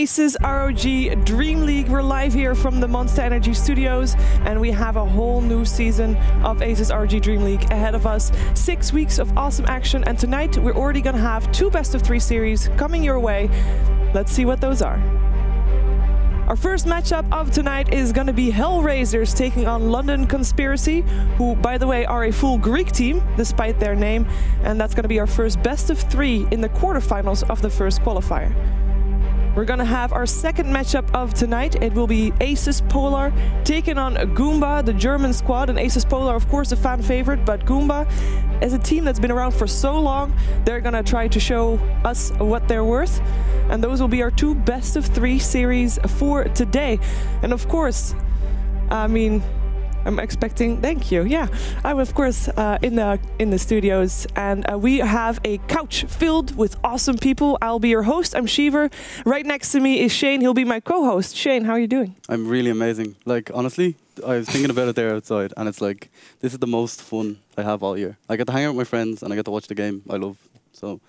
ASUS ROG Dream League. We're live here from the Monster Energy Studios, and we have a whole new season of ASUS ROG Dream League ahead of us. 6 weeks of awesome action, and tonight we're already going to have 2 best-of-3 series coming your way. Let's see what those are. Our first matchup of tonight is going to be Hellraisers taking on London Conspiracy, who, by the way, are a full Greek team, despite their name. And that's going to be our first best-of-3 in the quarterfinals of the first qualifier. We're going to have our second matchup of tonight. It will be ASUS Polar taking on Goomba, the German squad. And ASUS Polar, of course, a fan favorite, but Goomba is a team that's been around for so long. They're going to try to show us what they're worth. And those will be our 2 best-of-3 series for today. And of course, I'm expecting, thank you. Yeah, I'm of course in the studios, and we have a couch filled with awesome people. I'll be your host. I'm Shiver. Right next to me is Shane. He'll be my co-host. Shane, how are you doing? I'm really amazing. Like, honestly, I was thinking about it there outside, and it's like, this is the most fun I have all year. I get to hang out with my friends, and I get to watch the game I love. So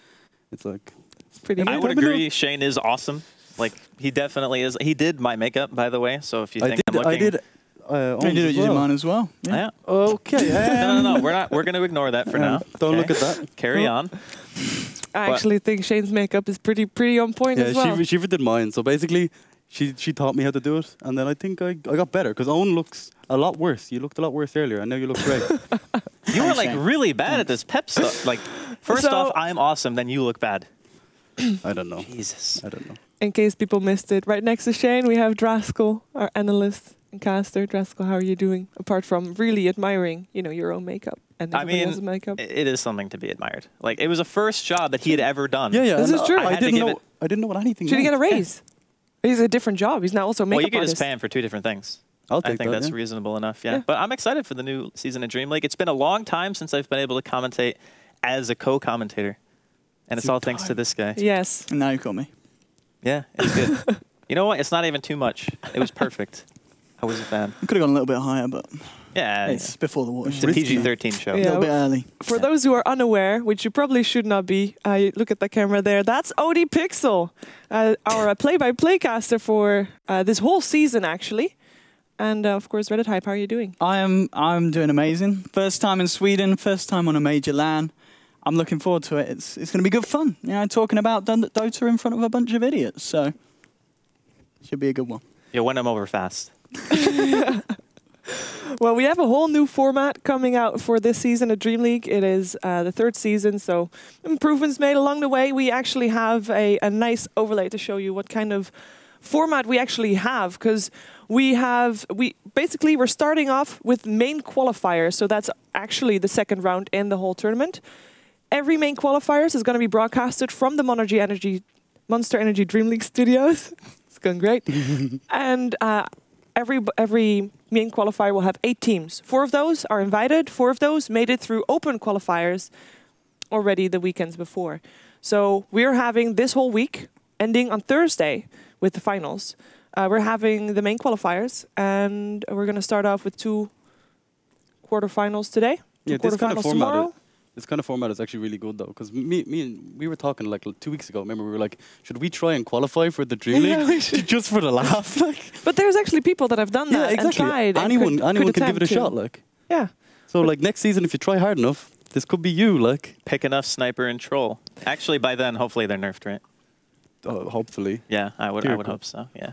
it's like, it's pretty. I would agree. Shane is awesome. Like, he definitely is. He did my makeup, by the way. So if you think I'm looking, I did. I did it well. Mine as well. Yeah. Okay. No. We're going to ignore that for now. Don't look at that. Carry on. I actually think Shane's makeup is pretty on point as well. She did mine. So basically, she taught me how to do it, and then I think I got better because Owen looks a lot worse. You looked a lot worse earlier, and now you look great. You were like really bad at this pep stuff. Like, first off, I'm awesome. Then you look bad. I don't know. Jesus. I don't know. In case people missed it, right next to Shane, we have Draskell, our analyst and caster. Draskell, how are you doing? Apart from really admiring, your own makeup and everybody else's makeup. It is something to be admired. Like, it was a first job that he had ever done. Yeah. This is true. I didn't know what anything. Should he get a raise? Yeah. He's a different job. He's now also a makeup Well, you can artist. just pay him for 2 different things. I think that's reasonable enough. Yeah. But I'm excited for the new season of Dream League. It's been a long time since I've been able to commentate as a co-commentator, and it's all thanks to this guy. Yes. And now you call me. Yeah, it's good. You know what? It's not even too much. It was perfect. I was a fan. I could have gone a little bit higher, but yeah, it's before the water. It's a PG-13 show. Yeah, a little bit early. For those who are unaware, which you probably should not be, look at the camera there. That's OD Pixel, our play-by-play caster for this whole season, actually. And of course, Reddit Hype, how are you doing? I'm doing amazing. First time in Sweden, first time on a major LAN. I'm looking forward to it. It's going to be good fun. Talking about Dota in front of a bunch of idiots. So, should be a good one. You'll win them over fast. Well, we have a whole new format coming out for this season of Dream League. It is the 3rd season, so improvements made along the way. We actually have a nice overlay to show you what kind of format we actually have, because we're starting off with main qualifiers. So that's actually the 2nd round in the whole tournament. Every main qualifiers is going to be broadcasted from the Monster Energy Dream League studios. It's going great. And every main qualifier will have 8 teams. 4 of those are invited. 4 of those made it through open qualifiers already the weekends before. So we're having this whole week, ending on Thursday with the finals. We're having the main qualifiers, and we're going to start off with 2 quarterfinals today. Yeah, this kind of format. Tomorrow. This kind of format is actually really good, though, because we were talking like 2 weeks ago. Remember, we were like, should we try and qualify for the Dream League just for the laugh? But there's actually people that have done that and tried. Anyone can give it a shot, like. Yeah. So like next season, if you try hard enough, this could be you, like. Pick enough sniper and troll. Actually, by then, hopefully they're nerfed, right? Hopefully. Yeah, I would hope so. Yeah.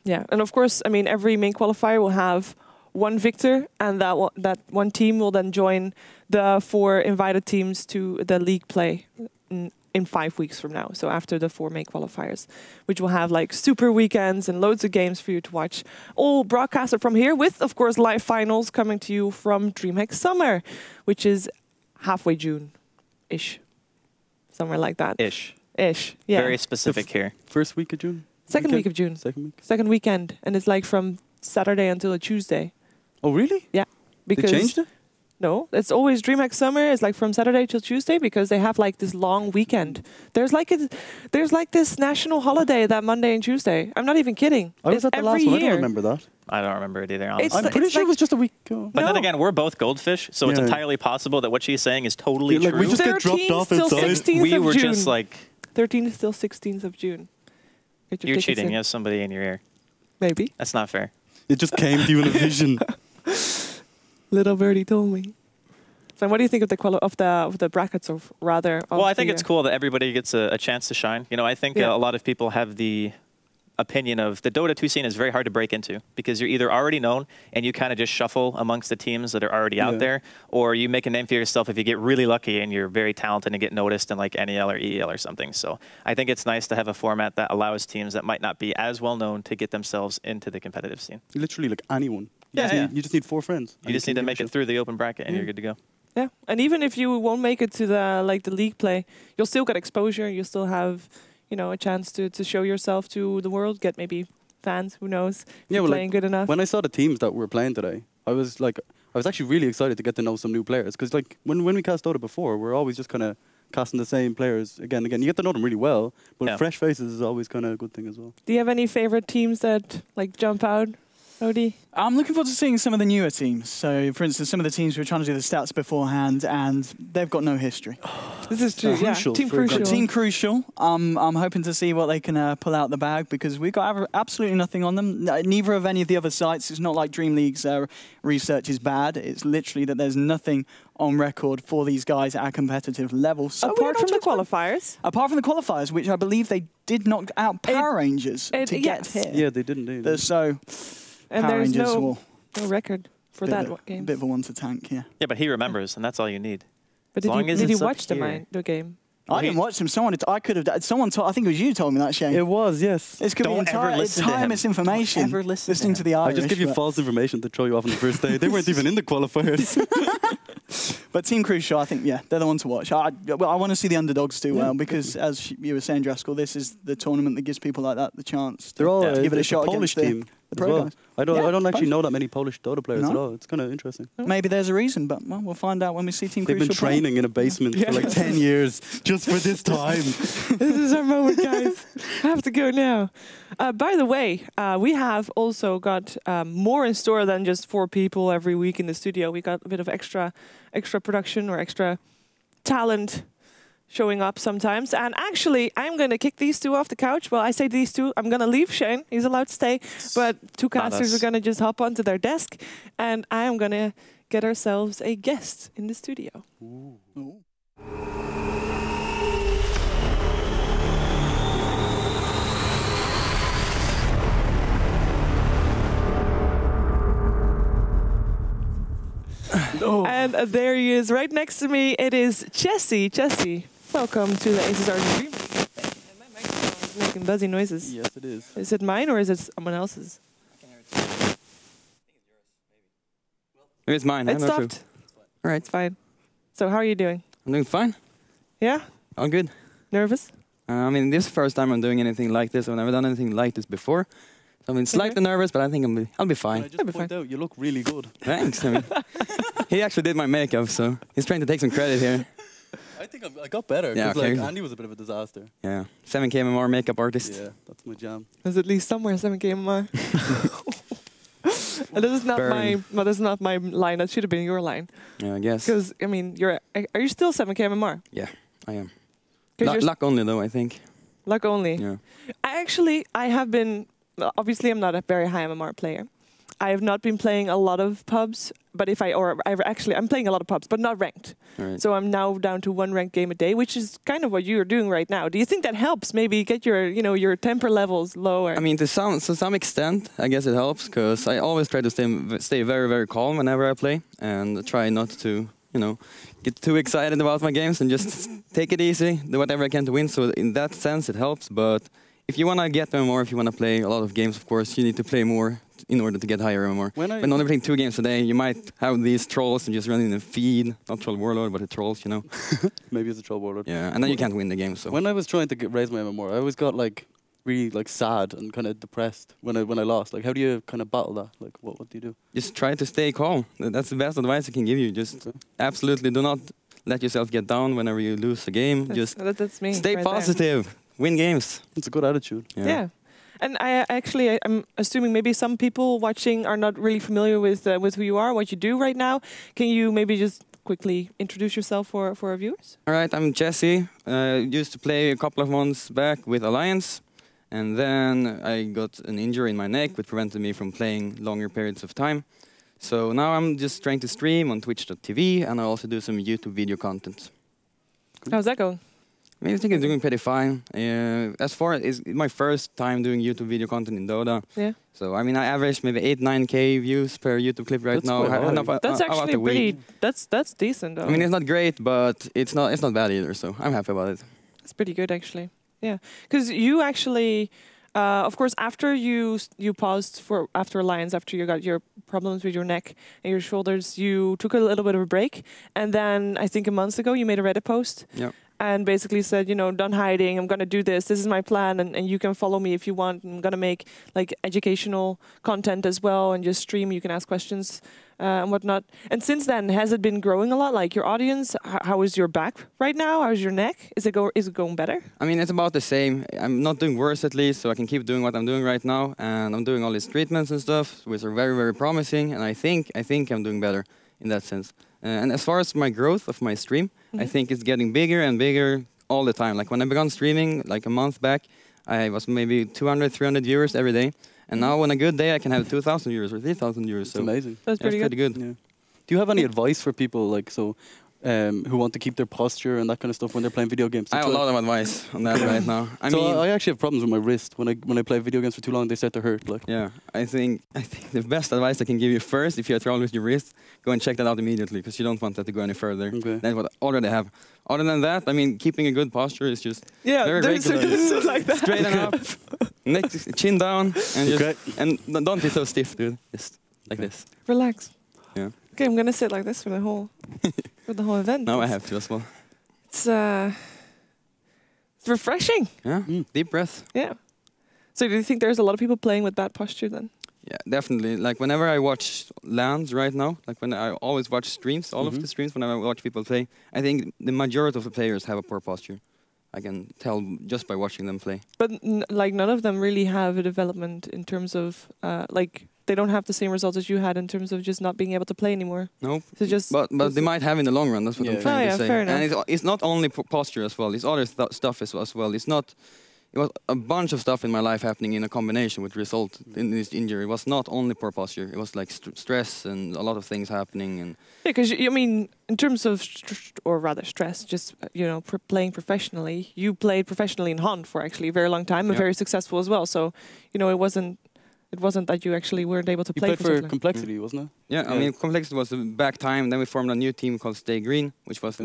Yeah, and of course, every main qualifier will have 1 victor, and that one team will then join the 4 invited teams to the league play in 5 weeks from now. So after the 4 main qualifiers, which will have like super weekends and loads of games for you to watch, all broadcasted from here with, of course, live finals coming to you from Dreamhack Summer, which is halfway June-ish, somewhere like that. Ish, yeah. Very specific here. First week of June? Second week of June. Second weekend, and it's like from Saturday until a Tuesday. Oh, really? Yeah. Because they changed it? No, it's always Dreamhack Summer. It's like from Saturday till Tuesday because they have like this long weekend. There's like this national holiday that Monday and Tuesday. I'm not even kidding. I was at the last one. I don't remember that. I don't remember it either, honestly. I'm pretty sure it was just a week ago. But then again, we're both goldfish, so it's entirely possible that what she's saying is totally true. We just get dropped off inside. We were just like... 13th till 16th of June. Get your You're tickets cheating. in. You have somebody in your ear. Maybe. That's not fair. It just came to you in a vision. Little birdie told me. So what do you think of the brackets of rather? Well, I think it's cool that everybody gets a chance to shine. You know, I think a lot of people have the opinion of the Dota 2 scene is very hard to break into because you're either already known and you kind of just shuffle amongst the teams that are already out there, or you make a name for yourself if you get really lucky and you're very talented and get noticed in like NEL or EL or something. So I think it's nice to have a format that allows teams that might not be as well known to get themselves into the competitive scene. Literally, like anyone. You just need 4 friends. You just need to make it through the open bracket and you're good to go. Yeah, and even if you won't make it to the league play, you'll still get exposure. You still have, you know, a chance to show yourself to the world, get maybe fans, who knows, playing good enough. When I saw the teams that were playing today, I was actually really excited to get to know some new players. Because like when we cast Dota before, we're always just kind of casting the same players again and again. You get to know them really well, but fresh faces is always kind of a good thing as well. Do you have any favorite teams that like jump out, Odie? I'm looking forward to seeing some of the newer teams. So, for instance, some of the teams who were trying to do the stats beforehand, and they've got no history. This is true. Crucial, Team Crucial. Team Crucial. I'm hoping to see what they can pull out the bag because we've got absolutely nothing on them. Neither of any of the other sites. It's not like DreamLeague's research is bad. It's literally that there's nothing on record for these guys at a competitive level. So apart from the qualifiers. Apart from the qualifiers, which I believe they did knock out Power Rangers to get here. Yeah, they didn't do. So, and Power there's Rangers no record for that game. Bit of a one to tank, yeah. Yeah, but he remembers, and that's all you need. But did you watch the game? I didn't watch them. I could have. Someone told. I think it was you told me that, Shane. It was, yes. It's could be entire misinformation. Don't ever listening to the Irish. I just give you false information to throw you off on the first day. They weren't even in the qualifiers. But Team Crucial, I think, they're the one to watch. I want to see the underdogs do well because, as you were saying, Draskell, this is the tournament that gives people like that the chance to give it a shot Polish against team. the pro guys. I don't actually know that many Polish Dota players at all. It's kind of interesting. Maybe there's a reason, but we'll find out when we see Team They've Crucial. been training in a basement for like 10 years just for this time. This is our moment, guys. I have to go now. By the way, we have also got more in store than just 4 people every week in the studio. We got a bit of extra production or extra talent showing up sometimes. And actually, I'm going to kick these 2 off the couch. Well, I say these 2. I'm going to leave Shane. He's allowed to stay. But 2 casters are going to just hop onto their desk. And I am going to get ourselves a guest in the studio. Ooh. Ooh. And there he is, right next to me. It is Jesse. Jesse, welcome to the ASUS ROG Dreamhack. My microphone is making buzzy noises. Yes, it is. Is it mine or is it someone else's? Maybe it's mine. It stopped. All right, it's fine. So how are you doing? I'm doing fine. Yeah? All good. Nervous? I mean, this is the first time I'm doing anything like this. I've never done anything like this before. So I'm slightly nervous, but I think I'll be fine. I just point out, you look really good. Thanks. I mean, he actually did my makeup, so he's trying to take some credit here. I think I got better. Yeah, okay. like, Andy was a bit of a disaster. Yeah, 7K more makeup artist. Yeah, that's my jam. There's at least somewhere 7K more. And this is not this is not my line. That should have been your line. Yeah, I guess. Because I mean, are you still 7K MMR? Yeah, I am. Luck only though, I think. Luck only. Yeah. I have been. Obviously, I'm not a very high MMR player. I have not been playing a lot of pubs, but I'm playing a lot of pubs, but not ranked. Right. So I'm now down to 1 ranked game a day, which is kind of what you're doing right now. Do you think that helps? Maybe get your temper levels lower. I mean, to some extent, I guess it helps because I always try to stay very, very calm whenever I play and try not to get too excited about my games and just take it easy, do whatever I can to win. So in that sense, it helps, but. If you want to get MMR, if you want to play a lot of games, of course, you need to play more in order to get higher MMR. When only playing 2 games a day, you might have these trolls and just running the feed. Not troll warlord, but the trolls, Maybe it's a troll warlord. Yeah, and then you can't win the game. So when I was trying to raise my MMR, I always got really sad and kind of depressed when I lost. Like, how do you kind of battle that? Like, what do you do? Just try to stay calm. That's the best advice I can give you. Just absolutely do not let yourself get down whenever you lose a game. That's me. Stay positive. Win games. It's a good attitude. Yeah. And I'm assuming maybe some people watching are not really familiar with who you are, what you do right now. Can you maybe just quickly introduce yourself for our viewers? All right, I'm Jesse. Used to play a couple of months back with Alliance. And then I got an injury in my neck, which prevented me from playing longer periods of time. So now I'm just trying to stream on Twitch.tv, and I also do some YouTube video content. How's that going? I mean, I think I'm doing pretty fine. As far as it's my first time doing YouTube video content in Dota. Yeah. So I mean, I average maybe 8-9K views per YouTube clip right now. That's actually pretty. That's decent. Though. I mean, it's not great, but it's not bad either. So I'm happy about it. It's pretty good actually. Yeah, because you actually, of course, after you paused after Alliance, after you got your problems with your neck and your shoulders, you took a little bit of a break, and then I think a month ago you made a Reddit post. Yeah. And basically said, you know, done hiding, I'm going to do this. This is my plan, and you can follow me if you want. I'm going to make like educational content as well and just stream. You can ask questions and whatnot. And since then, has it been growing a lot? Like your audience, how is your back right now? How's your neck? Is it going better? I mean, it's about the same. I'm not doing worse at least, so I can keep doing what I'm doing right now. And I'm doing all these treatments and stuff, which are very, very promising. And I think I'm doing better in that sense. And as far as my growth of my stream, I think it's getting bigger and bigger all the time. Like when I began streaming, like a month back, I was maybe 200, 300 viewers every day. And now on a good day, I can have 2,000 viewers or 3,000 viewers. That's amazing. That's pretty good. Yeah. Do you have any advice for people like who want to keep their posture and that kind of stuff when they're playing video games? I have a lot of advice on that right now. I actually have problems with my wrist when I play video games for too long. They start to hurt. Like. Yeah, I think the best advice I can give you first, if you have trouble with your wrist, go and check that out immediately because you don't want that to go any further. Okay. That's what I already have. Other than that, I mean, keeping a good posture is just very regular. Like that. Straighten up, neck, chin down, and don't be so stiff, dude. Just like this. Relax. Yeah. Okay, I'm gonna sit like this for the whole event. Now I have to as well. It's refreshing. Yeah. Deep breath. Yeah. So do you think there's a lot of people playing with bad posture then? Yeah, definitely. Like whenever I watch LANs right now, like when I always watch streams, all of the streams, whenever I watch people play, I think the majority of the players have a poor posture. I can tell just by watching them play. But like none of them really have a development in terms of like they don't have the same results as you had in terms of just not being able to play anymore. No, so just but they might have in the long run. That's what I'm trying to say. Fair enough. And it's not only posture as well. It's other stuff as well. It was a bunch of stuff in my life happening in a combination which resulted in this injury. It was not only poor posture. It was like stress and a lot of things happening. And yeah, because I mean, in terms of or rather stress, just playing professionally. You played professionally in HON for actually a very long time and very successful as well. So it wasn't that you actually weren't able to play. You played for Complexity, wasn't it? Yeah, I mean, Complexity was the back time. Then we formed a new team called Stay Green, which was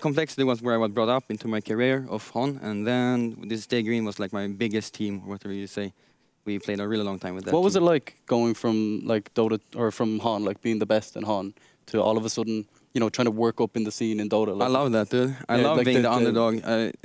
Complexity was where I was brought up into my career of HON, and then this Stay Green was like my biggest team, whatever you say. We played a really long time with that. What was it like going from like Dota or from HON, like being the best in HON, to all of a sudden, trying to work up in the scene in Dota? Like, I love that, dude. I love being the underdog.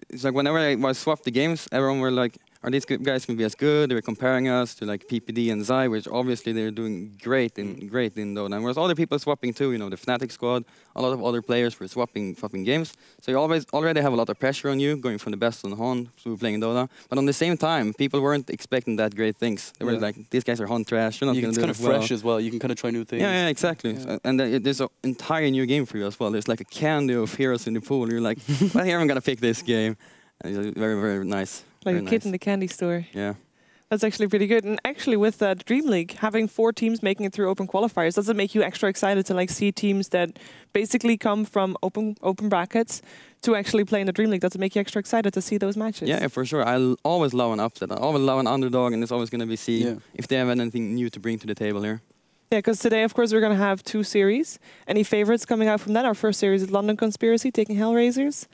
It's like whenever I swapped the games, everyone were like, are these guys going to be as good? They were comparing us to like PPD and Zai, which obviously they're doing great in Dota. And whereas other people swapping too, the Fnatic squad, a lot of other players were swapping games. So you already have a lot of pressure on you going from the best on HON to playing Dota. But on the same time, people weren't expecting that great things. They were like, these guys are HON trash. They're not going to do it It's kind of fresh as well. You can kind of try new things. Yeah, exactly. Yeah. And there's an entire new game for you as well. There's like a candy of heroes in the pool. You're like, well, here I'm going to pick this game. And it's very, very nice. Like a kid in the candy store. Yeah. That's actually pretty good. And actually with DreamLeague, having 4 teams making it through open qualifiers, does it make you extra excited to like see teams that basically come from open brackets to actually play in the DreamLeague? Does it make you extra excited to see those matches? Yeah, for sure. I always love an upset. I always love an underdog, and it's always going to be if they have anything new to bring to the table here. Yeah, because today, of course, we're going to have 2 series. Any favorites coming out from that? Our first series is London Conspiracy taking Hellraisers.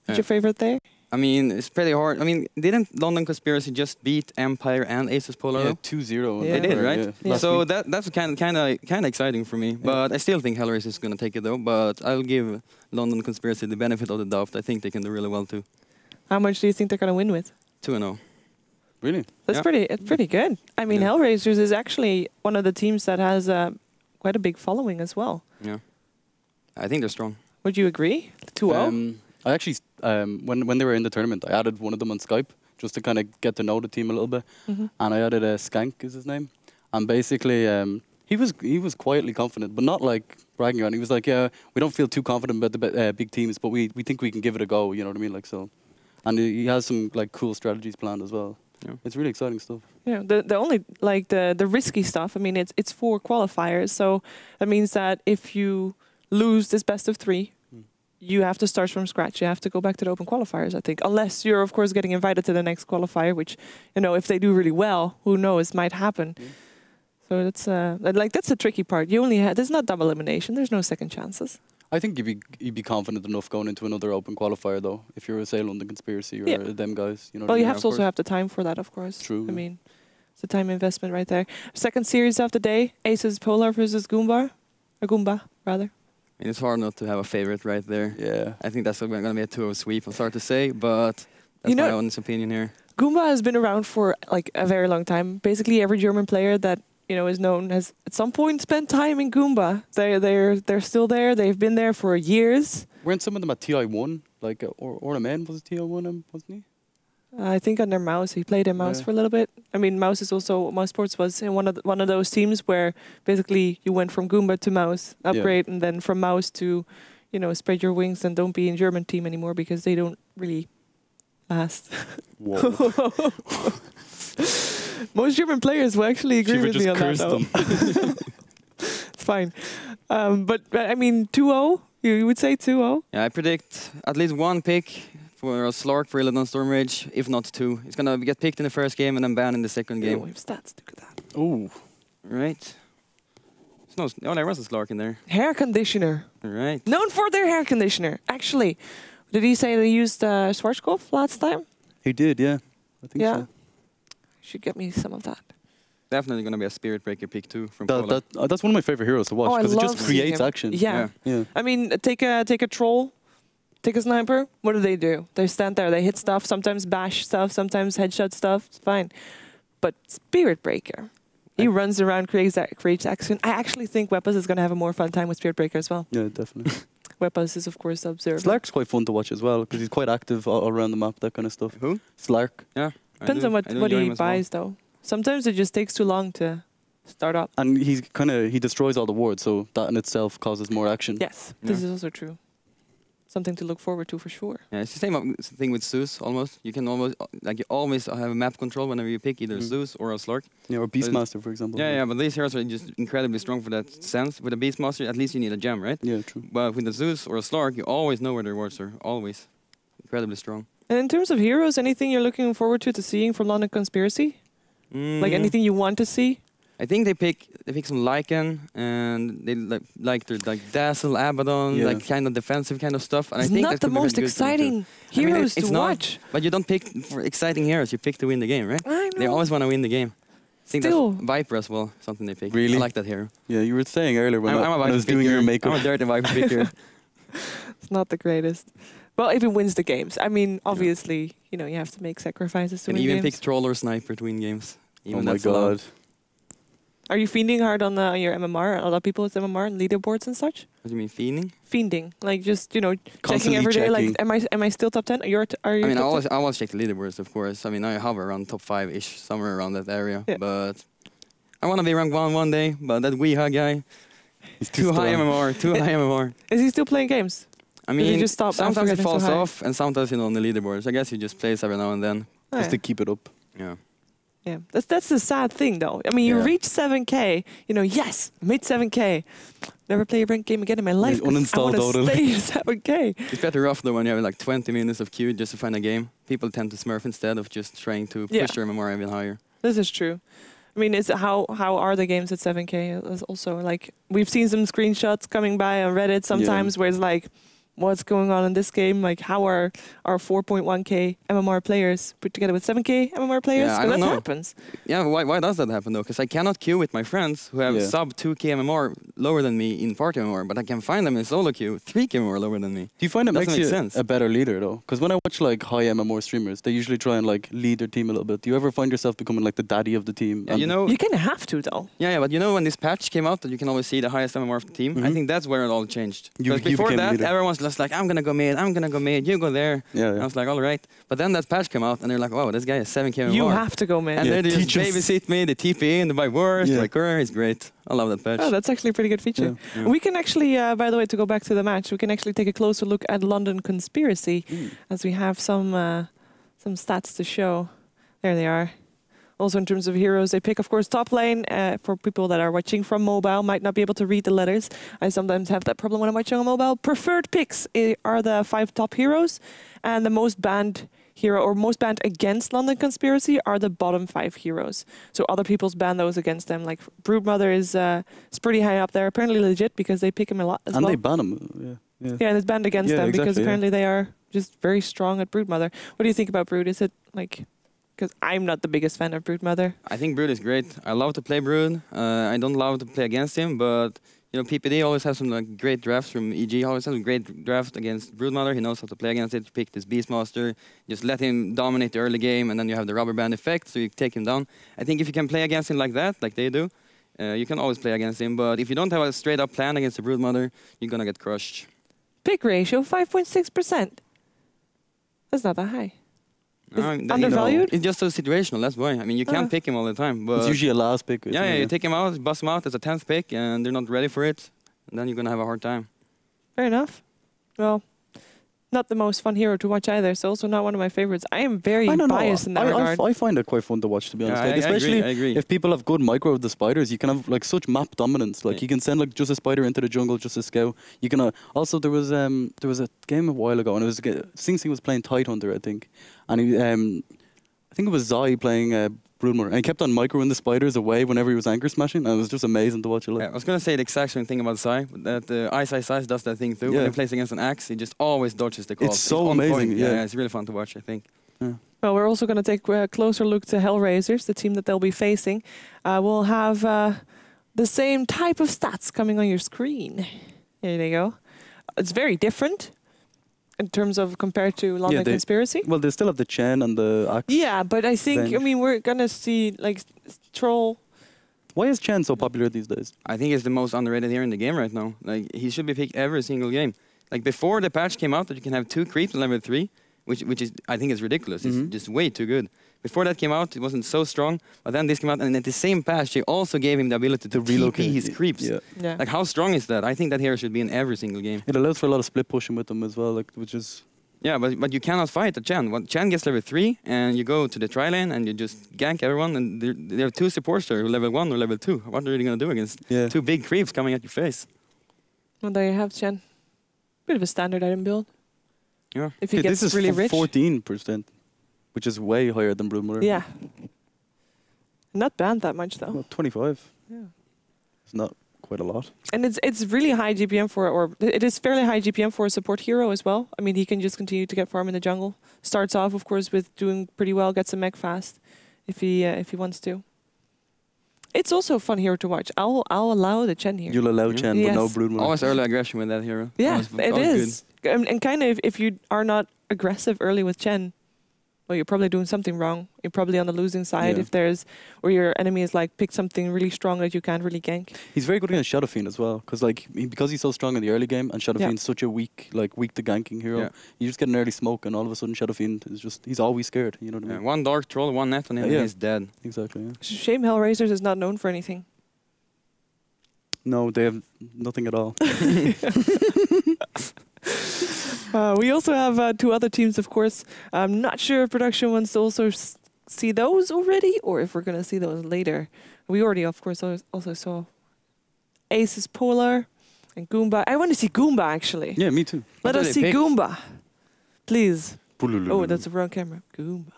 What's your favorite there? I mean, it's pretty hard. I mean, didn't London Conspiracy just beat Empire and ASUS Polar? Yeah, 2-0. They did, right? Yeah. So that's kind of exciting for me. Yeah. But I still think Hellraisers is going to take it though. But I'll give London Conspiracy the benefit of the doubt. I think they can do really well too. How much do you think they're going to win with? 2-0. Really? That's pretty good. I mean, Hellraisers is actually one of the teams that has quite a big following as well. Yeah. I think they're strong. Would you agree? 2-0? I actually, when they were in the tournament, I added one of them on Skype just to kind of get to know the team a little bit. And I added Skank is his name. And basically, he was quietly confident, but not like bragging around. He was like, yeah, we don't feel too confident about the big teams, but we think we can give it a go, you know what I mean? Like so. And he has some like cool strategies planned as well. Yeah. It's really exciting stuff. Yeah, the only like the risky stuff. I mean, it's 4 qualifiers, so that means that if you lose this best of 3, you have to start from scratch. You have to go back to the open qualifiers, I think, unless you're of course getting invited to the next qualifier, which if they do really well, who knows, might happen. So that's a tricky part. You only there's not double elimination. There's no second chances. I think you'd be confident enough going into another open qualifier though, if you're a Sail London Conspiracy or them guys. Well, you have to also have the time for that, of course. True. I mean, it's a time investment right there. Second series of the day: ASUS Polar versus Goomba, rather. It's hard not to have a favorite right there. Yeah. I think that's going to be a 2-0 sweep. I'm sorry to say, but that's my honest opinion here. Goomba has been around for like a very long time. Basically, every German player that is known has at some point spent time in Goomba. They're still there. They've been there for years. Weren't some of them at TI1? Like Ornaman was TI1, wasn't he? I think under Mouse, he played in Mouse for a little bit. I mean, Mouse Sports was in one of those teams where basically you went from Goomba to Mouse, upgrade, and then from Mouse to, spread your wings and don't be in German team anymore because they don't really last. Whoa. Most German players will actually agree with me on that, though. It's fine. But I mean, 2-0, you would say 2-0? Yeah, I predict at least 1 pick for a Slark for Illidan Stormrage, if not 2. It's going to get picked in the first game and then banned in the second game. We have stats, look at that. Ooh. Right. There was a Slark in there. Hair conditioner. Right. Known for their hair conditioner. Actually, did he say they used Schwarzkopf last time? He did, yeah. I think so. Should get me some of that. Definitely going to be a Spirit Breaker pick too from Polar. That's one of my favorite heroes to watch because it just creates action. Yeah. I mean, take a troll, take a sniper. What do? They stand there. They hit stuff. Sometimes bash stuff. Sometimes headshot stuff. It's fine. But Spirit Breaker, he runs around, creates action. I actually think Weapons is going to have a more fun time with Spirit Breaker as well. Yeah, definitely. Weapons is of course the observer. Slark's quite fun to watch as well because he's quite active all around the map. That kind of stuff. Who? Slark. Yeah. Depends on what he buys though. Sometimes it just takes too long to start up. And he destroys all the wards, so that in itself causes more action. Yes, this is also true. Something to look forward to for sure. Yeah, it's the same thing with Zeus almost. You can almost you always have map control whenever you pick either Zeus or a Slark. Yeah, or Beastmaster, for example. Yeah, but these heroes are just incredibly strong for that sense. With a Beastmaster, at least you need a gem, right? Yeah, true. But with a Zeus or a Slark, you always know where their wards are. Always. Incredibly strong. And in terms of heroes, anything you're looking forward to seeing from London Conspiracy? Like anything you want to see? I think they pick some Lycan and they like their Dazzle, Abaddon, like kind of defensive kind of stuff. And it's I think not the most exciting heroes to watch. But you don't pick for exciting heroes. You pick to win the game, right? I know. They always want to win the game. I think that's Viper as well, something they pick. Really? I like that hero. Yeah, you were saying earlier when I was doing your makeup. I'm a dirty Viper picker. It's not the greatest. Well, if it wins the games. I mean, obviously, you have to make sacrifices to win games. And even pick Troll or Sniper to win games. Even oh my god. Are you fiending hard on your MMR? A lot of people with MMR and leaderboards and such? What do you mean, fiending? Fiending, like just Constantly checking every day. checking. Like, am I still top 10? Are you? I mean, I always check the leaderboards, of course. I mean, I hover around top 5-ish, somewhere around that area. Yeah. But I want to be rank 1 day. But that Weeha guy, he's too high MMR. Too high MMR. Is he still playing games? I mean, he just stop sometimes it falls off, and sometimes on the leaderboards. I guess he just plays every now and then, just to keep it up. Yeah. Yeah, that's the sad thing, though. I mean, you reach 7K, yes, I made 7K. Never play a ranked game again in my life. Uninstall Dota. I want to stay 7K. It's better off though when you have like 20 minutes of queue just to find a game. People tend to smurf instead of just trying to push their MMR even higher. This is true. I mean, how are the games at 7K? It's also like we've seen some screenshots coming by on Reddit sometimes where it's like, what's going on in this game? Like, how are our 4.1K MMR players put together with 7K MMR players? Yeah, I don't that know. happens. Yeah, why does that happen though? Because I cannot queue with my friends who have sub 2K MMR lower than me in party MMR, but I can find them in solo queue 3K MMR lower than me. Do you find it makes you a better leader though? Because when I watch like high MMR streamers, they usually try and like lead their team a little bit. Do you ever find yourself becoming like the daddy of the team? Yeah, you kind of have to though. Yeah, but when this patch came out that you can always see the highest MMR of the team, I think that's where it all changed. Because before that, everyone's just like, I'm gonna go mid, you go there. Yeah. I was like, all right. But then that patch came out and they're like, wow, this guy is 7K MMR. You have to go mid. And they just babysit me, they TP in, they buy words, like, it's great. I love that patch. Oh, that's actually a pretty good feature. Yeah. We can actually, by the way, to go back to the match, we can actually take a closer look at London Conspiracy as we have some stats to show. There they are. Also, in terms of heroes, they pick, of course, top lane. For people that are watching from mobile, might not be able to read the letters. I sometimes have that problem when I'm watching on mobile. Preferred picks are the 5 top heroes, and the most banned hero or most banned against London Conspiracy are the bottom 5 heroes. So other people's ban those against them. Like Broodmother is pretty high up there. Apparently legit because they pick him a lot as well. And they ban him. Yeah, and it's banned against them because apparently they are just very strong at Broodmother. What do you think about Brood? Is it like... Because I'm not the biggest fan of Broodmother. I think Brood is great. I love to play Brood. I don't love to play against him, but PPD always has some like great drafts from EG. Always has a great draft against Broodmother. He knows how to play against it. Pick this Beastmaster, just let him dominate the early game, and then you have the rubber band effect, so you take him down. I think if you can play against him like that, like they do, you can always play against him. But if you don't have a straight up plan against the Broodmother, you're gonna get crushed. Pick ratio 5.6%. That's not that high. Undervalued? It's just so situational, that's why. I mean, you can't pick him all the time. But it's usually a last pick. Yeah, you take him out, bust him out as a 10th pick, and they're not ready for it. And then you're going to have a hard time. Fair enough. Well, not the most fun hero to watch either, so also not one of my favorites. I am very biased in that regard. I find it quite fun to watch, to be honest. Yeah, especially I agree. if people have good micro of the spiders, you can have like such map dominance. Like you can send like just a spider into the jungle, just a scout. You can also there was a game a while ago, and it was Sing Sing was playing Tidehunter, I think, and he I think it was Zai playing Broodmother, and he kept on microing the spiders away whenever he was anchor smashing, and it was just amazing to watch it. Yeah, I was going to say the exact same thing about Zai, that Ice does that thing too. When he plays against an axe, he just always dodges the calls. It's so amazing. Yeah, it's really fun to watch, I think. Yeah. Well, we're also going to take a closer look to Hellraisers, the team that they'll be facing. We'll have the same type of stats coming on your screen. There they go. It's very different in terms of compared to London Conspiracy. Well, they still have the Chen and the axe. Yeah, but I think, I mean, we're going to see like Troll. Why is Chen so popular these days? I think he's the most underrated here in the game right now. Like, he should be picked every single game. Like, before the patch came out that you can have 2 creeps in level 3, which is, I think is ridiculous. It's just way too good. Before that came out, it wasn't so strong, but then this came out, and at the same patch, they also gave him the ability to relocate his creeps. Yeah. Like, how strong is that? I think that hero should be in every single game. It allows for a lot of split pushing with them as well, like, which is... Yeah, but you cannot fight the Chen. When Chen gets level 3, and you go to the tri-lane, and you just gank everyone, and there are 2 supports there, level 1 or level 2. What are you going to do against 2 big creeps coming at your face? Well, there you have Chen. Bit of a standard item build. Yeah. If he gets really rich. 14%, which is way higher than Broodmother. Yeah. Not banned that much, though. Well, 25. Yeah. It's not quite a lot. And it's really high GPM or it is fairly high GPM for a support hero as well. I mean, he can just continue to get farm in the jungle. Starts off, of course, with doing pretty well, gets a mech fast if he wants to. It's also a fun hero to watch. I'll allow the Chen here. You'll allow Chen, but no Broodmother. Always early aggression with that hero. Yeah, it is. And kind of, if you are not aggressive early with Chen, well, you're probably doing something wrong. You're probably on the losing side if or your enemy is like, pick something really strong that you can't really gank. He's very good against Shadow Fiend as well, because he's so strong in the early game, and Shadow Fiend's such a weak to ganking hero. You just get an early smoke, and all of a sudden Shadow Fiend is just, he's always scared, you know what I mean? One Dark Troll, one net on him, and he's dead. Exactly, yeah. Shame Hellraisers is not known for anything. No, they have nothing at all. We also have 2 other teams, of course. I'm not sure if production wants to also see those already, or if we're going to see those later. We already, of course, also saw ASUS Polar and Goomba. I want to see Goomba, actually. Yeah, me too. Let us see Goomba, please. Oh, that's the wrong camera. Goomba.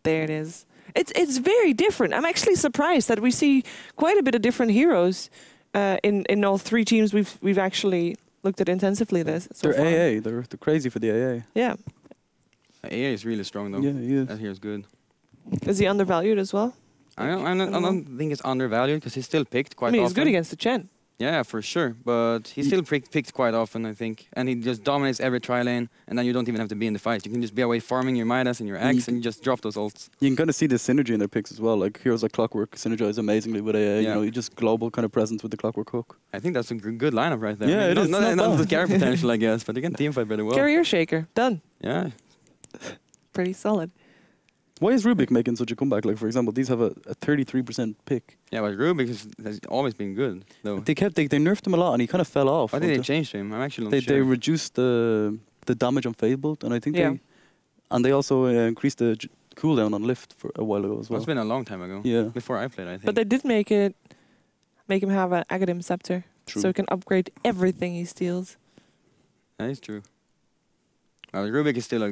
There it is. It's very different. I'm actually surprised that we see quite a bit of different heroes in all 3 teams we've actually looked at intensively this. So they're AA. They're crazy for the AA. Yeah. AA is really strong though. Yeah, he is. That hero's good. Is he undervalued as well? I don't think it's undervalued because he's still picked quite often. I mean, he's good against the Chen. Yeah, for sure. But he's still picked quite often, I think. And he just dominates every tri-lane, and then you don't even have to be in the fight. You can just be away farming your Midas and your Axe, and you just drop those ults. You can kind of see the synergy in their picks as well. Like heroes like Clockwork synergize amazingly with AA. You know, you just global kind of presence with the Clockwork hook. I think that's a good lineup right there. Yeah, I mean, it is. Not enough carry potential, I guess, but they can teamfight very well. Carrier Shaker, done. Yeah. Pretty solid. Why is Rubik making such a comeback? Like, for example, these have a 33% pick. Yeah, but Rubik has always been good, though. They nerfed him a lot, and he kind of fell off. Why did they change him? I'm actually not sure. They reduced the the damage on Fabled, and I think they also increased the cooldown on Lift for a while ago as well. It's been a long time ago. Yeah. Before I played, I think. But they did make him have an Agadim Scepter. True. So he can upgrade everything he steals. That is true. Rubik is still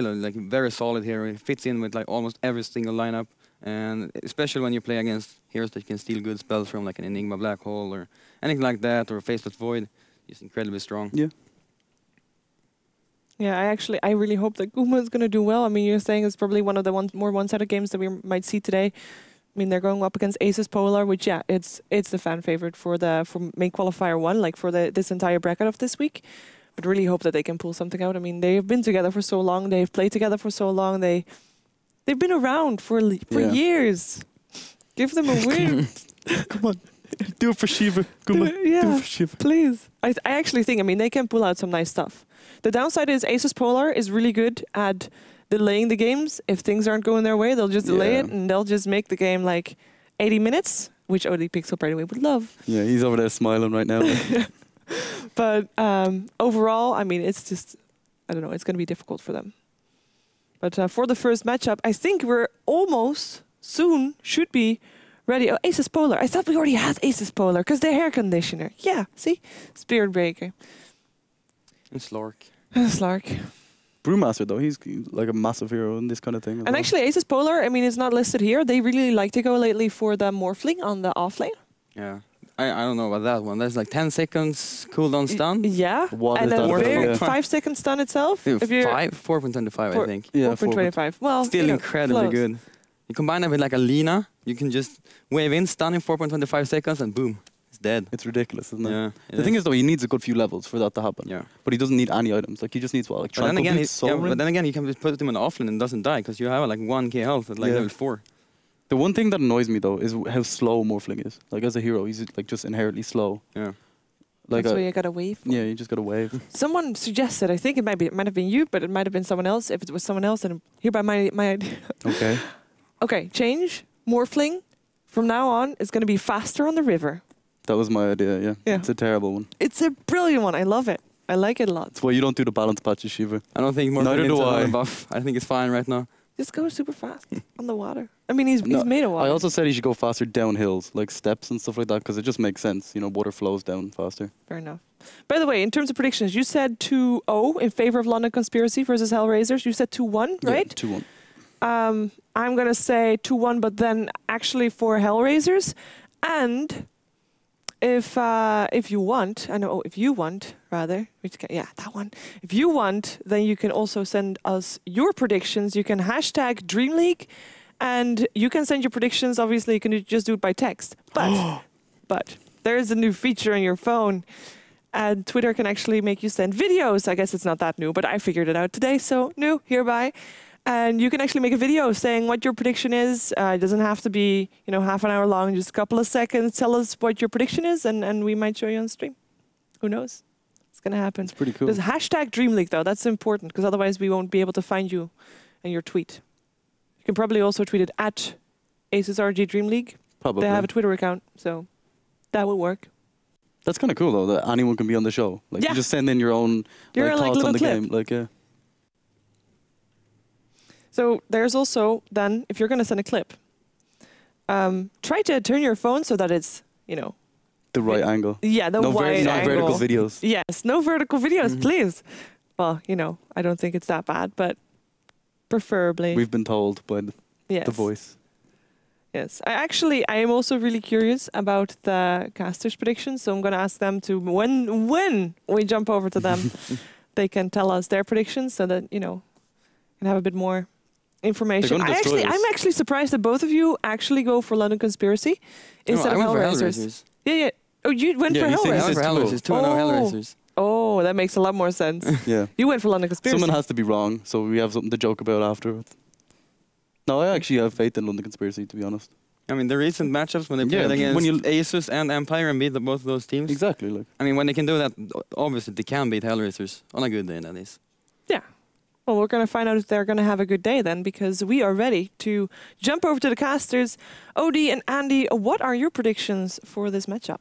a very solid hero. He fits in with like almost every single lineup, and especially when you play against heroes that can steal good spells from like an Enigma Black Hole or anything like that, or a Faceless Void, he's incredibly strong. Yeah. Yeah, I really hope that Guma is going to do well. I mean, you're saying it's probably one of the more one-sided games that we might see today. I mean, they're going up against ASUS Polar, which it's the fan favorite for main qualifier 1, like for this entire bracket of this week. But really hope that they can pull something out. I mean, they've been together for so long. They've played together for so long. They've been around for years. Give them a win. Come on. Do it for Shiva. Do it for Shiva. Please. I actually think, I mean, they can pull out some nice stuff. The downside is ASUS Polar is really good at delaying the games. If things aren't going their way, they'll just delay it and they'll just make the game like 80 minutes, which OD Pixel, by the way, would love. Yeah, he's over there smiling right now. But overall, I mean, it's just, I don't know, it's going to be difficult for them. But for the first matchup, I think we're almost soon should be ready. Oh, ASUS Polar. I thought we already had ASUS Polar because they're hair conditioner. Yeah, see? Spirit Breaker. And Slark. Slark. Brewmaster, though, he's like a massive hero in this kind of thing. And actually, ASUS Polar, I mean, it's not listed here. They really like to go lately for the Morphling on the offlane. Yeah. I don't know about that one. There's like 10 seconds cooldown stun. Yeah. What and is then that? 5 second stun itself. Dude, 4.25, I think. Yeah, 4.25. Well, still incredibly good. You combine that with like a Lina, you can just wave in, stun in 4.25 seconds, and boom, it's dead. It's ridiculous, isn't it? Yeah. The thing is, though, he needs a good few levels for that to happen. Yeah. But he doesn't need any items. Like, he just needs what? Like, but then again, you can just put him on offlane and doesn't die, because you have like 1k health at like level 4. The one thing that annoys me, though, is how slow Morphling is. Like, as a hero, he's like just inherently slow. Yeah. Like that's why you gotta wave. Yeah, you just gotta wave. Someone suggested, I think it might have been you, but it might have been someone else. If it was someone else, then hereby my idea. Okay. Okay, change. Morphling, from now on, is gonna be faster on the river. That was my idea, yeah. It's a terrible one. It's a brilliant one. I love it. I like it a lot. That's why you don't do the balance patches, Shiva. I don't think Morphling needs another buff. I think it's fine right now. Just go super fast on the water. I mean, he's made of water. I also said he should go faster down hills, like steps and stuff like that, because it just makes sense. You know, water flows down faster. Fair enough. By the way, in terms of predictions, you said 2-0 in favor of London Conspiracy versus Hellraisers. You said 2-1, right? Yeah, 2-1. I'm going to say 2-1, but then actually for Hellraisers. And if you want, if you want, that one. If you want, then you can also send us your predictions. You can hashtag DreamLeague, and you can send your predictions. Obviously, you can just do it by text. But there is a new feature on your phone, and Twitter can actually make you send videos. I guess it's not that new, but I figured it out today, so new hereby. And you can actually make a video saying what your prediction is. It doesn't have to be, half an hour long, just a couple of seconds. Tell us what your prediction is, and we might show you on stream. Who knows? It's going to happen. It's pretty cool. There's hashtag DreamLeague, though. That's important, because otherwise we won't be able to find you and your tweet. You can probably also tweet it at ASUS DreamLeague. Probably. They have a Twitter account, so that will work. That's kind of cool, though, that anyone can be on the show. Like, you just send in your own thoughts on the game. Like, yeah. So there's also, then, if you're going to send a clip, try to turn your phone so that it's, the right angle. Yeah, the wide angle. No vertical videos. Yes, no vertical videos, please. Well, I don't think it's that bad, but preferably. We've been told by the voice. Yes. I am also really curious about the casters' predictions, so I'm going to ask them to, when we jump over to them, they can tell us their predictions so that, can have a bit more information. I'm actually surprised that both of you actually go for London Conspiracy instead of Hellraisers. Yeah. Oh, you went for Hellraisers. I went for Hellraisers. 2-0 Hellraisers. Oh, that makes a lot more sense. Yeah. You went for London Conspiracy. Someone has to be wrong, so we have something to joke about afterwards. No, I actually have faith in London Conspiracy, to be honest. I mean, the recent matchups when they played against ASUS and Empire and beat both of those teams. Exactly. Like. I mean, when they can do that, obviously they can beat Hellraisers on a good day, that is. Yeah. Well, we're going to find out if they're going to have a good day then, because we are ready to jump over to the casters. Odie and Andy, what are your predictions for this matchup?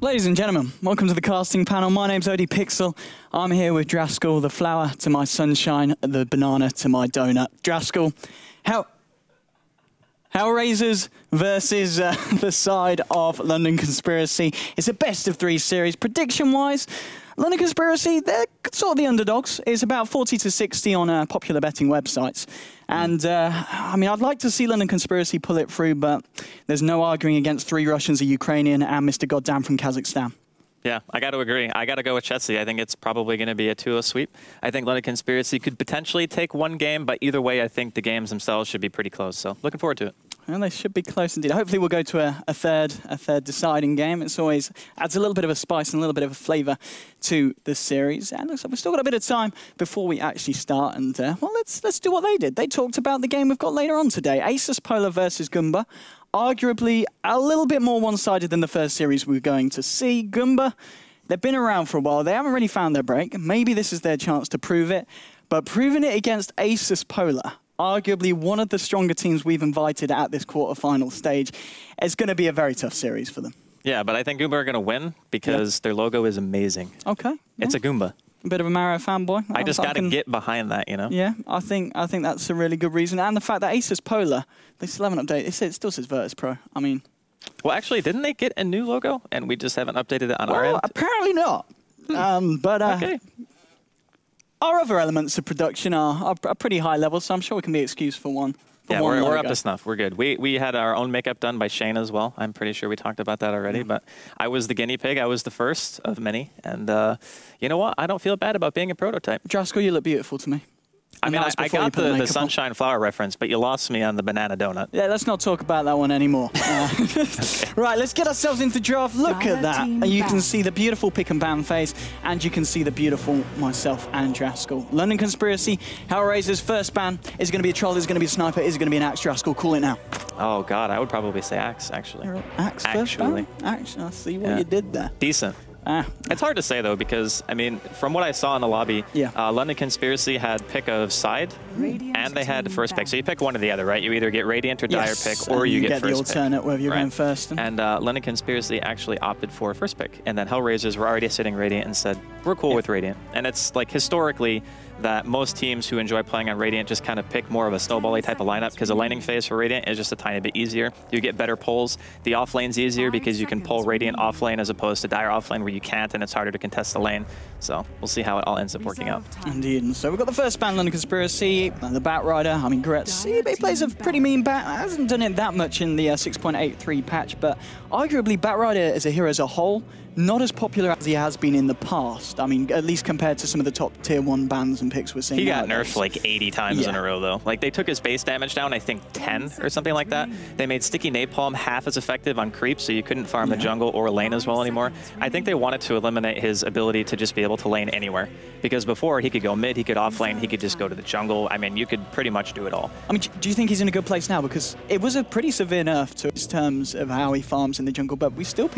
Ladies and gentlemen, welcome to the casting panel. My name's Odie Pixel. I'm here with Draskell, the flower to my sunshine, the banana to my donut. Draskell, Hellraisers versus the side of London Conspiracy. It's a best of 3 series. Prediction-wise, London Conspiracy, they're sort of the underdogs. It's about 40 to 60 on popular betting websites. And, I mean, I'd like to see London Conspiracy pull it through, but there's no arguing against 3 Russians, a Ukrainian, and Mr. Goddamn from Kazakhstan. Yeah, I got to agree. I got to go with Chetsy. I think it's probably going to be a 2-0 sweep. I think London Conspiracy could potentially take 1 game, but either way, I think the games themselves should be pretty close. So looking forward to it. Well, they should be close indeed. Hopefully we'll go to a third deciding game. It's always adds a little bit of a spice and a little bit of a flavour to the series. And looks like we've still got a bit of time before we actually start. And well, let's do what they did. They talked about the game we've got later on today. ASUS Polar versus Goomba. Arguably a little bit more one-sided than the first series we're going to see. Goomba, they've been around for a while. They haven't really found their break. Maybe this is their chance to prove it. But proving it against ASUS Polar, arguably one of the stronger teams we've invited at this quarterfinal stage, it's going to be a very tough series for them. Yeah, but I think Goomba are going to win because their logo is amazing. Okay. It's a Goomba. A bit of a Mario fanboy. I just got to get behind that, you know? Yeah, I think that's a really good reason. And the fact that ASUS Polar, they still haven't updated. It still says Virtus Pro. I mean... Well, actually, didn't they get a new logo? And we just haven't updated it on our end? Apparently not. But... okay. Our other elements of production are pretty high level, so I'm sure we can be excused for one. Yeah, we're up to snuff. We're good. We had our own makeup done by Shane as well. I'm pretty sure we talked about that already. But I was the guinea pig. I was the first of many. And you know what? I don't feel bad about being a prototype. Draskell, you look beautiful to me. I mean, I got the sunshine flower reference, but you lost me on the banana donut. Yeah, let's not talk about that one anymore. Okay. Right, let's get ourselves into the draft. Look at that. And you can see the beautiful pick and ban face, and you can see the beautiful myself and Draskell. London Conspiracy, Hellraisers, first ban. Is it going to be a troll? Is it going to be a sniper? Is it going to be an axe? Draskell, call it now. Oh, God, I would probably say axe, actually. Axe first ban? Axe, I see what you did there. Decent. It's hard to say, though, because, I mean, from what I saw in the lobby, London Conspiracy had pick of side, and they had first pick. So you pick one or the other, right? You either get Radiant or Dire pick, or you get first the alternate, whether you're going first. And London Conspiracy actually opted for first pick. And then Hellraisers were already sitting Radiant and said, we're cool with Radiant. And it's, like, historically, that most teams who enjoy playing on Radiant just kind of pick more of a snowball-y type of lineup, because the laning phase for Radiant is just a tiny bit easier. You get better pulls. The off-lane's easier because you can pull Radiant off-lane as opposed to Dire off-lane where you can't, and it's harder to contest the lane. So we'll see how it all ends up working out. Indeed. And so we've got the first ban, London Conspiracy, and the Bat Rider. I mean, Gretz, he plays a pretty mean bat. Hasn't done it that much in the 6.83 patch, but arguably Bat Rider as a hero as a whole, not as popular as he has been in the past. I mean, at least compared to some of the top tier 1 bans and picks we're seeing. He got nerfed like 80 times in a row, though. Like, they took his base damage down, I think 10 or something like that. They made Sticky Napalm half as effective on creep, so you couldn't farm the jungle or lane as well anymore. I think they wanted to eliminate his ability to just be able to lane anywhere. Because before, he could go mid, he could off lane, he could just go to the jungle. I mean, you could pretty much do it all. I mean, do you think he's in a good place now? Because it was a pretty severe nerf to his terms of how he farms in the jungle, but we still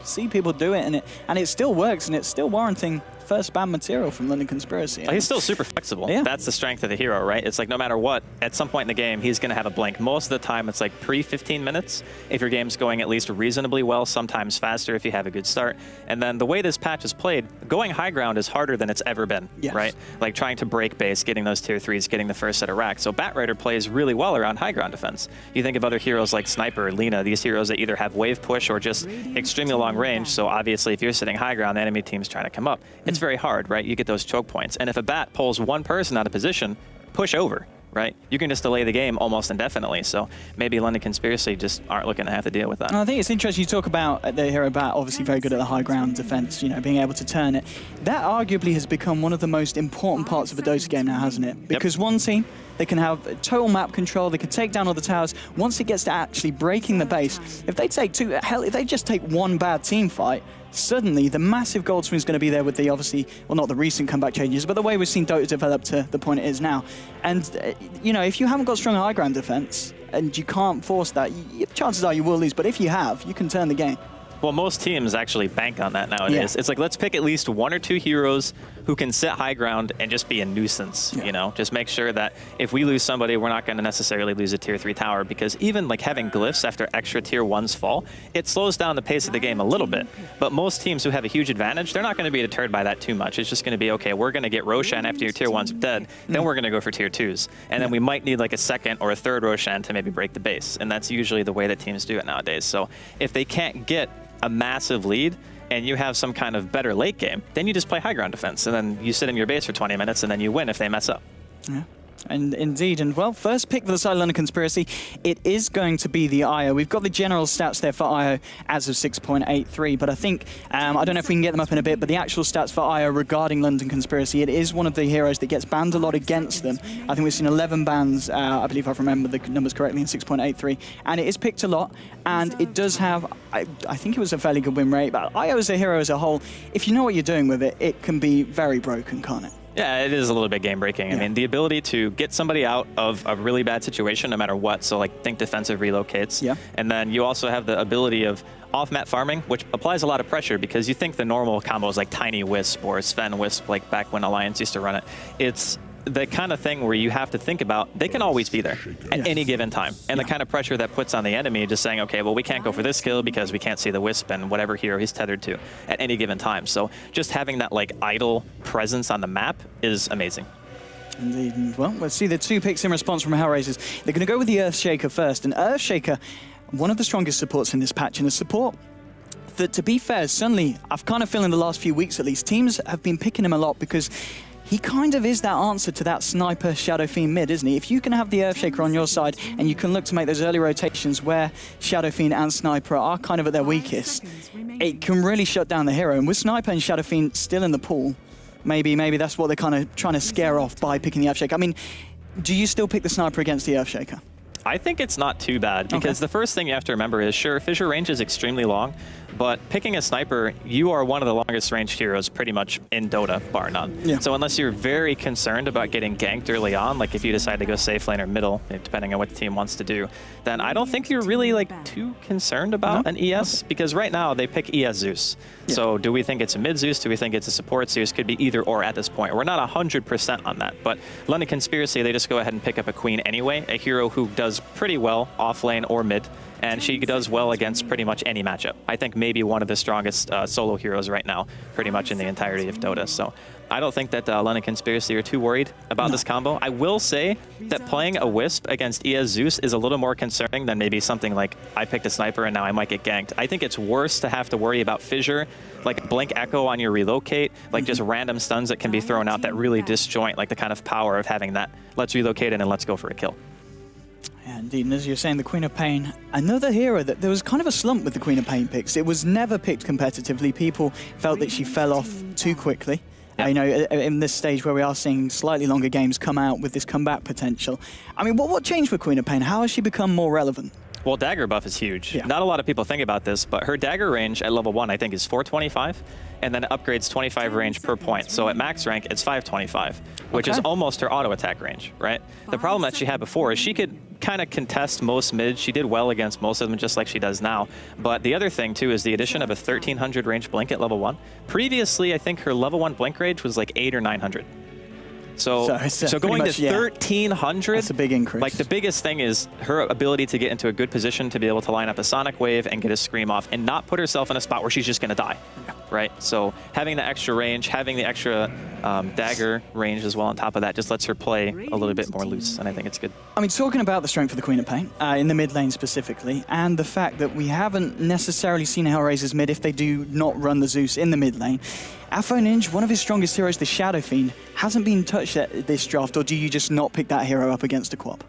see people do it, and it still works, and it's still warranting first ban material from London Conspiracy. He's still super flexible. Yeah. That's the strength of the hero, right? It's like no matter what, at some point in the game, he's going to have a blink. Most of the time, it's like pre-15 minutes if your game's going at least reasonably well, sometimes faster if you have a good start. And then the way this patch is played, going high ground is harder than it's ever been, right? Like trying to break base, getting those tier 3s, getting the first set of racks. So Bat Rider plays really well around high ground defense. You think of other heroes like Sniper, Lina, these heroes that either have wave push or just extremely long range. So obviously, if you're sitting high ground, the enemy team's trying to come up. It's very hard, right? You get those choke points. And if a bat pulls one person out of position, push over, right? You can just delay the game almost indefinitely. So maybe London Conspiracy just aren't looking to have to deal with that. I think it's interesting you talk about the hero bat, obviously very good at the high ground defense, you know, being able to turn it. That arguably has become one of the most important parts of a Dota game now, hasn't it? Because one team, they can have total map control, they can take down all the towers. Once it gets to actually breaking the base, if they take if they just take one bad team fight, suddenly the massive gold swing is going to be there with the obviously, well, not the recent comeback changes, but the way we've seen Dota develop to the point it is now. And, you know, if you haven't got strong high ground defense and you can't force that, chances are you will lose. But if you have, you can turn the game. Well, most teams actually bank on that nowadays. It's like, let's pick at least 1 or 2 heroes who can sit high ground and just be a nuisance, you know? Just make sure that if we lose somebody, we're not going to necessarily lose a tier 3 tower, because even like having glyphs after extra tier 1s fall, it slows down the pace of the game a little bit. But most teams who have a huge advantage, they're not going to be deterred by that too much. It's just going to be, okay, we're going to get Roshan after your tier 1s are dead, then we're going to go for tier 2s. And then we might need like a second or a third Roshan to maybe break the base. And that's usually the way that teams do it nowadays. So if they can't get a massive lead and you have some kind of better late game, then you just play high ground defense. And then you sit in your base for 20 minutes and then you win if they mess up. Yeah. And indeed, and well, first pick for the side of London Conspiracy, it is going to be the IO. We've got the general stats there for IO as of 6.83, but I think, I don't know if we can get them up in a bit, but the actual stats for IO regarding London Conspiracy, it is one of the heroes that gets banned a lot against them. I think we've seen 11 bans, I believe I've remembered the numbers correctly, in 6.83, and it is picked a lot, and it does have, I think it was a fairly good win rate, but IO as a hero as a whole, if you know what you're doing with it, it can be very broken, can't it? Yeah, it is a little bit game-breaking. I mean, the ability to get somebody out of a really bad situation no matter what, so like think defensive relocates. Yeah. And then you also have the ability of off-map farming, which applies a lot of pressure because you think the normal combos like Tiny Wisp or Sven Wisp, like back when Alliance used to run it, it's the kind of thing where you have to think about, they can always be there at any given time. And the kind of pressure that puts on the enemy just saying, okay, well, we can't go for this kill because we can't see the Wisp and whatever hero he's tethered to at any given time. So just having that like idle presence on the map is amazing. Indeed. Well, let's see the two picks in response from Hellraisers. They're going to go with the Earthshaker first. And Earthshaker, one of the strongest supports in this patch, and a support that, to be fair, suddenly, I've kind of feel in the last few weeks at least, teams have been picking him a lot because he kind of is that answer to that sniper Shadow Fiend mid, isn't he? If you can have the Earthshaker on your side and you can look to make those early rotations where Shadow Fiend and Sniper are kind of at their weakest, it can really shut down the hero. And with Sniper and Shadow Fiend still in the pool, maybe that's what they're kind of trying to scare off by picking the Earthshaker. I mean, do you still pick the Sniper against the Earthshaker? I think it's not too bad because the first thing you have to remember is, sure, fissure range is extremely long, but picking a sniper, you are one of the longest ranged heroes pretty much in Dota, bar none. Yeah. So unless you're very concerned about getting ganked early on, like if you decide to go safe lane or middle, depending on what the team wants to do, then I don't think you're really like too concerned about an ES, because right now they pick ES Zeus. Yeah. So do we think it's a mid Zeus? Do we think it's a support Zeus? Could be either or at this point. We're not 100% on that, but London Conspiracy, they just go ahead and pick up a Queen anyway, a hero who does pretty well off lane or mid, and she does well against pretty much any matchup. I think maybe one of the strongest solo heroes right now, pretty much in the entirety of Dota. So I don't think that London Conspiracy are too worried about this combo. I will say that playing a Wisp against ES Zeus is a little more concerning than maybe something like I picked a sniper and now I might get ganked. I think it's worse to have to worry about fissure, like Blink Echo on your relocate, like just random stuns that can be thrown out that really disjoint like the kind of power of having that let's relocate it and let's go for a kill. Yeah, indeed, and as you're saying, the Queen of Pain, another hero that there was kind of a slump with the Queen of Pain picks. It was never picked competitively. People felt that she fell off too quickly. You know, in this stage where we are seeing slightly longer games come out with this comeback potential. I mean, what changed with Queen of Pain? How has she become more relevant? Well, dagger buff is huge. Not a lot of people think about this, but her dagger range at level 1, I think, is 425, and then it upgrades 25 range per point. So at max rank, it's 525, which is almost her auto attack range, right? The problem that she had before is she could kind of contest most mids. She did well against most of them, just like she does now. But the other thing, too, is the addition of a 1300 range blink at level 1. Previously, I think her level 1 blink range was like 800 or 900. So going to 1,300, that's a big increase. Like the biggest thing is her ability to get into a good position to be able to line up a Sonic Wave and get a Scream off and not put herself in a spot where she's just going to die, right? So having the extra range, having the extra dagger range as well on top of that just lets her play a little bit more loose, and I think it's good. I mean, talking about the strength of the Queen of Pain, in the mid lane specifically, and the fact that we haven't necessarily seen Hellraisers mid if they do not run the Zeus in the mid lane, Afo Ninja, one of his strongest heroes, the Shadow Fiend, hasn't been touched at this draft, or do you just not pick that hero up against a Quap?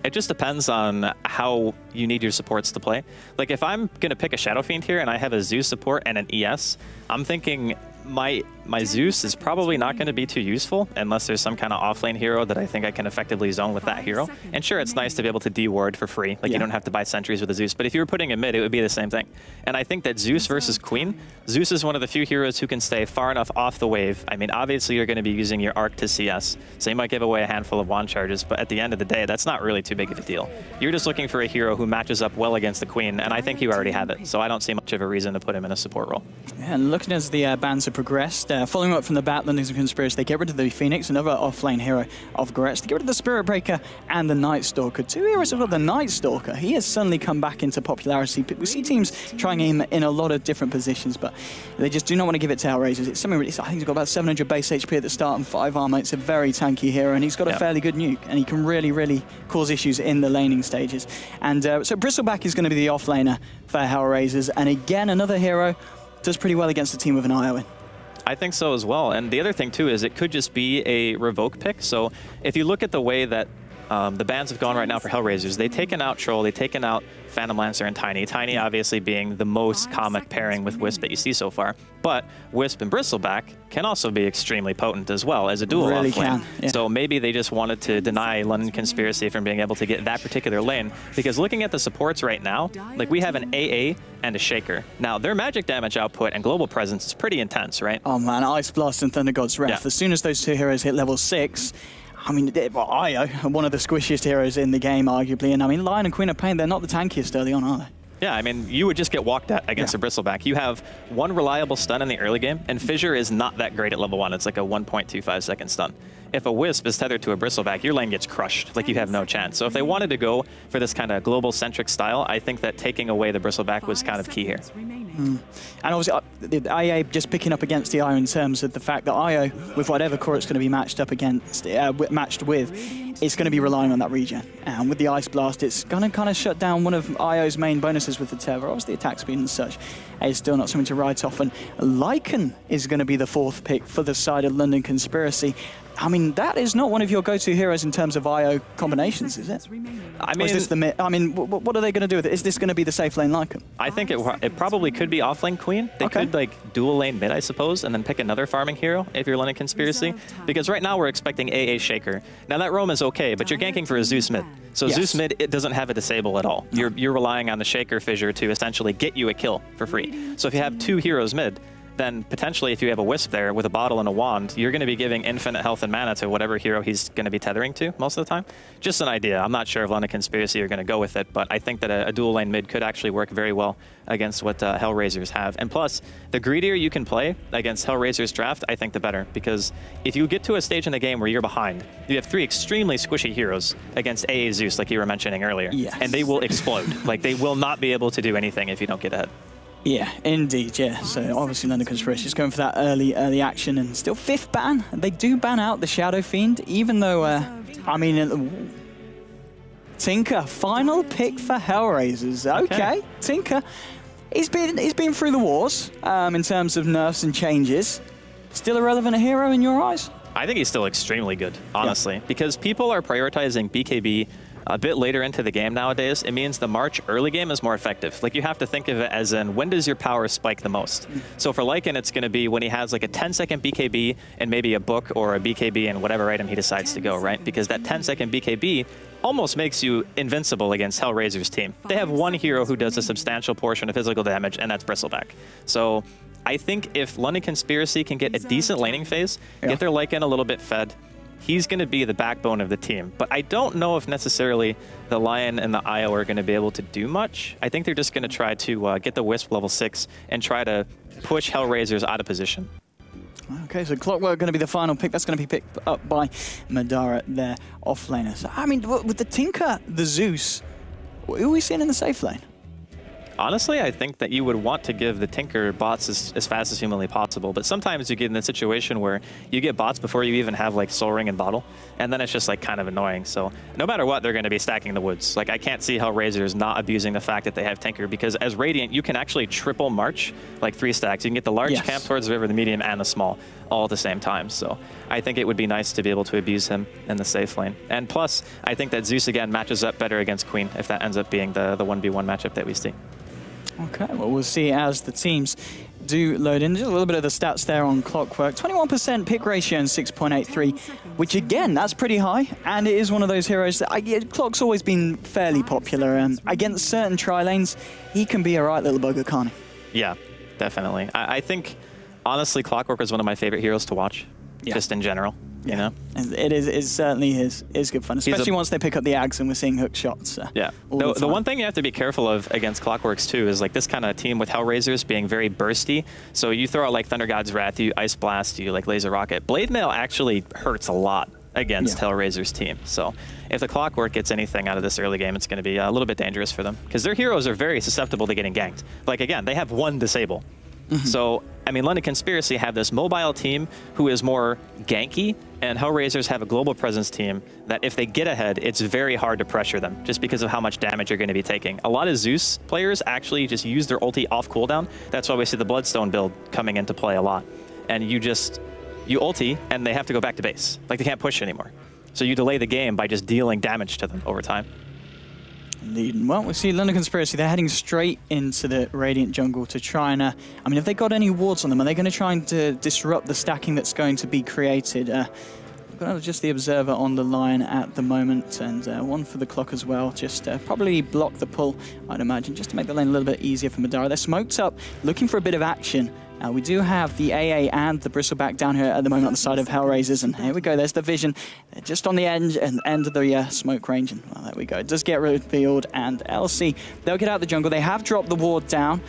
It just depends on how you need your supports to play. Like if I'm going to pick a Shadow Fiend here and I have a Zeus support and an ES, I'm thinking my Zeus is probably not going to be too useful unless there's some kind of offlane hero that I think I can effectively zone with that hero. And sure, it's nice to be able to de-ward for free. Like you don't have to buy sentries with a Zeus. But if you were putting a mid, it would be the same thing. And I think that Zeus versus Queen, Zeus is one of the few heroes who can stay far enough off the wave. I mean, obviously you're going to be using your arc to CS, so you might give away a handful of wand charges, but at the end of the day, that's not really too big of a deal. You're just looking for a hero who matches up well against the Queen, and I think you already have it. So I don't see much of a reason to put him in a support role. Yeah, and looking as the bans have progressed, following up from the bat, London's Conspiracy, they get rid of the Phoenix, another off-lane hero of Goretz. They get rid of the Spirit Breaker and the Night Stalker. 2 heroes as well. The Night Stalker, he has suddenly come back into popularity. We see teams trying him in a lot of different positions, but they just do not want to give it to Hellraisers. It's something really, I think he's got about 700 base HP at the start and 5 armor. It's a very tanky hero, and he's got a fairly good nuke, and he can really, really cause issues in the laning stages. And so Bristleback is going to be the off-laner for Hellraisers, and again, another hero does pretty well against a team with an IO in. I think so as well. And the other thing, too, is it could just be a revoke pick. So if you look at the way that the bans have gone right now for Hellraisers, they've taken out Troll, they've taken out Phantom Lancer and Tiny. Tiny obviously being the most common pairing with Wisp that you see so far. But Wisp and Bristleback can also be extremely potent as well as a dual really off lane. Yeah. So maybe they just wanted to deny London Conspiracy from being able to get that particular lane. Because looking at the supports right now, like we have an AA and a Shaker. Now, their magic damage output and global presence is pretty intense, right? Oh man, Ice Blast and Thunder God's Wrath. As soon as those 2 heroes hit level 6, I mean, IO, one of the squishiest heroes in the game, arguably. And I mean, Lion and Queen of Pain, they're not the tankiest early on, are they? Yeah, I mean, you would just get walked at against a Bristleback. You have 1 reliable stun in the early game, and Fissure is not that great at level 1. It's like a 1.25 second stun. If a Wisp is tethered to a Bristleback, your lane gets crushed. Like, you have no chance. So if they wanted to go for this kind of global-centric style, I think that taking away the Bristleback was kind of key here. And obviously, the IA just picking up against the IO in terms of the fact that IO, with whatever core it's going to be matched up against, matched with, it's going to be relying on that regen. And with the Ice Blast, it's going to kind of shut down one of IO's main bonuses with the Tether. Obviously, attack speed and such is still not something to write off. And Lycan is going to be the 4th pick for the side of London Conspiracy. I mean, that is not one of your go-to heroes in terms of IO combinations, is it? I mean, is this what are they going to do with it? Is this going to be the safe lane Lycan? I think it probably could be off-lane Queen. They could like dual lane mid, I suppose, and then pick another farming hero if you're London Conspiracy. Because right now we're expecting AA Shaker. Now that roam is okay, but you're ganking for a Zeus mid. So Zeus mid, it doesn't have a disable at all. You're relying on the Shaker Fissure to essentially get you a kill for free. So if you have 2 heroes mid, then potentially if you have a Wisp there with a bottle and a wand, you're going to be giving infinite health and mana to whatever hero he's going to be tethering to most of the time. Just an idea. I'm not sure if London Conspiracy are going to go with it, but I think that a dual lane mid could actually work very well against what Hellraisers have. And plus, the greedier you can play against Hellraisers draft, I think the better. Because if you get to a stage in the game where you're behind, you have 3 extremely squishy heroes against AA Zeus, like you were mentioning earlier. And they will explode. Like, they will not be able to do anything if you don't get ahead. Yeah, indeed, yeah. So obviously London Conspiracy is going for that early action, and still 5th ban. They do ban out the Shadow Fiend, even though, I mean, Tinker, final pick for Hellraisers. Okay, Tinker, he's been through the wars in terms of nerfs and changes. Still a relevant hero in your eyes? I think he's still extremely good, honestly, because people are prioritizing BKB a bit later into the game nowadays. It means the March early game is more effective. Like, you have to think of it as in, when does your power spike the most? So for Lycan, it's going to be when he has like a 10-second BKB and maybe a book or a BKB and whatever item he decides to go, right? Because that 10-second BKB almost makes you invincible against Hellraiser's team. They have 1 hero who does a substantial portion of physical damage, and that's Bristleback. So I think if London Conspiracy can get a decent laning phase, get their Lycan a little bit fed, he's going to be the backbone of the team. But I don't know if necessarily the Lion and the IO are going to be able to do much. I think they're just going to try to get the Wisp level 6 and try to push Hellraisers out of position. Okay, so Clockwork going to be the final pick. That's going to be picked up by Madara, their offlaner. So, I mean, with the Tinker, the Zeus, who are we seeing in the safe lane? Honestly, I think that you would want to give the Tinker bots as fast as humanly possible, but sometimes you get in a situation where you get bots before you even have like Soul Ring and Bottle, and then it's just like kind of annoying. So no matter what, they're going to be stacking the woods. Like, I can't see Hellraisers not abusing the fact that they have Tinker, because as Radiant, you can actually triple March, like 3 stacks. You can get the large camp towards the river, the medium, and the small all at the same time. So I think it would be nice to be able to abuse him in the safe lane. And plus, I think that Zeus again matches up better against Queen if that ends up being the 1v1 matchup that we see. Okay, well, we'll see as the teams do load in. Just a little bit of the stats there on Clockwork. 21% pick ratio and 6.83, which again, that's pretty high. And it is one of those heroes that Clock's always been fairly popular. Against certain tri-lanes, he can be a right little bugger, can't he? Yeah, definitely. I think, honestly, Clockwork is one of my favorite heroes to watch, just in general. you know? It certainly is good fun, especially once they pick up the Ags and we're seeing hook shots. Yeah. The one thing you have to be careful of against Clockworks too is like this kind of team with Hellraisers being very bursty. So you throw out like Thunder God's Wrath, you Ice Blast, you like Laser Rocket. Blade Mail actually hurts a lot against Hellraiser's team. So if the Clockwork gets anything out of this early game, it's going to be a little bit dangerous for them because their heroes are very susceptible to getting ganked. Like again, they have one disable. So, I mean, London Conspiracy have this mobile team who is more ganky, and Hellraisers have a global presence team that if they get ahead, it's very hard to pressure them just because of how much damage you're going to be taking. A lot of Zeus players actually just use their ulti off cooldown. That's why we see the Bloodstone build coming into play a lot. And you ulti, and they have to go back to base. Like, they can't push anymore. So you delay the game by just dealing damage to them over time. Indeed. Well, we see London Conspiracy, they're heading straight into the Radiant jungle to try and, I mean, have they got any wards on them? Are they going to try and disrupt the stacking that's going to be created? We've got just the Observer on the line at the moment, and one for the clock as well. Just probably block the pull, I'd imagine, just to make the lane a little bit easier for Madara. They're smoked up, looking for a bit of action. We do have the AA and the Bristleback down here at the moment on the side of Hellraisers, and here we go, there's the vision. They're just on the end of the smoke range, and well, there we go. It does get revealed, and LC, they'll get out of the jungle. They have dropped the ward down,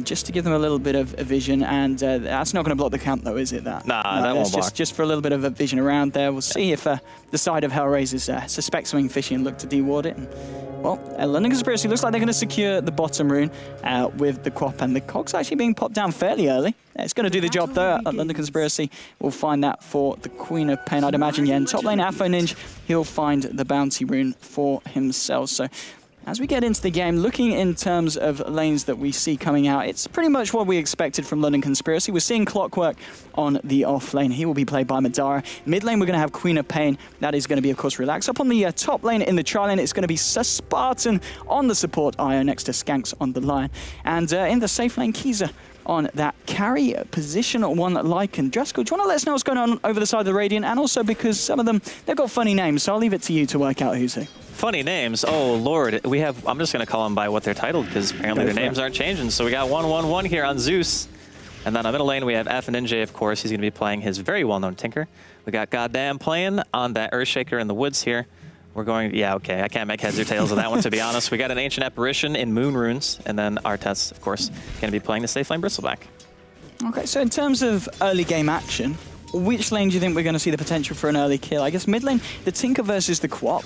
just to give them a little bit of vision, and that's not going to block the camp though, is it? Nah, that won't block. Just for a little bit of a vision around there. We'll see if the side of Hellraisers suspect something fishy and look to deward it. And, well, London Conspiracy looks like they're going to secure the bottom rune with the Quap, and the Cog's actually being popped down fairly early. It's going to do the job though. London Conspiracy will find that for the Queen of Pain, I'd imagine. Yeah, in top lane, Afo Ninja, he'll find the bounty rune for himself. So as we get into the game, looking in terms of lanes that we see coming out, it's pretty much what we expected from London Conspiracy. We're seeing Clockwork on the off lane. He will be played by Madara. Mid lane, we're going to have Queen of Pain. That is going to be, of course, Relax. Up on the top lane in the tri lane, it's going to be Spartan on the support Io next to Skanks on the line. And in the safe lane, Kiza on that carry position one Lycan. Dreskel, do you want to let us know what's going on over the side of the Radiant? And also because some of them, they've got funny names, so I'll leave it to you to work out who's who. Funny names. Oh, Lord. We have, I'm just going to call them by what they're titled because apparently their names aren't changing. So we got 1-1-1 here on Zeus. And then on middle lane, we have FNJ, of course. He's going to be playing his very well-known Tinker. We got Goddamn playing on that Earthshaker in the woods here. We're going, yeah, okay. I can't make heads or tails of that one, to be honest. We got an Ancient Apparition in Moon Runes. And then Artes, of course, going to be playing the safe lane Bristleback. Okay, so in terms of early game action, which lane do you think we're going to see the potential for an early kill? I guess mid lane, the Tinker versus the Quap.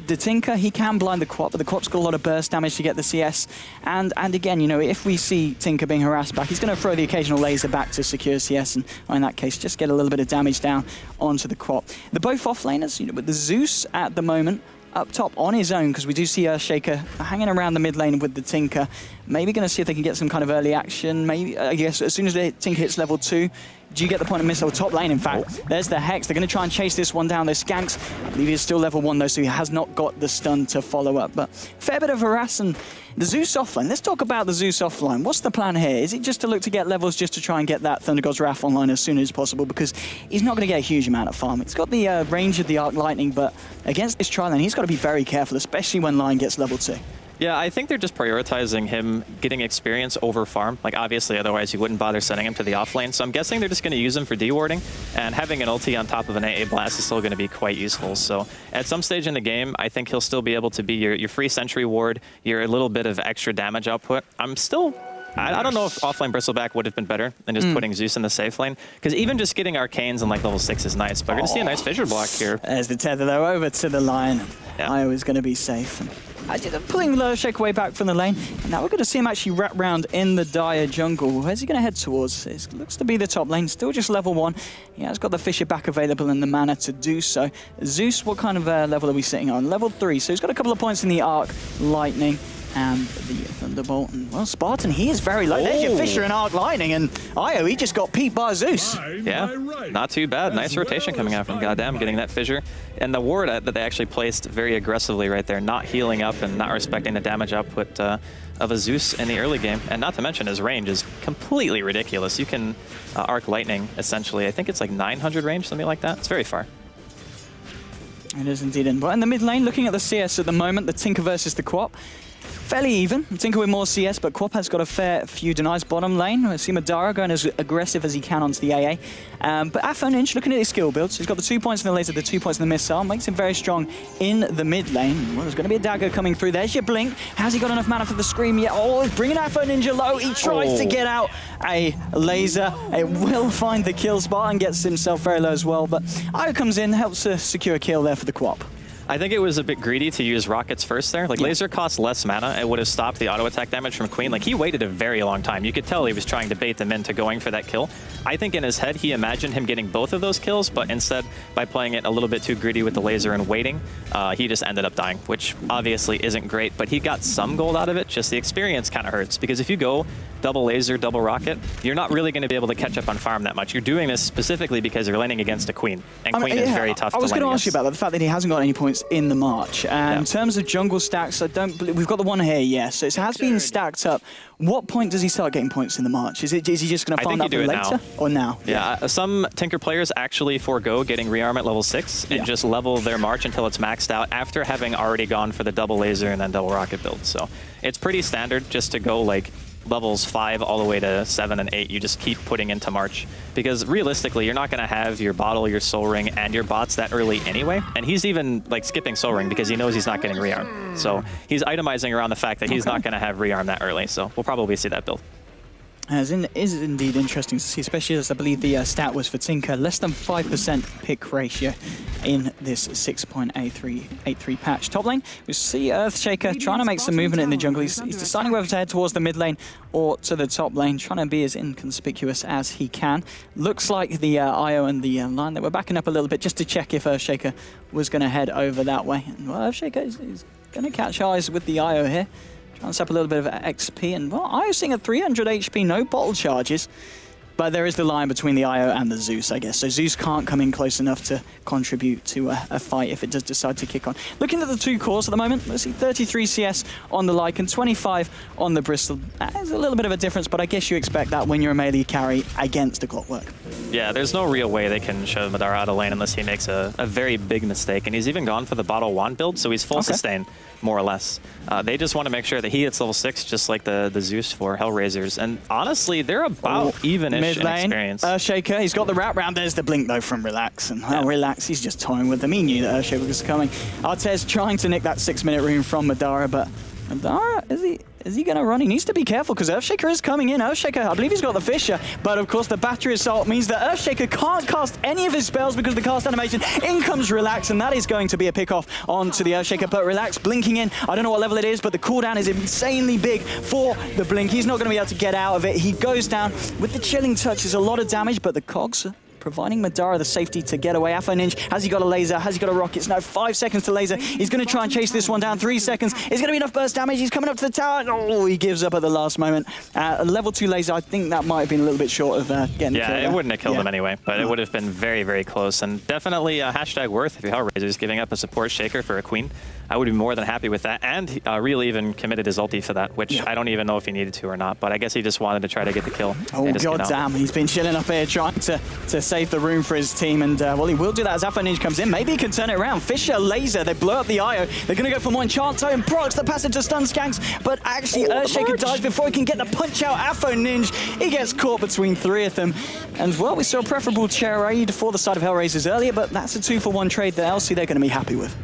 The Tinker, he can blind the Quap, but the Quap's got a lot of burst damage to get the CS. And again, you know, if we see Tinker being harassed back, he's going to throw the occasional laser back to secure CS, and in that case, just get a little bit of damage down onto the Quap. They're both off laners, you know, but the Zeus at the moment, up top on his own, because we do see Earthshaker hanging around the mid lane with the Tinker. Maybe going to see if they can get some kind of early action. Maybe, I guess, as soon as the Tinker hits level 2, do you get the point of missile top lane, in fact? There's the Hex. They're going to try and chase this one down. There's Skanks. I believe he's still level 1, though, so he has not got the stun to follow up. But fair bit of harass. And the Zeus offline. Let's talk about the Zeus offline. What's the plan here? Is it just to look to get levels just to try and get that Thunder God's Wrath online as soon as possible? Because he's not going to get a huge amount of farm. He's got the range of the Arc Lightning, but against this tri lane, he's got to be very careful, especially when Lion gets level 2. Yeah, I think they're just prioritizing him getting experience over farm. Like, obviously, otherwise you wouldn't bother sending him to the off lane. So I'm guessing they're just going to use him for dewarding. And having an ulti on top of an AA blast is still going to be quite useful. So at some stage in the game, I think he'll still be able to be your free sentry ward, your little bit of extra damage output. I'm still... I don't know if offlane Bristleback would have been better than just putting Zeus in the safe lane. Because even just getting Arcanes in like level 6 is nice. But we're going to see a nice fissure block here. There's the tether though, over to the Lion. Yeah. Io is going to be safe. Pulling Earthshaker way back from the lane. And now we're going to see him actually wrap round in the Dire jungle. Where's he going to head towards? It looks to be the top lane. Still just level 1. He has got the Fissure back available and the mana to do so. Zeus, what kind of level are we sitting on? Level 3. So he's got a couple of points in the Arc Lightning and the Thunderbolt. And, well, Spartan, he is very low. There's your Fissure and Arc Lightning, and Io, he just got peeped by Zeus. Yeah, not too bad. Nice rotation coming out from Goddamn, getting that Fissure. And the ward that they actually placed very aggressively right there, not healing up and not respecting the damage output of a Zeus in the early game. And not to mention his range is completely ridiculous. You can Arc Lightning, essentially. I think it's like 900 range, something like that. It's very far. It is indeed. But in the mid lane, looking at the CS at the moment, the Tinker versus the Quap. fairly even. Tinker with more CS, but Quap has got a fair few denies bottom lane. I see Madara going as aggressive as he can onto the AA. But AFONinja, looking at his skill builds, he's got the 2 points in the laser, the 2 points in the missile, makes him very strong in the mid lane. Well, there's going to be a dagger coming through. There's your blink. Has he got enough mana for the scream yet? Oh, he's bringing AFONinja low. He tries to get out a laser. It will find the kill spot and gets himself very low as well. But Io comes in, helps to secure a kill there for the Quap. I think it was a bit greedy to use rockets first there. Like, laser costs less mana. It would have stopped the auto attack damage from Queen. Like, he waited a very long time. You could tell he was trying to bait them into going for that kill. I think in his head, he imagined him getting both of those kills, but instead, by playing it a little bit too greedy with the laser and waiting, he just ended up dying, which obviously isn't great, but he got some gold out of it. Just the experience kind of hurts, because if you go double laser, double rocket, you're not really going to be able to catch up on farm that much. You're doing this specifically because you're laning against a Queen, and Queen is very tough to lane against. I was going to ask you about that, the fact that he hasn't got any points in the March. In terms of jungle stacks, I don't believe we've got the one here, yes. So it has been stacked up. What point does he start getting points in the March? Is he just going to farm that later or now? Yeah, some Tinker players actually forego getting rearm at level 6 and just level their March until it's maxed out after having already gone for the double laser and then double rocket build. So it's pretty standard just to go like levels 5 all the way to 7 and 8, you just keep putting into March. Because realistically, you're not going to have your bottle, your soul ring, and your bots that early anyway. And he's even like skipping soul ring because he knows he's not getting rearm. So he's itemizing around the fact that he's not going to have rearm that early. So we'll probably see that build. It is indeed interesting to see, especially as I believe the stat was for Tinker, less than 5% pick ratio in this 6.83 patch. Top lane, we see Earthshaker trying to make some movement in the jungle. He's deciding whether to head towards the mid lane or to the top lane, trying to be as inconspicuous as he can. Looks like the Io and the line that we're backing up a little bit just to check if Earthshaker was going to head over that way. And, well, Earthshaker is going to catch eyes with the Io here. Trying to set up a little bit of XP, and well, Io's seeing at 300 HP, no bottle charges, but there is the line between the Io and the Zeus, I guess. So Zeus can't come in close enough to contribute to a fight if it does decide to kick on. Looking at the two cores at the moment, let's see 33 CS on the Lycan, 25 on the Bristol. There's a little bit of a difference, but I guess you expect that when you're a melee carry against the Clockwork. Yeah, there's no real way they can shove Madara out of lane unless he makes a very big mistake, and he's even gone for the bottle wand build, so he's full sustain, more or less. They just want to make sure that he hits level 6, just like the Zeus for Hellraisers, and honestly, they're about even-ish in experience. Earthshaker, he's got the wrap round. There's the blink though from Relax, and Relax, he's just toying with them. He knew that Earthshaker was coming. Artez trying to nick that 6-minute rune from Madara, but Madara, is he going to run? He needs to be careful because Earthshaker is coming in. Earthshaker, I believe he's got the Fissure, but of course the Battery Assault means that Earthshaker can't cast any of his spells because of the cast animation. In comes Relax, and that is going to be a pick-off onto the Earthshaker, but Relax blinking in. I don't know what level it is, but the cooldown is insanely big for the blink. He's not going to be able to get out of it. He goes down with the Chilling Touch. There's a lot of damage, but the cogs providing Madara the safety to get away. AFONinja, has he got a laser? Has he got a rocket? No, 5 seconds to laser. He's going to try and chase this one down. 3 seconds. Is going to be enough burst damage. He's coming up to the tower. Oh, he gives up at the last moment. A level 2 laser, I think that might have been a little bit short of getting the kill. Yeah, it wouldn't have killed him anyway, but it would have been very, very close. And definitely hashtag worth if you're Hellraisers giving up a support shaker for a Queen. I would be more than happy with that. And Real even committed his ulti for that, which I don't even know if he needed to or not, but I guess he just wanted to try to get the kill. Oh, god damn. He's been chilling up here trying to save the room for his team, and well, he will do that as AFONinja comes in. Maybe he can turn it around. Fissure, laser, they blow up the Io. They're going to go for more Enchanto and procs the passive to stun Skanks, but actually Earthshaker dies before he can get the punch out. AFONinja, he gets caught between 3 of them. And well, we saw a preferable trade for the side of Hellraisers earlier, but that's a 2-for-1 trade that LC they're going to be happy with.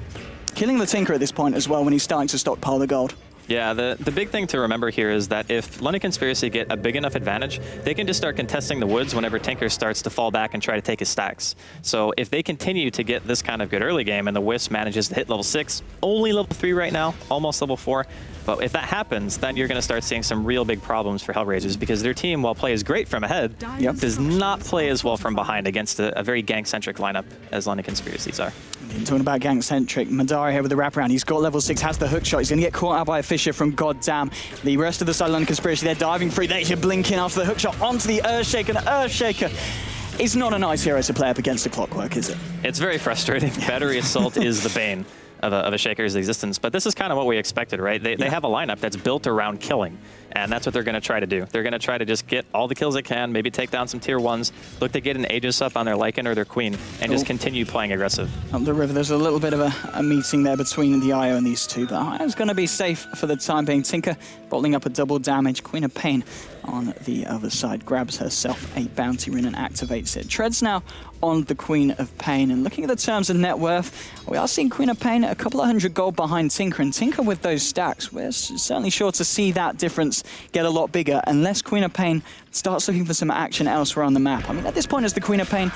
Killing the Tinker at this point as well when he's starting to stockpile the gold. Yeah, the big thing to remember here is that if London Conspiracy get a big enough advantage, they can just start contesting the woods whenever Tinker starts to fall back and try to take his stacks. So if they continue to get this kind of good early game and the Wisp manages to hit level 6, only level 3 right now, almost level 4, but if that happens, then you're going to start seeing some real big problems for Hellraisers because their team, while plays great from ahead, does not play as well from behind against a very gank-centric lineup as London Conspiracies are. Talking about gank-centric, Madara here with the wraparound. He's got level 6, has the hook shot. He's going to get caught out by a Fissure from Goddamn. The rest of the side of London Conspiracy, they're diving free. They're blinking after the hook shot onto the Earthshaker. And Earthshaker is not a nice hero to play up against a Clockwork, is it? It's very frustrating. Battery Assault is the bane of a Shaker's existence, but this is kind of what we expected, right? They have a lineup that's built around killing, And that's what they're going to try to do. They're going to try to just get all the kills they can, maybe take down some tier 1s, look to get an Aegis up on their Lycan or their Queen, and just continue playing aggressive. Up the river, there's a little bit of a meeting there between the IO and these two, but IO's going to be safe for the time being. Tinker bottling up a double damage. Queen of Pain on the other side grabs herself a bounty rune and activates it. Treads now on the Queen of Pain, and looking at the terms of net worth, we are seeing Queen of Pain a couple of hundred gold behind Tinker, and Tinker with those stacks, we're certainly sure to see that difference get a lot bigger unless Queen of Pain starts looking for some action elsewhere on the map. I mean, at this point as the Queen of Pain,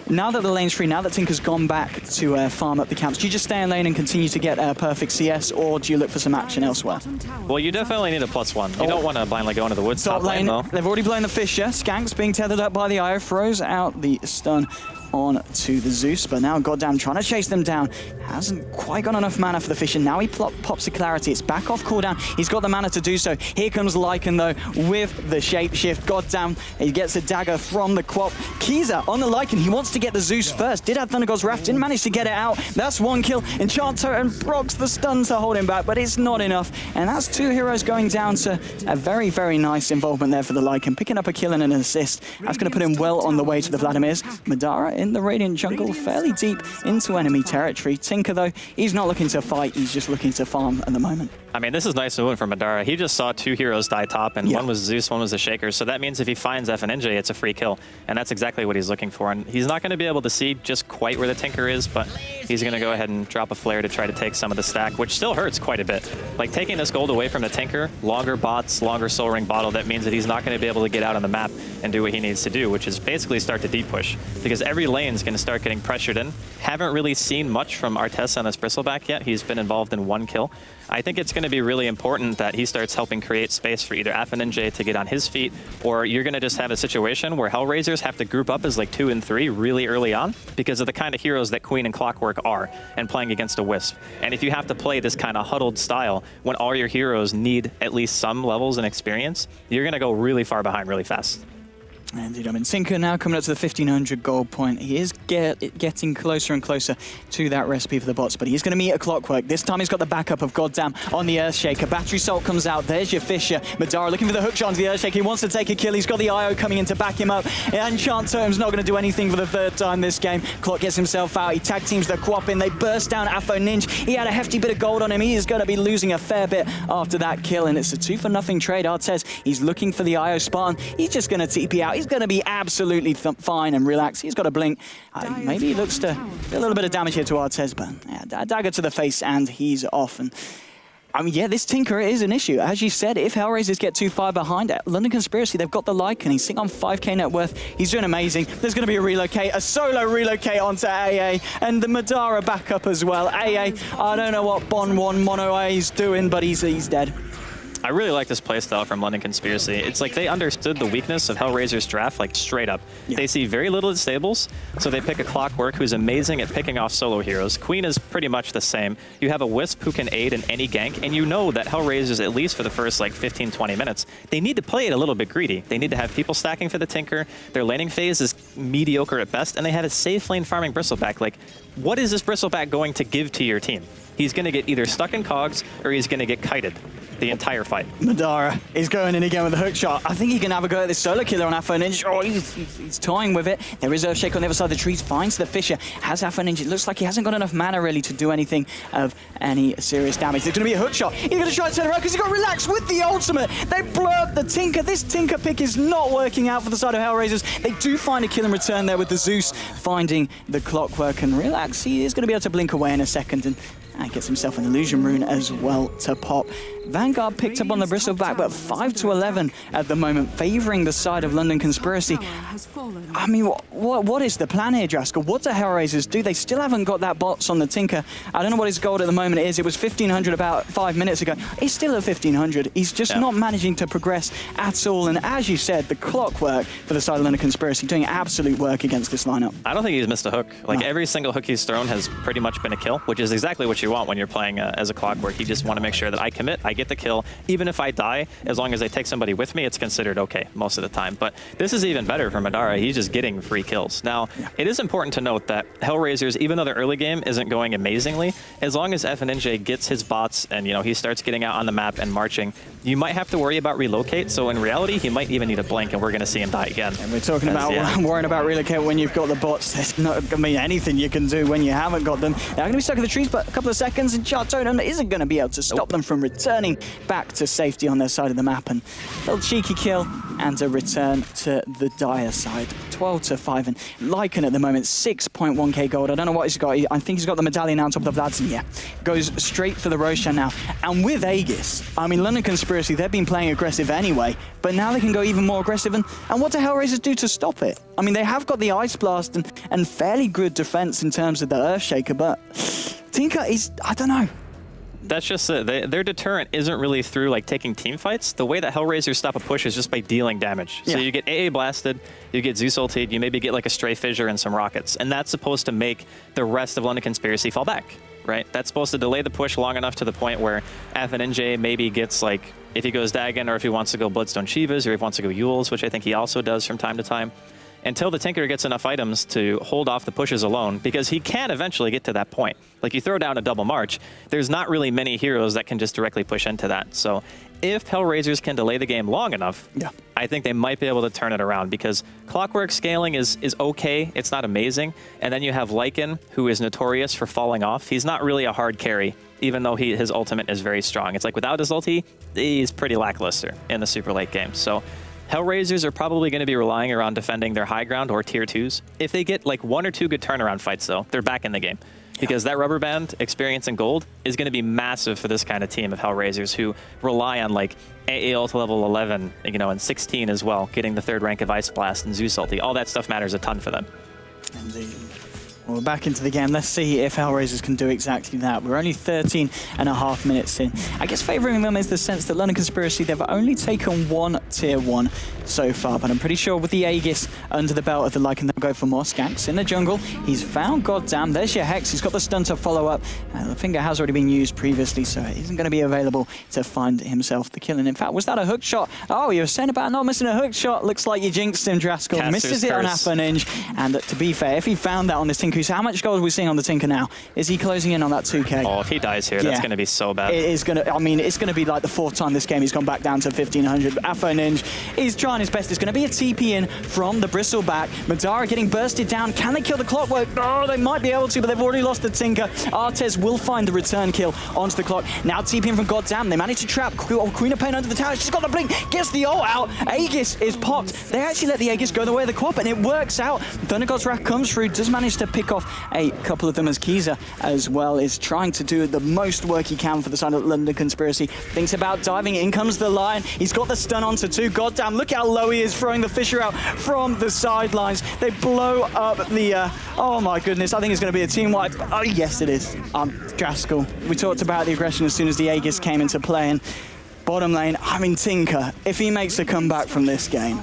now that the lane's free, now that Tinker's gone back to farm up the camps, do you just stay in lane and continue to get perfect CS, or do you look for some action elsewhere? Well, you definitely need a +1. You don't want to blindly go into the woods top lane, though. They've already blown the Fissure. Skanks being tethered up by the IO, throws out the stun on to the Zeus, but now Goddamn trying to chase them down. Hasn't quite got enough mana for the Fissure. Now he pops a Clarity. It's back off cooldown. He's got the mana to do so. Here comes Lycan, though, with the Shapeshift. Goddamn, he gets a dagger from the Quap. Kiza on the Lycan. He wants to get the Zeus first. Did have Thunder God's Wrath. Didn't manage to get it out. That's one kill. Enchanto and Brock's the stun to hold him back, but it's not enough. And that's two heroes going down to a very, very nice involvement there for the Lycan. Picking up a kill and an assist. That's going to put him well on the way to the Vladimirs. Madara in the Radiant jungle, fairly deep into enemy territory. Tinker, though, he's not looking to fight, he's just looking to farm at the moment. I mean, this is nice movement for Madara. He just saw two heroes die top, and one was Zeus, one was the Shaker. So that means if he finds FNJ, it's a free kill. And that's exactly what he's looking for. And he's not going to be able to see just quite where the Tinker is, but he's going to go ahead and drop a flare to try to take some of the stack, which still hurts quite a bit. Like, taking this gold away from the Tinker, longer bots, longer Soul Ring bottle, that means that he's not going to be able to get out on the map and do what he needs to do, which is basically start to deep push. Because every lane's going to start getting pressured in. Haven't really seen much from Artessa on this Bristleback yet. He's been involved in one kill. I think it's going to be really important that he starts helping create space for either FNJ to get on his feet, or you're going to just have a situation where Hellraisers have to group up as like 2 and 3 really early on because of the kind of heroes that Queen and Clockwork are, and playing against a Wisp. And if you have to play this kind of huddled style when all your heroes need at least some levels and experience, you're going to go really far behind really fast. Indeed, I mean, Tinker now coming up to the 1,500 gold point. He is getting closer and closer to that recipe for the bots, but he's going to meet a Clockwork. This time he's got the backup of Goddamn on the Earthshaker. Battery Salt comes out. There's your Fissure. Madara looking for the hook shot onto the Earthshaker. He wants to take a kill. He's got the IO coming in to back him up. Enchant Totem's not going to do anything for the third time this game. Clock gets himself out. He tag teams the Quap in. They burst down Afo Ninja. He had a hefty bit of gold on him. He is going to be losing a fair bit after that kill, and it's a 2-for-0 trade. Artez, he's looking for the IO Spartan. He's just going to TP out. He's going to be absolutely fine and relax. He's got a blink. Maybe he looks to do a little bit of damage here to Artez, but a dagger to the face and he's off. And I mean, yeah, this Tinker is an issue. As you said, if Hellraisers get too far behind it, London Conspiracy, they've got the Lycan. He's sitting on 5k net worth. He's doing amazing. There's going to be a relocate, a solo relocate onto AA, and the Madara backup as well. AA, I don't know what Bon 1 Mono A is doing, but he's dead. I really like this playstyle from London Conspiracy. It's like they understood the weakness of Hellraiser's draft, like straight up. Yeah. They see very little at stables, so they pick a Clockwork who's amazing at picking off solo heroes. Queen is pretty much the same. You have a Wisp who can aid in any gank, and you know that Hellraisers, at least for the first like 15-20 minutes, they need to play it a little bit greedy. They need to have people stacking for the Tinker. Their laning phase is mediocre at best, and they have a safe lane farming Bristleback. Like, what is this Bristleback going to give to your team? He's going to get either stuck in cogs or he's going to get kited the entire fight. Madara is going in again with a hook shot. I think he can have a go at this solo killer on Afo Ninja. Oh, he's toying with it. There is Earthshake on the other side of the trees. Finds the Fissure. Has Afo Ninja. It looks like he hasn't got enough mana really to do anything of any serious damage. There's going to be a hook shot. He's going to try to turn around because he's got Relax with the ultimate. They blurred the Tinker. This Tinker pick is not working out for the side of Hellraisers. They do find a kill in return there with the Zeus finding the Clockwork, and Relax, he is going to be able to blink away in a second and gets himself an illusion rune as well to pop. Vanguard picked up on the Bristleback, but 5-11 at the moment, favouring the side of London Conspiracy. I mean, what is the plan here, Draskell? What do Hellraisers do? They still haven't got that bots on the Tinker. I don't know what his gold at the moment is. It was 1,500 about 5 minutes ago. He's still at 1,500. He's just not managing to progress at all. And as you said, the Clockwork for the side of London Conspiracy doing absolute work against this lineup. I don't think he's missed a hook. Like, every single hook he's thrown has pretty much been a kill, which is exactly what you want when you're playing as a Clockwork. You just want to make sure that I commit, I get the kill. Even if I die, as long as they take somebody with me, it's considered okay most of the time. But this is even better for Madara. He's just getting free kills. Now, it is important to note that Hellraisers, even though the early game isn't going amazingly, as long as FNJ gets his bots and, you know, he starts getting out on the map and marching, you might have to worry about relocate. So in reality, he might even need a blink, and we're going to see him die again. And we're talking about worrying about relocate when you've got the bots. There's not going to be anything you can do when you haven't got them. They're going to be stuck in the trees, but a couple of seconds, and Chartonen isn't going to be able to stop them from returning back to safety on their side of the map. And a little cheeky kill and a return to the Dire side. 12-5, and Lycan at the moment, 6.1k gold. I don't know what he's got. I think he's got the medallion on top of the Vlads, and yeah, goes straight for the Roshan now. And with Aegis, I mean, London Conspiracy, they've been playing aggressive anyway, but now they can go even more aggressive. And what do Hellraisers do to stop it? I mean, they have got the Ice Blast and fairly good defense in terms of the Earthshaker, but Tinker is, I don't know. That's just their deterrent isn't really through like taking team fights. The way that Hellraisers stop a push is just by dealing damage. So you get AA blasted, you get Zeus ulted, you maybe get like a stray fissure and some rockets, and that's supposed to make the rest of London Conspiracy fall back, right? That's supposed to delay the push long enough to the point where FNJ maybe gets like, if he goes Dagon, or if he wants to go Bloodstone Shivas, or if he wants to go Yules, which I think he also does from time to time, until the Tinker gets enough items to hold off the pushes alone, because he can eventually get to that point. Like, you throw down a double march, there's not really many heroes that can just directly push into that. So if Hellraisers can delay the game long enough, I think they might be able to turn it around, because Clockwork scaling is okay, it's not amazing. And then you have Lycan, who is notorious for falling off. He's not really a hard carry, even though his ultimate is very strong. It's like, without his ulti, he's pretty lackluster in the super late game. So Hellraisers are probably going to be relying around defending their high ground or tier 2s. If they get like 1 or 2 good turnaround fights, though, they're back in the game. Because that rubber band experience in gold is going to be massive for this kind of team of Hellraisers, who rely on like AA ult level 11, you know, and 16 as well, getting the 3rd rank of Ice Blast and Zeus ulti. All that stuff matters a ton for them. Indeed. Well, we're back into the game. Let's see if Hellraisers can do exactly that. We're only 13.5 minutes in. I guess favouring them is the sense that London Conspiracy, they've only taken 1 tier 1 so far, but I'm pretty sure with the Aegis under the belt of the Lycan, they'll go for more skanks in the jungle. He's found Goddamn. There's your Hex. He's got the stun to follow up. The finger has already been used previously, so it isn't going to be available to find himself the kill. And in fact, was that a hook shot? Oh, you were saying about not missing a hook shot. Looks like you jinxed him, Draskell. Misses it on Ninja. And to be fair, if he found that on this Tinker, so how much gold are we seeing on the Tinker now? Is he closing in on that 2k? Oh, if he dies here, that's going to be so bad. It is going to, I mean, it's going to be like the 4th time this game he's gone back down to 1500. Ninja is trying his best. It's going to be a TP in from the Bristleback. Madara getting bursted down. Can they kill the Clockwork? Oh, they might be able to, but they've already lost the Tinker. Artez will find the return kill onto the clock. Now TP in from Goddamn. They managed to trap Queen of Pain under the tower. She's got the blink. Gets the ult out. Aegis is popped. They actually let the Aegis go the way of the Quap, and it works out. Thunder God's Wrath comes through. Does manage to pick off a couple of them, as Kiza as well is trying to do the most work he can for the side of London Conspiracy. Thinks about diving. In comes the Lion. He's got the stun onto 2. Goddamn, look how low he is, throwing the Fissure out from the sidelines. They blow up the... oh my goodness, I think it's going to be a team wipe. Oh yes, it is. Draskell. We talked about the aggression as soon as the Aegis came into play, and bottom lane, I mean, Tinker, if he makes a comeback from this game,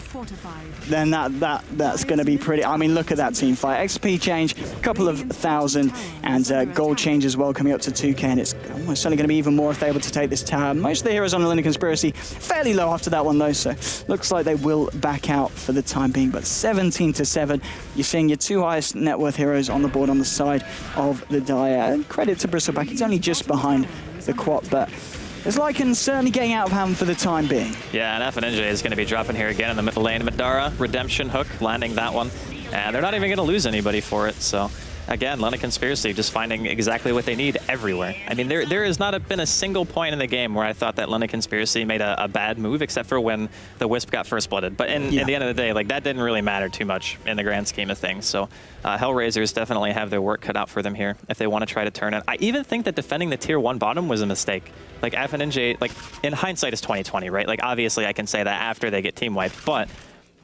then that's going to be pretty... I mean, look at that team fight. XP change, a couple of thousand, and gold change as well, coming up to 2k, and it's almost certainly going to be even more if they're able to take this tower. Most of the heroes on the London Conspiracy fairly low after that one, though, so looks like they will back out for the time being. But 17-7, you're seeing your 2 highest net worth heroes on the board on the side of the Dire. Credit to Bristleback, he's only just behind the Quap, but it's Lycan certainly getting out of hand for the time being. Yeah, and FNJ is going to be dropping here again in the middle lane. Madara, redemption hook, landing that one. And they're not even going to lose anybody for it. So, again, London Conspiracy just finding exactly what they need everywhere. I mean, there has not been a single point in the game where I thought that London Conspiracy made a bad move, except for when the Wisp got first blooded. But in the end of the day, like, that didn't really matter too much in the grand scheme of things. So Hellraisers definitely have their work cut out for them here if they want to try to turn it. I even think that defending the tier 1 bottom was a mistake. Like, FNJ, like, in hindsight is 2020, right? Like, obviously I can say that after they get team wiped, but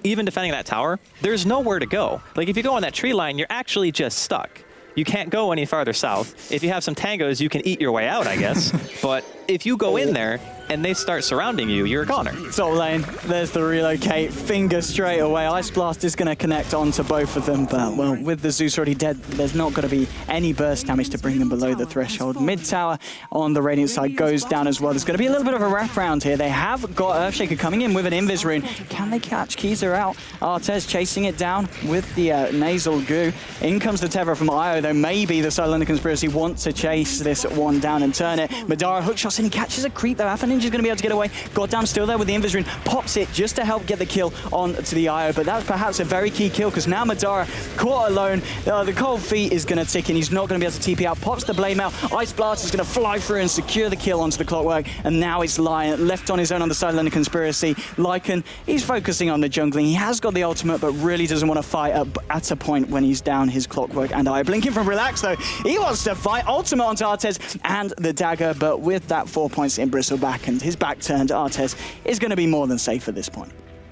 even defending that tower, there's nowhere to go. Like, if you go on that tree line, you're actually just stuck. You can't go any farther south. If you have some tangos, you can eat your way out, I guess. But if you go in there, and they start surrounding you, you're a goner. Top lane, there's the relocate, finger straight away. Ice Blast is going to connect onto both of them, but well, with the Zeus already dead, there's not going to be any burst damage to bring them below the threshold. Mid tower on the Radiant side goes down as well. There's going to be a little bit of a wraparound here. They have got Earthshaker coming in with an Invis rune. Can they catch Kiza out? Artez chasing it down with the nasal goo. In comes the Tether from Io, though maybe the Silent Conspiracy want to chase this one down and turn it. Madara hookshots in, he catches a creep though. Alpha Ninja's going to be able to get away. Goddamn, still there with the Invis rune. Pops it just to help get the kill on to the Io, but that's perhaps a very key kill because now Madara caught alone. The cold feet is going to tick in. He's not going to be able to TP out. Pops the Blade Mail. Ice Blast is going to fly through and secure the kill onto the Clockwork, and now it's Lion left on his own on the Silent Conspiracy. Lycan, he's focusing on the jungling. He has got the ultimate, but really doesn't want to fight at a point when he's down his Clockwork and Io. Blinking from Relax though, he wants to fight. Ultimate onto Artez and the dagger, but with that 4 points in Bristleback and his back turned, Artez is going to be more than safe at this point.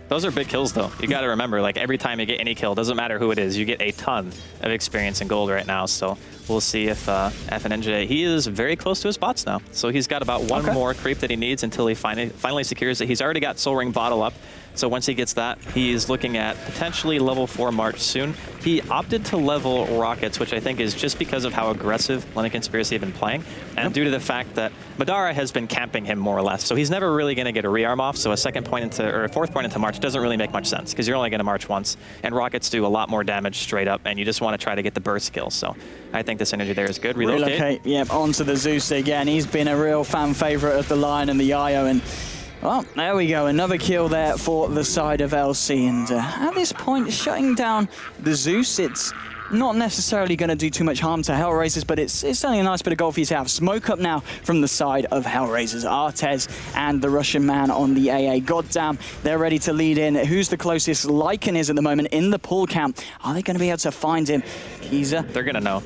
Those are big kills, though. You got to remember, like, every time you get any kill, doesn't matter who it is, you get a ton of experience and gold right now. So we'll see if FNNJ, he is very close to his bots now. So he's got about one more creep that he needs until he finally secures it. He's already got Soul Ring bottle up. So once he gets that, he's looking at potentially level 4 March soon. He opted to level Rockets, which I think is just because of how aggressive London Conspiracy have been playing, and due to the fact that Madara has been camping him more or less. So he's never really going to get a rearm off. So a second point into, or a fourth point into March doesn't really make much sense because you're only going to March once, and Rockets do a lot more damage straight up, and you just want to try to get the burst kill. So I think the synergy there is good. Relocate. Yep, onto the Zeus again. He's been a real fan favorite of the Lion and the Io, and well, there we go. Another kill there for the side of LC. And at this point, shutting down the Zeus, it's not necessarily going to do too much harm to Hellraisers, but it's certainly a nice bit of gold for you to have. Smoke up now from the side of Hellraisers. Artez and the Russian man on the AA. Goddamn, they're ready to lead in. Who's the closest? Lycan is at the moment in the pull camp. Are they going to be able to find him? Kiza. They're going to know.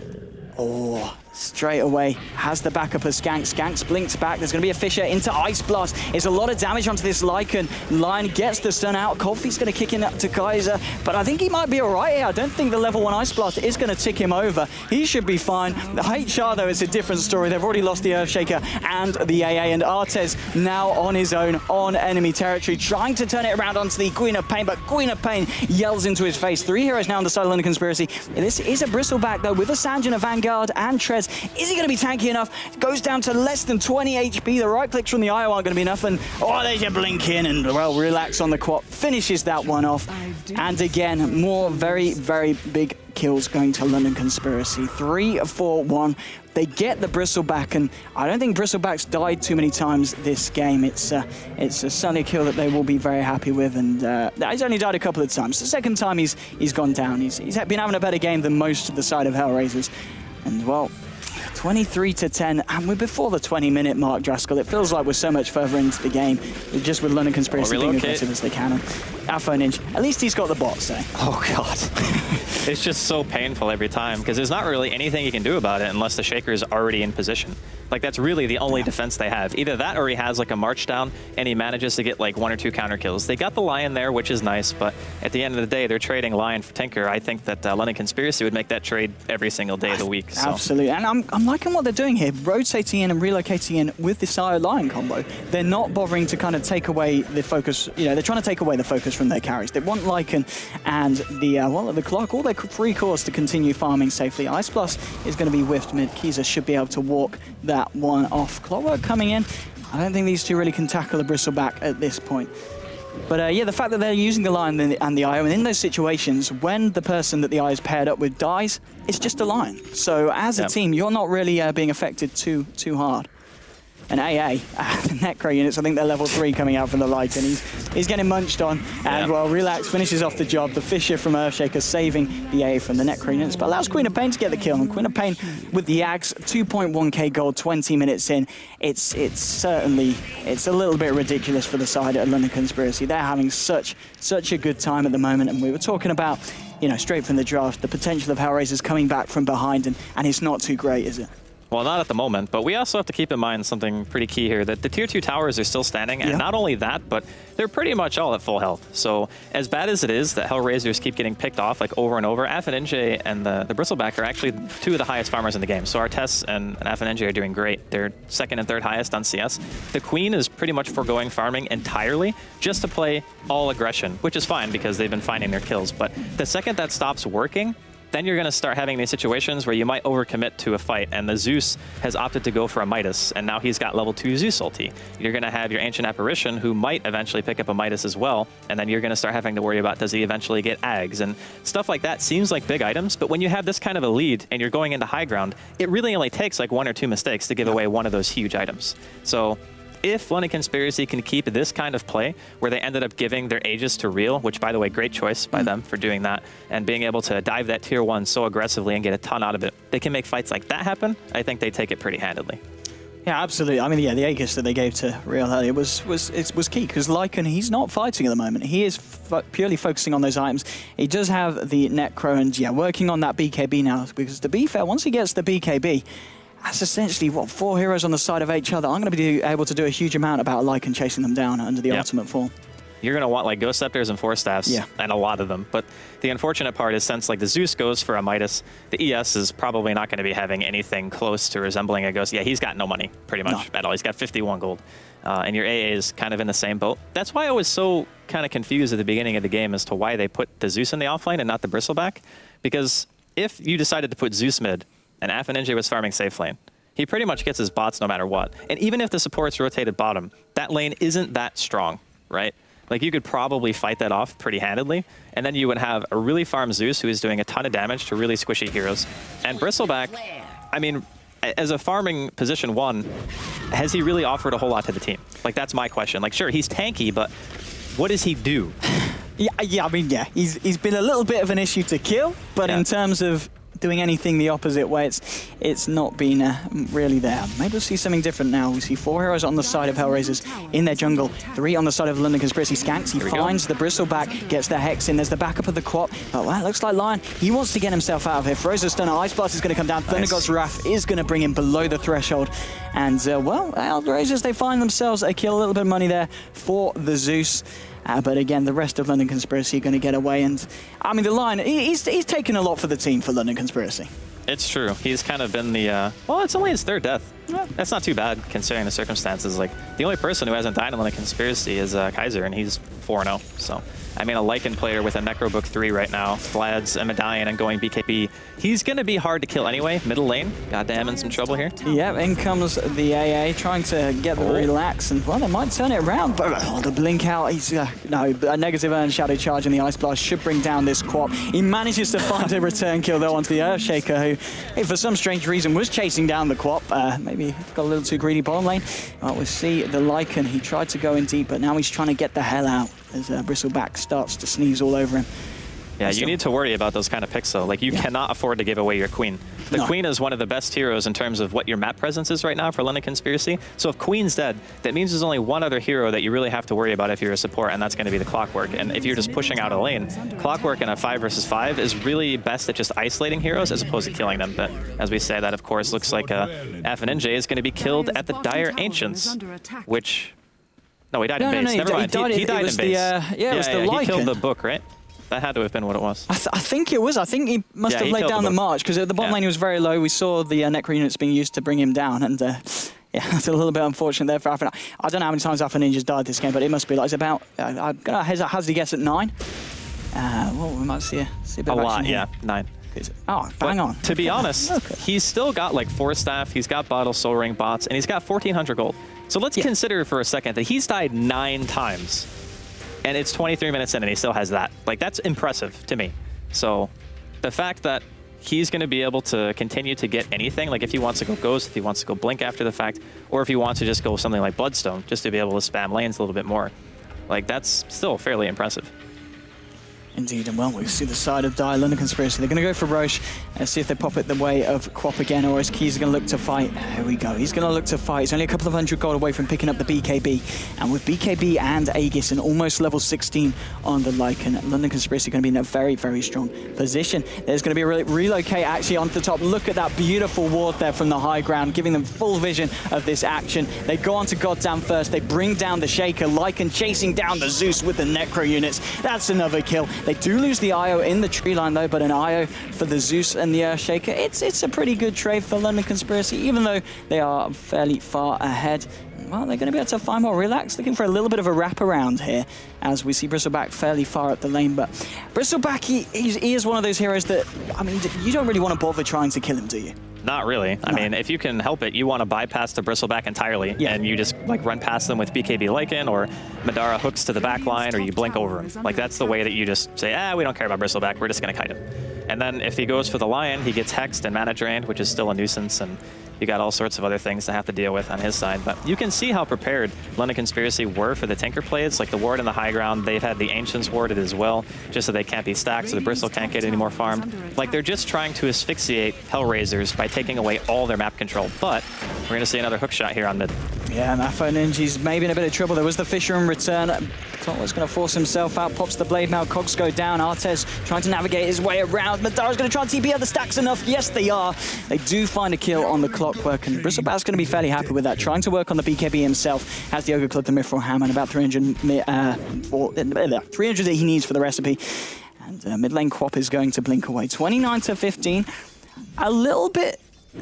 Oh, straight away has the backup of Skank. Skanks blinks back. There's going to be a Fissure into Ice Blast. It's a lot of damage onto this Lycan. Lion gets the stun out. Coldfeet's going to kick in up to Kaiser, but I think he might be all right here. I don't think the level 1 Ice Blast is going to tick him over. He should be fine. The HR, though, is a different story. They've already lost the Earthshaker and the AA, and Artez now on his own on enemy territory, trying to turn it around onto the Queen of Pain, but Queen of Pain yells into his face. 3 heroes now on the side of London Conspiracy. This is a Bristleback, though, with a Sanjin, a Vanguard, and Trez. Is he going to be tanky enough? Goes down to less than 20 HP. The right clicks from the IO aren't going to be enough. And oh, there's your blink in and, well, Relax on the quad. Finishes that one off. And again, more very, very big kills going to London Conspiracy. 3-4-1. They get the Bristleback, and I don't think Bristleback's died too many times this game. It's certainly a kill that they will be very happy with, and he's only died a couple of times. The second time he's gone down. He's been having a better game than most of the side of Hellraisers. And, well, 23-10, and we're before the 20-minute mark, Draskell. It feels like we're so much further into the game, just with London Conspiracy being aggressive as they can. And Alpha Ninja, at least he's got the bot, so. Oh, God. It's just so painful every time, because there's not really anything you can do about it unless the Shaker is already in position. Like, that's really the only defense they have. Either that or he has, like, a march down, and he manages to get, like, 1 or 2 counter kills. They got the Lion there, which is nice, but at the end of the day, they're trading Lion for Tinker. I think that London Conspiracy would make that trade every single day of the week. So. Absolutely, and I'm liking what they're doing here, rotating in and relocating in with this Io Lion combo. They're not bothering to kind of take away the focus, you know, they're trying to take away the focus from their carries. They want Lycan and the Clock, all their free cores to continue farming safely. Ice Plus is going to be whiffed mid. Kiza should be able to walk that one off. Clockwork coming in. I don't think these two really can tackle a Bristleback at this point. But yeah, the fact that they're using the Lion and the IO, and in those situations, when the person that the IO is paired up with dies, it's just a Lion. So as a team, you're not really being affected too hard. And AA, the Necro units, I think they're level 3 coming out from the Lycan. He's getting munched on, and well, Relax finishes off the job. The Fissure from Earthshaker saving the AA from the Necro units, but allows Queen of Pain to get the kill. And Queen of Pain with the Ags, 2.1k gold, 20 minutes in. It's certainly a little bit ridiculous for the side of London Conspiracy. They're having such a good time at the moment, and we were talking about, you know, straight from the draft, the potential of Hellraisers coming back from behind, and it's not too great, is it? Well, not at the moment, but we also have to keep in mind something pretty key here, that the tier 2 towers are still standing, and not only that, but they're pretty much all at full health. So as bad as it is that Hellraisers keep getting picked off like over and over, AFNJ and the Bristleback are actually 2 of the highest farmers in the game. So Artes and AFNJ are doing great. They're 2nd and 3rd highest on CS. The Queen is pretty much foregoing farming entirely just to play all aggression, which is fine because they've been finding their kills. But the second that stops working, then you're going to start having these situations where you might overcommit to a fight, and the Zeus has opted to go for a Midas, and now he's got level 2 Zeus ulti. You're going to have your Ancient Apparition, who might eventually pick up a Midas as well, and then you're going to start having to worry about, does he eventually get Ags? And stuff like that seems like big items, but when you have this kind of a lead and you're going into high ground, it really only takes like 1 or 2 mistakes to give away one of those huge items. So if London Conspiracy can keep this kind of play, where they ended up giving their Aegis to Real, which, by the way, great choice by them for doing that, and being able to dive that tier 1 so aggressively and get a ton out of it, they can make fights like that happen. I think they take it pretty handedly. Yeah, absolutely. I mean, yeah, the Aegis that they gave to Real earlier was key, because Lycan, he's not fighting at the moment. He is purely focusing on those items. He does have the Necro, and yeah, working on that BKB now, because to be fair, once he gets the BKB, that's essentially, what, 4 heroes on the side of each other. I'm going to be able to do a huge amount about Lycan chasing them down under the ultimate form. You're going to want like Ghost Scepters and Force Staffs, and a lot of them. But the unfortunate part is, since like the Zeus goes for a Midas, the ES is probably not going to be having anything close to resembling a Ghost. Yeah, he's got no money, pretty much, at all. He's got 51 gold. And your AA is kind of in the same boat. That's why I was so kind of confused at the beginning of the game as to why they put the Zeus in the offlane and not the Bristleback. Because if you decided to put Zeus mid and AFNJ was farming safe lane, he pretty much gets his bots no matter what. And even if the support's rotated bottom, that lane isn't that strong, right? Like, you could probably fight that off pretty handedly, and then you would have a really farm Zeus who is doing a ton of damage to really squishy heroes. And Bristleback, I mean, as a farming position 1, has he really offered a whole lot to the team? Like, that's my question. Like, sure, he's tanky, but what does he do? I mean, he's been a little bit of an issue to kill, but in terms of doing anything the opposite way, it's not been really there. Maybe we'll see something different now. We see 4 heroes on the side of Hellraisers in their jungle, 3 on the side of London Conspiracy. Skanks, he finds the Bristleback, gets the Hex in. There's the backup of the Quap. But well, it looks like Lion, he wants to get himself out of here. Frozen Stunner, Ice Blast is going to come down. Thunder God's Wrath is going to bring him below the threshold. And well, Hellraisers, they find themselves a kill, a little bit of money there for the Zeus. But again, the rest of London Conspiracy are going to get away. And I mean, the Lion, he's taken a lot for the team for London Conspiracy. It's true. He's kind of been the, well, it's only his 3rd death. That's not too bad considering the circumstances. Like, the only person who hasn't died in London Conspiracy is Kaiser, and he's 4-0. So, I mean, a Lycan player with a Necrobook 3 right now, Vlad's a Medallion and going BKB. He's going to be hard to kill anyway. Middle lane, goddamn, in some trouble here. Yeah, in comes the AA trying to get the relax, and well, they might turn it around. But the blink out, he's no, a negative Earn Shadow charge, and the Ice Blast should bring down this Quap. He manages to find a return kill though onto the Earthshaker, who, for some strange reason, was chasing down the Quap. Maybe got a little too greedy bottom lane. Well, we see the Lycan. He tried to go in deep, but now he's trying to get the hell out as Bristleback starts to sneeze all over him. Yeah, you need to worry about those kind of picks, though. Like, you cannot afford to give away your Queen. The Queen is one of the best heroes in terms of what your map presence is right now for London Conspiracy. So if Queen's dead, that means there's only one other hero that you really have to worry about if you're a support, and that's going to be the Clockwork. And if you're just pushing out a lane, Clockwork in a 5 versus 5 is really best at just isolating heroes as opposed to killing them. But as we say, that, of course, looks like FNJ is going to be killed at the Dire Ancients, which... No, he died in base. Never mind. He died in base. It was the Lycan. He killed the book, right? That had to have been what it was. I think it was. I think he must have laid down the march, because the bottom lane was very low. We saw the Necro units being used to bring him down, and yeah, that's a little bit unfortunate there for Alpha. I don't know how many times Alpha Ninja's died this game, but it must be like, it's about, I'm going to hazard a guess at 9. Well, we might see a bit of lot, action here. 9. Oh, bang on. To be honest, he's still got like 4 staff, he's got Bottle, Soul Ring, bots, and he's got 1,400 gold. So let's consider for a second that he's died 9 times. And it's 23 minutes in and he still has that. Like, that's impressive to me. So the fact that he's going to be able to continue to get anything, like if he wants to go Ghost, if he wants to go Blink after the fact, or if he wants to just go something like Bloodstone, just to be able to spam lanes a little bit more, like, that's still fairly impressive. Indeed, and well, we see the side of Dire, London Conspiracy. They're going to go for Roche and see if they pop it the way of Quap again, or is Keys going to look to fight? There we go. He's going to look to fight. He's only a couple of hundred gold away from picking up the BKB. And with BKB and Aegis and almost level 16 on the Lycan, London Conspiracy going to be in a very, very strong position. There's going to be a relocate actually onto the top. Look at that beautiful ward there from the high ground, giving them full vision of this action. They go on to Goddamn first. They bring down the Shaker. Lycan chasing down the Zeus with the Necro units. That's another kill. They do lose the IO in the tree line though, but an IO for the Zeus and the Earthshaker, it's a pretty good trade for London Conspiracy, even though they are fairly far ahead. Well, they're going to be able to find more relax, looking for a little bit of a wraparound here, as we see Bristleback fairly far up the lane. But Bristleback, he is one of those heroes that, I mean, you don't really want to bother trying to kill him, do you? Not really. I mean, if you can help it, you want to bypass the Bristleback entirely, and you just like run past them with BKB Lycan, or Madara hooks to the back line, or you blink over him. Like, that's the way that you just say, we don't care about Bristleback, we're just going to kite him. And then if he goes for the Lion, he gets hexed and mana drained, which is still a nuisance, and you got all sorts of other things to have to deal with on his side. But you can see how prepared London Conspiracy were for the Tinker plays. Like the ward in the high ground, they've had the Ancients warded as well, just so they can't be stacked, so the Bristle can't get any more farmed. Like, they're just trying to asphyxiate Hellraisers by taking away all their map control. But we're going to see another hook shot here on mid. Yeah, Mafo Ninja's maybe in a bit of trouble. There was the Fisher in return. Totler's going to force himself out, pops the blade now. Cogs go down. Artez trying to navigate his way around. Madara's going to try and TP. Are the stacks enough? Yes, they are. They do find a kill on the Clockwork, and Bristleback's going to be fairly happy with that. Trying to work on the BKB himself. Has the Ogre Club, the Mithril Hammer, and about 300 that he needs for the recipe. And mid lane Quap is going to blink away. 29 to 15. A little bit.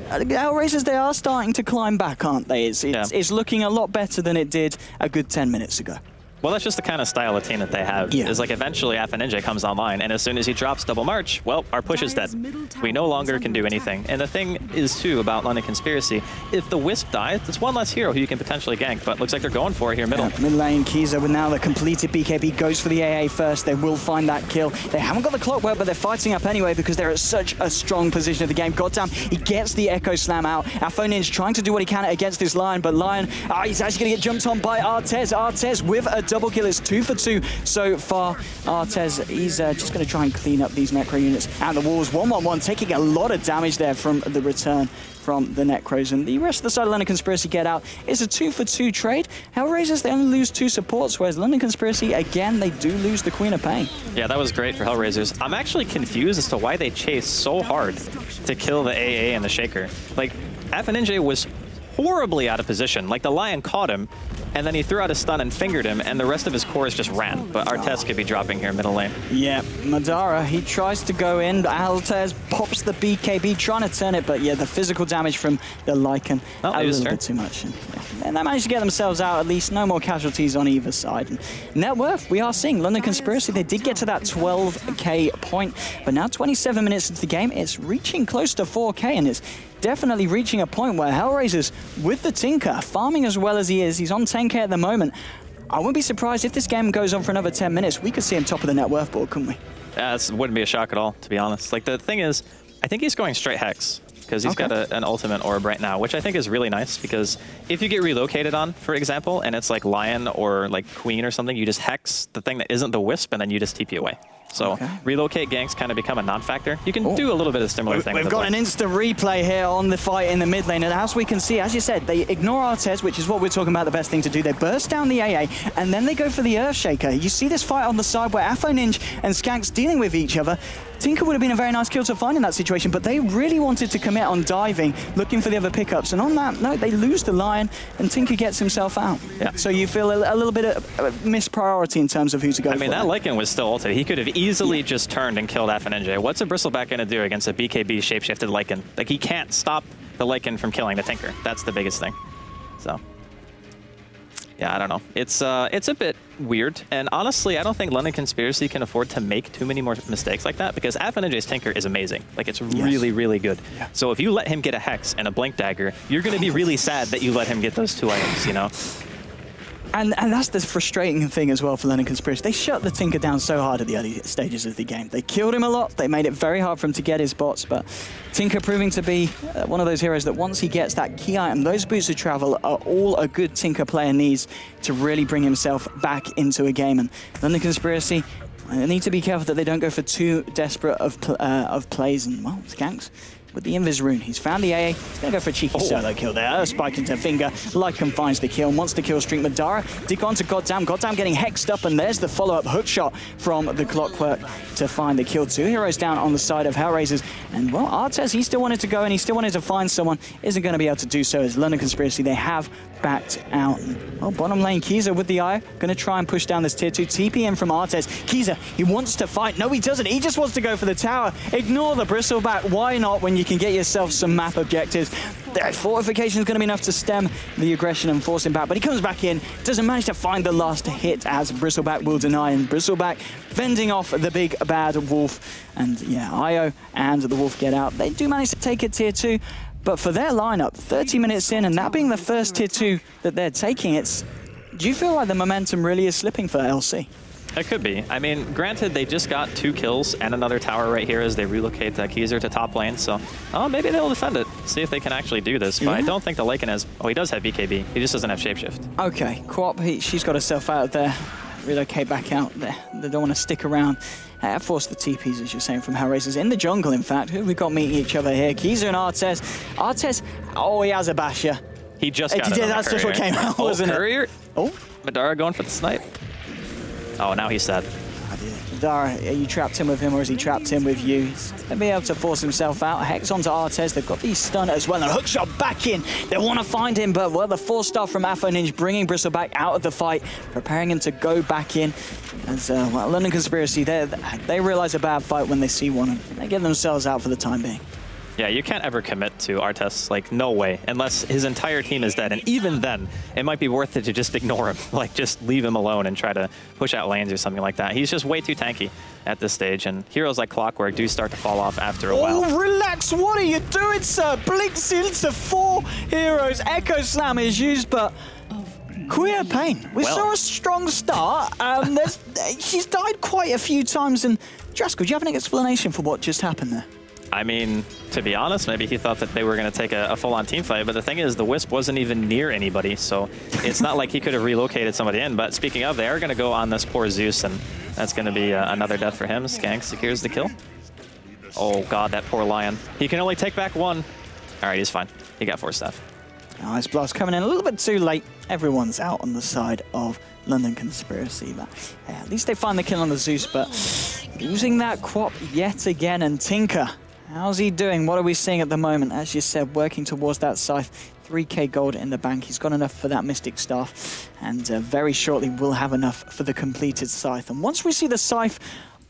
Hellraisers, they are starting to climb back, aren't they? It's looking a lot better than it did a good 10 minutes ago. Well, that's just the kind of style of team that they have. Is like eventually Ninja comes online, and as soon as he drops Double March, well, our push is dead. We no longer can do anything. And the thing is, too, about London Conspiracy, if the Wisp dies, it's one less hero who you can potentially gank, but looks like they're going for it here middle. Mid lane, Kiza with now the completed BKB goes for the AA first. They will find that kill. They haven't got the Clockwork, but they're fighting up anyway because they're at such a strong position of the game. Goddamn, he gets the Echo Slam out. Ninja trying to do what he can against this Lion, but Lion, he's actually going to get jumped on by Artez. Artez with a double kill. It's 2 for 2 so far. Artez, he's just going to try and clean up these Necro units and the walls. 1-1-1, taking a lot of damage there from the return from the Necros. And the rest of the side of London Conspiracy get out. It's a 2 for 2 trade. Hellraisers, they only lose 2 supports, whereas London Conspiracy, again, they do lose the Queen of Pain. Yeah, that was great for Hellraisers. I'm actually confused as to why they chased so hard to kill the AA and the Shaker. Like, Ninja was horribly out of position. Like, the Lion caught him, and then he threw out a stun and fingered him, and the rest of his cores just ran. But Artez could be dropping here middle lane. Yeah, Madara, he tries to go in. Artez pops the BKB, trying to turn it, but yeah, the physical damage from the Lycan, a little bit too much. And they managed to get themselves out, at least no more casualties on either side. And net worth, we are seeing London Conspiracy, they did get to that 12k point, but now 27 minutes into the game, it's reaching close to 4k, and it's definitely reaching a point where Hellraisers, with the Tinker, farming as well as he is, he's on 10k at the moment. I wouldn't be surprised if this game goes on for another 10 minutes. We could see him top of the net worth board, couldn't we? That wouldn't be a shock at all, to be honest. Like, the thing is, I think he's going straight Hex, because he's got an ultimate orb right now, which I think is really nice, because if you get relocated on, for example, and it's like Lion or like Queen or something, you just Hex the thing that isn't the Wisp, and then you just TP away. So relocate ganks kind of become a non-factor. You can do a little bit of similar thing. We've got an instant replay here on the fight in the mid lane, and as we can see, as you said, they ignore Artez, which is what we're talking about the best thing to do. They burst down the AA, and then they go for the Earthshaker. You see this fight on the side where Ninja and Skank's dealing with each other. Tinker would have been a very nice kill to find in that situation, but they really wanted to commit on diving, looking for the other pickups. And on that note, they lose the Lion, and Tinker gets himself out. Yeah. So you feel a little bit of mispriority in terms of who to go for. I mean, that Lycan was still ulted. He could have easily just turned and killed Ninja. What's a Bristleback going to do against a BKB shapeshifted Lycan? Like, he can't stop the Lycan from killing the Tinker. That's the biggest thing. So, yeah, I don't know. It's a bit weird, and honestly, I don't think London Conspiracy can afford to make too many more mistakes like that, because Ninja's Tinker is amazing. Like, it's really, really good. Yeah. So if you let him get a Hex and a Blink Dagger, you're going to be really sad that you let him get those 2 items, you know? And that's the frustrating thing as well for London Conspiracy. They shut the Tinker down so hard at the early stages of the game. They killed him a lot. They made it very hard for him to get his bots. But Tinker proving to be one of those heroes that once he gets that key item, those boots of travel are all a good Tinker player needs to really bring himself back into a game. And London Conspiracy, They need to be careful that they don't go for too desperate of plays. And, well, Skanks with the Invis rune. He's found the AA. He's going to go for a cheeky solo kill there. Spike into Finger. Lycan finds the kill. Wants to kill streak. Madara dig on to Goddamn. Goddamn getting hexed up, and there's the follow-up hook shot from the Clockwork to find the kill. 2 heroes down on the side of Hellraisers. And, well, Artez, he still wanted to go, and he still wanted to find someone. Isn't going to be able to do so as London Conspiracy, they have backed out. Well, bottom lane, Kiza with the eye. Going to try and push down this tier 2. TP in from Artez. Kiza, he wants to fight. No, he doesn't. He just wants to go for the tower. Ignore the bristleback. Why not when you can get yourself some map objectives? The fortification is going to be enough to stem the aggression and force him back, but he comes back in, doesn't manage to find the last hit as Bristleback will deny, and Bristleback fending off the big bad wolf. And yeah, Io and the wolf get out. They do manage to take a tier 2, but for their lineup, 30 minutes in, and that being the first tier 2 that they're taking, do you feel like the momentum really is slipping for LC? It could be. I mean, granted, they just got 2 kills and another tower right here as they relocate Keezer to top lane, so maybe they'll defend it, see if they can actually do this. But I don't think the Lycan has... Oh, he does have BKB. He just doesn't have Shapeshift. Okay, Quap, she's got herself out there. Relocate back out there. They don't want to stick around. Force the TPs, as you're saying, from Hellraisers. In the jungle, in fact. Who have we got meeting each other here? Keezer and Artez. Artez, he has a basher. He just got it. That's just what came out, wasn't it? Courier? Oh, Madara going for the snipe. Oh, now he's sad. Madara, are you trapped in with him, or is he trapped in with you? He's going to be able to force himself out. Hex onto Artez. They've got the stun as well. And a hookshot back in. They want to find him, but, well, the 4-star from Ninja bringing Bristleback out of the fight, preparing him to go back in. As, well, London Conspiracy, they realize a bad fight when they see one, and they get themselves out for the time being. Yeah, you can't ever commit to Artez, like, no way, unless his entire team is dead. And even then, it might be worth it to just ignore him, like, just leave him alone and try to push out lanes or something like that. He's just way too tanky at this stage, and heroes like Clockwork do start to fall off after a while. Oh, relax, what are you doing, sir? Blinks into 4 heroes. Echo Slam is used, but... Queer Pain. We saw a strong start. She's died quite a few times, and Draskell, do you have an explanation for what just happened there? I mean, to be honest, maybe he thought that they were going to take a full-on team fight, but the thing is, the Wisp wasn't even near anybody, so it's not like he could have relocated somebody in. But speaking of, they are going to go on this poor Zeus, and that's going to be another death for him. Skank secures the kill. Oh, God, that poor Lion. He can only take back 1. All right, he's fine. He got 4 staff. Nice blast coming in a little bit too late. Everyone's out on the side of London Conspiracy. But at least they find the kill on the Zeus, but losing that Quap yet again. And Tinker, how's he doing? What are we seeing at the moment? As you said, working towards that scythe. 3k gold in the bank. He's got enough for that Mystic Staff. And very shortly, we'll have enough for the completed scythe. And once we see the scythe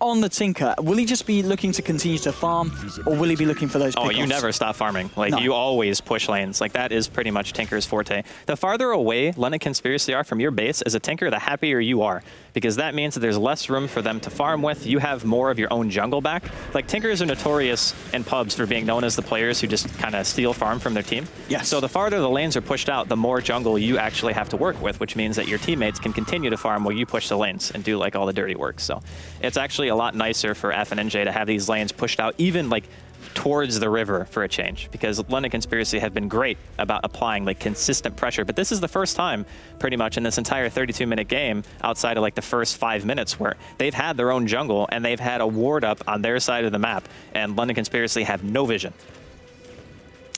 on the Tinker, will he just be looking to continue to farm, or will he be looking for those pickoffs? Oh, you never stop farming. Like, no. You always push lanes. Like, that is pretty much Tinker's forte. The farther away London Conspiracy are from your base as a Tinker, the happier you are, because that means that there's less room for them to farm with. You have more of your own jungle back. Like, Tinkers are notorious in pubs for being known as the players who just kind of steal farm from their team. Yes. So the farther the lanes are pushed out, the more jungle you actually have to work with, which means that your teammates can continue to farm while you push the lanes and do, like, all the dirty work. So it's actually a lot nicer for FNJ to have these lanes pushed out, even, like, towards the river for a change, because London Conspiracy have been great about applying, like, consistent pressure. But this is the first time pretty much in this entire 32-minute game, outside of, like, the first 5 minutes, where they've had their own jungle and they've had a ward up on their side of the map, and London Conspiracy have no vision.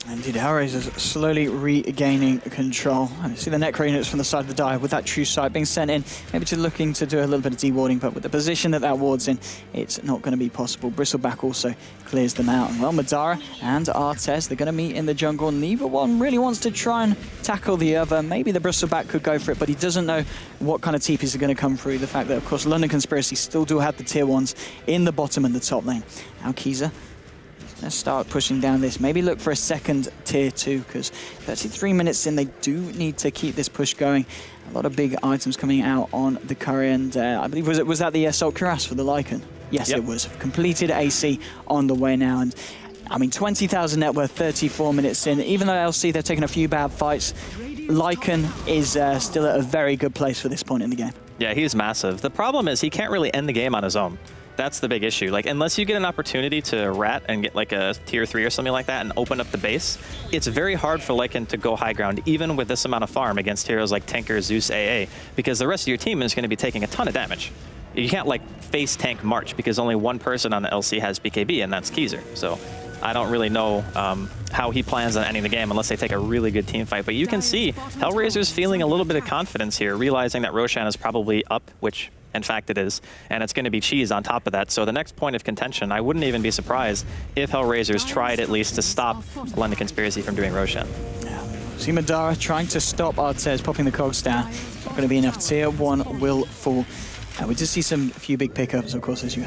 Indeed, Hellraisers slowly regaining control. And you see the Necro units from the side of the dive with that true sight being sent in, maybe to looking to do a little bit of dewarding, but with the position that ward's in, it's not going to be possible. Bristleback also clears them out. And well, Madara and Artez, they're going to meet in the jungle. Neither one really wants to try and tackle the other. Maybe the Bristleback could go for it, but he doesn't know what kind of TPs are going to come through. The fact that, of course, London Conspiracy still do have the tier 1s in the bottom and the top lane. Now Kiza, let's start pushing down this. Maybe look for a second tier 2, because 33 minutes in, they do need to keep this push going. A lot of big items coming out on the curry, and I believe was that the Assault Cuirass for the Lycan? Yes, yep. It was. Completed AC on the way now, and I mean 20,000 net worth, 34 minutes in. Even though LC, they're taking a few bad fights, Lycan is still at a very good place for this point in the game. Yeah, he's massive. The problem is he can't really end the game on his own. That's the big issue. Like, unless you get an opportunity to rat and get like a tier 3 or something like that and open up the base, it's very hard for Lycan to go high ground, even with this amount of farm against heroes like Tinker, Zeus, AA, because the rest of your team is going to be taking a ton of damage. you can't like face tank March because only one person on the LC has BKB, and that's Keyser. So I don't really know how he plans on ending the game unless they take a really good team fight. But you can see Hellraisers feeling a little bit of confidence here, realizing that Roshan is probably up, which in fact it is, and it's going to be cheese on top of that. So the next point of contention, I wouldn't even be surprised if Hellraisers tried at least to stop London Conspiracy from doing Roshan. See Madara trying to stop Artez, popping the cogs down. Not going to be enough. Tier 1 will fall. We just see a few big pickups, of course, as you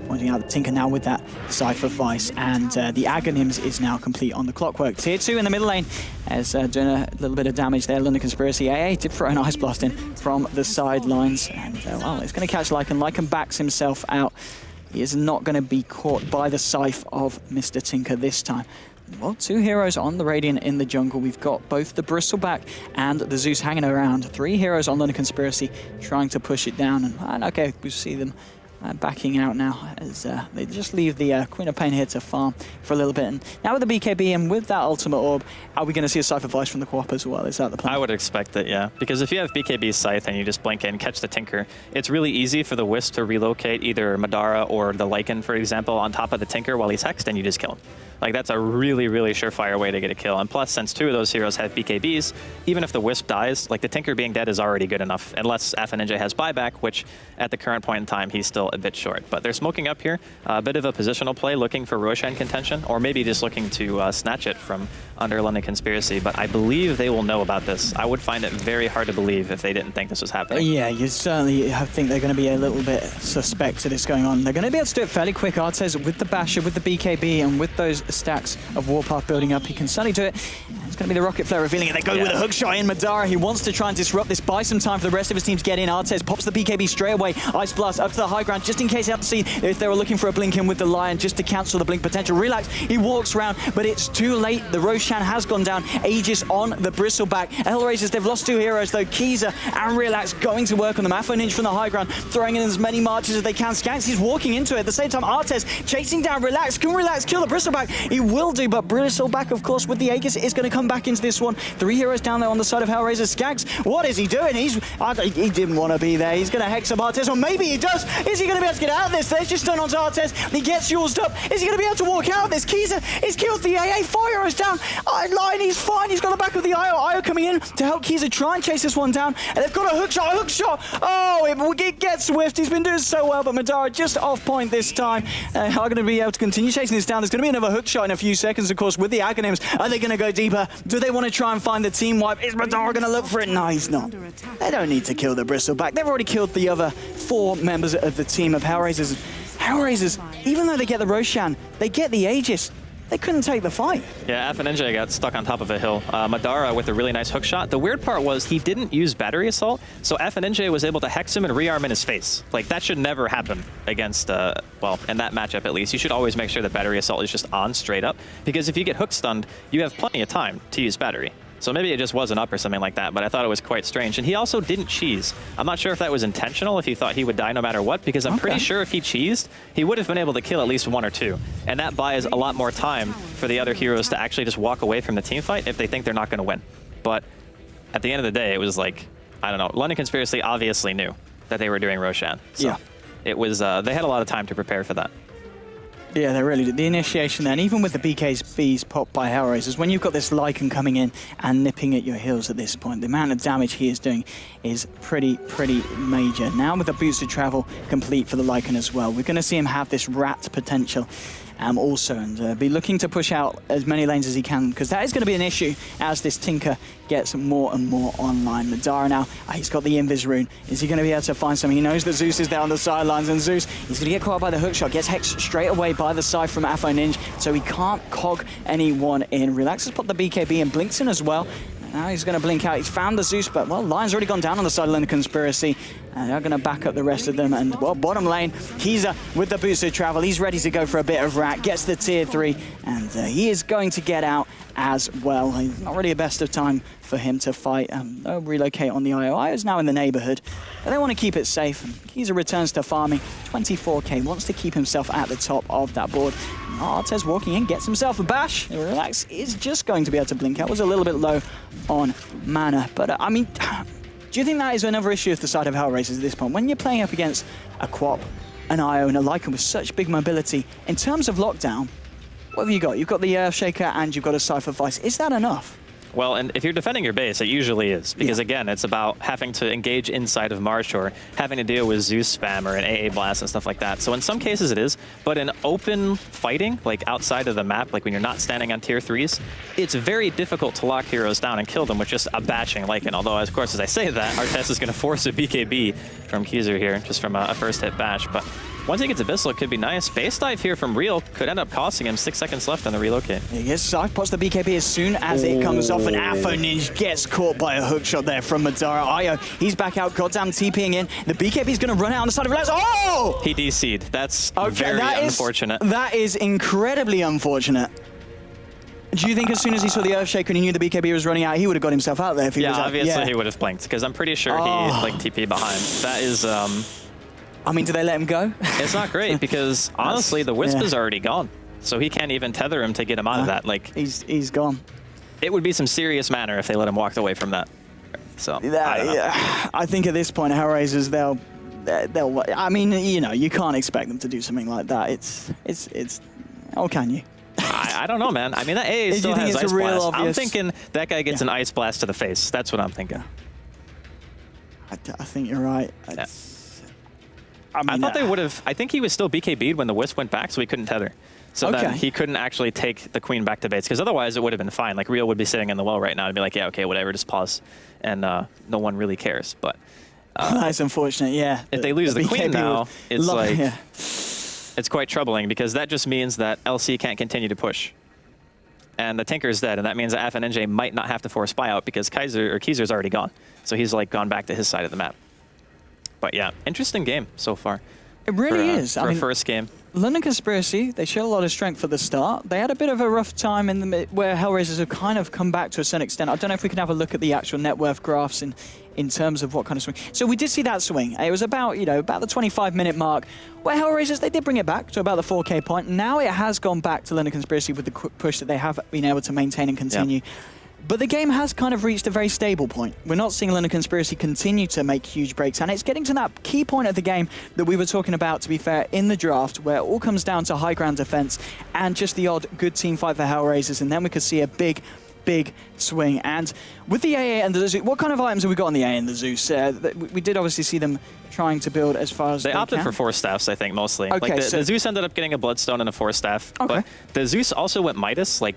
pointing out. Tinker now with that Cypher Vice, and the Aghanims is now complete on the Clockwork. Tier 2 in the middle lane, as doing a little bit of damage there. London Conspiracy AA did throw an Ice Blast in from the sidelines, and well, it's going to catch Lycan. Lycan backs himself out. He is not going to be caught by the Scythe of Mr. Tinker this time. Well, 2 heroes on the Radiant in the jungle. We've got both the Bristleback and the Zeus hanging around. 3 heroes on London Conspiracy trying to push it down. And okay, we see them backing out now as they just leave the Queen of Pain here to farm for a little bit. And now with the BKB and with that Ultimate Orb, are we going to see a Cypher Vice from the Co-op as well? Is that the plan? I would expect it, yeah. Because if you have BKB Scythe and you just blink in, catch the Tinker, it's really easy for the Wisp to relocate either Madara or the Lycan, for example, on top of the Tinker while he's hexed, and you just kill him. Like, that's a really, really surefire way to get a kill. And plus, since 2 of those heroes have BKBs, even if the Wisp dies, like, the Tinker being dead is already good enough, unless Ninja has buyback, which at the current point in time, he's still a bit short. But they're smoking up here, a bit of a positional play, looking for Roshan contention, or maybe just looking to snatch it from under London Conspiracy. But I believe they will know about this. I would find it very hard to believe if they didn't think this was happening. Yeah, you certainly think they're going to be a little bit suspect to this going on. They're going to be able to do it fairly quick. Artez with the Basher, with the BKB, and with those stacks of Warpath building up, he can certainly do it. It's going to be the Rocket Flare revealing it. They go with a hook shot in. Madara, he wants to try and disrupt this, buy some time for the rest of his team to get in. Artez pops the BKB straight away. Ice Blast up to the high ground, just in case they have to see if they were looking for a blink in with the Lion, just to cancel the blink potential. Relax, he walks around, but it's too late. The Roshan has gone down. Aegis on the Bristleback. Hellraisers, they've lost 2 heroes though. Keyser and Relax going to work on them. Ninja from the high ground, throwing in as many marches as they can. Skanks, he's walking into it. At the same time, Artez chasing down Relax. Can Relax kill the Bristleback? He will do, but Bristleback, of course, with the Aegis, is going to come back into this one. 3 heroes down there on the side of Hellraisers. Skanks, what is he doing? He didn't want to be there. He's going to hex up Artez, or maybe he does. Is he going to be able to get out of this? They're just turned onto Artez. He gets used up. Is he going to be able to walk out of this? Keyser is killed the AA. 4 heroes down. Lion, he's fine. He's got the back of the Io. Io coming in to help Keyser try and chase this one down. And they've got a hook shot. Oh, it gets Swift. He's been doing so well, but Madara just off point this time. Are going to be able to continue chasing this down. There's going to be another hook shot in a few seconds, of course, with the Aghanims. Are they going to go deeper? Do they want to try and find the team wipe? Is Madara going to look for it? No, he's not. They don't need to kill the Bristleback. They've already killed the other 4 members of the team of Hellraisers. Hellraisers, even though they get the Roshan, they get the Aegis. They couldn't take the fight. Yeah, Ninja got stuck on top of a hill. Madara with a really nice hook shot. The weird part was he didn't use Battery Assault, so Ninja was able to hex him and rearm in his face. Like, that should never happen against, well, in that matchup at least. You should always make sure that Battery Assault is just on straight up, because if you get hook stunned, you have plenty of time to use Battery. So maybe it just wasn't up or something like that, but I thought it was quite strange. And he also didn't cheese. I'm not sure if that was intentional, if he thought he would die no matter what, because I'm pretty sure if he cheesed, he would have been able to kill at least 1 or 2. And that buys a lot more time for the other heroes to actually just walk away from the team fight if they think they're not going to win. But at the end of the day, it was like, I don't know, London Conspiracy obviously knew that they were doing Roshan. So it was, they had a lot of time to prepare for that. Yeah, they really did. The initiation then, even with the BKBs popped by Hellraisers, when you've got this Lycan coming in and nipping at your heels at this point, the amount of damage he is doing is pretty major. Now with the Boots of Travel complete for the Lycan as well, we're going to see him have this rat potential also, and be looking to push out as many lanes as he can, because that is going to be an issue as this Tinker gets more and more online. Madara now, he's got the Invis rune. Is he going to be able to find something? He knows that Zeus is there on the sidelines, and Zeus, he's going to get caught by the hookshot, gets hexed straight away by the side from Ninja, so he can't cog anyone in. Relax has popped the BKB and blinks in as well. Now he's going to blink out. He's found the Zeus, but, well, Lion's already gone down on the side of the Conspiracy. They're going to back up the rest of them. And, well, bottom lane, Keyser with the Boost of Travel. He's ready to go for a bit of rat. Gets the tier 3, and he is going to get out as well. It's not really the best of time for him to fight. They'll relocate on the IO. IO's now in the neighborhood, but they want to keep it safe. Keyser returns to farming. 24k, wants to keep himself at the top of that board. Artez walking in, gets himself a bash. Relax is just going to be able to blink out. Was a little bit low on mana, but I mean, Do you think that is another issue with the side of Hellraisers at this point? When you're playing up against a Quap, an IO, and a Lycan with such big mobility, in terms of lockdown, what have you got? You've got the Earthshaker and you've got a Cypher Vice. Is that enough? Well, and if you're defending your base, it usually is. Because, again, it's about having to engage inside of Marsh or having to deal with Zeus spam or an AA blast and stuff like that. So in some cases it is. But in open fighting, like outside of the map, like when you're not standing on tier 3s, it's very difficult to lock heroes down and kill them with just a batching Lycan. Although, of course, as I say that, Artest is going to force a BKB from Keyser here, just from a first hit bash. But once he gets Abyssal, it could be nice. Base dive here from Real could end up costing him 6 seconds left on the relocate. Yes, Sark pots the BKB as soon as it comes off, and Afoninj gets caught by a hook shot there from Madara. Io, he's back out, goddamn TPing in. The BKB is going to run out on the side of Laz. Oh! He DC'd. That's very unfortunate. That is incredibly unfortunate. Do you think as soon as he saw the Earthshaker and he knew the BKB was running out, he would have got himself out there if he was out? Obviously he would have blinked, because I'm pretty sure he like TP behind. That is... I mean, do they let him go? It's not great because honestly, the Wisp is already gone, so he can't even tether him to get him out of that. Like he's gone. It would be some serious manner if they let him walk away from that. So I think at this point, Hellraisers they'll. I mean, you know, you can't expect them to do something like that. It's. How can you? I don't know, man. I mean, that AA still has Ice Blast. I'm thinking that guy gets an Ice Blast to the face. That's what I'm thinking. I think you're right. I thought they would have. I think he was still BKB'd when the Wisp went back, so he couldn't tether. So then he couldn't actually take the Queen back to base, because otherwise it would have been fine. Like Real would be sitting in the well right now and be like, yeah, okay, whatever, just pause, and no one really cares. But that's unfortunate. Yeah. If they lose the Queen now, it's like it's quite troubling, because that just means that LC can't continue to push, and the Tinker's dead, and that means that FNJ might not have to force spy out because Keyser's already gone. So he's like gone back to his side of the map. But yeah, interesting game so far. It really is. For a first game. London Conspiracy, they showed a lot of strength at the start. They had a bit of a rough time in the where Hellraisers have kind of come back to a certain extent. I don't know if we can have a look at the actual net worth graphs in terms of what kind of swing. So we did see that swing. It was about, you know, about the 25-minute mark where Hellraisers, they did bring it back to about the 4K point. Now it has gone back to London Conspiracy with the quick push that they have been able to maintain and continue. Yeah. But the game has kind of reached a very stable point. We're not seeing London Conspiracy continue to make huge breaks, and it's getting to that key point of the game that we were talking about, to be fair, in the draft, where it all comes down to high ground defense and just the odd good team fight for Hellraisers, and then we could see a big swing. And with the AA and the Zeus, what kind of items have we got on the AA and the Zeus? We did obviously see them trying to build as far as they opted can. for 4 staffs, I think, mostly. Okay, like the Zeus ended up getting a Bloodstone and a 4 staff, but the Zeus also went Midas, like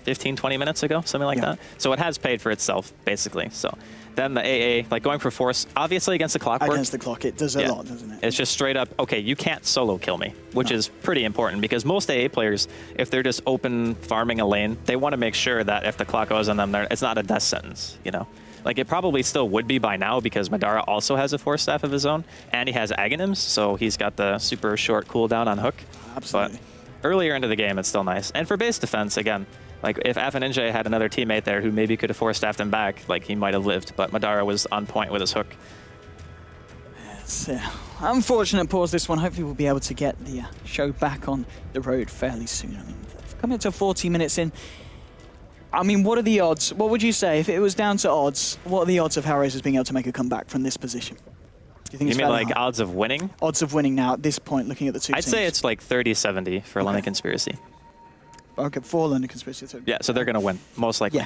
15, 20 minutes ago, something like that. So it has paid for itself, basically. So then the AA, like going for force, obviously against the clockwork. Against the clock, it does a lot, doesn't it? It's just straight up, okay, you can't solo kill me, which is pretty important, because most AA players, if they're just open farming a lane, they want to make sure that if the clock goes on them, it's not a death sentence, you know? Like, it probably still would be by now, because Madara also has a 4 staff of his own, and he has Aghanims, so he's got the super short cooldown on hook. Absolutely. But earlier into the game, it's still nice. And for base defense, again, like, if FNJ had another teammate there who maybe could have 4-staffed him back, like, he might have lived, but Madara was on point with his hook. It's unfortunate pause, this one. Hopefully we'll be able to get the show back on the road fairly soon. I mean, coming to 40 minutes in, I mean, what are the odds? What would you say, if it was down to odds, what are the odds of Hellraisers being able to make a comeback from this position? Do you think you mean like odds of winning? Odds of winning now at this point, looking at the two teams. I'd say it's like 30-70 for London Conspiracy. Okay, for London Conspiracy. Yeah, so they're going to win, most likely.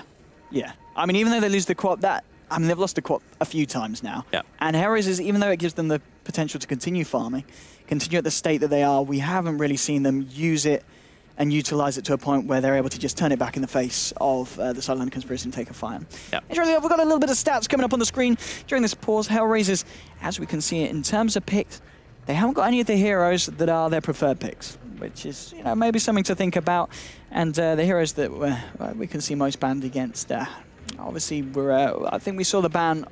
Yeah. I mean, even though they lose the Quap, I mean, they've lost the Quap a few times now. Yeah. And Hellraisers, even though it gives them the potential to continue farming, continue at the state that they are, we haven't really seen them use it and utilize it to a point where they're able to just turn it back in the face of the side of London Conspiracy and take a fight. Yeah. We've got a little bit of stats coming up on the screen during this pause. Hellraisers, as we can see it, in terms of picks, they haven't got any of the heroes that are their preferred picks, which is, you know, maybe something to think about. And the heroes that we can see most banned against, obviously, I think we saw the ban.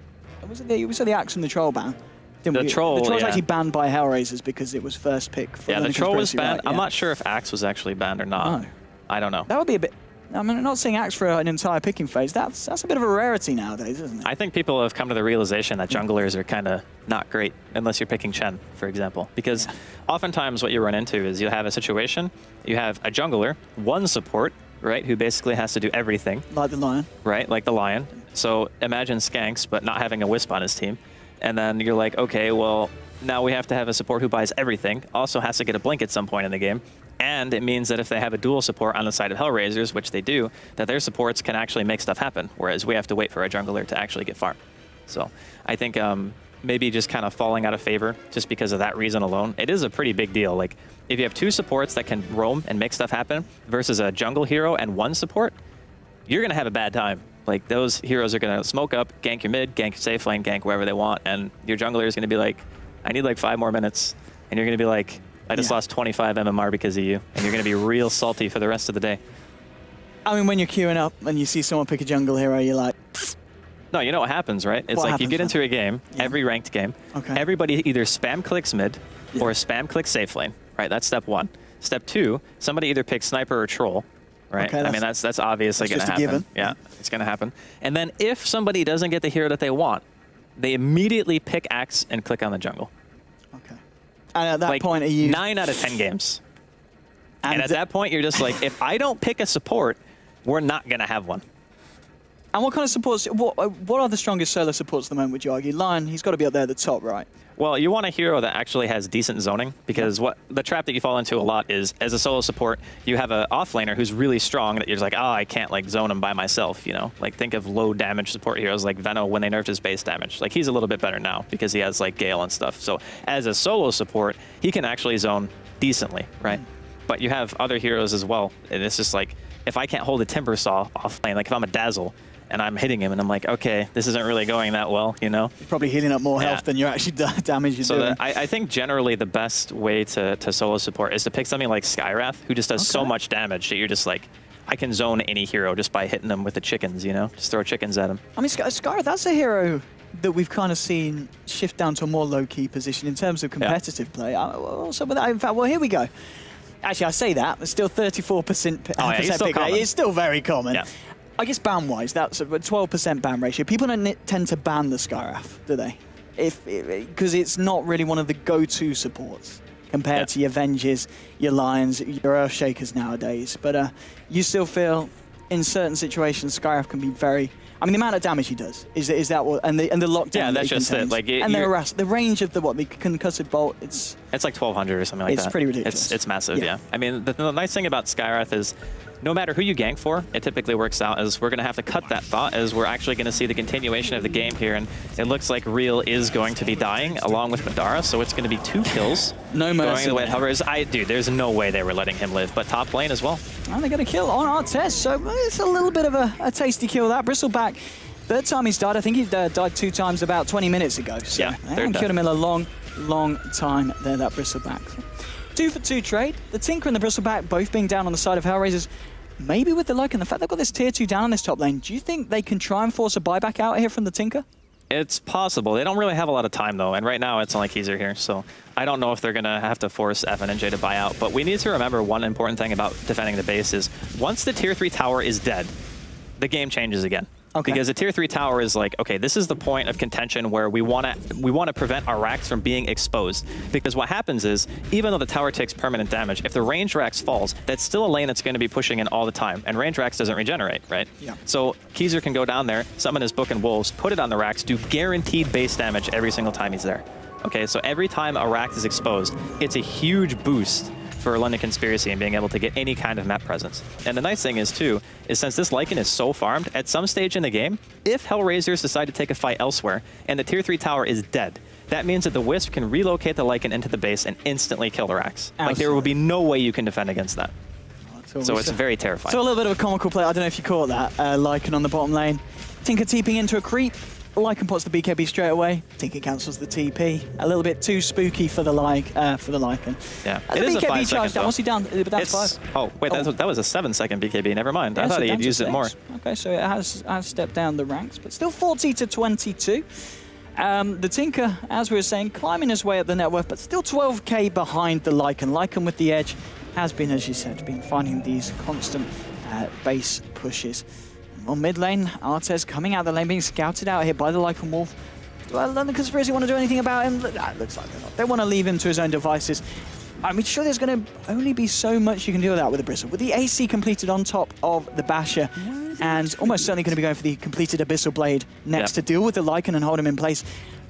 We saw the Axe and the Troll ban. The Troll was actually banned by Hellraisers because it was first pick for the Troll was banned. Right? I'm not sure if Axe was actually banned or not. No. I don't know. That would be a bit... I mean, not seeing Axe for an entire picking phase, that's a bit of a rarity nowadays, isn't it? I think people have come to the realization that junglers are kind of not great unless you're picking Chen, for example. Because oftentimes what you run into is you have a situation, you have a jungler, one support, right, who basically has to do everything. Like the Lion. Right, like the Lion. So imagine Skanks, but not having a Wisp on his team. And then you're like, okay, well, now we have to have a support who buys everything, also has to get a blink at some point in the game. And it means that if they have a dual support on the side of Hellraisers, which they do, that their supports can actually make stuff happen, whereas we have to wait for a jungler to actually get farmed. So I think maybe just kind of falling out of favor just because of that reason alone. It is a pretty big deal. Like, if you have 2 supports that can roam and make stuff happen versus a jungle hero and 1 support, you're going to have a bad time. Like, those heroes are going to smoke up, gank your mid, gank your safe lane, gank wherever they want, and your jungler is going to be like, I need like 5 more minutes, and you're going to be like, I just lost 25 MMR because of you, and you're going to be real salty for the rest of the day. I mean, when you're queuing up and you see someone pick a jungle hero, you're like... No, you know what happens, right? It's like you get into a game, every ranked game, everybody either spam clicks mid or spam clicks safe lane, right? That's step 1. Step 2, somebody either picks sniper or troll, right? I mean, that's obviously going to happen. Given. Yeah, it's going to happen. And then if somebody doesn't get the hero that they want, they immediately pick axe and click on the jungle. Okay. And at that like point, are you... 9 out of 10 games. And at that point, you're just like, if I don't pick a support, we're not going to have one. And what kind of supports, what are the strongest solo supports at the moment, would you argue? Lion, he's got to be up there at the top, right? Well, you want a hero that actually has decent zoning, because what the trap that you fall into a lot is, as a solo support, you have an offlaner who's really strong that you're just like, oh, I can't like zone him by myself, you know? Like, think of low damage support heroes like Veno when they nerfed his base damage. Like, he's a little bit better now because he has like Gale and stuff. So as a solo support, he can actually zone decently, right? But you have other heroes as well, and it's just like, if I can't hold a Timber Saw off lane, like if I'm a Dazzle, and I'm hitting him, and I'm like, okay, this isn't really going that well, you know? You're probably healing up more health than you're actually damage you're doing. I think generally the best way to solo support is to pick something like Skywrath, who just does so much damage that you're just like, I can zone any hero just by hitting them with the chickens, you know? Just throw chickens at him. I mean, Skywrath, that's a hero that we've kind of seen shift down to a more low-key position in terms of competitive play. Also with that, in fact, well, here we go. Actually, I say that, but still 34% pick rate. It's still very common. Yeah. I guess ban-wise, that's a 12% ban ratio. People don't tend to ban the Skywrath, do they? Because it's not really one of the go-to supports compared to your Venges, your Lions, your Earthshakers nowadays. But you still feel, in certain situations, Skywrath can be very... I mean, the amount of damage he does, is that what... And the lockdown. Yeah, that's just it. Like, and the range of the concussive bolt, it's like 1,200 or something like that. It's pretty ridiculous. It's massive, yeah. I mean, the nice thing about Skywrath is, no matter who you gank for, it typically works out as we're going to have to cut that thought, as we're actually going to see the continuation of the game here, and it looks like Real is going to be dying along with Madara, so it's going to be 2 kills. No mercy. Going the way Hellraisers. Dude, there's no way they were letting him live, but top lane as well. And they got a kill on Artes, so it's a little bit of a tasty kill that. Bristleback, third time he's died. I think he died 2 times about 20 minutes ago. So yeah, and killed him in a long time there, that Bristleback. 2 for 2 trade. The Tinker and the Bristleback both being down on the side of Hellraisers. Maybe with the luck and the fact they've got this tier 2 down on this top lane, do you think they can try and force a buyback out here from the Tinker? It's possible. They don't really have a lot of time, though, and right now it's only Keezer here, so I don't know if they're going to have to force FN and J to buy out. But we need to remember one important thing about defending the base is, once the tier 3 tower is dead, the game changes again. Okay. Because a tier 3 tower is like, okay, this is the point of contention where we want to prevent our racks from being exposed. Because what happens is, even though the tower takes permanent damage, if the range racks falls, that's still a lane that's going to be pushing in all the time. And range racks doesn't regenerate, right? Yeah. So Keezer can go down there, summon his Book and Wolves, put it on the racks, do guaranteed base damage every single time he's there. Okay, so every time a rack is exposed, it's a huge boost for London Conspiracy and being able to get any kind of map presence. And the nice thing is, too, is since this Lycan is so farmed, at some stage in the game, if Hellraisers decide to take a fight elsewhere and the tier 3 tower is dead, that means that the Wisp can relocate the Lycan into the base and instantly kill the racks. Absolutely. Like, there will be no way you can defend against that. So it's very terrifying. So a little bit of a comical play. I don't know if you caught that. Lycan on the bottom lane. Tinker TPing into a creep. Lycan puts the BKB straight away. Tinker cancels the TP. A little bit too spooky for the Lycan. Yeah, it is a 5 second. What's he down? That's 5. Oh wait, that was a 7-second BKB. Never mind. I thought he'd used it more. Okay, so it has stepped down the ranks, but still 40 to 22. The Tinker, as we were saying, climbing his way up the net worth, but still 12k behind the Lycan. Lycan with the edge has been, as you said, been finding these constant base pushes. On mid lane, Artes coming out of the lane, being scouted out here by the Lycan Wolf. Do London Conspiracy want to do anything about him? That looks like they're not. They want to leave him to his own devices. I mean, sure, there's going to only be so much you can do with that with the Bristle. With the AC completed on top of the Basher, and almost certainly going to be going for the completed Abyssal Blade next to deal with the Lycan and hold him in place.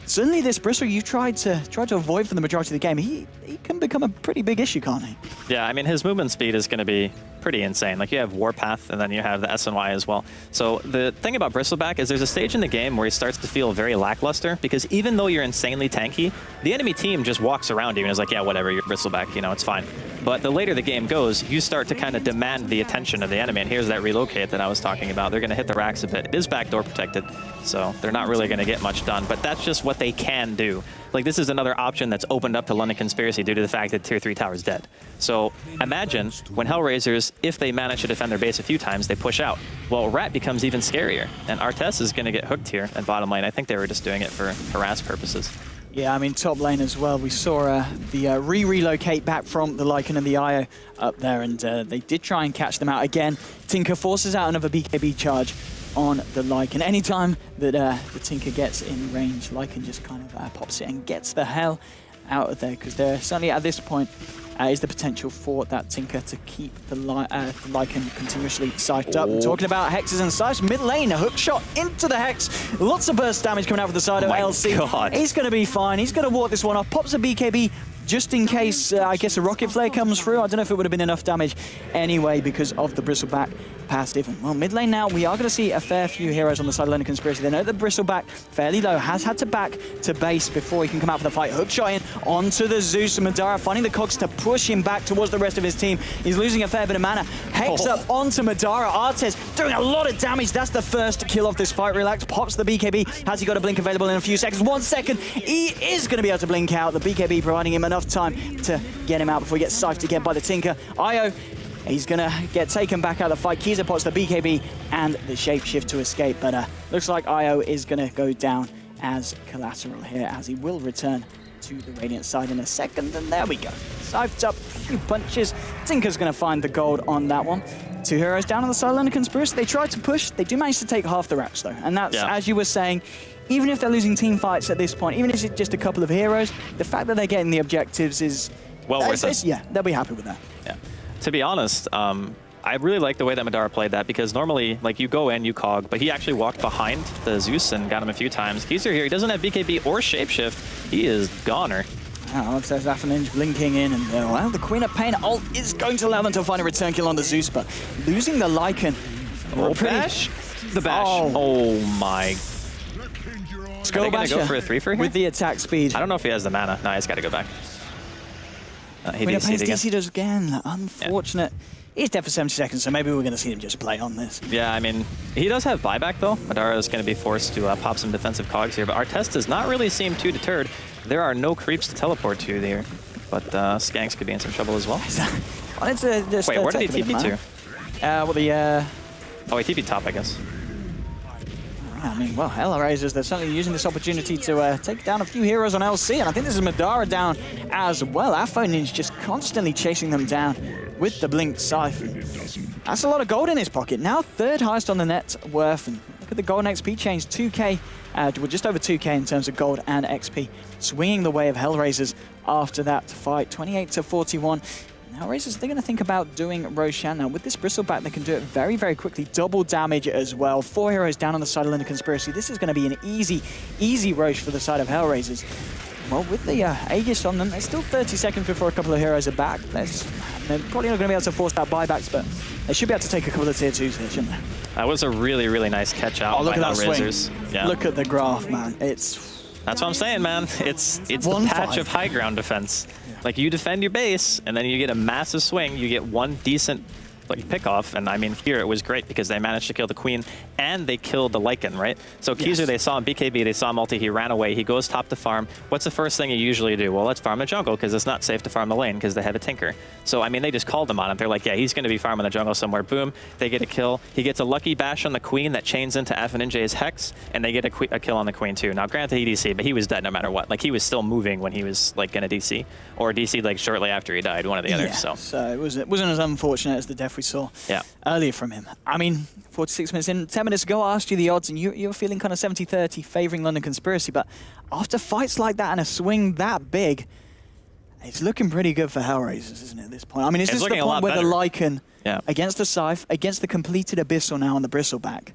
Certainly this Bristle you tried to avoid for the majority of the game. He can become a pretty big issue, can't he? Yeah, I mean, his movement speed is going to be pretty insane. Like, you have Warpath, and then you have the SNY as well. So the thing about Bristleback is there's a stage in the game where he starts to feel very lackluster, because even though you're insanely tanky, the enemy team just walks around you and is like, yeah, whatever, you're Bristleback, you know, it's fine. But the later the game goes, you start to kind of demand the attention of the enemy, and here's that relocate that I was talking about. They're going to hit the racks a bit. It is backdoor protected, so they're not really going to get much done, but that's just what they can do. Like, this is another option that's opened up to London Conspiracy due to the fact that Tier 3 Tower is dead. So imagine when Hellraisers, if they manage to defend their base a few times, they push out. Well, Rat becomes even scarier, and Artes is going to get hooked here at bottom lane. I think they were just doing it for harass purposes. Yeah, I mean, top lane as well. We saw the re-relocate back from the Lycan and the IO up there, and they did try and catch them out again. Tinker forces out another BKB charge on the Lycan. Anytime that the Tinker gets in range, Lycan just kind of pops it and gets the hell out of there, because there certainly at this point is the potential for that Tinker to keep the Lycan continuously psyched up. Talking about hexes and scythes, mid lane, a hook shot into the hex. Lots of burst damage coming out of the side of LC. God. He's going to be fine. He's going to walk this one off. Pops a BKB just in case, I guess, a rocket flare comes through. I don't know if it would have been enough damage anyway because of the Bristleback passive. Well, mid lane now, we are going to see a fair few heroes on the side of London Conspiracy. They know the Bristleback fairly low, has had to back to base before he can come out for the fight. Hookshot in onto the Zeus, and Madara finding the cogs to push him back towards the rest of his team. He's losing a fair bit of mana. Hex up onto Madara. Artes doing a lot of damage. That's the first kill off this fight. Relax, pops the BKB. Has he got a blink available in a few seconds? 1 second. He is going to be able to blink out. The BKB providing him enough time to get him out before he gets scythed again by the Tinker. Io, he's going to get taken back out of the fight. Kiza pots the BKB and the shapeshift to escape, but looks like Io is going to go down as collateral here, as he will return to the Radiant side in a second, and there we go. Scythed up, a few punches. Tinker's going to find the gold on that one. Two heroes down on the side of London Conspiracy. They try to push. They do manage to take half the racks, though, and that's, as you were saying, even if they're losing team fights at this point, even if it's just a couple of heroes, the fact that they're getting the objectives is well worth it. Yeah, they'll be happy with that. Yeah. To be honest, I really like the way that Madara played that, because normally, like, you go in, you cog, but he actually walked behind the Zeus and got him a few times. Kizer here, he doesn't have BKB or shapeshift. He is goner. Oh, it says Affinage blinking in, and well, the Queen of Pain ult is going to allow them to find a return kill on the Zeus, but losing the Lycan. Oh, bash? The bash. Oh my. Skull Basher go for a 3 for here? with the attack speed. I don't know if he has the mana. No, he's got to go back. He Queen of Pain's again. DC'd again. Unfortunate. He's dead for 70 seconds, so maybe we're going to see him just play on this. Yeah, I mean, he does have buyback, though. Madara is going to be forced to pop some defensive cogs here, but Artes does not really seem too deterred. There are no creeps to teleport to there, but Skanks could be in some trouble as well. Wait, where did he TP to? Oh, he TP top, I guess. I mean, well, Hellraisers, they're certainly using this opportunity to take down a few heroes on LC, and I think this is Madara down as well. Affinage just constantly chasing them down with the Blink Scythe. That's a lot of gold in his pocket. Now third highest on the net worth, and look at the golden XP change, 2k, well, just over 2k in terms of gold and XP. Swinging the way of Hellraisers after that fight, 28 to 41. Hellraisers, they're going to think about doing Roshan. Now, with this Bristleback, they can do it very, very quickly. Double damage as well. 4 heroes down on the side of London Conspiracy. This is going to be an easy Rosh for the side of Hellraisers. Well, with the Aegis on them, there's still 30 seconds before a couple of heroes are back. They're probably not going to be able to force out buybacks, but they should be able to take a couple of tier 2s here, shouldn't they? That was a really, really nice catch out by Hellraisers. Yeah. Look at the graph, man. That's what I'm saying, man. It's the patch of high ground defense. Like, you defend your base, and then you get a massive swing. You get one decent pick off, and I mean, here it was great because they managed to kill the Queen and they killed the Lycan, right? So Kizer, they saw him BKB, they saw him ulti, he ran away, he goes top to farm. What's the first thing you usually do? Well, let's farm the jungle because it's not safe to farm the lane because they have a Tinker. So, I mean, they just called him on it. They're like, yeah, he's going to be farming the jungle somewhere. Boom, they get a kill. He gets a lucky bash on the Queen that chains into FNJ's Hex, and they get a kill on the Queen too. Now, granted, he DC, but he was dead no matter what. Like, he was still moving when he was, like, going to DC. Or DC, like, shortly after he died, one or the other. So it wasn't as unfortunate as the death we saw earlier from him. I mean, 46 minutes in, 10 minutes ago, I asked you the odds, and you were feeling kind of 70-30 favouring London Conspiracy, but after fights like that and a swing that big, it's looking pretty good for Hellraisers, isn't it, at this point? I mean, is this the point where the Lycan against the Scythe, against the completed Abyssal now on the Bristleback.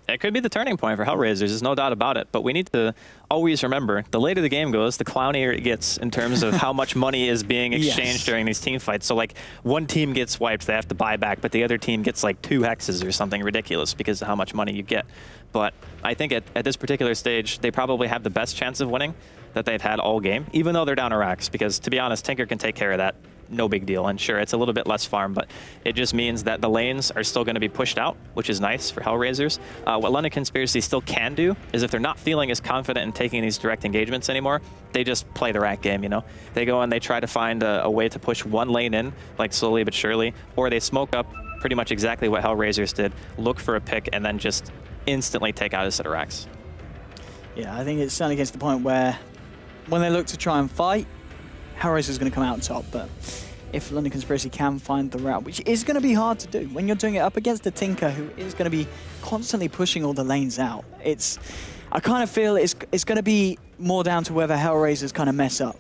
It could be the turning point for Hellraisers, there's no doubt about it. But we need to always remember, the later the game goes, the clownier it gets in terms of how much money is being exchanged during these team fights. So like one team gets wiped, they have to buy back, but the other team gets like 2 hexes or something ridiculous because of how much money you get. But I think at this particular stage, they probably have the best chance of winning that they've had all game, even though they're down to racks. Because to be honest, Tinker can take care of that. No big deal. And sure, it's a little bit less farm, but it just means that the lanes are still going to be pushed out, which is nice for Hellraisers. What London Conspiracy still can do is if they're not feeling as confident in taking these direct engagements anymore, they just play the rack game, you know? They go and they try to find a way to push one lane in, like slowly but surely, or they smoke up pretty much exactly what Hellraisers did, look for a pick, and then just instantly take out a set of racks. Yeah, I think it's certainly against the point where when they look to try and fight, Hellraiser is going to come out on top, but if London Conspiracy can find the route, which is going to be hard to do when you're doing it up against a Tinker who is going to be constantly pushing all the lanes out, I kind of feel it's going to be more down to whether Hellraisers kind of mess up.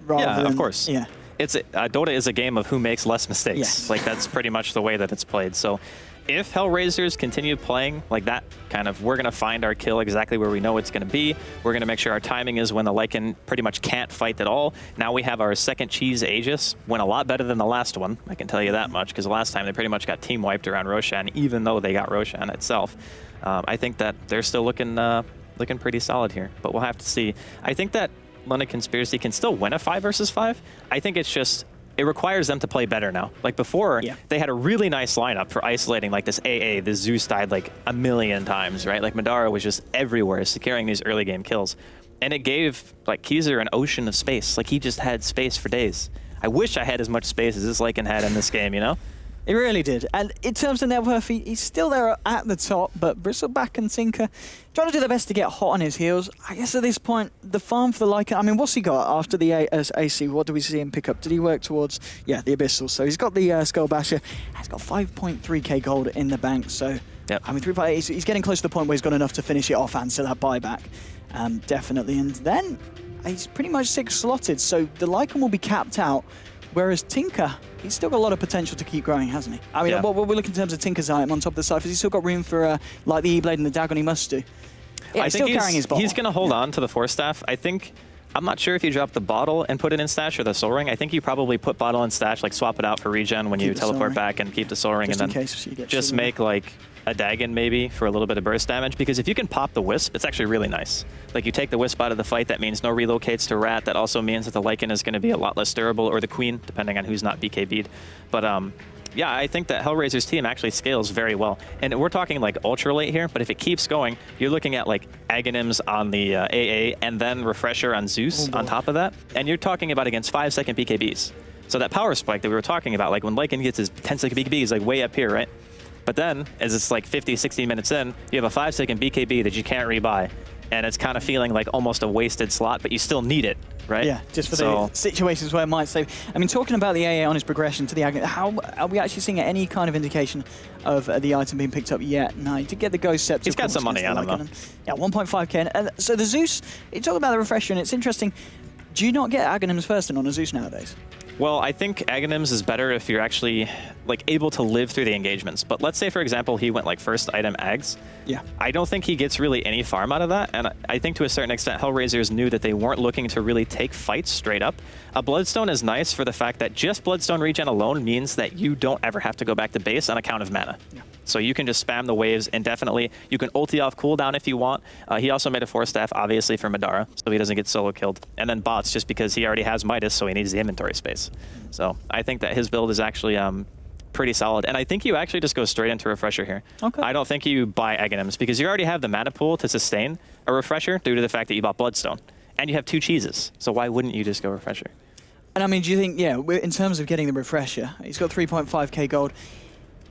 Yeah, of course. Yeah. Dota is a game of who makes less mistakes. Yes. Like that's pretty much the way that it's played. So if Hellraisers continue playing like that, kind of, we're going to find our kill exactly where we know it's going to be. We're going to make sure our timing is when the Lycan pretty much can't fight at all. Now we have our second cheese Aegis, went a lot better than the last one. I can tell you that much, because the last time they pretty much got team wiped around Roshan, even though they got Roshan itself. I think that they're still looking pretty solid here, but we'll have to see. I think that London Conspiracy can still win a 5 versus 5. I think it's just, it requires them to play better now. Like before, they had a really nice lineup for isolating like this AA. The Zeus died like a million times, right? Like Madara was just everywhere securing these early game kills. And it gave like Keyser an ocean of space. Like he just had space for days. I wish I had as much space as this Lycan had in this game, you know? It really did. And in terms of net worth, he's still there at the top, but Bristleback and Tinker trying to do their best to get hot on his heels. I guess at this point, the farm for the Lycan, I mean, what's he got after the AC? What do we see him pick up? Did he work towards, the Abyssal? So he's got the Skull Basher. He's got 5.3k gold in the bank. So, I mean, he's getting close to the point where he's got enough to finish it off and sell that buyback. Definitely. And then he's pretty much 6 slotted. So the Lycan will be capped out. Whereas Tinker, he's still got a lot of potential to keep growing, hasn't he? I mean, what we're looking in terms of Tinker's item on top of the Cyphers, he's still got room for like the E-Blade and the Dagon he must do. Yeah, I he's think still carrying his bottle. He's going to hold on to the Force Staff. I'm not sure if you drop the bottle and put it in stash or the Soul Ring. I think you probably put bottle in stash, like swap it out for regen when you teleport back and keep the Soul Ring, just and then just make like a Dagon maybe for a little bit of burst damage, because if you can pop the Wisp, it's actually really nice. Like you take the Wisp out of the fight, that means no relocates to Rat. That also means that the Lycan is going to be a lot less durable, or the Queen, depending on who's not BKB'd. But yeah, I think that Hellraiser's team actually scales very well. And we're talking like ultra late here, but if it keeps going, you're looking at like Aghanims on the AA and then Refresher on Zeus on top of that. And you're talking about against 5-second BKBs. So that power spike that we were talking about, like when Lycan gets his 10-second BKB, is like way up here, right? But then, as it's like 50, 60 minutes in, you have a 5-second BKB that you can't rebuy. And it's kind of feeling like almost a wasted slot, but you still need it, right? Yeah, just for the situations where it might save. I mean, talking about the AA on his progression to the Aghanim, how are we actually seeing any kind of indication of the item being picked up yet? No, he did get the Ghost Scepter. He's got some money on him, though. Yeah, 1.5k. And so the Zeus, you talk about the Refresher, and it's interesting. Do you not get Aghanims first on a Zeus nowadays? Well, I think Aghanims is better if you're actually like able to live through the engagements. But let's say, for example, he went like first item Ags. Yeah. I don't think he gets really any farm out of that. And I think to a certain extent, Hellraisers knew that they weren't looking to really take fights straight up. A Bloodstone is nice for the fact that just Bloodstone regen alone means that you don't ever have to go back to base on account of mana. Yeah. So you can just spam the waves indefinitely. You can ulti off cooldown if you want. He also made a Force Staff, obviously, for Madara, so he doesn't get solo killed. And then bots, just because he already has Midas, so he needs the inventory space. So I think that his build is actually pretty solid. And I think you actually just go straight into Refresher here. Okay. I don't think you buy Aghanims, because you already have the mana pool to sustain a Refresher due to the fact that you bought Bloodstone. And you have 2 cheeses, so why wouldn't you just go Refresher? And I mean, do you think, in terms of getting the Refresher, he's got 3.5k gold.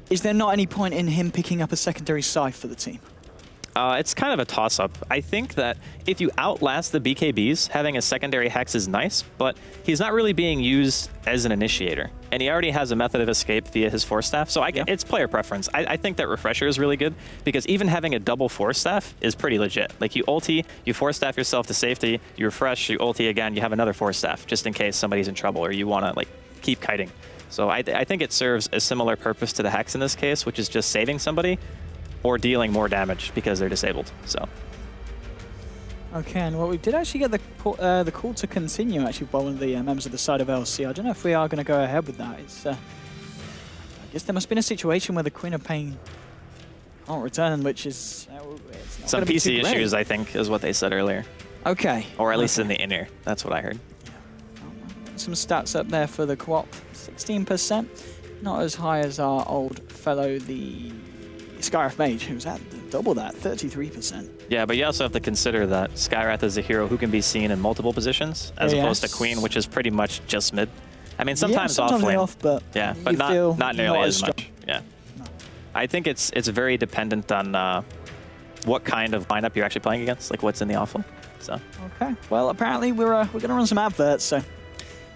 Is there not any point in him picking up a secondary Scythe for the team? It's kind of a toss-up. I think that if you outlast the BKBs, having a secondary Hex is nice, but he's not really being used as an initiator. And he already has a method of escape via his Force Staff, so it's player preference. I think that Refresher is really good, because even having a double Force Staff is pretty legit. Like you ulti, you Force Staff yourself to safety, you refresh, you ulti again, you have another Force Staff, just in case somebody's in trouble or you want to like keep kiting. So I think it serves a similar purpose to the Hex in this case, which is just saving somebody or dealing more damage because they're disabled. So. Okay, and well, we did actually get the call to continue actually by one of the members of the side of LC. I don't know if we are going to go ahead with that. It's, I guess there must have been a situation where the Queen of Pain can't return, which is it's not some PC issues, issues, I think, is what they said earlier. Okay. Or at least in the in-ear. That's what I heard. Some stats up there for the co-op. 16%. Not as high as our old fellow, the Skyrath Mage, who's at double that, 33%. Yeah, but you also have to consider that Skyrath is a hero who can be seen in multiple positions, as opposed to Queen, which is pretty much just mid. I mean, sometimes off lane. Off, but yeah, but not nearly as much. Yeah. No. I think it's very dependent on what kind of lineup you're actually playing against, like what's in the off lane. So. Okay. Well, apparently we're going to run some adverts, so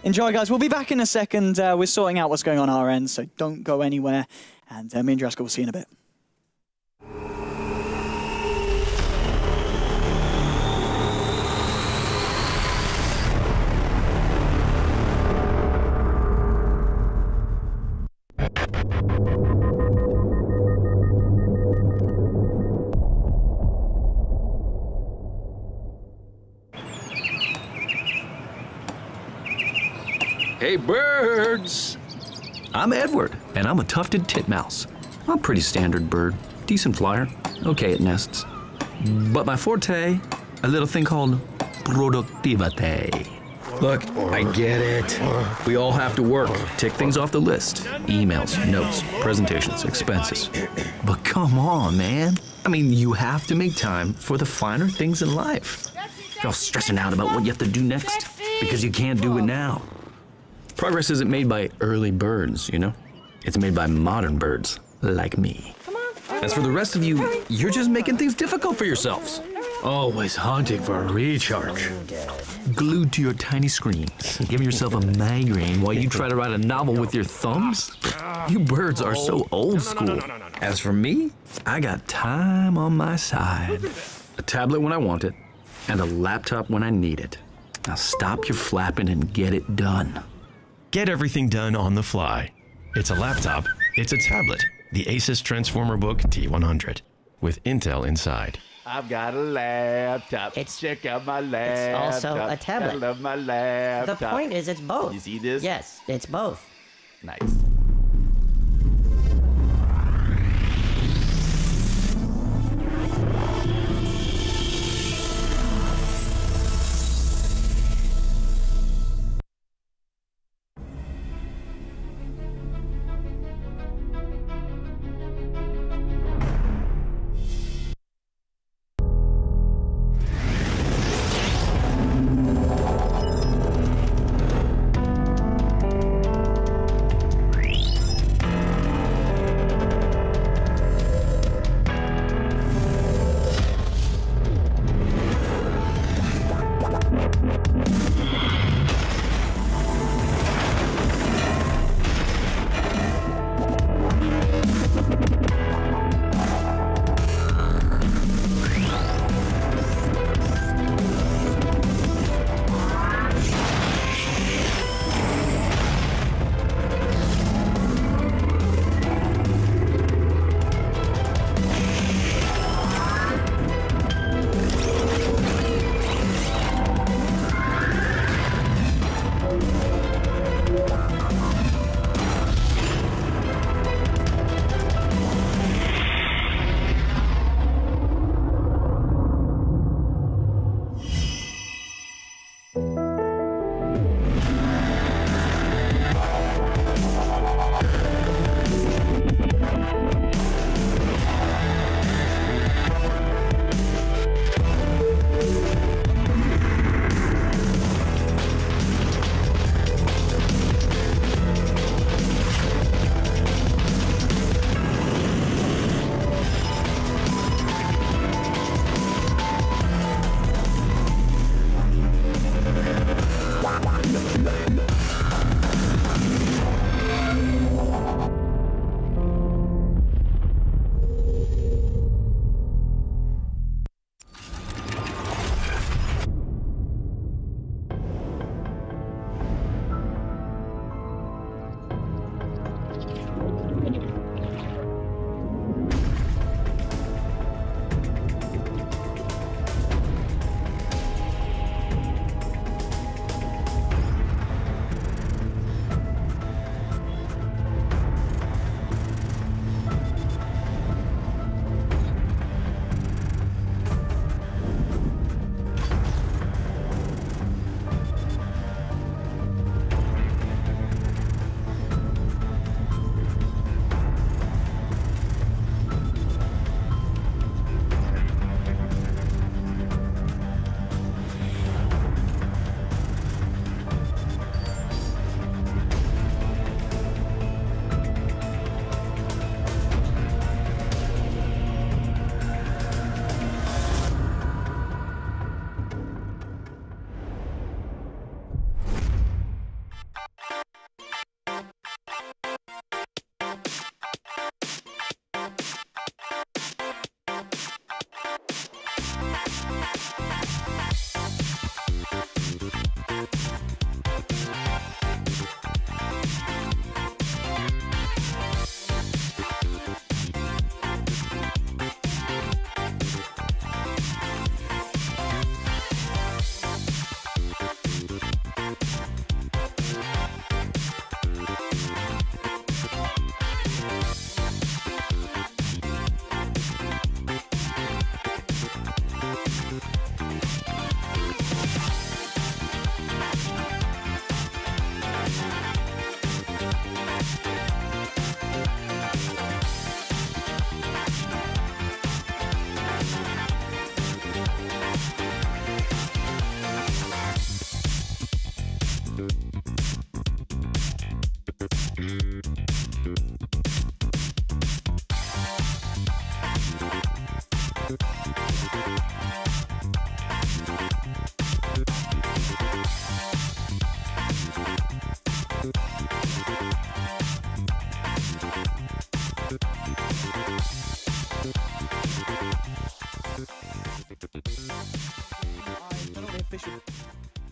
enjoy, guys. We'll be back in a second. We're sorting out what's going on our end, so don't go anywhere. And me and Drasko will see you in a bit. Hey, birds! I'm Edward, and I'm a tufted titmouse. I'm a pretty standard bird. Decent flyer, okay at nests. But my forte, a little thing called productivity. Look, I get it. We all have to work, tick things off the list. Emails, notes, presentations, expenses. But come on, man. I mean, you have to make time for the finer things in life. You're all stressing out about what you have to do next because you can't do it now. Progress isn't made by early birds, you know? It's made by modern birds, like me. As for the rest of you, you're just making things difficult for yourselves. Always hunting for a recharge. Glued to your tiny screens, giving yourself a migraine while you try to write a novel with your thumbs? You birds are so old school. As for me, I got time on my side. A tablet when I want it, and a laptop when I need it. Now stop your flapping and get it done. Get everything done on the fly. It's a laptop, it's a tablet. The ASUS Transformer Book T100 with Intel inside. I've got a laptop. Check out my laptop. It's also a tablet. I love my laptop. The point is it's both. You see this? Yes, it's both. Nice.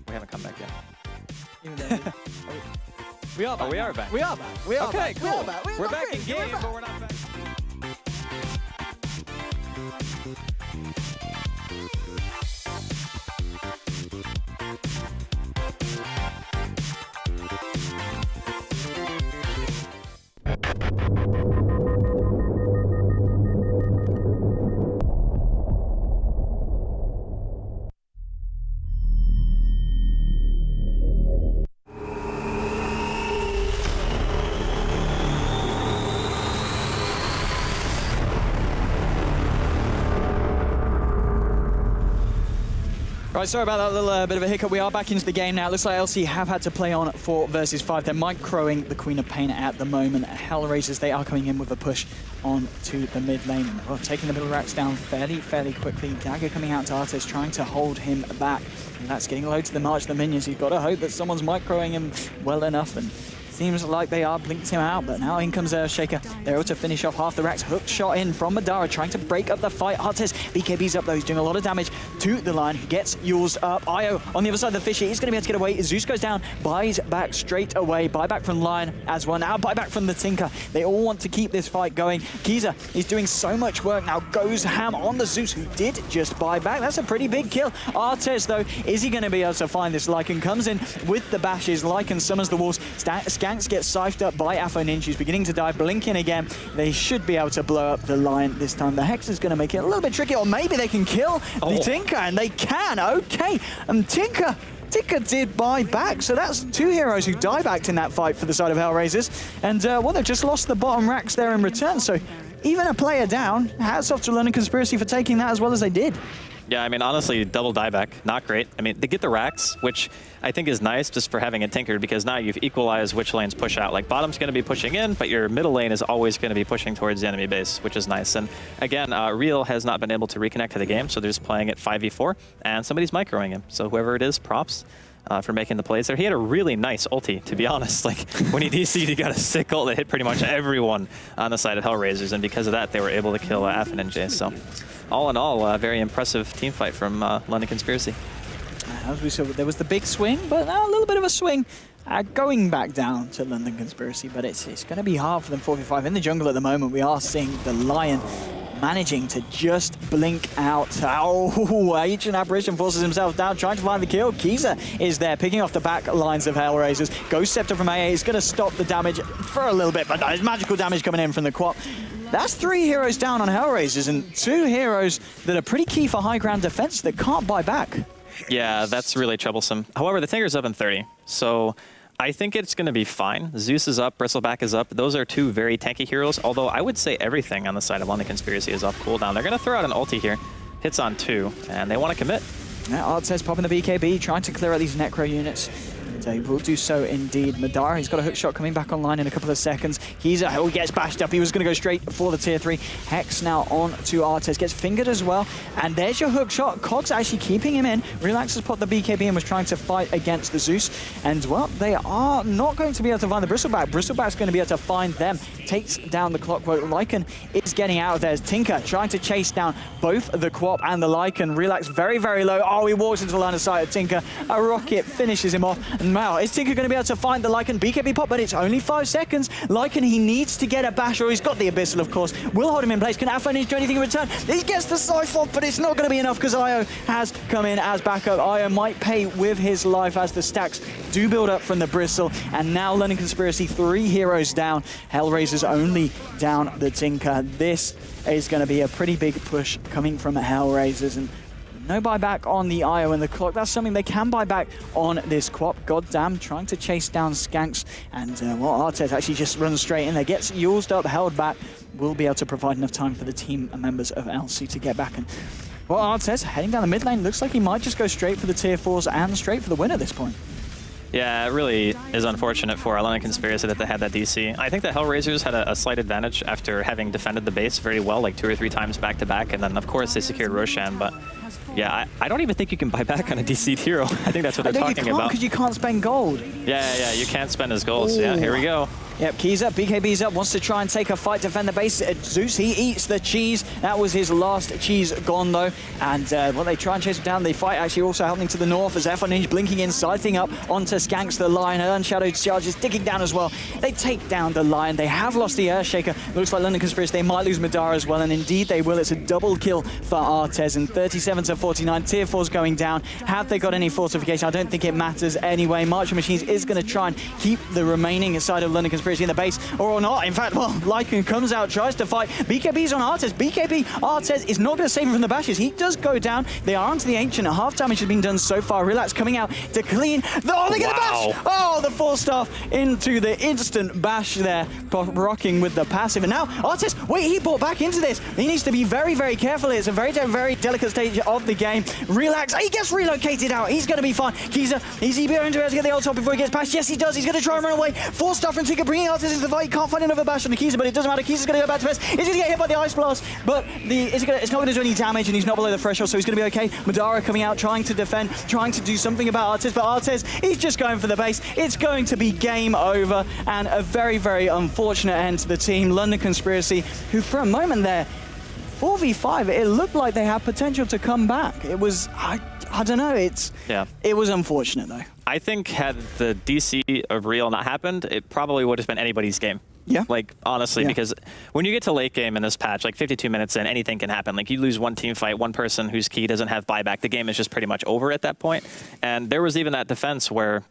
We haven't come back yet. We are back. Oh, we are back. We are back. We are okay, back. cool. We are back. We're back in game, but we're not back. Right, sorry about that little bit of a hiccup. We are back into the game now. It looks like LC have had to play on 4 versus 5. They're microing the Queen of Pain at the moment. Hellraisers, they are coming in with a push on to the mid lane. Well, taking the middle racks down fairly quickly. Dagger coming out to Artis, trying to hold him back. And that's getting low to the march of the minions. You've got to hope that someone's microing him well enough. And seems like they are blinked him out, but now in comes Shaker. They're able to finish off half the racks. Hook shot in from Madara, trying to break up the fight. Artis, BKB's up though, he's doing a lot of damage to the line. He gets Yules up. Io on the other side of the fishy, he's going to be able to get away. Zeus goes down, buys back straight away. Buyback from Lion as well. Now buyback from the Tinker. They all want to keep this fight going. Kiza is doing so much work now, goes ham on the Zeus, who did just buy back. That's a pretty big kill. Artis though, is he going to be able to find this? Lycan comes in with the bashes. Lycan summons the wolves. Skanks gets scythed up by Afo Ninja, who's beginning to die. Blinking again. They should be able to blow up the Lion this time. The Hex is going to make it a little bit tricky, or maybe they can kill the Tinker, and they can. Okay, and Tinker did buy back, so that's 2 heroes who die back in that fight for the side of Hellraisers. And well, they've just lost the bottom racks there in return, so even a player down. Hats off to London Conspiracy for taking that as well as they did. Yeah, I mean, honestly, double dieback, not great. I mean, they get the racks, which I think is nice just for having it tinkered, because now you've equalized which lanes push out. Like, bottom's going to be pushing in, but your middle lane is always going to be pushing towards the enemy base, which is nice. And again, Real has not been able to reconnect to the game, so they're just playing it 5v4, and somebody's microing him. So whoever it is, props for making the plays there. He had a really nice ulti, to be honest. Like, when he DC'd, he got a sick ult that hit pretty much everyone on the side of Hellraisers, and because of that, they were able to kill Afin and Jay. So all in all, a very impressive team fight from London Conspiracy. As we saw, there was the big swing, but now a little bit of a swing going back down to London Conspiracy, but it's going to be hard for them 4v5. In the jungle at the moment, we are seeing the Lion managing to just blink out. Oh, Ancient Apparition forces himself down, trying to find the kill. Kiza is there, picking off the back lines of Hellraisers. Ghost Scepter from AA is going to stop the damage for a little bit, but there's magical damage coming in from the Quap. That's 3 heroes down on Hellraisers, and 2 heroes that are pretty key for high ground defense that can't buy back. Yeah, that's really troublesome. However, the Tinker's up in 30, so I think it's going to be fine. Zeus is up, Bristleback is up. Those are 2 very tanky heroes, although I would say everything on the side of London Conspiracy is off cooldown. They're going to throw out an ulti here. Hits on 2, and they want to commit. Yeah, Artez popping the BKB, trying to clear out these Necro units. They will do so indeed. Madara, he's got a hook shot coming back online in a couple of seconds. He gets bashed up. He was going to go straight for the tier 3. Hex now on to Artez. Gets fingered as well. And there's your hook shot. Cog's actually keeping him in. Relax has popped the BKB and was trying to fight against the Zeus. And, well, they are not going to be able to find the Bristleback. Bristleback's going to be able to find them. Takes down the Clockwork. Lycan is getting out of there. Tinker trying to chase down both the Quap and the Lycan. Relax very, very low. Oh, he walks into the line of sight of Tinker. A rocket finishes him off. And wow, is Tinker going to be able to find the Lycan? BKB pop, but it's only 5 seconds. Lycan, he needs to get a bash, or he's got the Abyssal, of course. Will hold him in place. Can Afo do anything in return? He gets the Cypher, but it's not going to be enough because Io has come in as backup. Io might pay with his life as the stacks do build up from the Bristle. And now London Conspiracy, 3 heroes down. Hellraisers only down the Tinker. This is going to be a pretty big push coming from Hellraisers. And no buyback on the Io and the Clock. That's something they can buy back on this Quap. Goddamn, trying to chase down Skanks. And, well, Artez actually just runs straight in there. Gets used up, held back. Will be able to provide enough time for the team members of LC to get back. And, well, Artez heading down the mid lane. Looks like he might just go straight for the tier 4s and straight for the win at this point. Yeah, it really is unfortunate for London Conspiracy that they had that DC. I think the Hellraisers had a slight advantage after having defended the base very well, like 2 or 3 times back to back, and then of course they secured Roshan, but yeah, I don't even think you can buy back on a DC'd hero. I think that's what they're talking about. Because you can't spend gold. Yeah, you can't spend his gold. So yeah, here we go. Yep, Key's up, BKB's up, wants to try and take a fight, defend the base. Zeus, he eats the cheese. That was his last cheese gone, though. And when they try and chase him down, the fight actually also happening to the north as F1 blinking in, scything up onto Skanks the Lion. Unshadowed Charge is digging down as well. They take down the Lion. They have lost the Earthshaker. Looks like London Conspiracy, they might lose Madara as well, and indeed they will. It's a double kill for Artez, and 37 to 49. Tier 4's going down. Have they got any fortification? I don't think it matters anyway. Marching Machines is going to try and keep the remaining side of London Conspiracy in the base, or not. In fact, well, Lycan comes out, tries to fight. BKB's on Artez. Artez is not going to save him from the bashes. He does go down. They are onto the Ancient. Half damage has been done so far. Relax coming out to clean. Oh, they get the bash! Oh, the 4-star into the instant bash there, rocking with the passive. And now Artez, wait, he bought back into this. He needs to be very, very careful. It's a very, very delicate stage of the game. Relax. He gets relocated out. He's going to be fine. He's he going to be able to get the ult top before he gets past? Yes, he does. He's going to try and run away. 4-star from Tinker, bringing Artez into the fight. He can't find another bash on the Keyser, but it doesn't matter. Keyser's going to go back to best. He's going to get hit by the Ice Blast, but it's not going to do any damage, and he's not below the threshold, so he's going to be okay. Madara coming out, trying to defend, trying to do something about Artez, but Artez, he's just going for the base. It's going to be game over, and a very, very unfortunate end to the team. London Conspiracy, who for a moment there, 4v5, it looked like they had potential to come back. It was, I don't know, it was unfortunate though. I think had the DC of Real not happened, it probably would have been anybody's game. Yeah. Like, honestly, because when you get to late game in this patch, like 52 minutes in, anything can happen. Like, you lose one team fight, one person whose key doesn't have buyback, the game is just pretty much over at that point. And there was even that defense where,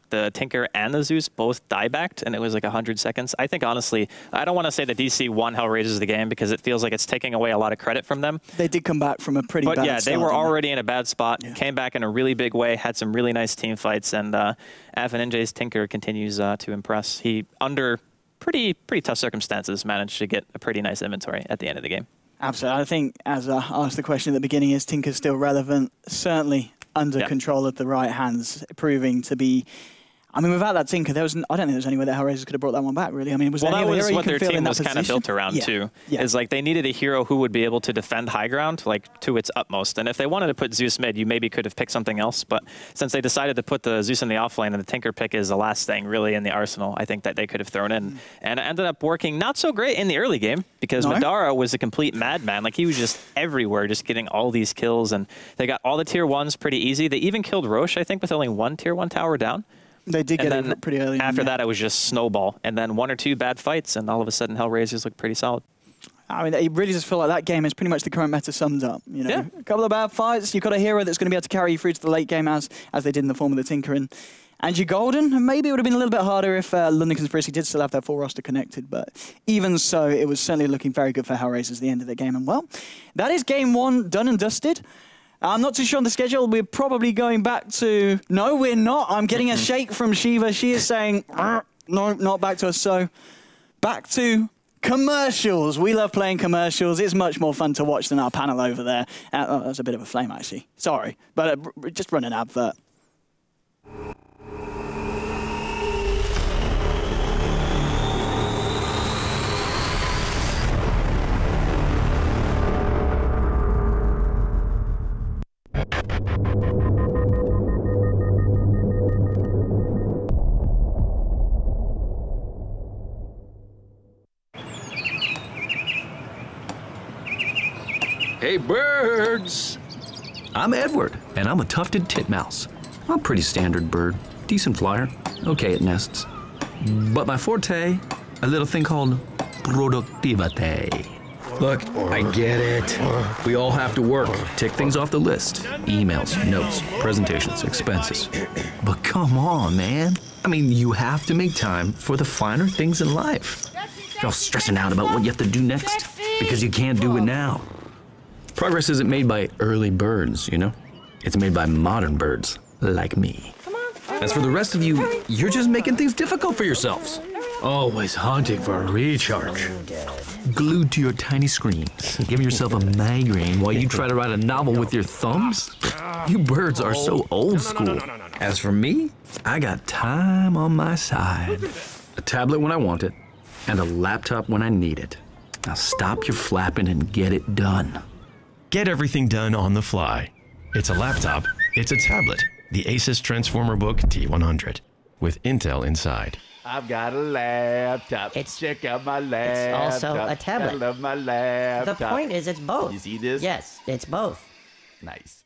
the Tinker and the Zeus both die-backed, and it was like 100 seconds. I think, honestly, I don't want to say that DC won Hellraisers the game, because it feels like it's taking away a lot of credit from them. They did come back from a pretty bad spot. But yeah, they were already in a bad spot, came back in a really big way, had some really nice team fights, and FNJ's Tinker continues to impress. He, under pretty tough circumstances, managed to get a pretty nice inventory at the end of the game. Absolutely. I think, as I asked the question at the beginning, is Tinker still relevant? Certainly under control of the right hands, proving to be... I mean, without that Tinker, I don't think there was any way that Hellraisers could have brought that one back, really. I mean, was well, there that any was what their team was kind of built around, too. Yeah. Is like they needed a hero who would be able to defend high ground, like, to its utmost. And if they wanted to put Zeus mid, you maybe could have picked something else. But since they decided to put the Zeus in the offlane and the Tinker pick is the last thing, really, in the arsenal, I think that they could have thrown in. And it ended up working not so great in the early game, because Madara was a complete madman. Like, he was just everywhere, just getting all these kills. And they got all the tier 1s pretty easy. They even killed Roche, I think, with only one tier 1 tower down. They did get it pretty early. After that, it was just snowball. And then 1 or 2 bad fights, and all of a sudden, Hellraisers looked pretty solid. I mean, it really does feel like that game is pretty much the current meta summed up. You know, a couple of bad fights. You've got a hero that's going to be able to carry you through to the late game, as they did in the form of the Tinker. And you're golden. Maybe it would have been a little bit harder if London Conspiracy did still have their full roster connected. But even so, it was certainly looking very good for Hellraisers at the end of the game. And well, that is game 1 done and dusted. I'm not too sure on the schedule. We're probably going back to... No, we're not. I'm getting a shake from Shiva. She is saying, no, not back to us. So, back to commercials. We love playing commercials. It's much more fun to watch than our panel over there. That's a bit of a flame, actually. Sorry. But just run an advert. Hey, birds! I'm Edward, and I'm a tufted titmouse. I'm a pretty standard bird, decent flyer, okay at nests. But my forte, a little thing called productivity. Look, I get it. We all have to work, tick things off the list. Emails, notes, presentations, expenses. But come on, man. I mean, you have to make time for the finer things in life. You're all stressing out about what you have to do next because you can't do it now. Progress isn't made by early birds, you know? It's made by modern birds, like me. As for the rest of you, you're just making things difficult for yourselves. Always hunting for a recharge. Glued to your tiny screens, giving yourself a migraine while you try to write a novel with your thumbs? You birds are so old school. As for me, I got time on my side. A tablet when I want it, and a laptop when I need it. Now stop your flapping and get it done. Get everything done on the fly. It's a laptop, it's a tablet, the ASUS Transformer Book T100. with Intel inside. I've got a laptop. Check out my laptop. It's also a tablet. I love my laptop. The point is it's both. You see this? Yes, it's both. Nice.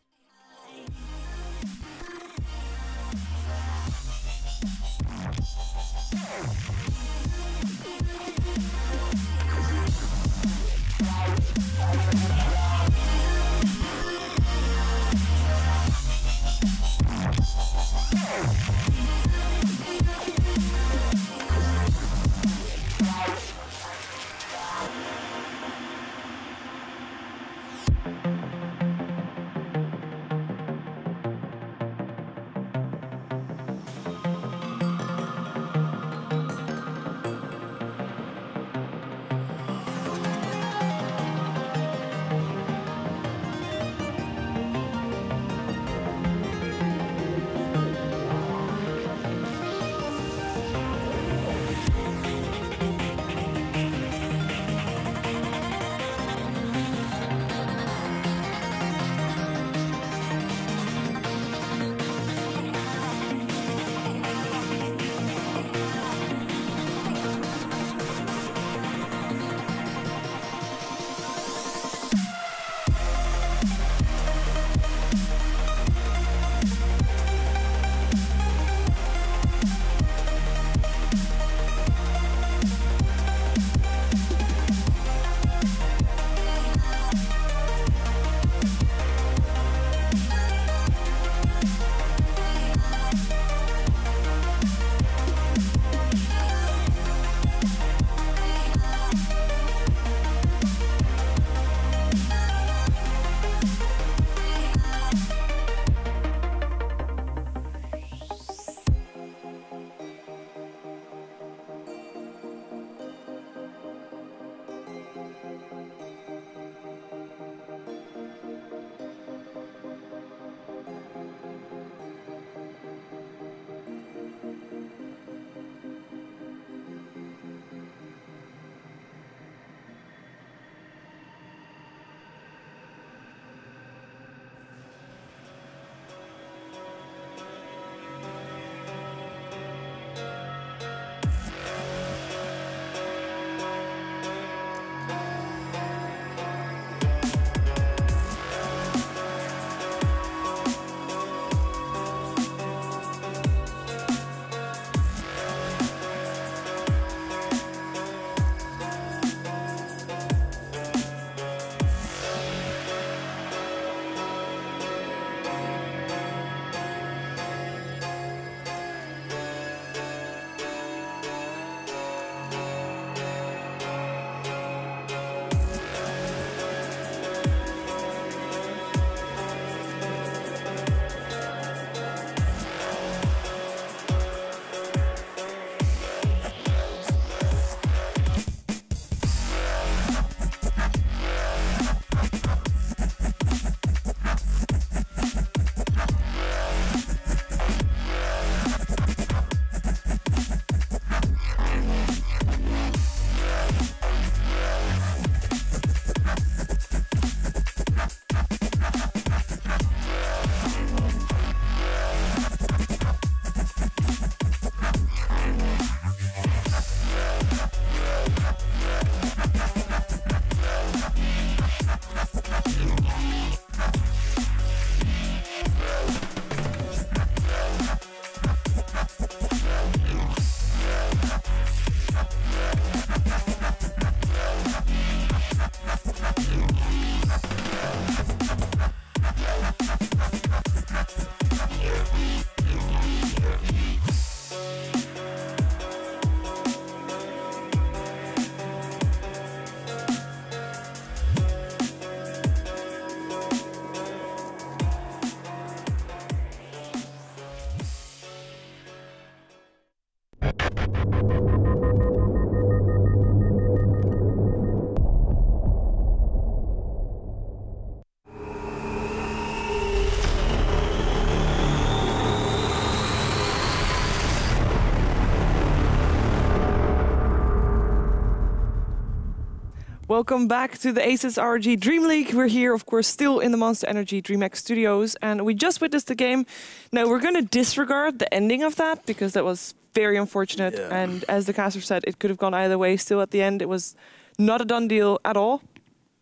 Welcome back to the ASUS ROG DreamLeague. We're here, of course, still in the Monster Energy Dreamhack studios, and we just witnessed the game. Now, we're going to disregard the ending of that, because that was very unfortunate, and as the caster said, it could have gone either way. Still, at the end, it was not a done deal at all.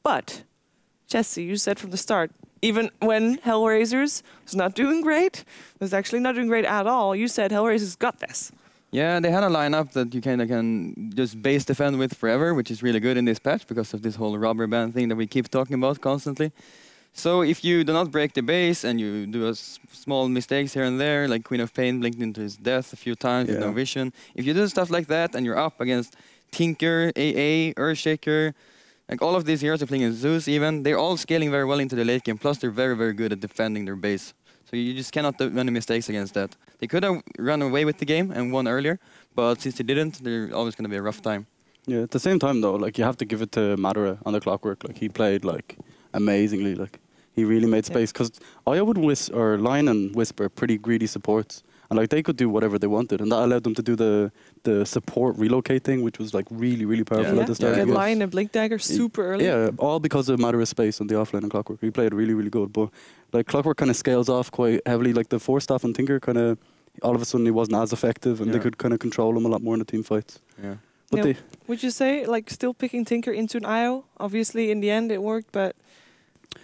But, Jesse, you said from the start, even when Hellraisers was not doing great, was actually not doing great at all, you said Hellraisers got this. Yeah, they had a lineup that you kind of can just base defend with forever, which is really good in this patch because of this whole rubber band thing that we keep talking about constantly. So if you do not break the base and you do small mistakes here and there, like Queen of Pain blinked into his death a few times with no vision, if you do stuff like that and you're up against Tinker, AA, Earthshaker, like all of these heroes are playing ASUS even, they're all scaling very well into the late game, plus they're very, very good at defending their base. So you just cannot do any mistakes against that. They could have run away with the game and won earlier, but since they didn't, they're always going to be a rough time. Yeah, at the same time though, like you have to give it to Madara on the Clockwork. Like he played like amazingly. Like he really made space because Aya would Lion and Whisper pretty greedy supports, and like they could do whatever they wanted, and that allowed them to do the support relocate thing, which was like really powerful at the start. Yeah, Lion and Blink Dagger super early. Yeah, all because of Madara's space on the offlane and Clockwork. He played really good, but like Clockwork kind of scales off quite heavily. Like the Force Staff and Tinker kind of all of a sudden he wasn't as effective, and they could kind of control him a lot more in the team fights. Yeah. But yeah. Would you say like still picking Tinker into an IO? Obviously in the end it worked, but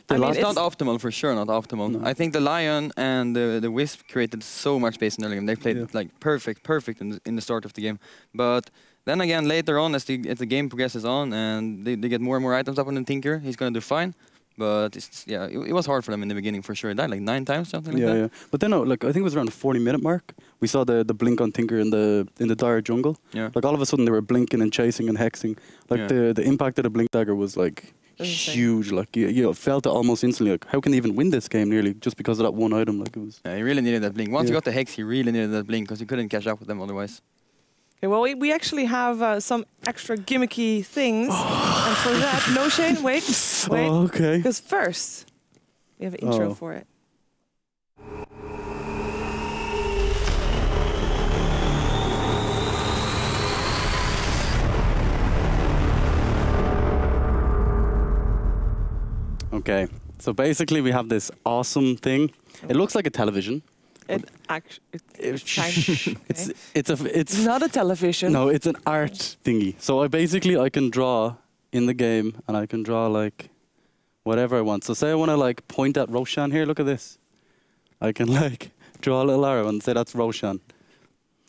it's not optimal for sure. Not optimal. No. I think the Lion and the Wisp created so much space in the early game. They played like perfect in the start of the game. But then again, later on, as the game progresses on and they get more and more items up on the Tinker, he's gonna do fine. But it was hard for them in the beginning for sure. It died like 9 times, something like that. Yeah. But then, like I think it was around the 40-minute mark. We saw the blink on Tinker in the dire jungle. Yeah. Like all of a sudden they were blinking and chasing and hexing. Like the impact of the blink dagger was like huge. Like you felt it almost instantly. Like how can they even win this game nearly just because of that one item? Like it was. Yeah, he really needed that blink. Once he got the hex, he really needed that blink because he couldn't catch up with them otherwise. Okay, well, we actually have some extra gimmicky things, and for that, no Shane, wait. Oh, okay. Because first, we have an intro for it. Okay, so basically we have this awesome thing. It looks like a television. It's not a television. No, it's an art thingy. So I can draw in the game, and I can draw like whatever I want. So say I want to like point at Roshan here. Look at this. I can like draw a little arrow and say that's Roshan.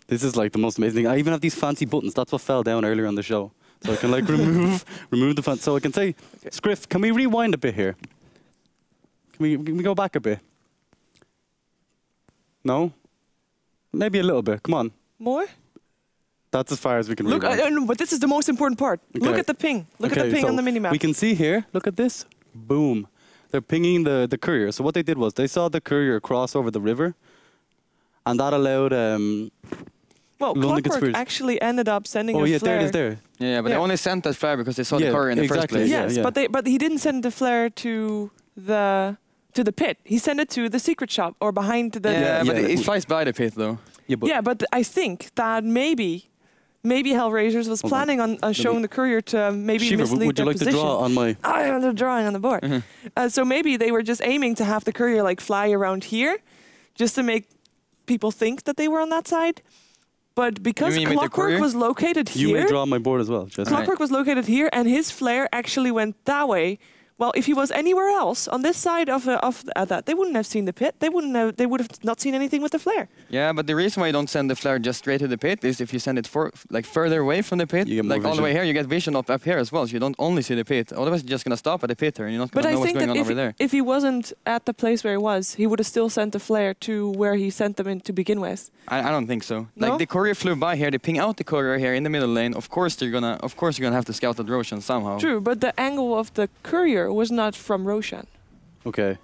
This is like the most amazing thing. I even have these fancy buttons. That's what fell down earlier on the show. So I can like remove the fan. So I can say, Scriff, can we rewind a bit here? Can we go back a bit? No? Maybe a little bit. Come on. More? That's as far as we can look. But this is the most important part. Okay. Look at the ping. Look at the ping on the minimap. We can see here. Look at this. Boom. They're pinging the courier. So what they did was they saw the courier cross over the river, and that allowed. Well, Clockwork actually ended up sending a flare. Oh yeah, there it is there. Yeah, but they only sent that flare because they saw the courier in the first place. Yes, but he didn't send the flare to the pit. He sent it to the secret shop or behind the... Yeah, but it flies by the pit though. Yeah, but I think that maybe Hellraisers was planning on showing the courier to maybe Shiva, mislead would you like position. to draw on my... I have the drawing on the board. So maybe they were just aiming to have the courier like fly around here just to make people think that they were on that side. But because Clockwork was located here... You may draw on my board as well, Jesse. Clockwork was located here and his flare actually went that way. Well, if he was anywhere else on this side of that, they wouldn't have seen the pit. They would have not seen anything with the flare. Yeah, but the reason why you don't send the flare just straight to the pit is if you send it further away from the pit, like all the way here, you get vision up here as well. So you don't only see the pit. Otherwise, you're just gonna stop at the pit here, and you're not gonna know what's going on over there. If he wasn't at the place where he was, he would have still sent the flare to where he sent them in to begin with. I don't think so. No? Like the courier flew by here, they ping out the courier here in the middle lane. Of course you're gonna have to scout the Roshan somehow. True, but the angle of the courier was not from Roshan. Okay.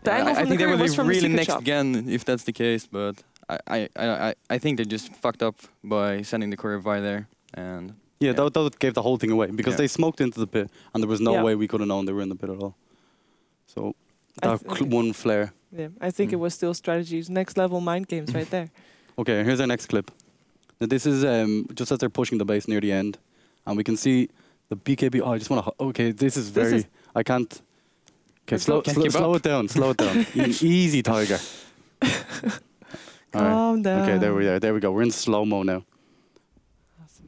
The angle from the courier was from the secret next shop. gen if that's the case, but I think they just fucked up by sending the courier by there and. Yeah, that gave the whole thing away because they smoked into the pit and there was no way we could have known they were in the pit at all. So that one flare. Yeah, I think it was still strategies, next level mind games right there. Okay, here's our next clip. Now this is just as they're pushing the base near the end, and we can see The BKB. Oh, I just want to. Okay, this is very. I can't. Okay, slow it down. Slow it down. Easy, Tiger. Calm down. Okay, there we go. We're in slow-mo now.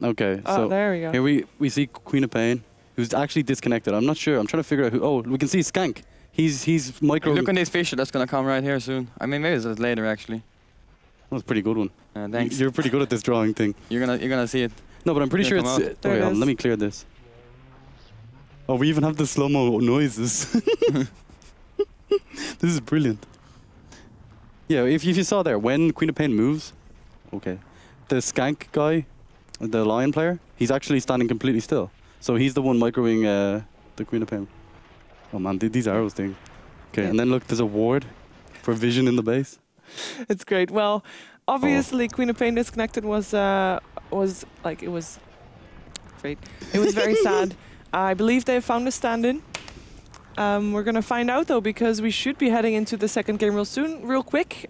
Okay, so there we go. Here we see Queen of Pain, who's actually disconnected. I'm not sure. I'm trying to figure out who. Oh, we can see Skank. He's micro. Look on this fisher. That's gonna come right here soon. I mean, maybe it's later actually. That was a pretty good one. Thanks. You're pretty good at this drawing thing. You're gonna see it. No, but I'm pretty sure it's. Wait, let me clear this. Oh, we even have the slow-mo noises. This is brilliant. Yeah, if you saw there, when Queen of Pain moves, okay, the Skank guy, the Lion player, he's actually standing completely still. So he's the one microing the Queen of Pain. Oh man, these arrows thing. Okay, and then look, there's a ward for vision in the base. It's great. Well, obviously Queen of Pain disconnected was like, it was great. It was very sad. I believe they found a stand-in. We're going to find out, though, because we should be heading into the second game real soon, real quick.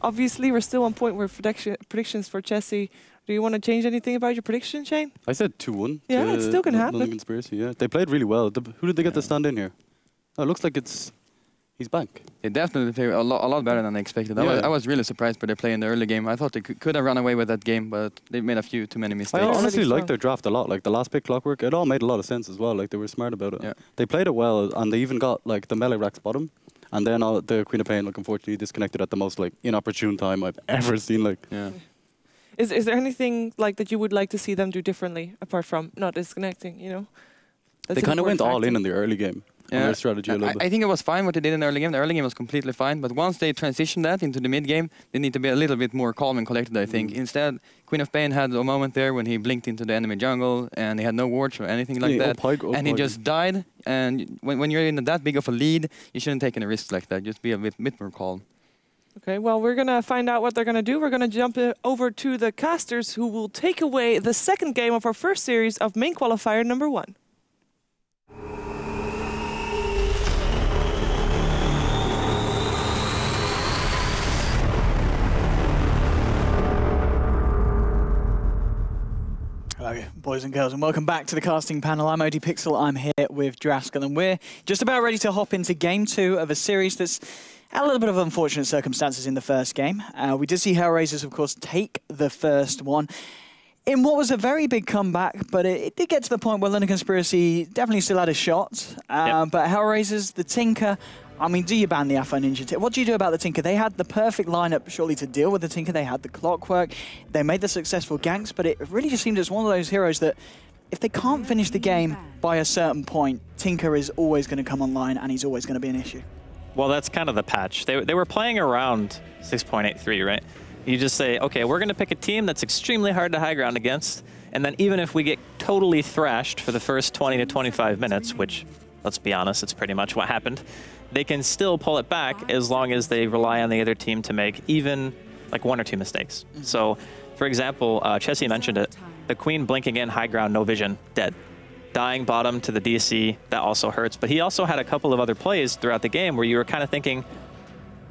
Obviously, we're still on point with predictions for Chessie. Do you want to change anything about your prediction, Shane? I said 2-1. Yeah, it's still going to happen. London Conspiracy, yeah. They played really well. Who did they get to stand in here? Oh, it looks like he's back. They definitely played a lot better than I expected. I was really surprised by their play in the early game. I thought they could have run away with that game, but they made a few too many mistakes. I honestly like their draft a lot. Like the last pick, Clockwork, it all made a lot of sense as well. Like they were smart about it. Yeah. They played it well, and they even got like the melee racks bottom, and then the Queen of Pain, like unfortunately disconnected at the most like inopportune time I've ever seen. Like, yeah. Is there anything like that you would like to see them do differently apart from not disconnecting? You know, they kind of went all in the early game. Yeah, their strategy a little bit. I think it was fine what they did in the early game. The early game was completely fine, but once they transitioned that into the mid game, they need to be a little bit more calm and collected, I think. Instead, Queen of Pain had a moment there when he blinked into the enemy jungle and he had no wards or anything like that. And he just died. And when you're in that big of a lead, you shouldn't take any risks like that. Just be a bit more calm. Okay, well, we're going to find out what they're going to do. We're going to jump over to the casters who will take away the second game of our first series of main qualifier number 1. Hello, boys and girls, and welcome back to the casting panel. I'm ODPixel, I'm here with Draskell, and we're just about ready to hop into Game 2 of a series that's had a little bit of unfortunate circumstances in the first game. We did see Hellraisers, of course, take the first one in what was a very big comeback, but it did get to the point where London Conspiracy definitely still had a shot. But Hellraisers, the Tinker, I mean, do you ban the Afro Ninja? What do you do about the Tinker? They had the perfect lineup, surely, to deal with the Tinker. They had the Clockwork. They made the successful ganks, but it really just seemed as one of those heroes that if they can't finish the game by a certain point, Tinker is always going to come online and he's always going to be an issue. Well, that's kind of the patch. They were playing around 6.83, right? You just say, okay, we're going to pick a team that's extremely hard to high ground against, and then even if we get totally thrashed for the first 20 to 25 minutes, which, let's be honest, it's pretty much what happened, they can still pull it back as long as they rely on the other team to make even like 1 or 2 mistakes. So, for example, Chessie mentioned it, the Queen blinking in, high ground, no vision, dead. Dying bottom to the DC, that also hurts. But he also had a couple of other plays throughout the game where you were kind of thinking,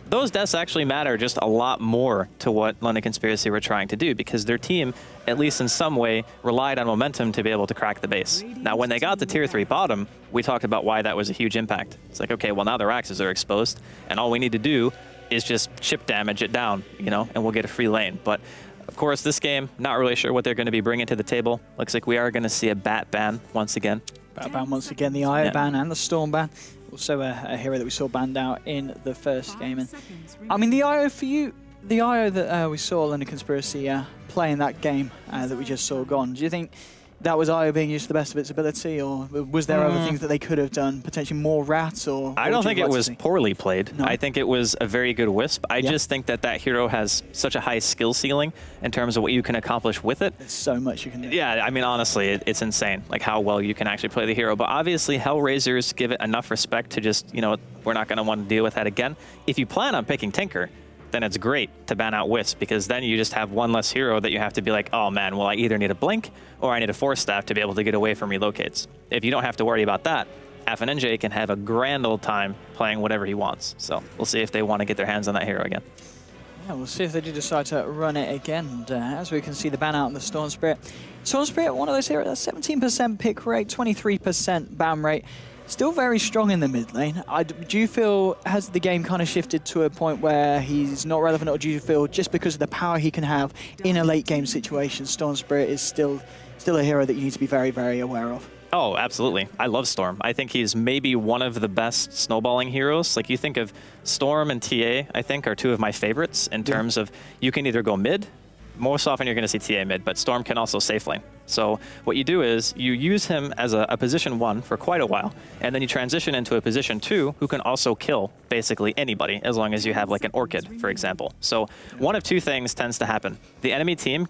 those deaths actually matter just a lot more to what London Conspiracy were trying to do, because their team, at least in some way, relied on momentum to be able to crack the base. Now, when they got the tier 3 bottom, we talked about why that was a huge impact. It's like, okay, well, now their axes are exposed, and all we need to do is just chip damage it down, you know, and we'll get a free lane. But, of course, this game, not really sure what they're going to be bringing to the table. Looks like we are going to see a bat ban once again. Bat ban once again, the IO ban and the Storm ban. Also a hero that we saw banned out in the first game. And I mean, the IO for you, the IO that we saw London Conspiracy play in that game that we just saw gone, do you think that was IO being used to the best of its ability, or was there other things that they could have done, potentially more rats, or? I don't think it was poorly played. No. I think it was a very good wisp. I just think that hero has such a high skill ceiling in terms of what you can accomplish with it. There's so much you can do. Yeah, I mean, honestly, it's insane, like how well you can actually play the hero. But obviously, Hellraisers give it enough respect to just, you know, we're not going to want to deal with that again. If you plan on picking Tinker, then it's great to ban out Wisp, because then you just have one less hero that you have to be like, oh man, well, I either need a Blink or I need a Force Staff to be able to get away from relocates. If you don't have to worry about that, FNNJ can have a grand old time playing whatever he wants. So we'll see if they want to get their hands on that hero again. Yeah, we'll see if they do decide to run it again. And, as we can see, the ban out on the Storm Spirit. Storm Spirit, one of those heroes, 17% pick rate, 23% ban rate. Still very strong in the mid lane. Do you feel, has the game kind of shifted to a point where he's not relevant, or do you feel just because of the power he can have in a late game situation, Storm Spirit is still a hero that you need to be very, very aware of? Oh, absolutely. I love Storm. I think he's maybe one of the best snowballing heroes. Like, you think of Storm and TA, I think, are two of my favorites in terms of you can either go mid. Most often you're going to see TA mid, but Storm can also safe lane. So what you do is you use him as a position 1 for quite a while, and then you transition into a position 2 who can also kill basically anybody as long as you have like an Orchid, for example. So one of two things tends to happen. The enemy team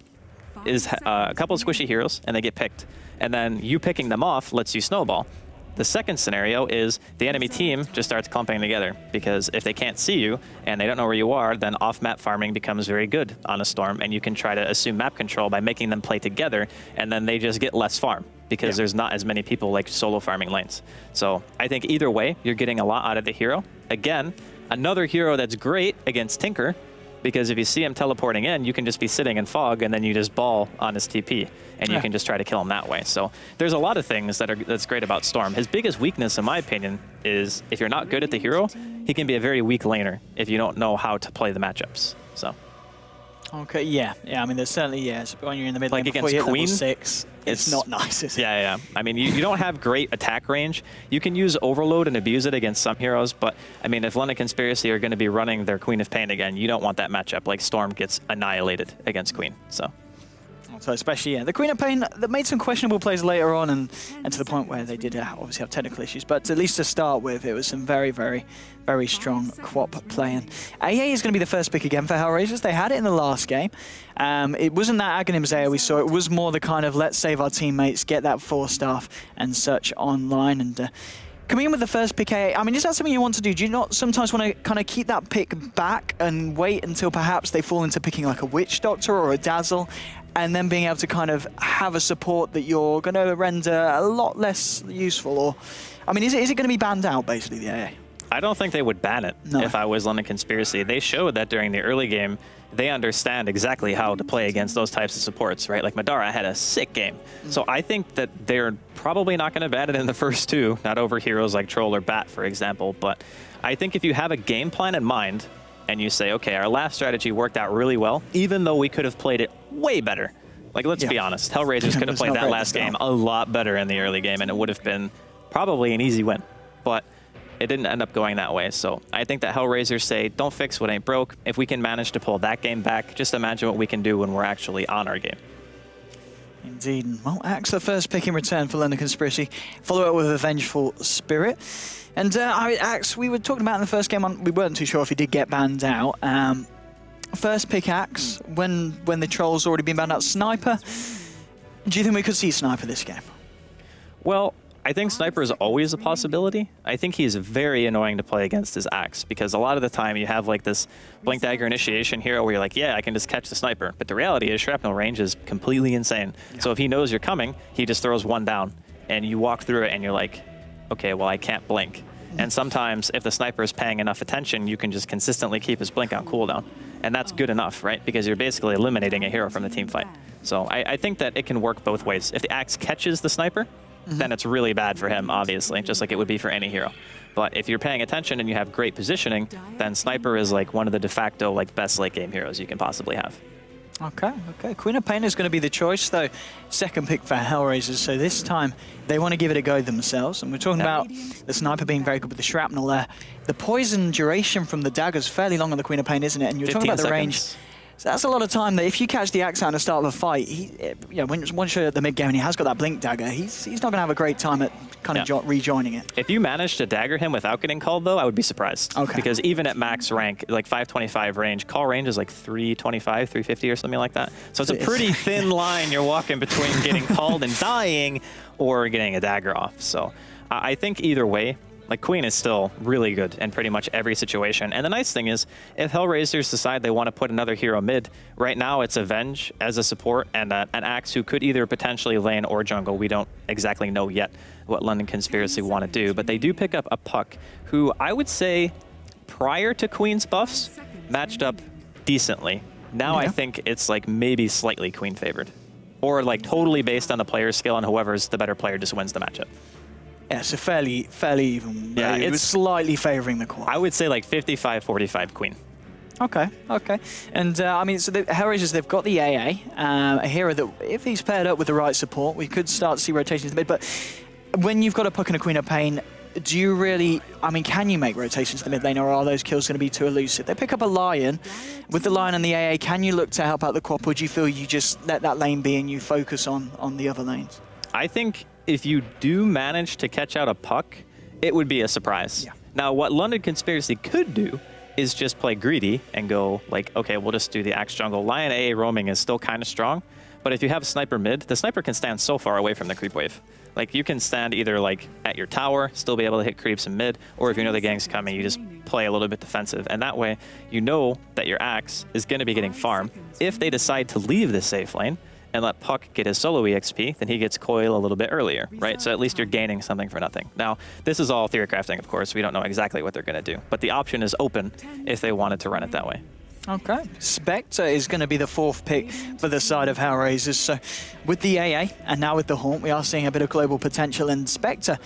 is a couple of squishy heroes, and they get picked. And then you picking them off lets you snowball. The second scenario is the enemy team just starts clumping together, because if they can't see you and they don't know where you are, then off-map farming becomes very good on a Storm, and you can try to assume map control by making them play together, and then they just get less farm because there's not as many people like solo farming lanes. So I think either way, you're getting a lot out of the hero. Again, another hero that's great against Tinker, because if you see him teleporting in, you can just be sitting in fog, and then you just ball on his TP, and you can just try to kill him that way. So there's a lot of things that's great about Storm. His biggest weakness, in my opinion, is if you're not good at the hero, he can be a very weak laner if you don't know how to play the matchups. So. Okay, yeah. I mean, there's certainly, when you're in the mid lane, like before against you hit Queen, level 6, it's not nice, is it? Yeah. I mean, you don't have great attack range. You can use Overload and abuse it against some heroes, but I mean, if London Conspiracy are going to be running their Queen of Pain again, you don't want that matchup. Like, Storm gets annihilated against Queen, so. So especially, the Queen of Pain that made some questionable plays later on, and to the point where they did obviously have technical issues. But at least to start with, it was some very, very, very strong quap playing. AA is going to be the first pick again for Hellraisers. They had it in the last game. It wasn't that Aghanim Zaya we saw. It was more the kind of let's save our teammates, get that 4-staff and such online. And coming in with the first pick AA, I mean, is that something you want to do? Do you not sometimes want to kind of keep that pick back and wait until perhaps they fall into picking like a Witch Doctor or a Dazzle, and then being able to kind of have a support that you're going to render a lot less useful? Or, I mean, is it going to be banned out, basically, the AA? I don't think they would ban it if I was London Conspiracy. They showed that during the early game, they understand exactly how to play against those types of supports, right? Like, Madara had a sick game. So I think that they're probably not going to ban it in the first 2, not over heroes like Troll or Bat, for example. But I think if you have a game plan in mind, and you say, okay, our last strategy worked out really well, even though we could have played it way better. Like, let's be honest, Hellraisers could have played that last game a lot better in the early game, and it would have been probably an easy win. But it didn't end up going that way. So I think that Hellraisers say, don't fix what ain't broke. If we can manage to pull that game back, just imagine what we can do when we're actually on our game. Indeed. Well, Axe, the first pick in return for London Conspiracy. Follow it with a Vengeful Spirit. And Axe, we were talking about in the first game, we weren't too sure if he did get banned out. First pick Axe, when the Troll's already been banned out. Sniper, do you think we could see Sniper this game? Well, I think Sniper is always a possibility. I think he's very annoying to play against his Axe, because a lot of the time you have like this Blink Dagger initiation hero where you're like, yeah, I can just catch the Sniper. But the reality is shrapnel range is completely insane. Yeah. So if he knows you're coming, he just throws one down, and you walk through it and you're like, okay, well, I can't blink. And sometimes if the Sniper is paying enough attention, you can just consistently keep his blink on cooldown. And that's good enough, right? Because you're basically eliminating a hero from the team fight. So I think that it can work both ways. If the Axe catches the Sniper, then it's really bad for him, obviously, just like it would be for any hero. But if you're paying attention and you have great positioning, then Sniper is like one of the de facto like best late game heroes you can possibly have. Okay. Queen of Pain is going to be the choice, though. Second pick for Hellraisers, so this time they want to give it a go themselves. And we're talking about the Sniper being very good with the shrapnel there. The poison duration from the dagger is fairly long on the Queen of Pain, isn't it? And you're talking about the range. So that's a lot of time that if you catch the Axe out at the start of a fight, once you're at the mid game and he has got that Blink Dagger, he's not going to have a great time at kind of rejoining it. If you manage to dagger him without getting called, though, I would be surprised. Okay. Because even at max rank, like 525 range, call range is like 325, 350 or something like that. So it's a pretty thin line you're walking between getting called and dying or getting a dagger off. So I think either way, like, Queen is still really good in pretty much every situation. And the nice thing is, if Hellraisers decide they want to put another hero mid, right now it's Avenge as a support and an Axe who could either potentially lane or jungle. We don't exactly know yet what London Conspiracy want to do, but they do pick up a Puck who I would say, prior to Queen's buffs, matched up decently. Now I think it's like maybe slightly queen favored. Or like totally based on the player's skill, and whoever's the better player just wins the matchup. Yeah, so fairly even. Yeah, it was slightly favoring the quad. I would say like 55-45 queen. Okay. And I mean, so the Hellraisers, they've got the AA, a hero that if he's paired up with the right support, we could start to see rotations in the mid. But when you've got a Puck and a Queen of Pain, do you really, I mean, can you make rotations to the mid lane, or are those kills going to be too elusive? They pick up a Lion. With the Lion and the AA, can you look to help out the quad, or do you feel you just let that lane be and you focus on the other lanes? I think if you do manage to catch out a Puck, it would be a surprise. Yeah. Now, what London Conspiracy could do is just play greedy and go like, okay, we'll just do the Axe jungle. Lion AA roaming is still kind of strong, but if you have Sniper mid, the Sniper can stand so far away from the creep wave. Like, you can stand either like at your tower, still be able to hit creeps in mid, or if you know the gang's coming, you just play a little bit defensive. And that way, you know that your Axe is going to be getting farm. If they decide to leave the safe lane and let Puck get his solo EXP, then he gets coil a little bit earlier, right? So at least you're gaining something for nothing. Now, this is all theory crafting, of course. We don't know exactly what they're going to do, but the option is open if they wanted to run it that way. Okay, Spectre is going to be the 4th pick for the side of Hellraisers. So with the AA and now with the Haunt, we are seeing a bit of global potential. And Spectre,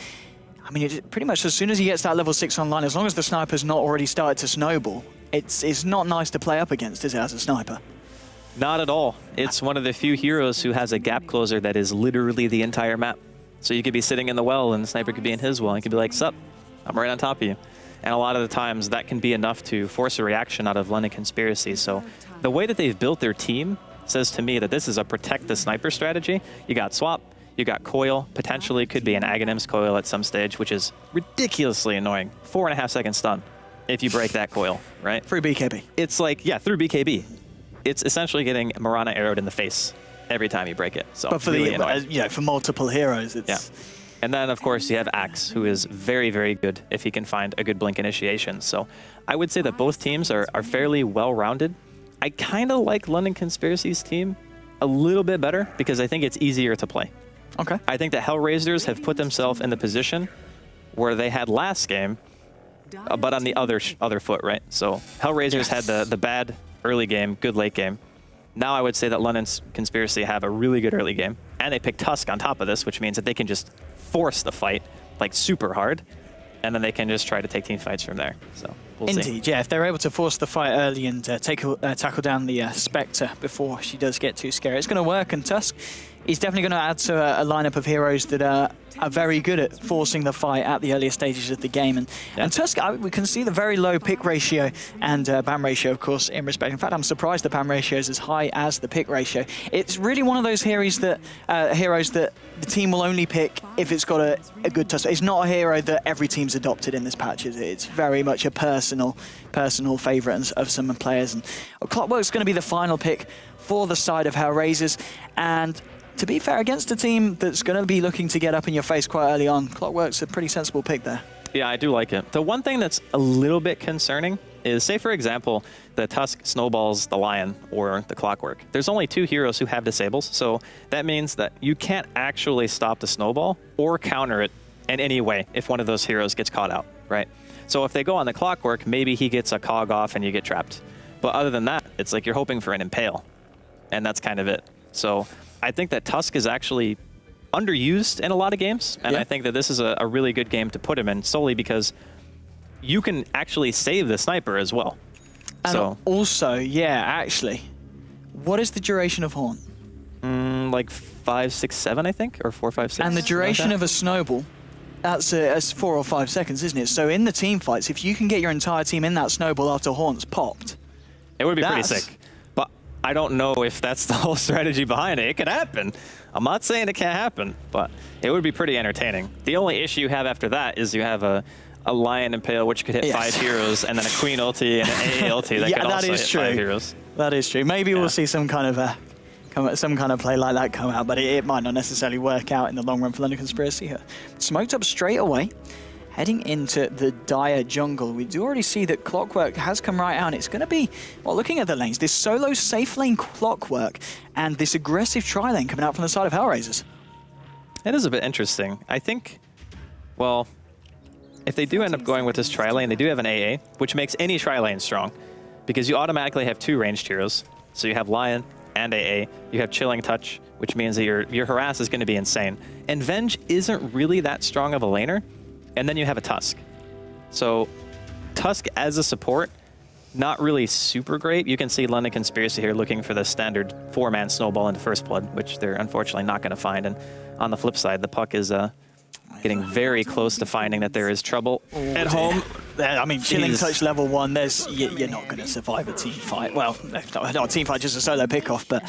I mean, pretty much as soon as he gets that level 6 online, as long as the sniper's not already started to snowball, it's not nice to play up against, is it, as a sniper? Not at all. It's one of the few heroes who has a gap closer that is literally the entire map. So you could be sitting in the well and the sniper could be in his well and he could be like, sup, I'm right on top of you. And a lot of the times that can be enough to force a reaction out of London Conspiracy. So the way that they've built their team says to me that this is a protect the sniper strategy. You got swap, you got coil, potentially could be an Aghanims coil at some stage, which is ridiculously annoying. 4.5 second stun if you break that coil, right? Through BKB. It's like, yeah, through BKB. It's essentially getting Mirana arrowed in the face every time you break it. So, but for really for multiple heroes, it's... Yeah. And then, of course, you have Axe, who is very, very good if he can find a good blink initiation. So I would say that both teams are fairly well-rounded. I kind of like London Conspiracy's team a little bit better because I think it's easier to play. Okay. I think that Hellraisers have put themselves in the position where they had last game, but on the other foot, right? So Hellraisers had the bad early game, good late game. Now I would say that London's Conspiracy have a really good early game, and they pick Tusk on top of this, which means that they can just force the fight like super hard, and then they can just try to take team fights from there. So we'll Indeed, see. Yeah, if they're able to force the fight early and tackle down the Spectre before she does get too scary, it's going to work. And Tusk, he's definitely going to add to a lineup of heroes that are very good at forcing the fight at the earlier stages of the game. And Tusk, we can see the very low pick ratio and BAM ratio, of course, in respect. In fact, I'm surprised the BAM ratio is as high as the pick ratio. It's really one of those heroes that the team will only pick if it's got a good Tusk. It's not a hero that every team's adopted in this patch, is it? It's very much a personal favourite of some players. And Clockwork's going to be the final pick for the side of Hellraisers. And to be fair, against a team that's going to be looking to get up in your face quite early on, Clockwork's a pretty sensible pick there. Yeah, I do like it. The one thing that's a little bit concerning is, say for example, the Tusk snowballs the Lion or the Clockwork. There's only 2 heroes who have disables, so that means that you can't actually stop the snowball or counter it in any way if one of those heroes gets caught out, right? So if they go on the Clockwork, maybe he gets a cog off and you get trapped. But other than that, it's like you're hoping for an Impale, and that's kind of it. So I think that Tusk is actually underused in a lot of games, and I think that this is a really good game to put him in, solely because you can actually save the sniper as well. And so also, yeah, actually, what is the duration of Haunt? Like 5, 6, 7, I think, or 4, 5, 6. And the duration of a snowball, that's 4 or 5 seconds, isn't it? So in the team fights, if you can get your entire team in that snowball after Haunt's popped, it would be pretty sick. But I don't know if that's the whole strategy behind it. It could happen. I'm not saying it can't happen, but it would be pretty entertaining. The only issue you have after that is you have a Lion Impale, which could hit 5 heroes, and then a Queen ulti and an AA ulti that could also hit 5 heroes. That is true. Maybe we'll see some kind of play like that come out, but it might not necessarily work out in the long run for London Conspiracy here. Smoked up straight away, heading into the Dire jungle. We do already see that Clockwork has come right out. It's going to be, well, looking at the lanes, this solo safe lane Clockwork and this aggressive tri-lane coming out from the side of Hellraisers. It is a bit interesting. I think, well, if they do end up going with this tri-lane, they do have an AA, which makes any tri-lane strong. because you automatically have 2 ranged heroes. So you have Lion and AA. You have Chilling Touch, which means that your harass is going to be insane. And Venge isn't really that strong of a laner. And then you have a Tusk. So Tusk as a support, not really super great. You can see London Conspiracy here looking for the standard 4-man snowball into First Blood, which they're unfortunately not going to find. And on the flip side, the Puck is getting very close to finding that there is trouble at home. I mean, Chilling Touch level 1, you're not going to survive a team fight. Well, not a team fight, just a solo pickoff, but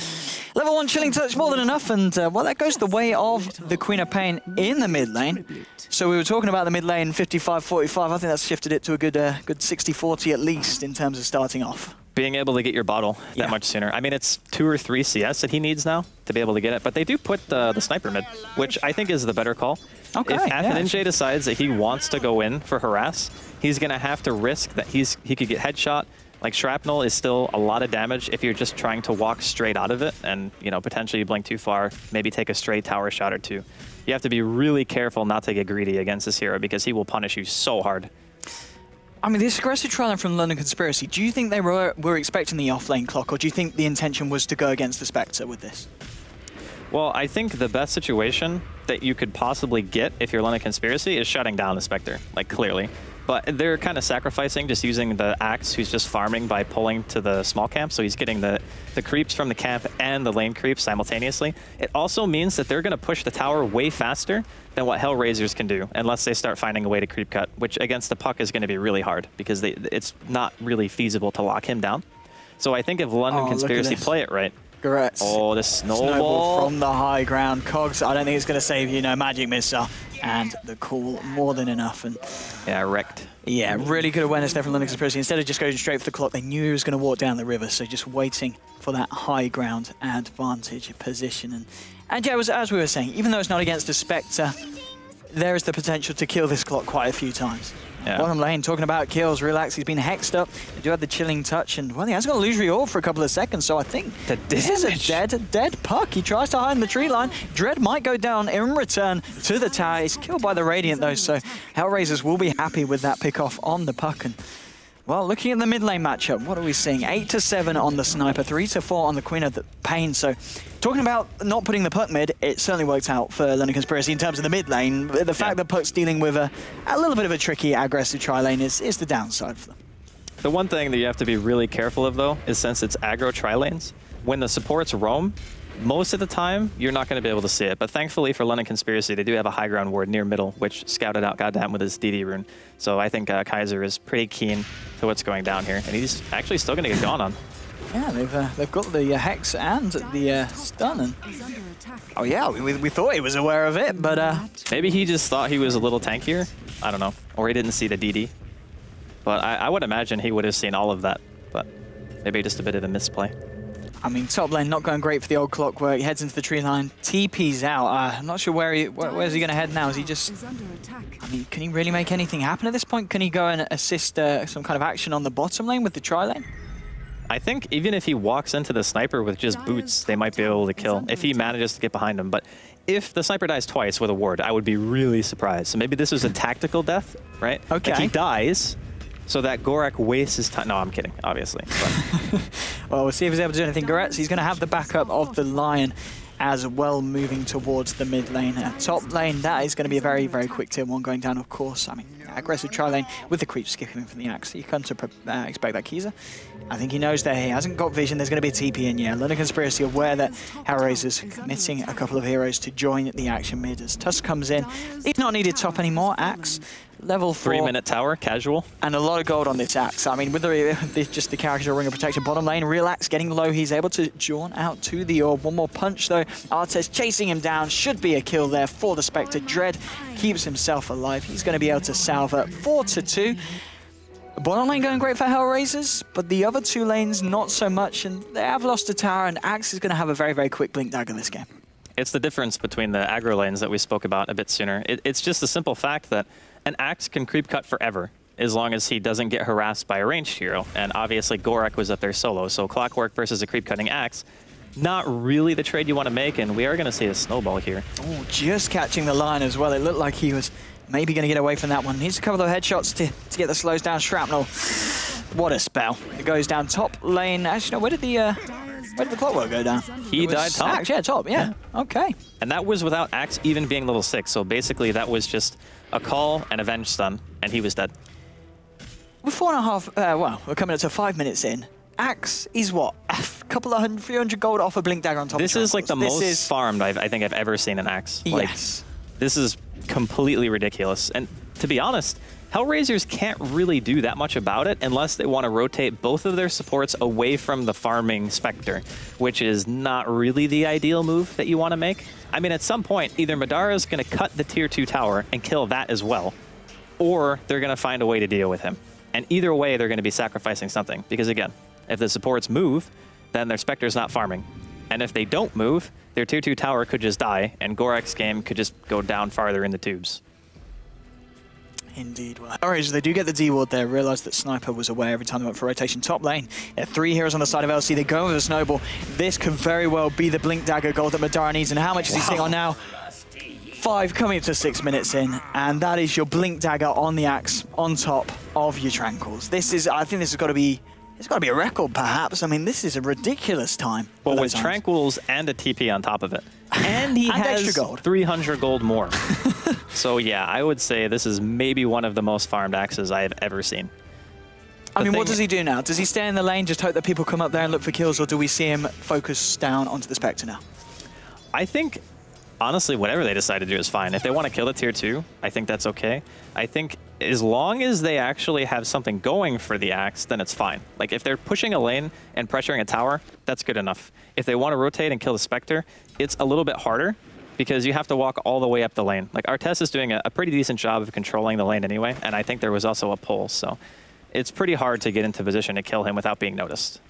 level 1 Chilling Touch, more than enough, and well, that goes the way of the Queen of Pain in the mid lane. So we were talking about the mid lane 55-45. I think that's shifted it to a good 60-40 at least in terms of starting off. Being able to get your bottle that much sooner. I mean, it's 2 or 3 CS that he needs now to be able to get it, but they do put the sniper mid, which I think is the better call. Okay, if Atheninja decides that he wants to go in for harass, he's going to have to risk that he could get headshot. Like, shrapnel is still a lot of damage if you're just trying to walk straight out of it and, you know, potentially you blink too far, maybe take a stray tower shot or 2. You have to be really careful not to get greedy against this hero because he will punish you so hard. I mean, this aggressive trial from London Conspiracy, do you think they were expecting the off-lane clock, or do you think the intention was to go against the Spectre with this? Well, I think the best situation that you could possibly get if you're London Conspiracy is shutting down the Spectre, like, clearly. But they're kind of sacrificing just using the Axe, who's just farming by pulling to the small camp, so he's getting the creeps from the camp and the lane creeps simultaneously. It also means that they're going to push the tower way faster than what Hellraisers can do, unless they start finding a way to creep cut, which against the Puck is going to be really hard, because it's not really feasible to lock him down. So I think if London Conspiracy play it right... Correct. Oh, the snowball from the high ground. Cogs, I don't think it's going to save you, no magic missile. And the call, more than enough. And yeah, wrecked. Yeah, really good awareness there from London Conspiracy. Instead of just going straight for the clock, they knew he was going to walk down the river, so just waiting for that high ground advantage position. And yeah, as we were saying, even though it's not against the Spectre, there is the potential to kill this clock quite a few times. Yeah. Bottom lane, talking about kills, Relax, he's been hexed up. They do have the Chilling Touch, and well, he has got illusory orb for a couple of seconds, so I think this is a dead Puck. He tries to hide in the tree line. Dread might go down in return to the tower. He's killed by the Radiant, though, so Hellraisers will be happy with that pick off on the Puck. And well, looking at the mid lane matchup, what are we seeing? 8-7 on the Sniper, 3-4 on the Queen of the Pain. So, talking about not putting the Puck mid, it certainly worked out for London Conspiracy in terms of the mid lane. The fact that Puck's dealing with a little bit of a tricky, aggressive tri-lane is the downside for them. The one thing that you have to be really careful of, though, is since it's aggro tri-lanes, when the supports roam, most of the time, you're not going to be able to see it. But thankfully for London Conspiracy, they do have a high ground ward near middle, which scouted out goddamn with his DD rune. So I think Kaiser is pretty keen to what's going down here. And he's actually still going to get gone on. Yeah, they've got the Hex and the stun. And oh yeah, we thought he was aware of it, but... maybe he just thought he was a little tankier. I don't know. Or he didn't see the DD. But I would imagine he would have seen all of that. But maybe just a bit of a misplay. I mean, top lane not going great for the old Clockwork. He heads into the tree line, TP's out. I'm not sure where's he going to head now. Is he just... I mean, can he really make anything happen at this point? Can he go and assist some kind of action on the bottom lane with the tri-lane? I think even if he walks into the sniper with just boots, they might be able to kill, if he manages to get behind him. But if the sniper dies twice with a ward, I would be really surprised. So maybe this was a tactical death, right? Okay. Like he dies, so that Gorak wastes his time. No, I'm kidding, obviously. But. Well, we'll see if he's able to do anything. Goretz, he's going to have the backup of the Lion as well, moving towards the mid lane. Top lane, that is going to be a very, very quick tier 1 going down, of course. I mean, aggressive tri-lane with the creep skipping in from the Axe. You come to expect that Kiza. I think he knows that he hasn't got vision. There's going to be a TP in, yeah. London Conspiracy aware that Hellraisers committing a couple of heroes to join the action mid as Tusk comes in. He's not needed top anymore. Axe, level 4. 3-minute tower, casual. And a lot of gold on this Axe. I mean, with just the character ring of protection. Bottom lane, Relax getting low. He's able to jaunt out to the orb. One more punch, though. Artes chasing him down. Should be a kill there for the Spectre. Dread keeps himself alive. He's going to be able to salve it 4-2. Bottom lane going great for Hellraisers, but the other 2 lanes not so much, and they have lost a tower, and Axe is going to have a very, very quick blink dagger this game. It's the difference between the aggro lanes that we spoke about a bit sooner. It's just the simple fact that an Axe can creep cut forever, as long as he doesn't get harassed by a ranged hero, and obviously Gorak was up there solo, so Clockwork versus a creep cutting Axe, not really the trade you want to make, and we are going to see a snowball here. Oh, just catching the line as well. It looked like he was maybe going to get away from that one. Needs a couple of headshots to get the slows down. Shrapnel What a spell. It goes down top lane. Actually, no, where did the clockwork go down? He died top. Axe, yeah, top, yeah. Okay. And that was without Axe even being level 6. So basically that was just a call and a Venge stun, and he was dead. We're 4.5, well, we're coming up to 5 minutes in. Axe is what? A couple of 300 gold off a Blink Dagger on top This of is like the most farmed I think I've ever seen an Axe. Yes. Like, this is completely ridiculous. And to be honest, Hellraisers can't really do that much about it unless they want to rotate both of their supports away from the farming Spectre, which is not really the ideal move that you want to make. I mean, at some point, either Madara is going to cut the tier 2 tower and kill that as well, or they're going to find a way to deal with him. And either way, they're going to be sacrificing something. Because again, if the supports move, then their Spectre's not farming. And if they don't move, their tier 2 tower could just die, and Gorek's game could just go down farther in the tubes. Indeed. Well, Hellraisers, they do get the D ward there. Realize that Sniper was away every time they went for rotation. Top lane, there are 3 heroes on the side of LC. They go with a snowball. This could very well be the Blink Dagger gold that Madara needs. And how much is he sitting on now? 5 coming up to 6 minutes in. And that is your Blink Dagger on the Axe on top of your Tranquils. This is, I think this has got to be, it's got to be a record, perhaps. I mean, this is a ridiculous time. Well, with Tranquils and a TP on top of it. And he has extra gold. 300 gold more. So yeah, I would say this is maybe one of the most farmed Axes I have ever seen. I mean, what does he do now? Does he stay in the lane, just hope that people come up there and look for kills, or do we see him focus down onto the Spectre now? I think, honestly, whatever they decide to do is fine. If they want to kill the tier 2, I think that's okay. I think as long as they actually have something going for the Axe, then it's fine. Like, if they're pushing a lane and pressuring a tower, that's good enough. If they want to rotate and kill the Spectre, it's a little bit harder, because you have to walk all the way up the lane. Like, Artes is doing a pretty decent job of controlling the lane anyway, and I think there was also a pull, so it's pretty hard to get into position to kill him without being noticed.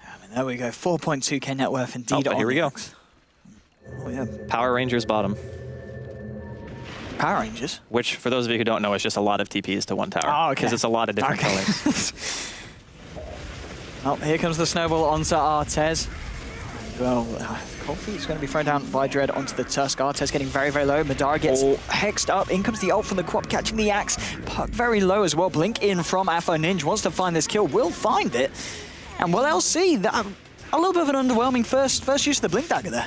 I mean, there we go. 4.2k net worth indeed. Oh, here we go. Oh, yeah. Power Rangers bottom. Power Rangers? Which, for those of you who don't know, is just a lot of TPs to one tower. Oh, okay. Because it's a lot of different colors. Oh, here comes the snowball onto Artes. Well, Coldfeet's going to be thrown down by Dread onto the Tusk. Artes getting very, very low. Madara gets hexed up. In comes the ult from the Quap, catching the Axe. Puck very low as well. Blink in from Afo Ninja. Wants to find this kill. Will find it. And will LC, that, a little bit of an underwhelming first use of the Blink Dagger there.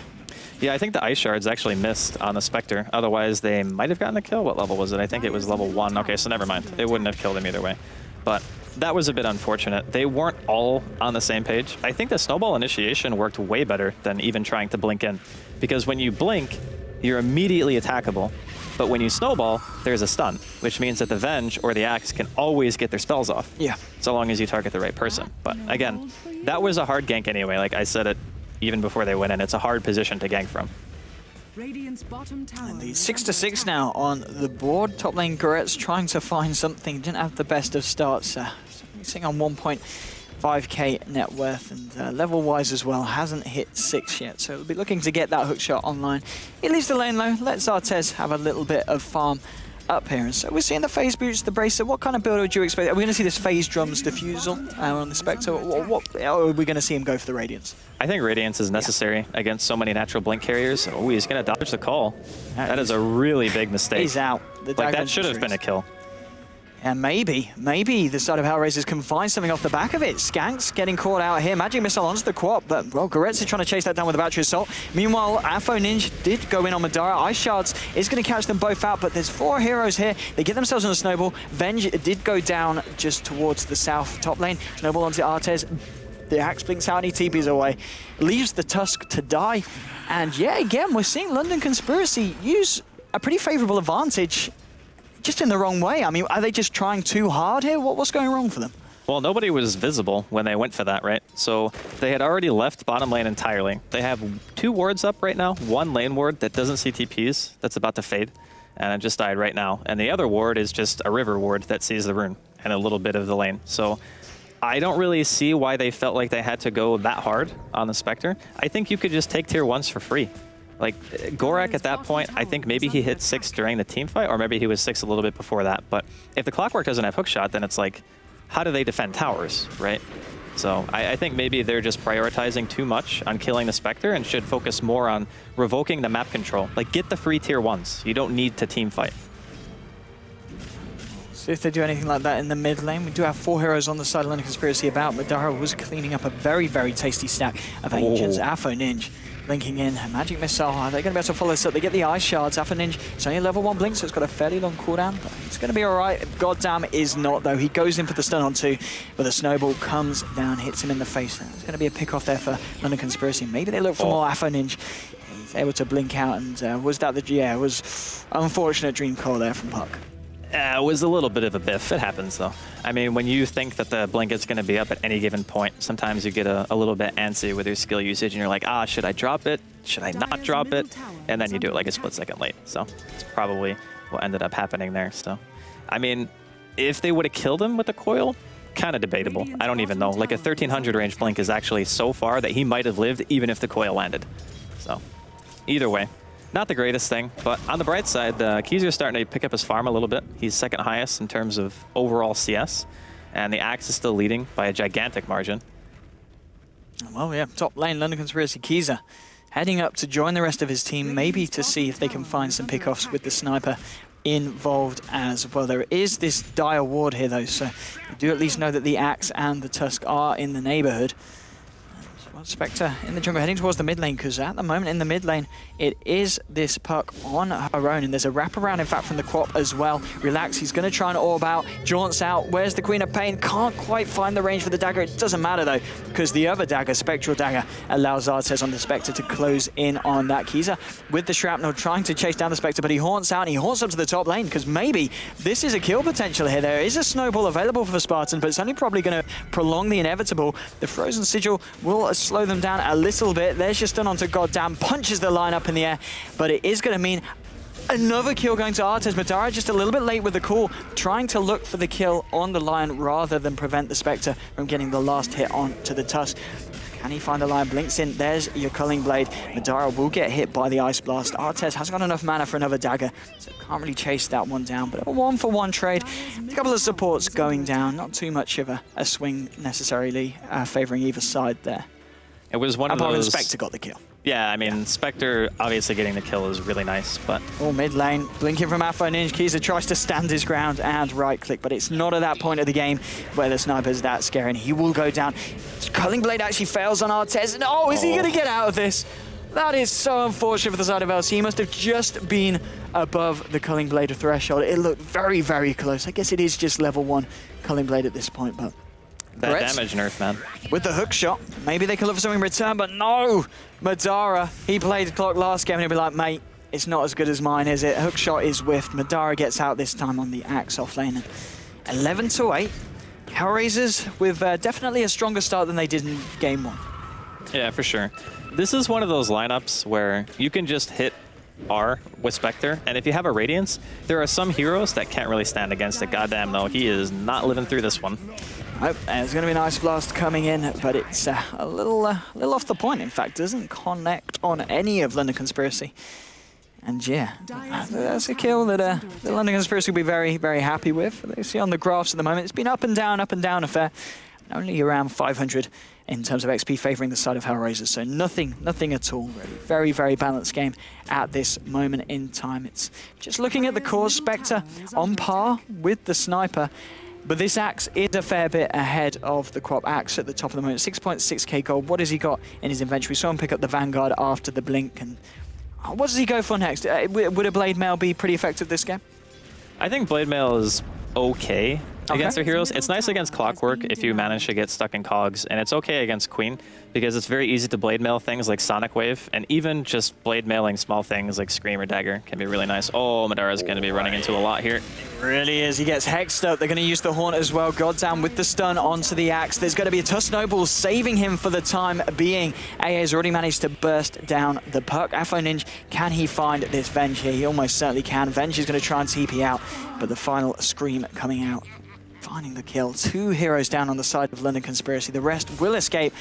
Yeah, I think the Ice Shards actually missed on the Spectre. Otherwise, they might have gotten the kill. What level was it? I think it was level 1. Okay, so never mind. It wouldn't have killed him either way. But that was a bit unfortunate. They weren't all on the same page. I think the snowball initiation worked way better than even trying to blink in. Because when you blink, you're immediately attackable. But when you snowball, there's a stun, which means that the Venge or the Axe can always get their spells off. Yeah. So long as you target the right person. But again, that was a hard gank anyway. Like I said it even before they went in. It's a hard position to gank from. Radiant's bottom tower. Indeed, 6-6 now on the board. Top lane Goret's trying to find something. Didn't have the best of starts. Sitting on 1.5k net worth, and level-wise as well, hasn't hit 6 yet. So we'll be looking to get that hook shot online. He leaves the lane low, lets Artes have a little bit of farm up here. And so we're seeing the phase boots, the bracer. What kind of build would you expect? Are we going to see this phase drums diffusal on the Spectre? What are we going to see him go for the Radiance? I think Radiance is necessary against so many natural blink carriers. Oh, he's going to dodge the call. That is a really big mistake. He's out. Like, that should have been a kill. And maybe the side of Hellraisers can find something off the back of it. Skanks getting caught out here. Magic Missile onto the Quap, but, well, Goretz is trying to chase that down with a Battery Assault. Meanwhile, Afo Ninja did go in on Madara. Ice Shards is going to catch them both out, but there's 4 heroes here. They get themselves on a snowball. Venge did go down just towards the south top lane. Snowball onto Artes. The Axe blinks out and he TPs away. Leaves the Tusk to die. And yeah, again, we're seeing London Conspiracy use a pretty favorable advantage just in the wrong way. I mean, are they just trying too hard here? What's going wrong for them? Well, nobody was visible when they went for that, right? So they had already left bottom lane entirely. They have 2 wards up right now. 1 lane ward that doesn't see TPs, that's about to fade, and it just died right now. And the other ward is just a river ward that sees the rune and a little bit of the lane. So I don't really see why they felt like they had to go that hard on the Spectre. I think you could just take tier 1s for free. Like, Gorak at that point, I think maybe he hit 6 during the team fight, or maybe he was 6 a little bit before that. But if the Clockwork doesn't have hookshot, then it's like, how do they defend towers, right? So I think maybe they're just prioritizing too much on killing the Spectre and should focus more on revoking the map control. Like, get the free tier 1s. You don't need to team fight. See if they do anything like that in the mid lane. We do have 4 heroes on the side of London Conspiracy about. Madara was cleaning up a very, very tasty stack of Ancients. Afo Ninja linking in a Magic Missile. Are they going to be able to follow this up? They get the Ice Shards. Afo Ninja, it's only a level 1 blink, so it's got a fairly long cooldown, but it's going to be alright. Goddamn is not, though. He goes in for the stun on 2, but the snowball comes down, hits him in the face. It's going to be a pick off there for London Conspiracy. Maybe they look for more Afo Ninja. He's able to blink out, and was that the... Yeah, it was unfortunate dream call there from Puck. It was a little bit of a biff. It happens, though. I mean, when you think that the blink is going to be up at any given point, sometimes you get a little bit antsy with your skill usage, and you're like, ah, should I drop it? Should I not drop it? And then you do it like a split second late. So it's probably what ended up happening there. So, I mean, if they would have killed him with the coil, kind of debatable. I don't even know. Like a 1300 range blink is actually so far that he might have lived even if the coil landed. So either way. Not the greatest thing, but on the bright side, Keyser is starting to pick up his farm a little bit. He's second highest in terms of overall CS, and the Axe is still leading by a gigantic margin. Well, yeah, top lane, London Conspiracy, Keyser heading up to join the rest of his team, maybe to see if they can find some pickoffs with the sniper involved as well. There is this dire ward here, though, so you do at least know that the Axe and the Tusk are in the neighborhood. Spectre in the jungle heading towards the mid lane, because at the moment in the mid lane it is this Puck on her own, and there's a wraparound in fact from the Quap as well. Relax, he's going to try and orb out, jaunts out. Where's the Queen of Pain? Can't quite find the range for the dagger. It doesn't matter though, because the other dagger, Spectral Dagger, allows Artez on the Spectre to close in on that. Keyser with the shrapnel trying to chase down the Spectre, but he haunts out and he haunts up to the top lane, because maybe this is a kill potential here. There is a snowball available for Spartan, but it's only probably going to prolong the inevitable. The Frozen Sigil will slow them down a little bit. There's just done onto Goddamn, punches the line up in the air, but it is going to mean another kill going to Artez. Madara just a little bit late with the call, trying to look for the kill on the line rather than prevent the Spectre from getting the last hit on to the Tusk. Can he find the line? Blinks in. There's your Culling Blade. Madara will get hit by the Ice Blast. Artez has got enough mana for another dagger, so can't really chase that one down. But a 1-for-1 trade. A couple of supports going down. Not too much of a swing necessarily favouring either side there. It was one of those... Spectre got the kill. Yeah, I mean, Spectre obviously getting the kill is really nice, but... Oh, mid lane, blinking from Afo Ninja. Keyser tries to stand his ground and right-click, but it's not at that point of the game where the sniper's that scary, and he will go down. Culling Blade actually fails on Artez. Oh, is he going to get out of this? That is so unfortunate for the side of LC. He must have just been above the Culling Blade threshold. It looked very, very close. I guess it is just level 1 Culling Blade at this point, but... That damage nerf, man. With the hook shot, maybe they can look for something in return, but no! Madara, he played clock last game and he'll be like, mate, it's not as good as mine, is it? Hook shot is whiffed. Madara gets out this time on the Axe off lane. 11-8. Hellraisers with definitely a stronger start than they did in game 1. Yeah, for sure. This is one of those lineups where you can just hit R with Spectre, and if you have a Radiance, there are some heroes that can't really stand against it. Goddamn, though, he is not living through this one. Oh, there's going to be an Ice Blast coming in, but it's a little off the point. In fact, doesn't connect on any of London Conspiracy. And yeah, that's a kill that the London Conspiracy will be very, very happy with. They see on the graphs at the moment, it's been up and down affair. Only around 500 in terms of XP favouring the side of Hellraisers, so nothing at all, really. Very, very balanced game at this moment in time. It's just looking at the cores, Spectre on par with the Sniper, but this Axe is a fair bit ahead of the Quap. Axe at the top of the moment, 6.6k gold. What has he got in his inventory? We saw him pick up the Vanguard after the blink, and what does he go for next? Would a Blade Mail be pretty effective this game? I think Blade Mail is okay against their heroes. It's nice against Clockwork if you manage to get stuck in cogs, and it's okay against Queen because it's very easy to blade mail things like Sonic Wave, and even just blade mailing small things like Scream or Dagger can be really nice. Oh, Madara's going to be running into a lot here. It really is. He gets hexed up. They're going to use the Haunt as well. Goddamn with the stun onto the Axe. There's going to be a Tusk Snowball saving him for the time being. AA has already managed to burst down the Puck. Afo Ninja, can he find this Venge here? He almost certainly can. Venge is going to try and TP out, but the final Scream coming out, finding the kill. 2 heroes down on the side of London Conspiracy. The rest will escape.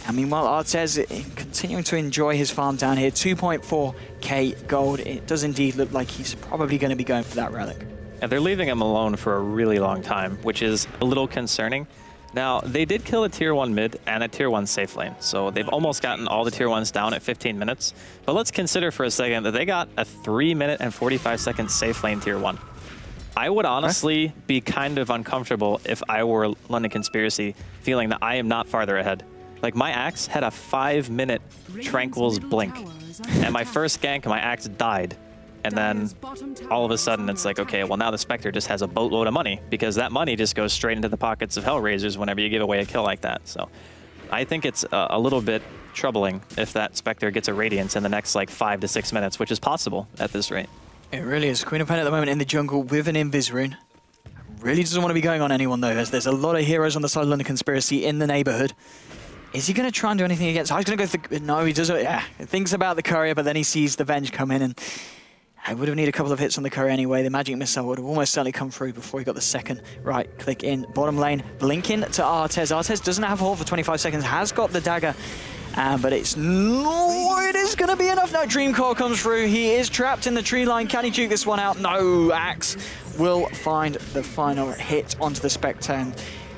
And meanwhile, Artez continuing to enjoy his farm down here. 2.4k gold. It does indeed look like he's probably going to be going for that relic. And they're leaving him alone for a really long time, which is a little concerning. Now, they did kill a tier 1 mid and a tier 1 safe lane, so they've almost gotten all the tier 1s down at 15 minutes. But let's consider for a second that they got a 3 minute and 45 second safe lane tier 1. I would honestly be kind of uncomfortable if I were London Conspiracy, feeling that I am not farther ahead. Like, my Axe had a 5-minute Tranquil's blink, and my first gank, my Axe died. And then all of a sudden it's like, okay, well now the Spectre just has a boatload of money, because that money just goes straight into the pockets of Hellraisers whenever you give away a kill like that. So I think it's a little bit troubling if that Spectre gets a Radiance in the next like 5 to 6 minutes, which is possible at this rate. It really is. Queen of Pen at the moment in the jungle with an Invis rune. Really doesn't want to be going on anyone though, as there's a lot of heroes on the side of London Conspiracy in the neighborhood. Is he going to try and do anything against? He's going to go. No, he doesn't. Yeah, he thinks about the courier, but then he sees the Venge come in, and I would have needed a couple of hits on the courier anyway. The magic missile would have almost certainly come through before he got the second right click in. Bottom lane, blinking to Artez. Artez doesn't have hold for 25 seconds, has got the dagger, but it's no, it is going to be enough. No, Dreamcore comes through. He is trapped in the tree line. Can he juke this one out? No, Axe will find the final hit onto the Spectre. And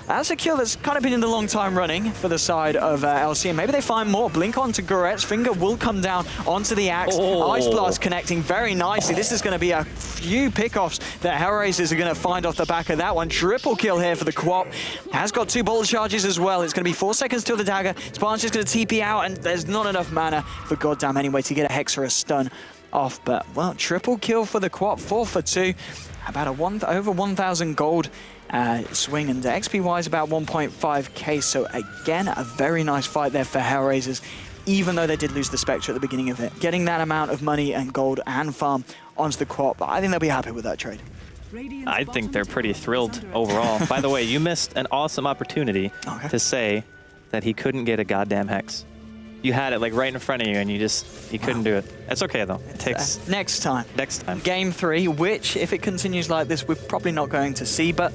that's a kill that's kind of been in the long time running for the side of LCM. Maybe they find more. Blink onto Goret's. Finger will come down onto the Axe. Ice Blast connecting very nicely. This is going to be a few pickoffs that Hellraisers are going to find off the back of that one. Triple kill here for the Quap. Has got 2 bolt charges as well. It's going to be 4 seconds till the dagger. Spartan's just going to TP out, and there's not enough mana for goddamn anyway to get a Hex or a stun off. But, well, triple kill for the Quap. 4 for 2. About over 1,000 gold swing, and XP-wise about 1.5k, so again, a very nice fight there for Hellraisers, even though they did lose the Spectre at the beginning of it. Getting that amount of money and gold and farm onto the Quap, I think they'll be happy with that trade. I think they're pretty thrilled overall. By the way, you missed an awesome opportunity to say that he couldn't get a goddamn Hex. You had it like right in front of you, and you couldn't do it. That's okay though. It takes next time. Next time. Game 3, which if it continues like this, we're probably not going to see. But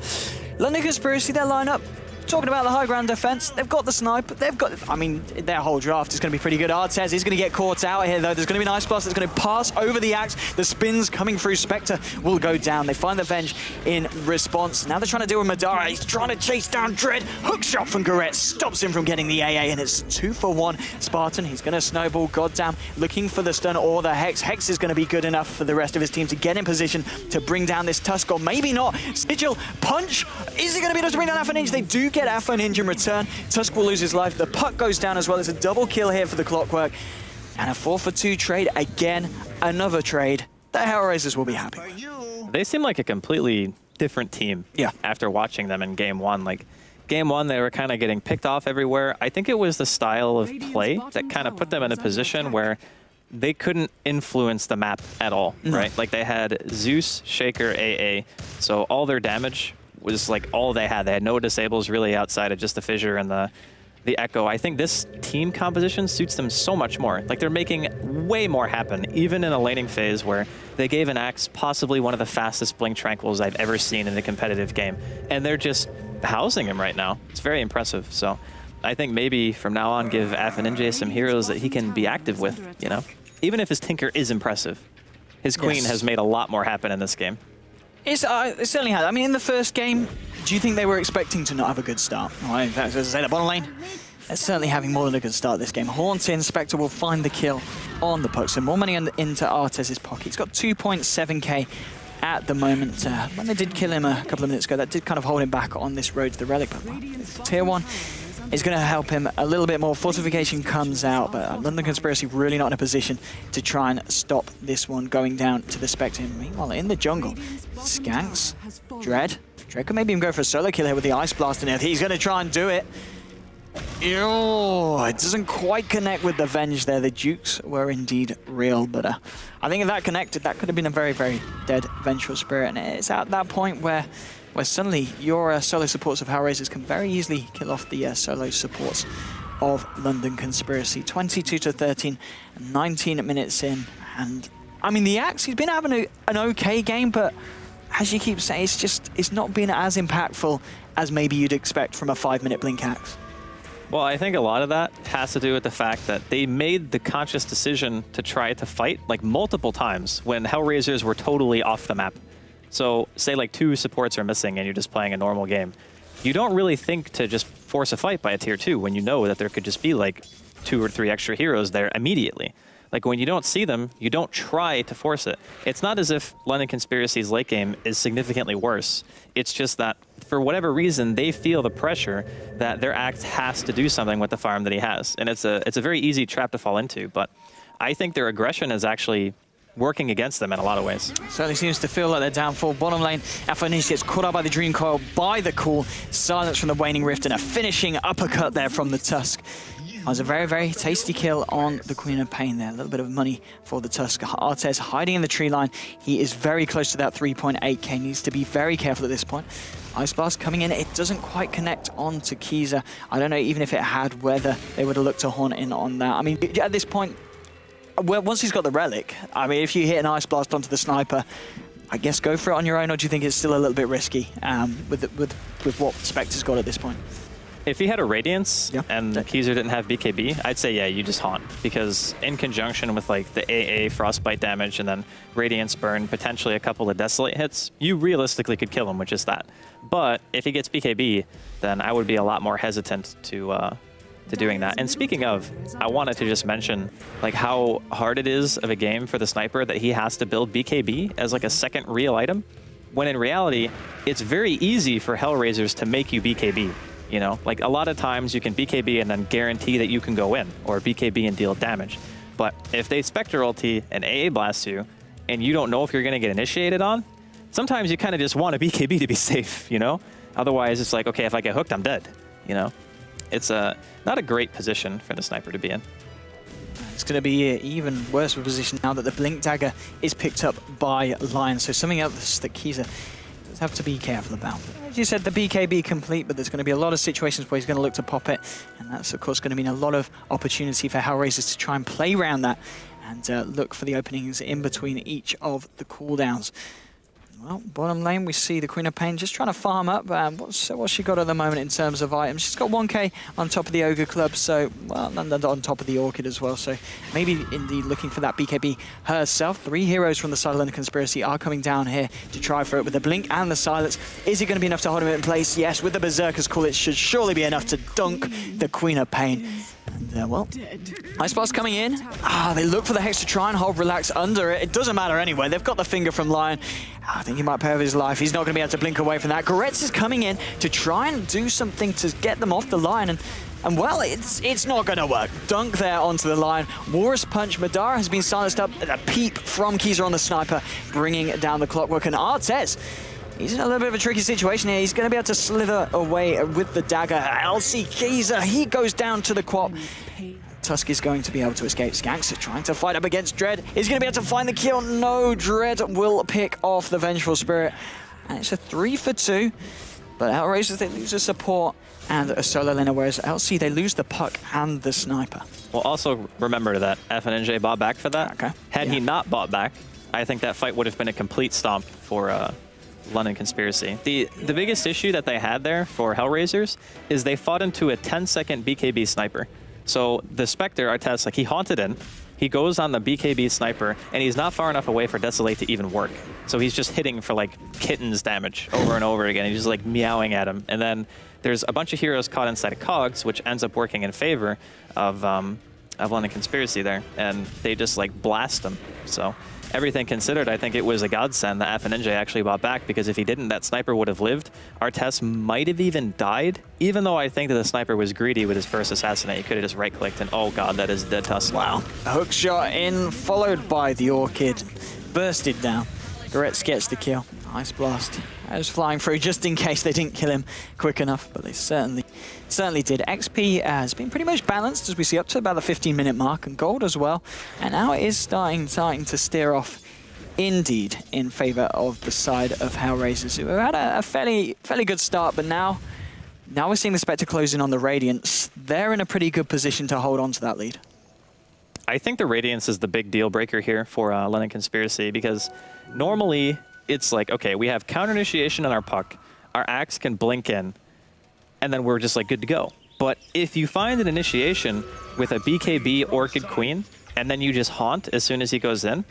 London Conspiracy, their lineup. Talking about the high ground defense, they've got the snipe, they've got, I mean, their whole draft is going to be pretty good. Artez is going to get caught out here though. There's going to be an Ice Blast that's going to pass over the Axe. The spins coming through, Spectre will go down. They find the Venge in response. Now they're trying to deal with Madara. He's trying to chase down Dread. Hook shot from Goret stops him from getting the AA, and it's 2 for 1. Spartan, he's going to snowball, goddamn, looking for the stun or the Hex. Hex is going to be good enough for the rest of his team to get in position to bring down this Tusk, or maybe not. Sigil, punch. Is he going to be able to bring down Alpha Ninja? They do get Alpha Ninja in return. Tusk will lose his life. The puck goes down as well. There's a double kill here for the Clockwork. And a 4 for 2 trade. Again, another trade. The Hellraisers will be happy. They seem like a completely different team after watching them in Game 1. Like, Game 1, they were kind of getting picked off everywhere. I think it was the style of play that kind of put them in a position where they couldn't influence the map at all, right? Like, they had Zeus, Shaker, AA, so all their damage was like all they had. They had no disables really outside of just the Fissure and the Echo. I think this team composition suits them so much more. Like, they're making way more happen, even in a laning phase where they gave an Axe possibly one of the fastest Blink Tranquils I've ever seen in a competitive game. And they're just housing him right now. It's very impressive. So I think maybe from now on, give Ninja some heroes that he can be active with, you know? Even if his Tinker is impressive, his Queen has made a lot more happen in this game. It certainly has. I mean, in the first game, do you think they were expecting to not have a good start? Well, in fact, as I say, the bottom lane, they're certainly having more than a good start this game. Haunting, Spectre will find the kill on the puck. So more money into Artez's pocket. He's got 2.7k at the moment. When they did kill him a couple of minutes ago, that did kind of hold him back on this road to the Relic. But well, Tier 1 is going to help him a little bit more. Fortification comes out, but London Conspiracy really not in a position to try and stop this one going down to the Spectre. Meanwhile, in the jungle, Skanks, Dread could maybe even go for a solo kill here with the Ice Blast in it. He's going to try and do it. It doesn't quite connect with the Venge there. The Dukes were indeed real, but I think if that connected, that could have been a very, very dead Vengeful Spirit. And it's at that point where suddenly your solo supports of Hellraisers can very easily kill off the solo supports of London Conspiracy. 22 to 13, 19 minutes in. And I mean, the Axe, he's been having an okay game, but as you keep saying, it's not been as impactful as maybe you'd expect from a 5-minute Blink Axe. Well, I think a lot of that has to do with the fact that they made the conscious decision to try to fight like multiple times when Hellraisers were totally off the map. So say like 2 supports are missing and you're just playing a normal game. You don't really think to just force a fight by a Tier 2 when you know that there could just be like 2 or 3 extra heroes there immediately. Like when you don't see them, you don't try to force it. It's not as if London Conspiracy's late game is significantly worse. It's just that for whatever reason, they feel the pressure that their act has to do something with the farm that he has. And it's a very easy trap to fall into. But I think their aggression is actually working against them in a lot of ways. Certainly seems to feel like they're downfall. Bottom lane, FNJ gets caught up by the Dream Coil, by the call. Silence from the Waning Rift and a finishing uppercut there from the Tusk. That was a very, very tasty kill on the Queen of Pain there. A little bit of money for the Tusk. Artez hiding in the tree line. He is very close to that 3.8k. Needs to be very careful at this point. Ice Blast coming in. It doesn't quite connect onto Kiza. I don't know even if it had whether they would have looked to haunt in on that. I mean, at this point, well, once he's got the relic, I mean, if you hit an Ice Blast onto the sniper, I guess go for it on your own, or do you think it's still a little bit risky with what Spectre's got at this point? If he had a Radiance and Keezer didn't have BKB, I'd say, yeah, you just haunt. Because in conjunction with like the AA Frostbite damage and then Radiance Burn, potentially a couple of Desolate hits, you realistically could kill him with just that. But if he gets BKB, then I would be a lot more hesitant to doing that. And speaking of, I wanted to just mention like how hard it is of a game for the sniper that he has to build BKB as like a second real item, when in reality, it's very easy for Hellraisers to make you BKB. You know, like a lot of times you can BKB and then guarantee that you can go in, or BKB and deal damage. But if they Spectre ulti and AA blast you, and you don't know if you're going to get initiated on, sometimes you kind of just want a BKB to be safe, you know? Otherwise, it's like, okay, if I get hooked, I'm dead, you know? It's not a great position for the sniper to be in. It's going to be an even worse of a position now that the Blink Dagger is picked up by Lion. So something else that Kiza does have to be careful about. As you said, the BKB complete, but there's going to be a lot of situations where he's going to look to pop it. And that's, of course, going to mean a lot of opportunity for Hellraisers to try and play around that and look for the openings in between each of the cooldowns. Well, bottom lane, we see the Queen of Pain just trying to farm up. What's she got at the moment in terms of items? She's got 1k on top of the Ogre Club, so, well, and on top of the Orchid as well. So maybe indeed looking for that BKB herself. 3 heroes from the side of London Conspiracy are coming down here to try for it with the Blink and the Silence. Is it going to be enough to hold him in place? Yes, with the Berserker's Call, it should surely be enough to dunk the Queen of Pain. And, well, Ice Blast coming in. They look for the Hex to try and hold Relax under it. It doesn't matter anyway. They've got the finger from Lion. I think he might pay with his life. He's not going to be able to blink away from that. Goretz is coming in to try and do something to get them off the line. And well, it's not going to work. Dunk there onto the line. Walrus Punch. Madara has been silenced up. A peep from Kiza on the sniper, bringing down the Clockwork. And Artez, he's in a little bit of a tricky situation here. He's going to be able to slither away with the dagger. LC Kiza, he goes down to the Quap. Tusk is going to be able to escape. Skanks trying to fight up against Dread. He's going to be able to find the kill. No, Dread will pick off the Vengeful Spirit. And it's a 3 for 2. But Hellraisers, they lose a support and a solo laner, whereas LC, they lose the puck and the sniper. Well, also remember that FNJ bought back for that. Okay. Had he not bought back, I think that fight would have been a complete stomp for London Conspiracy. The biggest issue that they had there for Hellraisers is they fought into a 10-second BKB sniper. So the Spectre, Artez, like he haunted in, he goes on the BKB sniper, and he's not far enough away for Desolate to even work. So he's just hitting for like kittens damage over and over again. He's just like meowing at him. And then there's a bunch of heroes caught inside of Cogs, which ends up working in favor of London Conspiracy there. And they just like blast them. So everything considered, I think it was a godsend that FNJ actually bought back, because if he didn't, that sniper would have lived. Artez might have even died, even though I think that the sniper was greedy with his first assassinate. He could have just right-clicked and, oh god, that is dead Tusk. Wow. A hook shot in, followed by the Orchid. Bursted down. Goretz gets the kill. Ice Blast. I was flying through just in case they didn't kill him quick enough, but they certainly did. XP has been pretty much balanced, as we see, up to about the 15-minute mark, and gold as well. And now it is starting to steer off, indeed, in favor of the side of Hellraisers, who have had a fairly good start, but now we're seeing the Spectre closing on the Radiance. They're in a pretty good position to hold on to that lead. I think the Radiance is the big deal breaker here for London Conspiracy, because normally it's like, okay, we have counter initiation on our puck, our axe can blink in, and then we're just like good to go. But if you find an initiation with a BKB Orchid Queen, and then you just haunt as soon as he goes in,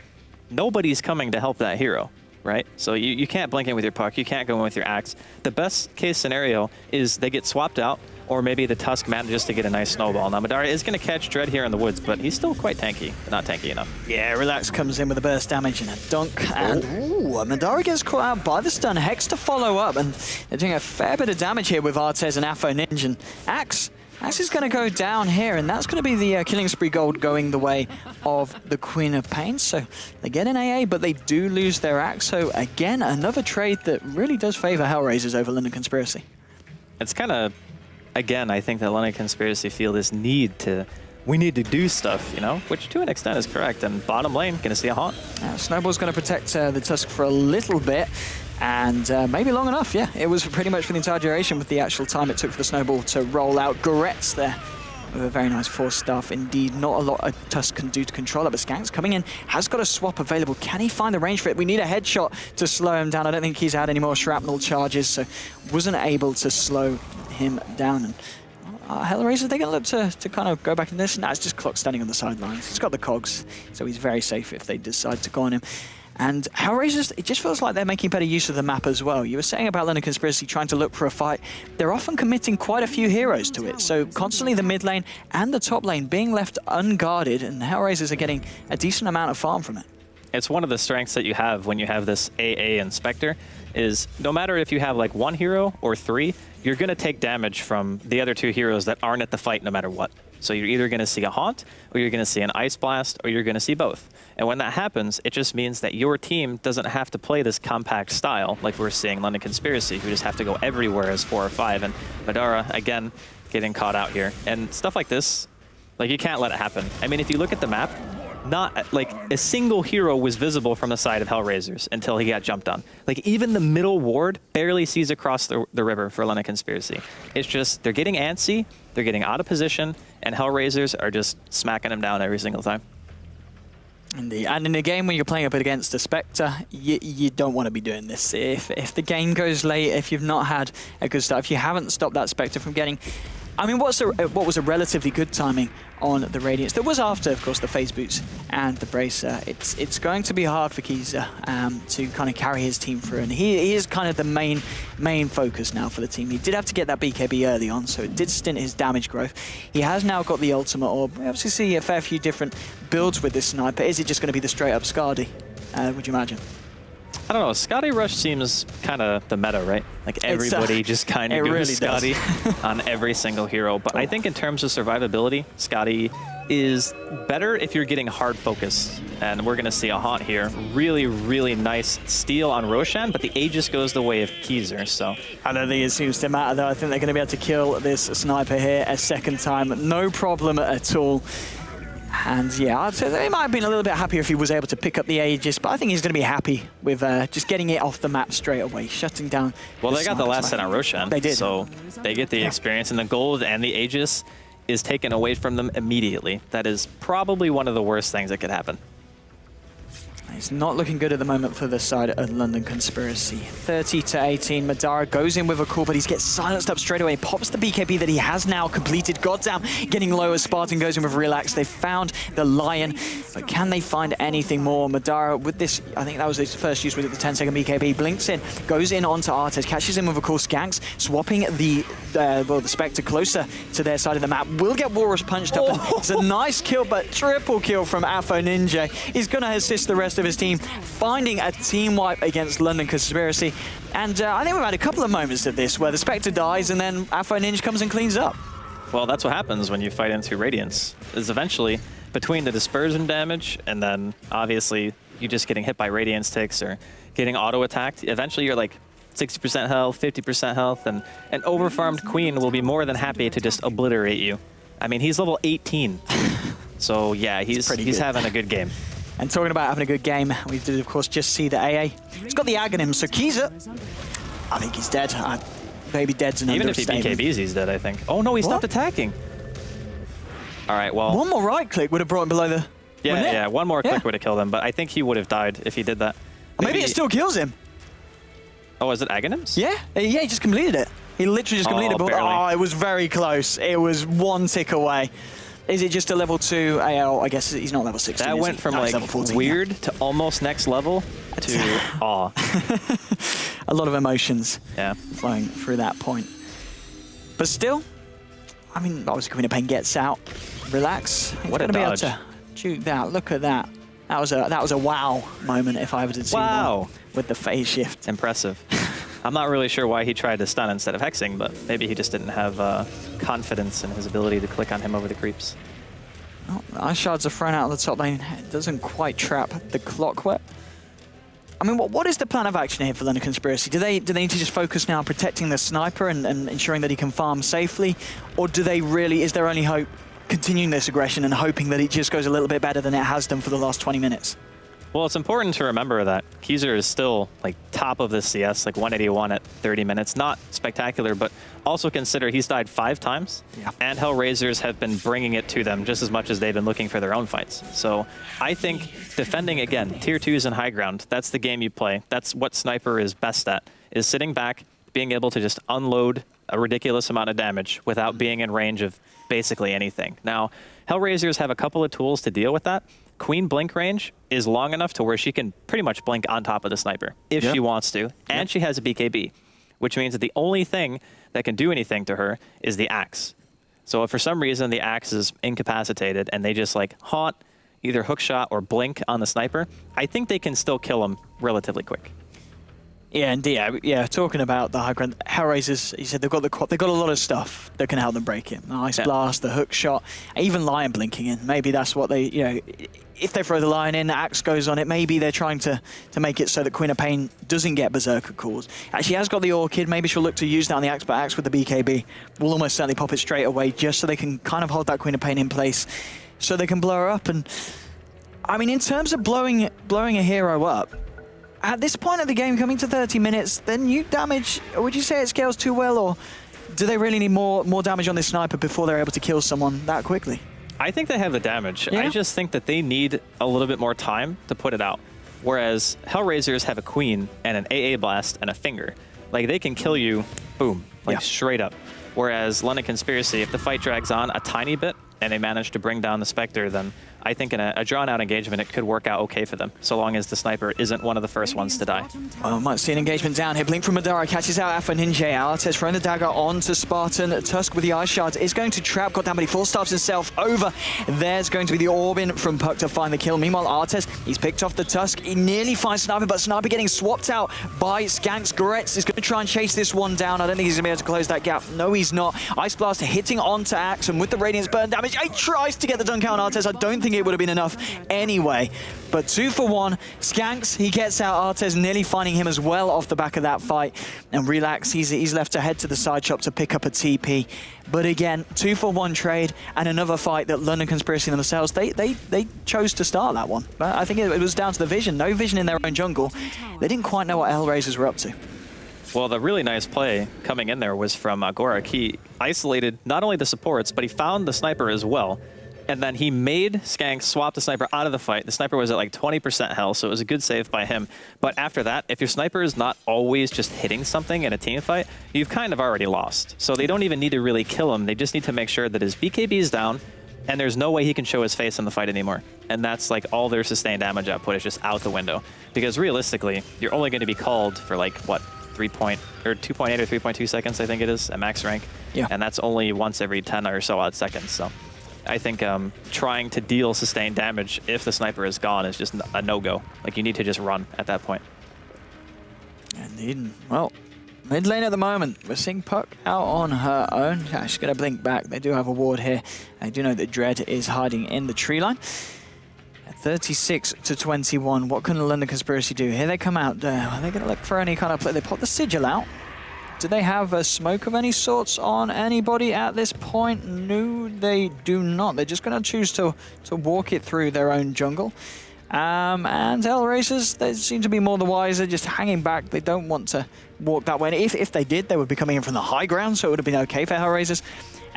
nobody's coming to help that hero, right? So you can't blink in with your puck, you can't go in with your axe. The best case scenario is they get swapped out, or maybe the Tusk manages to get a nice snowball. Now, Madara is going to catch Dread here in the woods, but he's still quite tanky. Not tanky enough. Yeah, Relax comes in with a burst damage and a dunk, and Madara gets caught out by the stun. Hex to follow up, and they're doing a fair bit of damage here with Artez and Afo Ninja. And Axe is going to go down here, and that's going to be the Killing Spree gold going the way of the Queen of Pain. So they get an AA, but they do lose their Axe. So again, another trade that really does favor Hellraisers over London Conspiracy. It's kind of, again, I think that London Conspiracy feel this need to, we need to do stuff, you know, which to an extent is correct. And bottom lane, going to see a haunt. Snowball's going to protect the Tusk for a little bit. And maybe long enough, yeah. It was pretty much for the entire duration with the actual time it took for the Snowball to roll out. Goretz there with a very nice force staff indeed. Not a lot a Tusk can do to control it, but Skank's coming in, has got a swap available. Can he find the range for it? We need a headshot to slow him down. I don't think he's had any more shrapnel charges, so wasn't able to slow him down. And Hellraiser, they're going to look to kind of go back in this. Nah, it's just Clock standing on the sidelines. He's got the cogs, so he's very safe if they decide to go on him. And Hellraisers, it just feels like they're making better use of the map as well. You were saying about London Conspiracy trying to look for a fight. They're often committing quite a few heroes to it. So constantly the mid lane and the top lane being left unguarded, and the Hellraisers are getting a decent amount of farm from it. It's one of the strengths that you have when you have this AA and Spectre, is no matter if you have like one hero or three, you're going to take damage from the other two heroes that aren't at the fight no matter what. So you're either going to see a Haunt, or you're going to see an Ice Blast, or you're going to see both. And when that happens, it just means that your team doesn't have to play this compact style like we're seeing London Conspiracy, who just have to go everywhere as 4 or 5. And Madara, again, getting caught out here. And stuff like this, like, you can't let it happen. I mean, if you look at the map, not like a single hero was visible from the side of Hellraisers until he got jumped on. Like, even the middle ward barely sees across the river for London Conspiracy. It's just, they're getting antsy, they're getting out of position, and Hellraisers are just smacking them down every single time. Indeed. And in a game when you're playing up against a Spectre, you don't want to be doing this. If the game goes late, if you've not had a good start, if you haven't stopped that Spectre from getting... I mean, what was a relatively good timing on the Radiance? That was after, of course, the phase boots and the bracer. It's going to be hard for Kiza to kind of carry his team through, and he is kind of the main focus now for the team. He did have to get that BKB early on, so it did stint his damage growth. He has now got the ultimate orb. We obviously see a fair few different builds with this sniper. Is it just going to be the straight-up Skadi, would you imagine? I don't know, Skadi Rush seems kind of the meta, right? Like everybody just kind of goes really Skadi on every single hero. But I think in terms of survivability, Skadi is better if you're getting hard focus. And we're going to see a Haunt here. Really, really nice steal on Roshan, but the Aegis goes the way of Keezer, so... I don't think it seems to matter, though. I think they're going to be able to kill this sniper here a second time. No problem at all. And yeah, I'd say they might have been a little bit happier if he was able to pick up the Aegis, but I think he's going to be happy with just getting it off the map straight away, shutting down. Well, they got the last set on Roshan. They did. So they get the experience, and the gold and the Aegis is taken away from them immediately. That is probably one of the worst things that could happen. It's not looking good at the moment for the side of London Conspiracy. 30-18, Madara goes in with a call, but he gets silenced up straight away. Pops the BKB that he has now completed. Goddamn, getting low as Spartan goes in with Relax. They found the Lion, but can they find anything more? Madara with this, I think that was his first use with the 10-second BKB. Blinks in, goes in onto Artez, catches him with a call. Skanks swapping the Spectre closer to their side of the map. Will get Walrus punched up. And it's a nice kill, but triple kill from Afo Ninja. He's going to assist the rest of his team, finding a team wipe against London Conspiracy. And I think we've had a couple of moments of this where the Spectre dies and then Afo Ninja comes and cleans up. Well, that's what happens when you fight into Radiance, is eventually between the dispersion damage and then obviously you just getting hit by Radiance ticks or getting auto-attacked, eventually you're like 60% health, 50% health, and an overfarmed Queen will be more than happy to just obliterate you. I mean, he's level 18. So yeah, he's having a good game. And talking about having a good game, we did, of course, just see the AA. He's got the Aghanim, so Kiza, I think he's dead. Maybe dead's an understatement. Even if he BKBs, he's dead, I think. Oh, no, he stopped attacking. All right, well... One more right click would have brought him below the... Yeah, one more click would have killed him, but I think he would have died if he did that. Maybe it still kills him. Oh, is it Aghanims? Yeah, he just completed it. He literally just completed it. Oh, it was very close. It was one tick away. Is it just a level 2 AL? I guess he's not level 16. That went from like 14, weird to almost next level to awe. A lot of emotions flowing through that point. But still, I mean, obviously Queen of Pain gets out. Relax. What a gonna dodge. be able to juke that. Look at that. That was a wow moment if I ever did see one with the phase shift. Impressive. I'm not really sure why he tried to stun instead of hexing, but maybe he just didn't have confidence in his ability to click on him over the creeps. Oh, the ice shards are thrown out of the top lane. It doesn't quite trap the clockwork. I mean, what is the plan of action here for London Conspiracy? Do they need to just focus now on protecting the sniper and ensuring that he can farm safely? Or do they really, is there only hope continuing this aggression and hoping that it just goes a little bit better than it has done for the last 20 minutes? Well, it's important to remember that Keyser is still like top of this CS, like 181 at 30 minutes. Not spectacular, but also consider he's died 5 times, and Hellraisers have been bringing it to them just as much as they've been looking for their own fights. So I think defending, again, tier 2s and high ground, that's the game you play. That's what Sniper is best at, is sitting back, being able to just unload a ridiculous amount of damage without being in range of basically anything. Now, Hellraisers have a couple of tools to deal with that. Queen blink range is long enough to where she can pretty much blink on top of the sniper if she wants to, and she has a BKB, which means that the only thing that can do anything to her is the axe. So if for some reason the axe is incapacitated and they just like haunt, either hookshot or blink on the sniper, I think they can still kill him relatively quick. Yeah, indeed. Yeah, talking about the high ground, Hellraisers, he said they've got a lot of stuff that can help them break it. The Ice Blast, the hook shot, even Lion blinking in. Maybe that's what they, you know, if they throw the Lion in, the axe goes on it, maybe they're trying to make it so that Queen of Pain doesn't get Berserker calls. She has got the Orchid, maybe she'll look to use that on the axe, but axe with the BKB will almost certainly pop it straight away just so they can kind of hold that Queen of Pain in place so they can blow her up. And I mean, in terms of blowing a hero up, at this point of the game, coming to 30 minutes, then nuke damage, would you say it scales too well, or do they really need more damage on this sniper before they're able to kill someone that quickly? I think they have the damage. I just think that they need a little bit more time to put it out. Whereas Hellraisers have a Queen and an AA Blast and a Finger. Like, they can kill you, boom, like straight up. Whereas London Conspiracy, if the fight drags on a tiny bit and they manage to bring down the Spectre, then I think in a drawn-out engagement, it could work out okay for them, so long as the sniper isn't one of the first ones to die. Well, might see an engagement down here. Blink from Madara catches out Alpha Ninja. Artes throwing the dagger onto Spartan. Tusk with the Ice Shards is going to trap. God damn it, he full staffs himself over. There's going to be the Orbin from Puck to find the kill. Meanwhile, Artes, he's picked off the Tusk. He nearly finds Sniper, but Sniper getting swapped out by Skanks. Goretz is going to try and chase this one down. I don't think he's going to be able to close that gap. No, he's not. Ice Blast hitting onto Axe, and with the Radiance burn damage, he tries to get the dunk out on Artes. I don't think it would have been enough anyway, but 2 for 1. Skanks, he gets out. Artes nearly finding him as well off the back of that fight, and Relax, he's left to head to the side shop to pick up a TP. But again, 2 for 1 trade and another fight that London Conspiracy themselves, they chose to start that one. But I think it was down to the vision. No vision in their own jungle. They didn't quite know what Hellraisers were up to. Well, the really nice play coming in there was from Gorak. He isolated not only the supports, but he found the sniper as well. And then he made Skank swap the sniper out of the fight. The sniper was at like 20% health, so it was a good save by him. But after that, if your sniper is not always just hitting something in a team fight, you've kind of already lost. So they don't even need to really kill him. They just need to make sure that his BKB is down, and there's no way he can show his face in the fight anymore. And that's like all their sustained damage output is just out the window. Because realistically, you're only going to be called for like, what, 2.8 or 3.2 seconds, I think it is, at max rank. Yeah. And that's only once every 10 or so odd seconds. So I think trying to deal sustained damage if the sniper is gone is just a no-go. Like, you need to just run at that point. Indeed. Well, mid lane at the moment, we're seeing Puck out on her own. She's going to blink back. They do have a ward here. I do know that Dread is hiding in the tree line. 36 to 21. What can the London Conspiracy do? Here they come out. Are they going to look for any kind of play? They pop the Sigil out. Do they have a smoke of any sorts on anybody at this point? No, they do not. They're just going to choose to walk it through their own jungle. And Hellraisers, they seem to be more the wiser, just hanging back. They don't want to walk that way. And if they did, they would be coming in from the high ground, so it would have been okay for Hellraisers.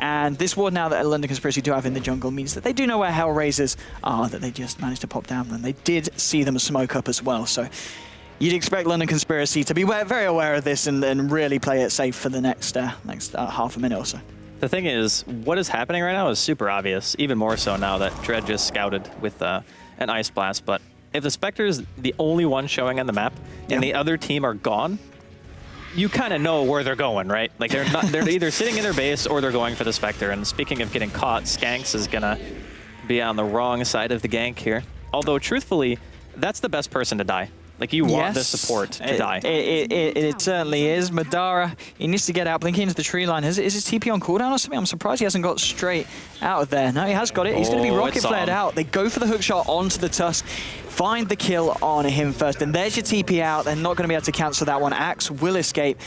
And this ward now that London Conspiracy do have in the jungle means that they do know where Hellraisers are, that they just managed to pop down. And they did see them smoke up as well. So you'd expect London Conspiracy to be very aware of this and really play it safe for the next half a minute or so. The thing is, what is happening right now is super obvious, even more so now that Dread just scouted with an Ice Blast. But if the Spectre is the only one showing on the map and the other team are gone, you kind of know where they're going, right? Like they're either sitting in their base or they're going for the Spectre. And speaking of getting caught, Skanks is gonna be on the wrong side of the gank here. Although truthfully, that's the best person to die. Like you want the support to die. It certainly is. Madara, he needs to get out, blinking into the tree line. Is his TP on cooldown or something? I'm surprised he hasn't got straight out of there. No, he has got it. He's going to be rocket flared out. They go for the hook shot onto the Tusk. Find the kill on him first. And there's your TP out. They're not going to be able to cancel that one. Axe will escape.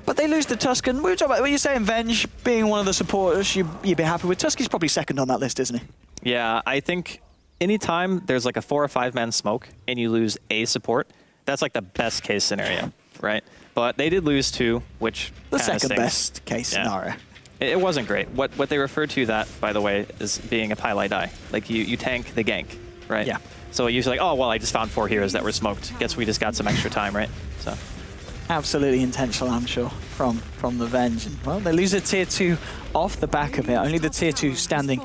But they lose the Tusk. And we were talking about, when you're saying Venge being one of the supporters, you'd be happy with. Tusk is probably second on that list, isn't he? Yeah, I think anytime there's like a 4 or 5 man smoke and you lose a support, that's like the best case scenario, right? But they did lose 2, which the second best case scenario. It wasn't great. What they referred to that, by the way, is being a pile die. Like you tank the gank, right? Yeah. So usually like, oh well, I just found 4 heroes that were smoked. Guess we just got some extra time, right? So absolutely intentional, I'm sure, from the Venge. And, well, they lose a tier 2 off the back of it. Only the tier 2 standing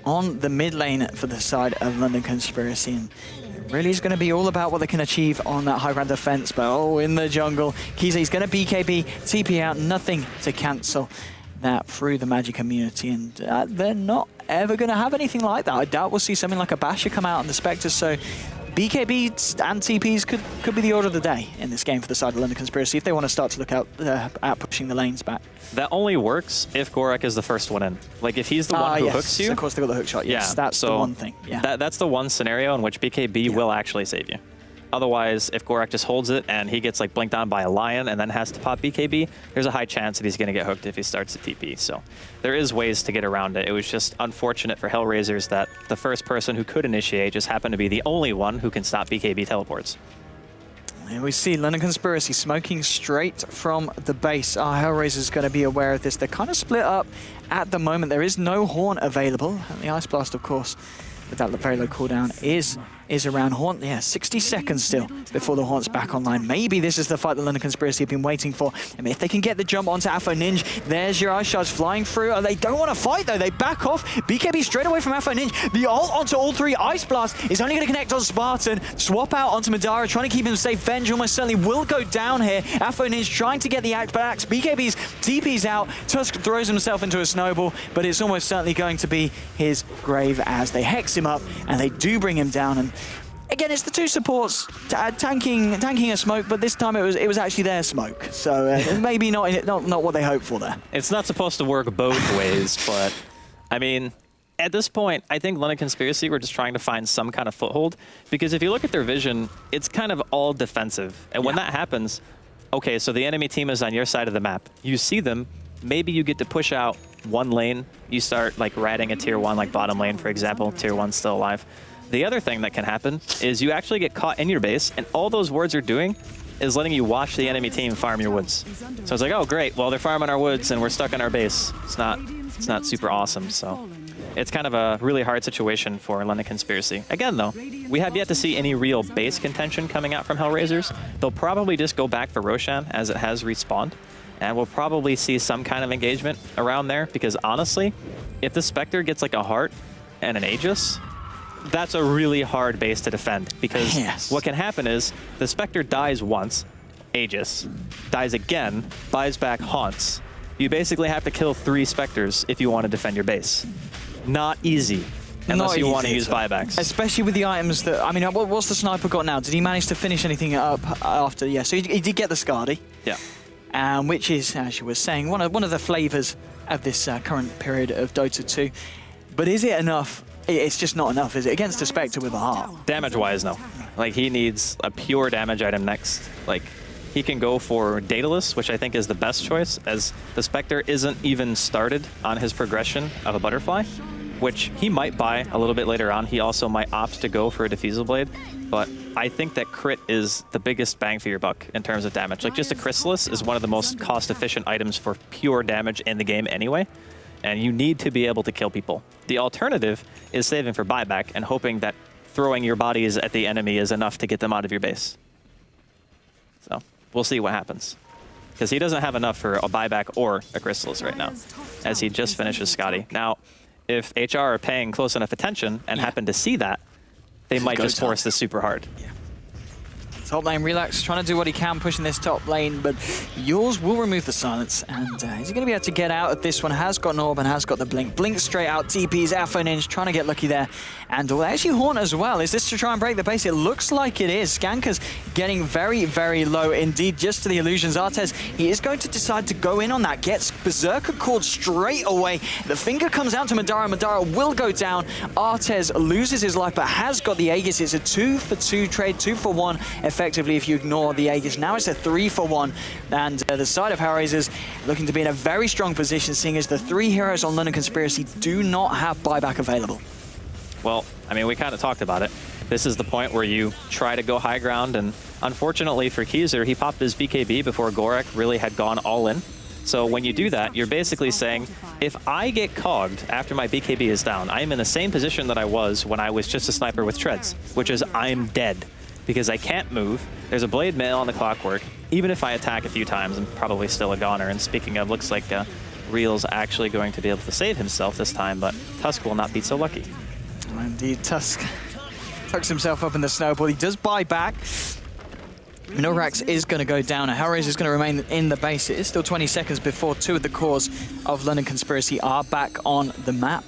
on the mid lane for the side of London Conspiracy. And it really is going to be all about what they can achieve on that high ground defense. But oh, in the jungle, Kiza's going to BKB, TP out, nothing to cancel that through the Magic immunity. And they're not ever going to have anything like that. I doubt we'll see something like a Basher come out on the Spectre. So BKBs and TPs could be the order of the day in this game for the side of London Conspiracy if they want to start to look out at pushing the lanes back. That only works if Gorak is the first one in. Like if he's the one who hooks you. Of course they got the hook shot. Yes, that's the one thing. Yeah. That's the one scenario in which BKB will actually save you. Otherwise, if Gorak just holds it and he gets like blinked on by a lion and then has to pop BKB, there's a high chance that he's going to get hooked if he starts to TP. So there is ways to get around it. It was just unfortunate for Hellraisers that the first person who could initiate just happened to be the only one who can stop BKB teleports. Here we see London Conspiracy smoking straight from the base. Hellraisers is going to be aware of this. They're kind of split up at the moment. There is no Horn available. And the Ice Blast, of course, with that very low cooldown, is around Haunt. Yeah, 60 seconds still before the Haunt's back online. Maybe this is the fight that London Conspiracy have been waiting for. I mean, if they can get the jump onto Afro Ninja, there's your Ice Shards flying through. They don't want to fight, though. They back off. BKB straight away from Afro Ninja. The ult onto all 3. Ice Blast is only going to connect on Spartan. Swap out onto Madara, trying to keep him safe. Venge almost certainly will go down here. Afro Ninja trying to get the axe, but Axe BKB's TP's out. Tusk throws himself into a snowball, but it's almost certainly going to be his grave as they hex him up, and they do bring him down. And again, it's the 2 supports tanking a smoke, but this time it was actually their smoke. So maybe not what they hoped for there. It's not supposed to work both ways, but I mean, at this point, I think London Conspiracy were just trying to find some kind of foothold, because if you look at their vision, it's kind of all defensive. And when that happens, okay, so the enemy team is on your side of the map. You see them, maybe you get to push out one lane. You start like ratting a tier 1, like bottom lane, for example. Tier 1's still alive. The other thing that can happen is you actually get caught in your base, and all those wards are doing is letting you watch the enemy team farm your woods. So it's like, oh great, well they're farming our woods and we're stuck in our base. It's not super awesome. So it's kind of a really hard situation for London Conspiracy. Again though, we have yet to see any real base contention coming out from Hellraisers. They'll probably just go back for Roshan as it has respawned. And we'll probably see some kind of engagement around there, because honestly, if the Spectre gets like a heart and an Aegis, that's a really hard base to defend, because what can happen is the Spectre dies once, Aegis, dies again, buys back Haunts. You basically have to kill 3 Spectres if you want to defend your base. Not easy. Unless you want to use buybacks. Especially with the items that, I mean, what's the sniper got now? Did he manage to finish anything up after? Yeah, so he did get the Scardy. Yeah. Which is, as you were saying, one of the flavors of this current period of Dota 2. But is it enough? It's just not enough, is it? Against a Spectre with a heart. Damage-wise, no. Like, he needs a pure damage item next. Like, he can go for Daedalus, which I think is the best choice, as the Spectre isn't even started on his progression of a Butterfly, which he might buy a little bit later on. He also might opt to go for a Diffusal Blade, but I think that crit is the biggest bang for your buck in terms of damage. Like, just a Chrysalis is one of the most cost-efficient items for pure damage in the game anyway, and you need to be able to kill people. The alternative is saving for buyback and hoping that throwing your bodies at the enemy is enough to get them out of your base. So, we'll see what happens. Because he doesn't have enough for a buyback or a Chrysalis right now, as he just finishes Scotty. Now, if HR are paying close enough attention and happen to see that, they might just force this super hard. Yeah. Top lane, Relax, trying to do what he can, pushing this top lane, but yours will remove the silence. And is he going to be able to get out of this one? Has got an orb and has got the blink. Blink straight out, TP's Alpha Ninja trying to get lucky there. And actually Horn as well. Is this to try and break the base? It looks like it is. Skanker's getting very, very low indeed, just to the illusions. Artez, he is going to decide to go in on that. Gets Berserker called straight away. The finger comes out to Madara. Madara will go down. Artez loses his life, but has got the Aegis. It's a 2-for-2 trade, 2-for-1. Effectively, if you ignore the Aegis. Now it's a 3-for-1, and the side of Hellraisers looking to be in a very strong position, seeing as the 3 heroes on London Conspiracy do not have buyback available. Well, I mean, we kind of talked about it. This is the point where you try to go high ground, and unfortunately for Keyser, he popped his BKB before Gorek really had gone all in. So when you do that, you're basically saying, if I get cogged after my BKB is down, I am in the same position that I was when I was just a sniper with treads, which is I'm dead. Because I can't move. There's a blade mail on the clockwork. Even if I attack a few times, I'm probably still a goner. And speaking of, looks like Real's actually going to be able to save himself this time, but Tusk will not be so lucky. Indeed, Tusk tucks himself up in the snowball. He does buy back. Minorax is going to go down. Hellraiser is going to remain in the base. It is still 20 seconds before 2 of the cores of London Conspiracy are back on the map.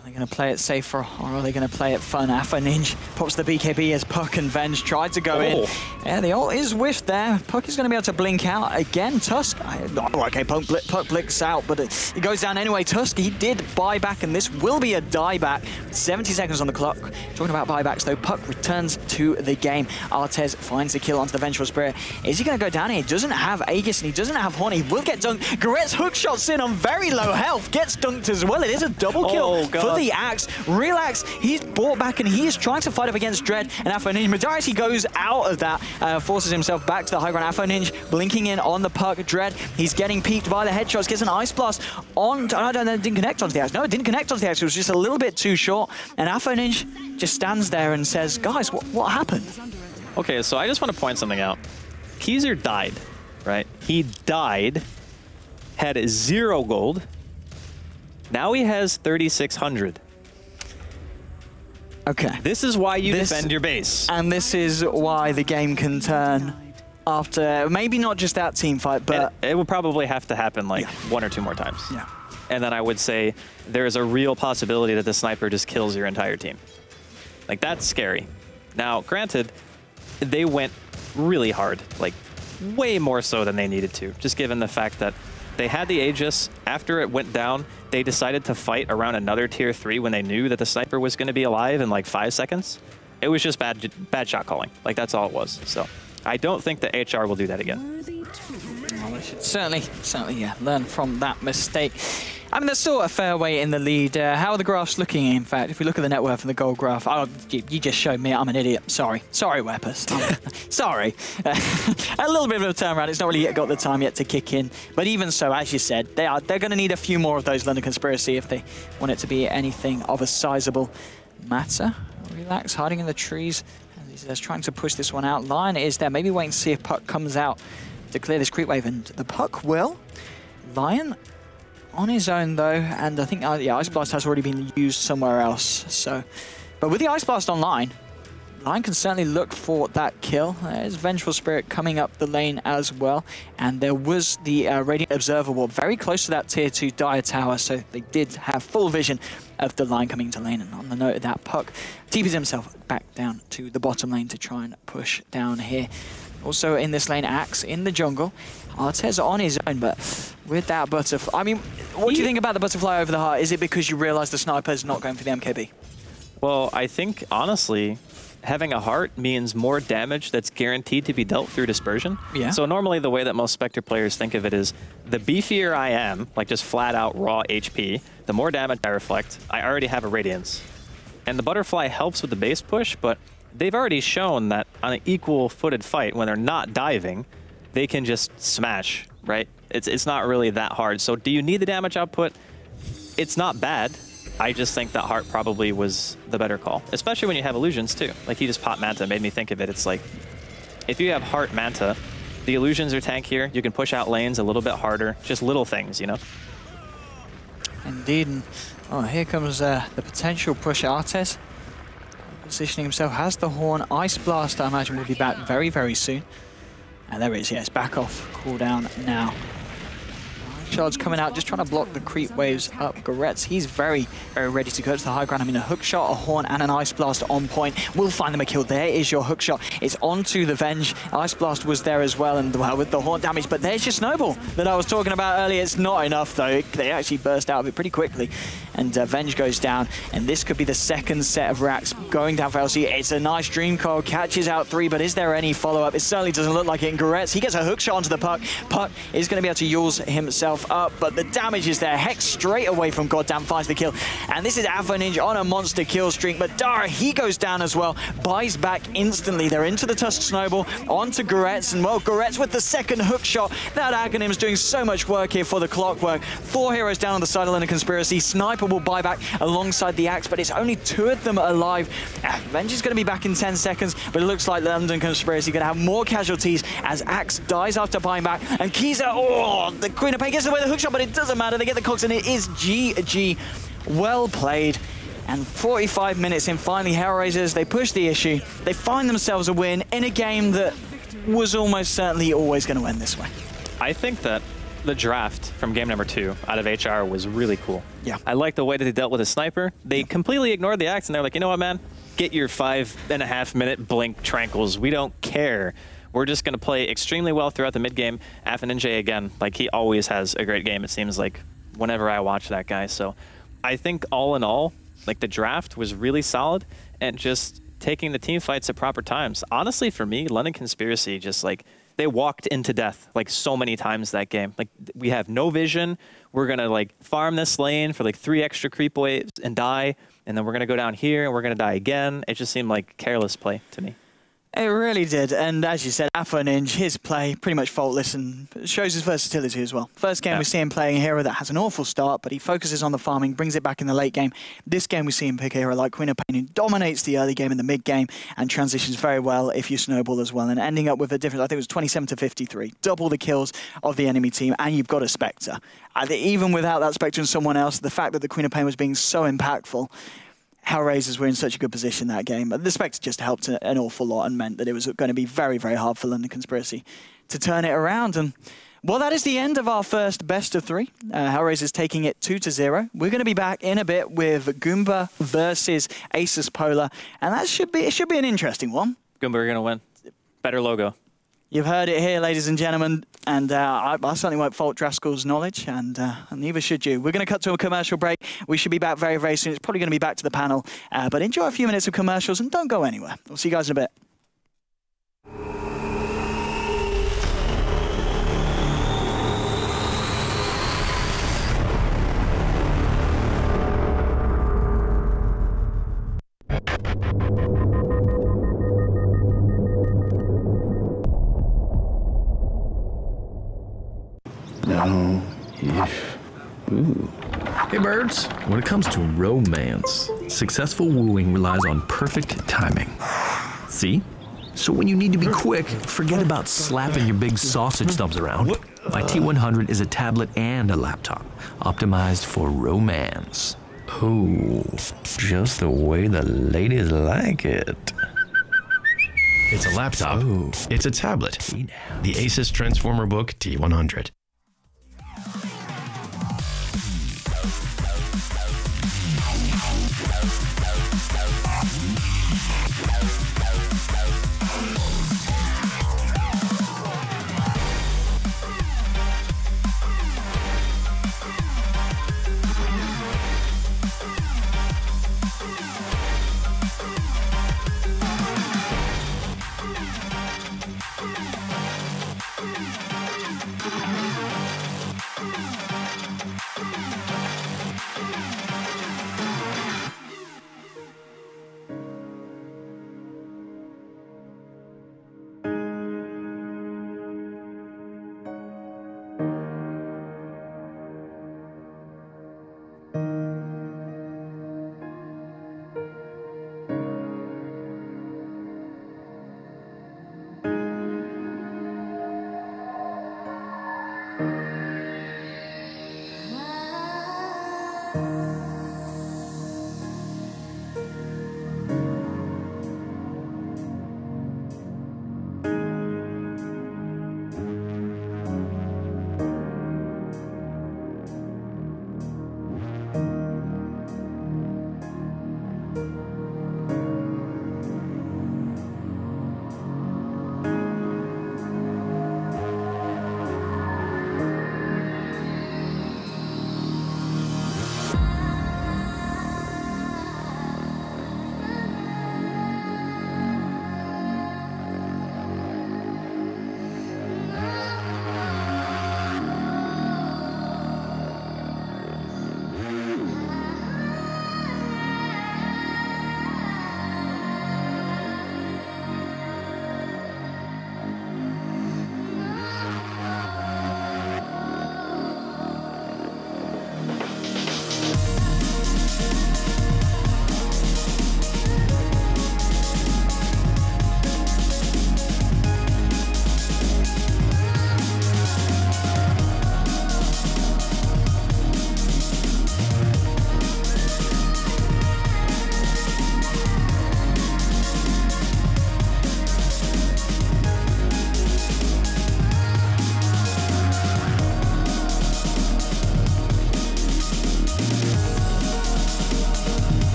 Are they going to play it safer, or are they going to play it fun? Alpha Ninja pops the BKB as Puck and Venge tried to go in. Yeah, the ult is whiffed there. Puck is going to be able to blink out again. Tusk, okay, Puck blinks out, but it goes down anyway. Tusk, he did buy back, and this will be a dieback. 70 seconds on the clock. Talking about buybacks, though, Puck returns to the game. Artez finds the kill onto the Vengeful Spirit. Is he going to go down here? He doesn't have Aegis, and he doesn't have Horn. He will get dunked. Garet's hook shots in on very low health. Gets dunked as well. It is a double kill for the Axe. Relax, he's brought back, and he is trying to fight up against Dread and Alpha Ninja. Madara, he goes out of that, forces himself back to the high ground. Alpha Ninja blinking in on the Puck. Dread, he's getting peeked by the headshots, gets an Ice Blast on. I don't know, it didn't connect onto the Axe. No, it didn't connect onto the Axe. It was just a little bit too short. And Alpha Ninja just stands there and says, guys, what happened? Okay, so I just want to point something out. Keyser died, right? He died, had 0 gold. Now he has 3,600. Okay. This is why you defend your base. And this is why the game can turn after, maybe not just that team fight, but... It would probably have to happen like 1 or 2 more times. Yeah. And then I would say there is a real possibility that the sniper just kills your entire team. Like, that's scary. Now, granted, they went really hard, like way more so than they needed to, just given the fact that they had the Aegis. After it went down, they decided to fight around another tier 3 when they knew that the sniper was going to be alive in like 5 seconds. It was just bad shot calling. Like, that's all it was. So I don't think the HR will do that again. Well, they should certainly, yeah, learn from that mistake. I mean, there's still a fair way in the lead. How are the graphs looking, in fact? If we look at the net worth and the gold graph, oh, you just showed me I'm an idiot. Sorry, Weppers. Sorry. A little bit of a turnaround. It's not really got the time yet to kick in. But even so, as you said, they're going to need a few more of those London Conspiracy if they want it to be anything of a sizable matter. Relax, hiding in the trees. And he's trying to push this one out. Lion is there. Maybe wait and see if Puck comes out to clear this creep wave. And the Puck will. Lion on his own, though, and I think yeah, Ice Blast has already been used somewhere else. So, but with the Ice Blast online, Lion can certainly look for that kill. There's Vengeful Spirit coming up the lane as well, and there was the Radiant Observer Ward very close to that tier 2 Dire Tower, so they did have full vision of the line coming to lane. And on the note of that, Puck TPs himself back down to the bottom lane to try and push down here. Also in this lane, Axe in the jungle. Artez on his own, but with that butterfly... I mean, what do you think about the butterfly over the heart? Is it because you realize the sniper's not going for the MKB? Well, I think, honestly, having a heart means more damage that's guaranteed to be dealt through dispersion. Yeah. So normally the way that most Spectre players think of it is, the beefier I am, like just flat out raw HP, the more damage I reflect, I already have a Radiance. And the butterfly helps with the base push, but they've already shown that on an equal-footed fight, when they're not diving, they can just smash, right? It's not really that hard. So do you need the damage output? It's not bad. I just think that Heart probably was the better call, especially when you have illusions too. Like, he just popped Manta, made me think of it. It's like, if you have Heart Manta, the illusions are tankier. You can push out lanes a little bit harder. Just little things, you know? Indeed. And, oh, here comes the potential push Artez. positioning himself, has the Horn. Ice Blast, I imagine, will be back very, very soon. And there it is, yes, back off cooldown now. Shard's coming out, just trying to block the creep waves up. Goretz, he's very, very ready to go to the high ground. I mean, a hook shot, a Horn, and an Ice Blast on point will find them a kill. There is your hook shot. It's onto the Venge. Ice Blast was there as well, and well, with the Horn damage, but there's your Snowball that I was talking about earlier. It's not enough, though. They actually burst out of it pretty quickly, and Venge goes down, and this could be the second set of racks going down for LC. It's a nice Dream Coil, catches out 3, but is there any follow-up? It certainly doesn't look like it. And Goretz, he gets a hook shot onto the Puck. Puck is going to be able to Yules himself up, but the damage is there. Hex straight away from Goddamn finds the kill. And this is Alpha Ninja on a monster kill streak, but Dara, he goes down as well. Buys back instantly. They're into the Tusk Snowball, onto Goretz, and well, Goretz with the second hook shot. That Aghanim's doing so much work here for the Clockwork. 4 heroes down on the side of London Conspiracy. Sniper will buy back alongside the Axe, but it's only 2 of them alive. Venge is going to be back in 10 seconds, but it looks like London Conspiracy going to have more casualties as Axe dies after buying back. And Kiza, oh, the Queen of Pain gets away the hook shot, but it doesn't matter. They get the cogs, and it is GG. Well played. And 45 minutes in, finally, Hellraisers, they push the issue. They find themselves a win in a game that was almost certainly always going to end this way. I think that the draft from game number 2 out of HR was really cool. Yeah. I like the way that they dealt with a sniper. They completely ignored the Axe, and they're like, you know what, man? Get your 5.5-minute blink tranquils. We don't care. We're just going to play extremely well throughout the mid-game. Alpha Ninja, again, like he always has a great game, it seems like, whenever I watch that guy. So I think all in all, like the draft was really solid, and just taking the team fights at proper times. Honestly, for me, London Conspiracy just like, they walked into death like so many times that game. Like we have no vision. We're going to like farm this lane for like 3 extra creep waves and die. And then we're going to go down here and we're going to die again. It just seemed like careless play to me. It really did, and as you said, Alpha Ninja, his play, pretty much faultless, and shows his versatility as well. First game we see him playing a hero that has an awful start, but he focuses on the farming, brings it back in the late game. This game we see him pick a hero like Queen of Pain, who dominates the early game and the mid game, and transitions very well if you snowball as well, and ending up with a difference, I think it was 27 to 53, double the kills of the enemy team, and you've got a Spectre. Even without that Spectre and someone else, the fact that the Queen of Pain was being so impactful, Hellraisers were in such a good position that game. But the Spectre just helped an awful lot and meant that it was going to be very, very hard for London Conspiracy to turn it around. And, well, that is the end of our first best of 3. Hellraisers taking it 2-0. We're going to be back in a bit with Goomba versus ASUS Polar. And that should be an interesting one. Goomba are going to win. Better logo. You've heard it here, ladies and gentlemen, and I certainly won't fault Draskell's knowledge, and neither should you. We're going to cut to a commercial break. We should be back very, very soon. It's probably going to be back to the panel, but enjoy a few minutes of commercials and don't go anywhere. We'll see you guys in a bit. Hey birds, when it comes to romance, successful wooing relies on perfect timing. See? So when you need to be quick, forget about slapping your big sausage thumbs around. My T100 is a tablet and a laptop, optimized for romance. Oh, just the way the ladies like it. It's a laptop. Oh. It's a tablet. The ASUS Transformer Book T100.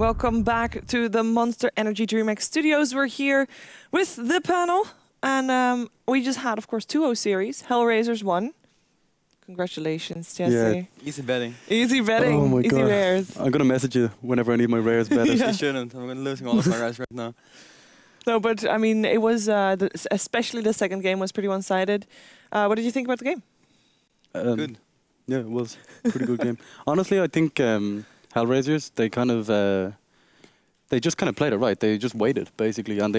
welcome back to the Monster Energy DreamHack studios. We're here with the panel, and we just had, of course, 2-0 series. Hellraisers won. Congratulations, Jesse. Yeah, easy betting. Easy betting. Oh my easy God. rares. I'm gonna message you whenever I need my rares better. You shouldn't. I'm losing all of my rares right now. No, but I mean, it was especially the second game was pretty one-sided. What did you think about the game? Good. Yeah, it was a pretty good game. Honestly, I think Hellraisers, they just kind of played it right. They just waited, basically, and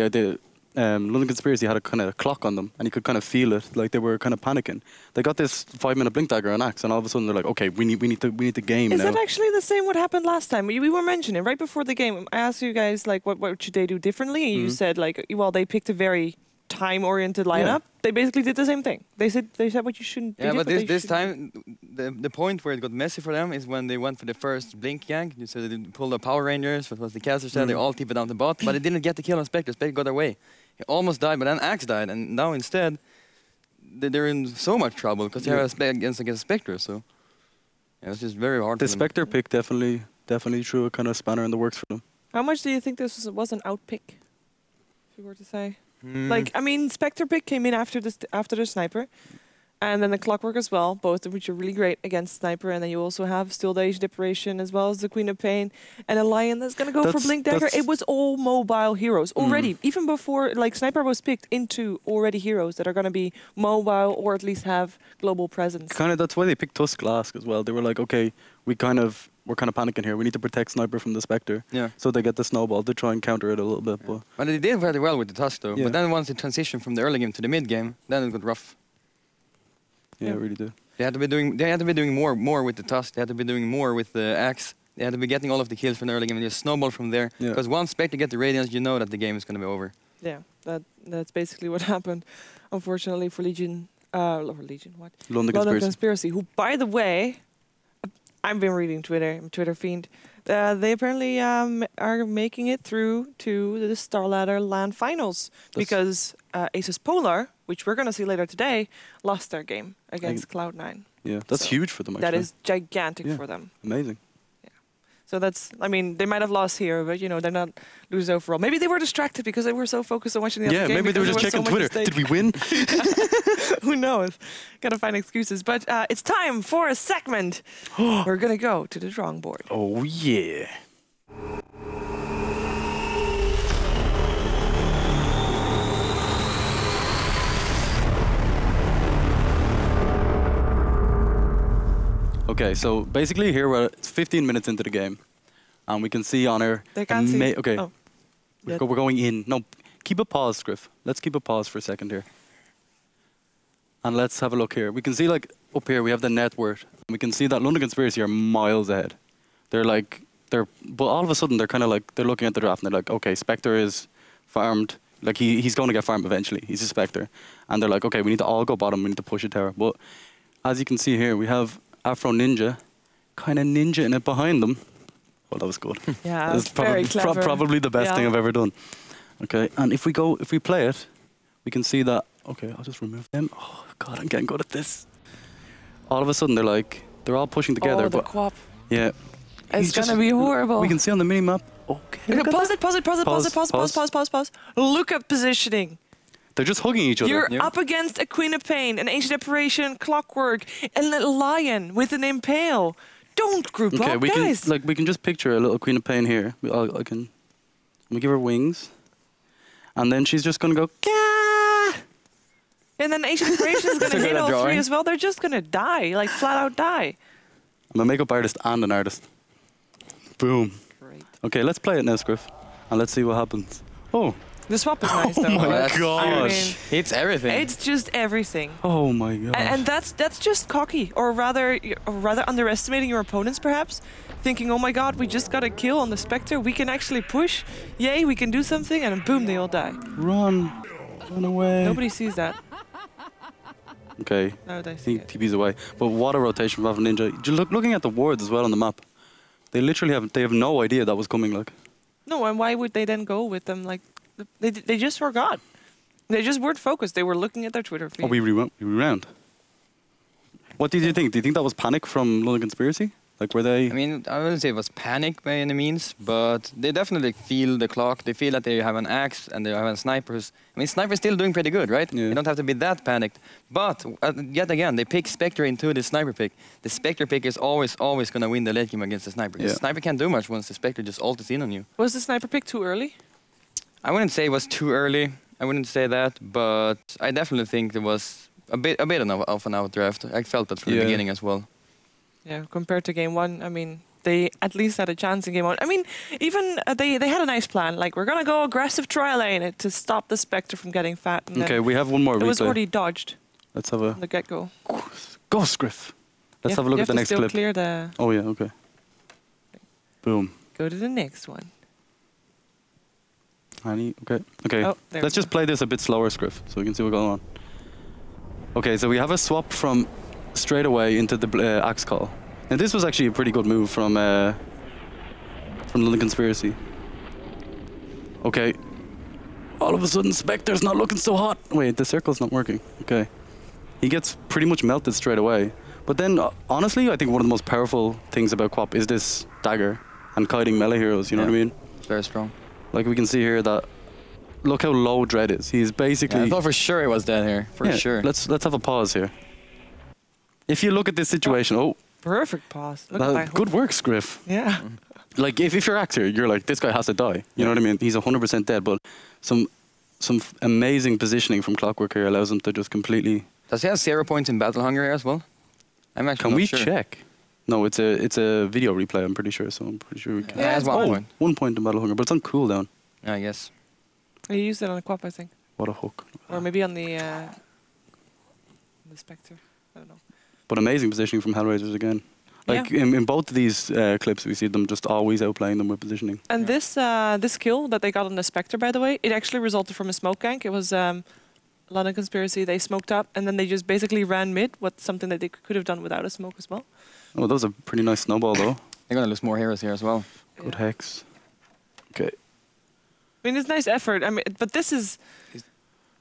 London Conspiracy had a kind of clock on them, and you could kind of feel it, like they were kind of panicking. They got this 5-minute blink dagger and axe, and all of a sudden they're like, okay, we need the game Is now. that actually the same what happened last time? We were mentioning right before the game. I asked you guys like, what should they do differently? And you said like, well, they picked a very time-oriented lineup. Yeah. They basically did the same thing. They said what you shouldn't. Yeah, but this time, the point where it got messy for them is when they went for the first blink gank. So they pulled the Power Rangers, what was the caster said, they all tipped down the bot, but they didn't get the kill on Spectre. Spectre got away. He almost died, but then Axe died, and now instead, they're in so much trouble because they have against Spectre. So yeah, it's just very hard. The Spectre pick definitely threw a kind of spanner in the works for them. How much do you think this was an out pick? If you were to say, like, I mean, Spectre pick came in after the sniper. And then the Clockwork as well, both of which are really great against Sniper. And then you also have still the Age Deparation as well as the Queen of Pain. And a Lion that's going to go for Blink Dagger. It was all mobile heroes already. Even before, like, Sniper was picked into already heroes that are going to be mobile or at least have global presence. Kind of, that's why they picked Tusk last as well. They were like, okay, we're kind of panicking here. We need to protect Sniper from the Spectre. Yeah. So they get the snowball to try and counter it a little bit. Yeah. But they did very well with the Tusk, though. Yeah. But then once they transitioned from the early game to the mid game, then it got rough. Yeah, it really do. They had to be doing more with the Tusk. They had to be doing more with the Axe. They had to be getting all of the kills from the early game and just snowball from there. Because once Spectre get the Radiance, you know that the game is going to be over. Yeah, that's basically what happened, unfortunately, for Legion. What? London Conspiracy. Who, by the way, I've been reading Twitter. I'm a Twitter fiend. They apparently are making it through to the Starladder LAN finals because ASUS Polar, which we're going to see later today, lost their game against Cloud9. Yeah, that's huge for them, actually. That is gigantic for them. Amazing. Yeah. So that's, I mean, they might have lost here, but, you know, they're not losers overall. Maybe they were distracted because they were so focused on watching the other game. Yeah, maybe they were just checking Twitter. Did we win? Who knows? Gotta find excuses. But it's time for a segment. We're gonna go to the drawing board. Oh, yeah. Okay, so basically here it's 15 minutes into the game, and we can see on our... They can't see. Okay, we're going in. No, keep a pause, Griff. Let's keep a pause for a second here. And let's have a look here. We can see, like, up here we have the net worth. We can see that London Conspiracy are miles ahead. But all of a sudden they're kind of like, they're looking at the draft and they're like, okay, Spectre is farmed. Like, he's going to get farmed eventually. He's a Spectre. And they're like, okay, we need to all go bottom. We need to push a tower. But as you can see here, we have Afro Ninja kind of ninja-ing it behind them. Oh, that was good. Yeah, that's very clever. Probably the best thing I've ever done. Okay, and if we play it, we can see that, okay, I'll just remove them. Oh, God, I'm getting good at this. All of a sudden, they're all pushing together. Oh, the quap. Yeah. It's going to be horrible. We can see on the mini-map. Okay. Pause. Look at positioning. They're just hugging each other. You're up against a Queen of Pain, an Ancient Deparation, Clockwork, and a Lion with an Impale. Don't group up, guys. We can just picture a little Queen of Pain here. I'm gonna give her wings, and then she's just gonna go. Gah! And then Ancient Deparation is gonna hit all three as well. They're just gonna die, like flat out die. I'm a makeup artist and an artist. Boom. Great. Okay, let's play it now, Scriff, and let's see what happens. Oh. The swap is nice, though. Oh my gosh. I mean, it's everything. It's just everything. Oh my god. And that's just cocky, or rather underestimating your opponents, perhaps. Thinking, oh my god, we just got a kill on the Spectre. We can actually push. Yay, we can do something. And then boom, they all die. Run away. Nobody sees that. Okay. No, they see it. TP's away. But what a rotation from Afro Ninja. Just looking at the wards as well on the map. They literally have no idea that was coming. Like. No, and why would they then go with them? Like. They just forgot. They just weren't focused. They were looking at their Twitter feed. Oh, we rewound. What did you think? Do you think that was panic from London Conspiracy? Like, were they? I mean, I wouldn't say it was panic by any means, but they definitely feel the clock. They feel that they have an axe and they have snipers. I mean, snipers still doing pretty good, right? Yeah. They don't have to be that panicked. But yet again, they pick Spectre into the sniper pick. The Spectre pick is always going to win the late game against the sniper. The sniper can't do much once the Spectre just ults in on you. Was the sniper pick too early? I wouldn't say it was too early. I wouldn't say that, but I definitely think there was a bit of an outdraft. I felt that from the beginning as well. Yeah, compared to game one, I mean, they at least had a chance in game one. I mean, even they had a nice plan. Like, we're going to go aggressive trial lane to stop the Spectre from getting fat. And Okay, we have one more replay. It was already dodged. Let's have a... From the get-go. Go, Scriff. Let's have a look at the next clip. Clear the... Oh, yeah, okay. Boom. Go to the next one. Okay. Oh, let's just play this a bit slower, Scriff, so we can see what's going on. Okay, so we have a swap from straight away into the axe call. And this was actually a pretty good move from London Conspiracy. Okay. All of a sudden, Spectre's not looking so hot. Wait, the circle's not working. Okay. He gets pretty much melted straight away. But then, honestly, I think one of the most powerful things about Quap is this dagger and kiting melee heroes, you know what I mean? It's very strong. Like, we can see here that... Look how low Dread is. He's basically... I thought for sure he was dead here. For sure. Let's have a pause here. If you look at this situation... Perfect pause. Look at that. Good work, Scriff. Yeah. Like, if you're actor, you're like, this guy has to die. You know what I mean? He's 100% dead, but some amazing positioning from Clockwork here allows him to just completely... Does he have 0 points in Battle Hunger here as well? I'm actually not sure. Can we check? No, it's a video replay, I'm pretty sure, so I'm pretty sure we can... Yeah, it's 1 point. 1 point in Battle Hunger, but it's on cooldown. Yeah, I guess. You used it on a Quap, I think. What a hook. Or maybe on the Spectre. I don't know. But amazing positioning from Hellraisers again. Like, in both of these clips, we see them just always outplaying them with positioning. And this kill that they got on the Spectre, by the way, it actually resulted from a smoke gank. It was London Conspiracy. They smoked up, and then they just basically ran mid, something that they could have done without a smoke as well. Oh, that was a pretty nice snowball, though. They're going to lose more heroes here as well. Good hex. Okay. I mean, it's nice effort. I mean, but this is...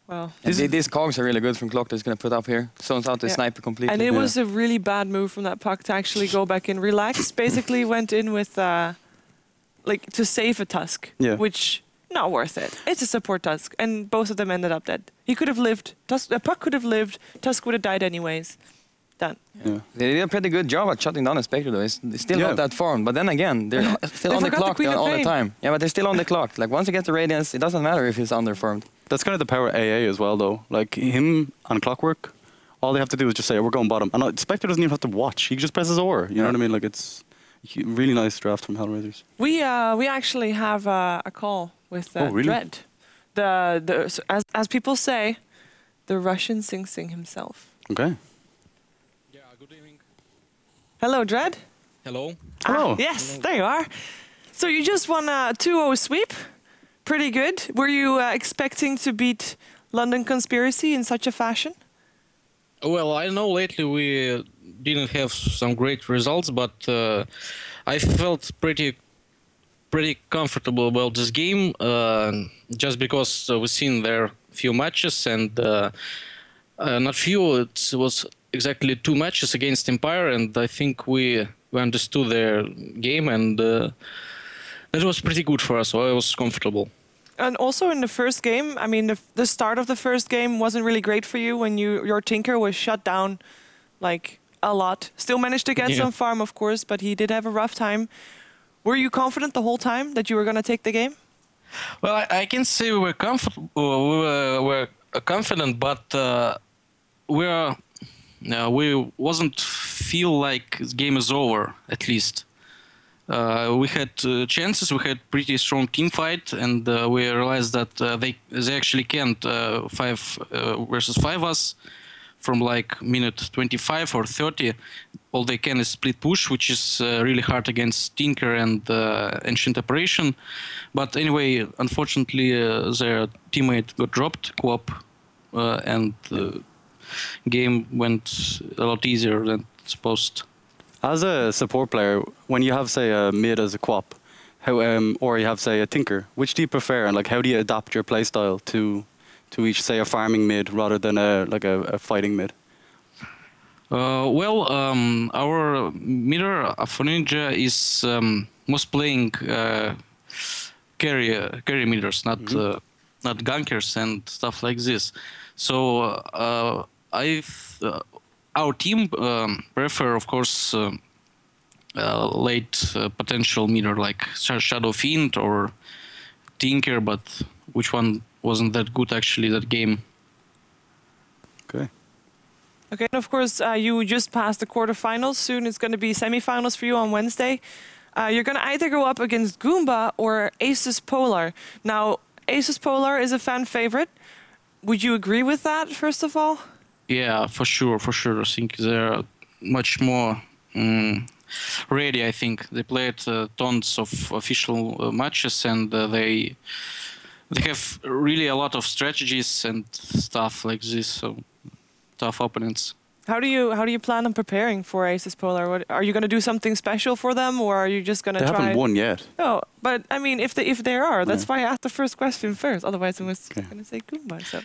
Well... These cogs are really good from Clock that's going to put up here. Zones out the sniper completely. And it was a really bad move from that puck to actually go back in. Relax basically went in with... like, to save a Tusk. Yeah. Which... Not worth it. It's a support Tusk. And both of them ended up dead. He could have lived. The puck could have lived. Tusk would have died anyways. Done. Yeah. They did a pretty good job at shutting down a Spectre though. It's still not that formed. But then again, they're still on the clock all the time. Yeah, but they're still on the clock. Like once you get the Radiance, it doesn't matter if he's underformed. That's kind of the power of AA as well though. Like him on Clockwork, all they have to do is just say, we're going bottom. And Spectre doesn't even have to watch. He just presses OR. You know what I mean? Like it's a really nice draft from Hellraisers. We actually have a call with Dread. As people say, the Russian Sing Sing himself. Okay. Yeah, good evening. Hello, Dread. Hello. Hello. Yes, hello. There you are. So you just won a 2-0 sweep. Pretty good. Were you expecting to beat London Conspiracy in such a fashion? Well, I know lately we didn't have some great results, but I felt pretty comfortable about this game, just because we've seen there few matches and not few. It was exactly 2 matches against Empire, and I think we understood their game, and that was pretty good for us. So I was comfortable. And also in the first game, I mean, the start of the first game wasn't really great for you when your Tinker was shut down, like a lot. Still managed to get some farm, of course, but he did have a rough time. Were you confident the whole time that you were going to take the game? Well, I can say we were comfortable. We were confident, but we wasn't feel like the game is over. At least we had chances. We had pretty strong team fight, and we realized that they actually can't 5 versus 5 us from like minute 25 or 30. All they can is split push, which is really hard against Tinker and Ancient Operation. But anyway, unfortunately, their teammate got dropped, Quap, and the game went a lot easier than supposed. As a support player, when you have, say, a mid as a Quap, how, or you have, say, a Tinker, which do you prefer, and like how do you adapt your playstyle to each, say, a farming mid rather than a fighting mid? Our mirror for Ninja is most playing carry meters, not gankers and stuff like this. So our team prefer, of course, late potential meter like Shadow Fiend or Tinker, but which one wasn't that good actually that game. Okay. Okay, and of course, you just passed the quarterfinals. Soon it's going to be semifinals for you on Wednesday. You're going to either go up against Goomba or ASUS Polar. Now, ASUS Polar is a fan favorite. Would you agree with that, first of all? Yeah, for sure. I think they're much more ready. I think they played tons of official matches, and they have really a lot of strategies and stuff like this. So tough opponents. How do you plan on preparing for ASUS Polar? What, are you going to do something special for them, or are you just going to try? They haven't won yet. No, but I mean, if they are, that's why I asked the first question first. Otherwise, I was going to say Goomba. So.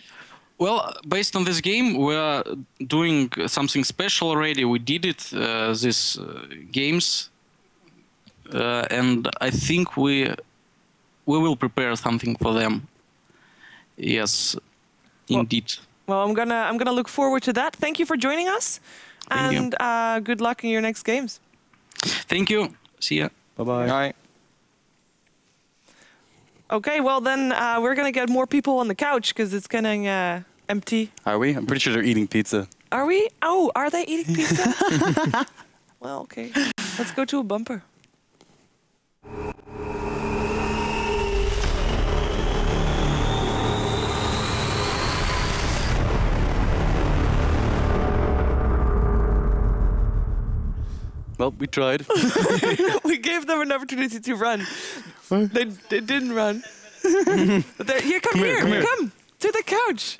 Well, based on this game, we're doing something special already. We did it these games, and I think we will prepare something for them. Yes, indeed. Well, I'm gonna look forward to that. Thank you for joining us, and good luck in your next games. Thank you. See ya. Bye-bye. Bye. Okay, well then we're gonna get more people on the couch because it's getting empty. Are we? I'm pretty sure they're eating pizza. Are we? Oh, are they eating pizza? Well, okay. Let's go to a bumper. Well, we tried. We gave them an opportunity to run. They didn't run. Here, come here. Come to the couch.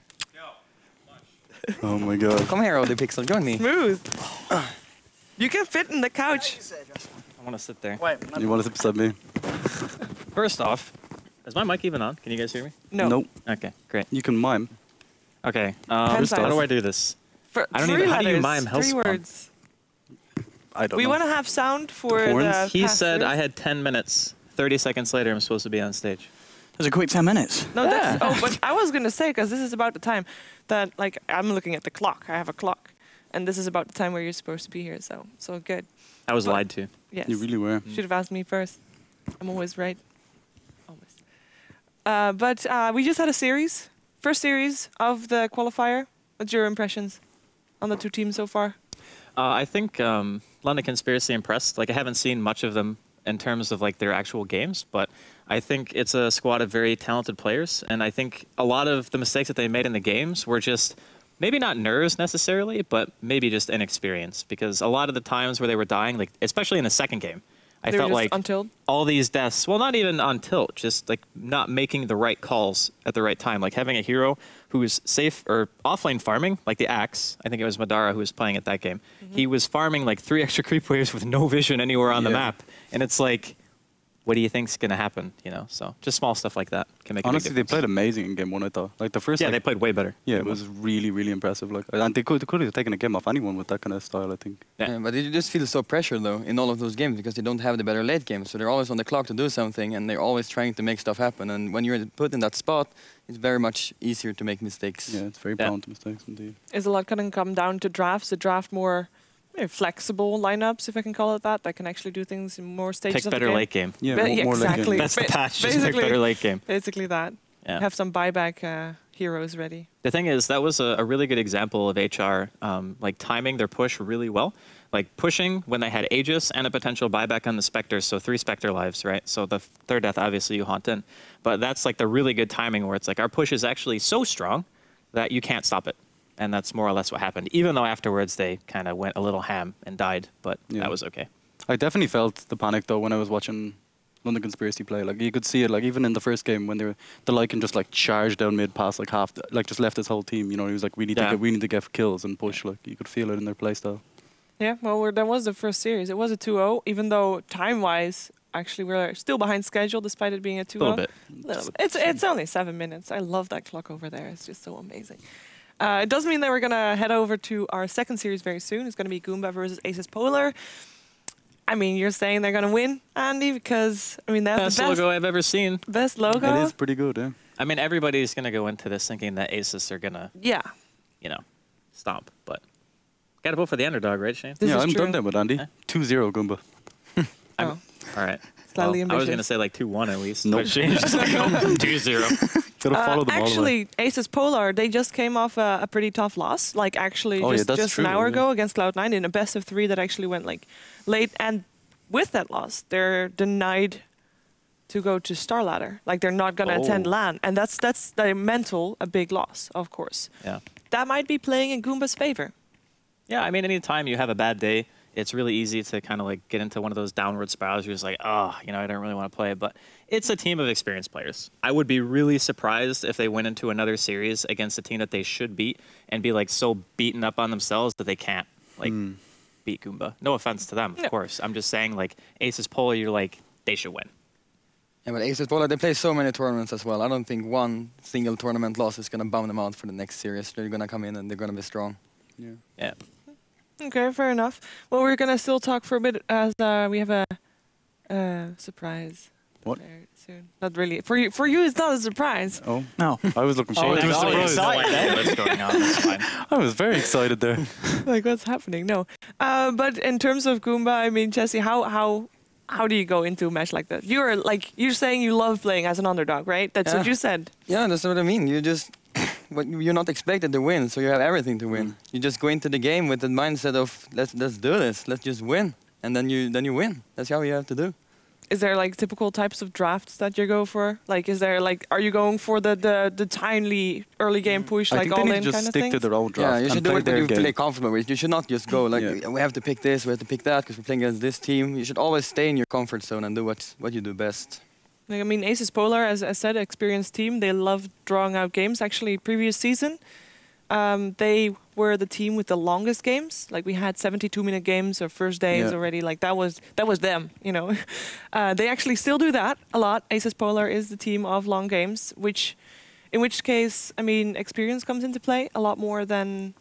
Oh my god. Come here, OD Pixel, join me. Smooth. You can fit in the couch. I want to sit there. Wait, You want to sit beside me? First off, is my mic even on? Can you guys hear me? No. Nope. Okay, great. You can mime. Okay, Hand how signs. do I do this? I don't even. How do you mime Hellspawn? 3 words. I don't We know. want to have sound for Horns? the He said passers. I had 10 minutes. 30 seconds later, I'm supposed to be on stage. It was a quick 10 minutes. No, that's... Oh, but I was going to say, because this is about the time that, like, I'm looking at the clock. I have a clock. And this is about the time where you're supposed to be here, so good. I was lied to. Yes. You really were. Should have asked me first. I'm always right. Always. But we just had a series. First series of the qualifier. What's your impressions on the 2 teams so far? I think London Conspiracy impressed. Like, I haven't seen much of them in terms of like their actual games, but I think it's a squad of very talented players, and I think a lot of the mistakes that they made in the games were just maybe not nerves necessarily, but maybe just inexperience, because a lot of the times where they were dying, like especially in the second game, I They were felt just like on tilt? all these deaths, well, not even on tilt, just like not making the right calls at the right time, like having a hero who's safe or offlane farming, like the Axe. I think it was Madara who was playing at that game. He was farming like 3 extra creep waves with no vision anywhere on the map, and it's like, what do you think's gonna happen? You know, so just small stuff like that can make. Honestly, a big they difference. played amazing in game 1. I thought, like the first. Yeah, like, they played way better. Yeah, it was really, really impressive. Like, and they could have taken a game off anyone with that kind of style. I think. Yeah. But they just feel so pressured though in all of those games because they don't have the better late game, so they're always on the clock to do something, and they're always trying to make stuff happen. And when you're put in that spot, it's very much easier to make mistakes. Yeah, it's very prone to mistakes indeed. Is a lot going to come down to drafts? To draft more flexible lineups, if I can call it that, that can actually do things in more stages Pick of better the game. late game. Yeah, But more late game. exactly. That's the patch. Just pick Basically- better late game. Basically that. Yeah. Have some buyback heroes ready. The thing is, that was a really good example of HR like timing their push really well. Like pushing when they had Aegis and a potential buyback on the Spectres, so 3 Spectre lives, right? So the third death, obviously, you haunt in. But that's like the really good timing where it's like our push is actually so strong that you can't stop it. And that's more or less what happened, even though afterwards they kind of went a little ham and died, but that was okay. I definitely felt the panic though when I was watching London Conspiracy play. Like you could see it, like even in the first game when the Lycan just like charged down mid past like half, like just left his whole team. You know, he was like, we need to get kills and push. Like you could feel it in their play style. Yeah, well, that was the first series. It was a 2-0, even though time-wise, actually, we're still behind schedule despite it being a 2-0. A little bit. It's only 7 minutes. I love that clock over there. It's just so amazing. It does mean that we're going to head over to our second series very soon. It's going to be Goomba versus ASUS Polar. I mean, you're saying they're going to win, Andy, because, I mean, that's the best logo I've ever seen. Best logo? It is pretty good, yeah. I mean, everybody's going to go into this thinking that ASUS are going to, you know, stomp. But got to vote for the underdog, right, Shane? Yeah, I'm done there with Andy. 2-0 Goomba. All right. Slightly I was going to say like 2-1 at least. Nope. But Shane's just like, no, 2-0. Actually, ASUS Polar, they just came off a pretty tough loss. Like, actually, just an hour ago against Cloud9 in a best of 3 that actually went, like, late. And with that loss, they're denied to go to Star Ladder. Like, they're not going to attend LAN. And that's a big loss, of course. Yeah. That might be playing in Goomba's favor. Yeah, I mean, anytime you have a bad day, it's really easy to kind of like get into one of those downward spirals. You're just like, oh, you know, I don't really want to play. But it's a team of experienced players. I would be really surprised if they went into another series against a team that they should beat and be like so beaten up on themselves that they can't like beat Goomba. No offense to them, of course. I'm just saying, like, ASUS Polar, you're like, they should win. Yeah, but ASUS Polar, they play so many tournaments as well. I don't think one single tournament loss is going to bum them out for the next series. They're going to come in and they're going to be strong. Yeah. Okay, fair enough. Well, we're going to still talk for a bit as we have a surprise. What? Soon. Not really. For you, it's not a surprise. Oh. No. I was looking forward to a surprise. What's going on? That's fine. I was very excited there. Like, what's happening? No. But in terms of Goomba, I mean, Jesse, how do you go into a match like that? You're saying you love playing as an underdog, right? That's what you said. Yeah, that's what I mean. You just... But you're not expected to win, so you have everything to win. You just go into the game with the mindset of let's do this, let's just win, and then you win. That's how you have to do. Is there like typical types of drafts that you go for? Like, is there like, are you going for the tiny early game push, like all in kind of thing? just stick to their own draft. Yeah, you should do what you feel comfortable with. You should not just go like we have to pick this, we have to pick that because we're playing against this team. You should always stay in your comfort zone and do what you do best. Like, I mean, ASUS Polar, as I said, experienced team. They love drawing out games. Actually, previous season, they were the team with the longest games. Like, we had 72-minute games or first days already. Like, that was them, you know. They actually still do that a lot. ASUS Polar is the team of long games, in which case, I mean, experience comes into play a lot more than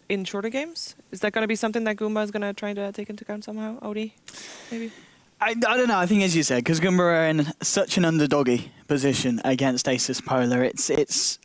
in shorter games. Is that going to be something that Goomba is going to try to take into account somehow, Odie? Maybe? I don't know. I think, as you said, because Goomba are in such an underdoggy position against ASUS Polar, it's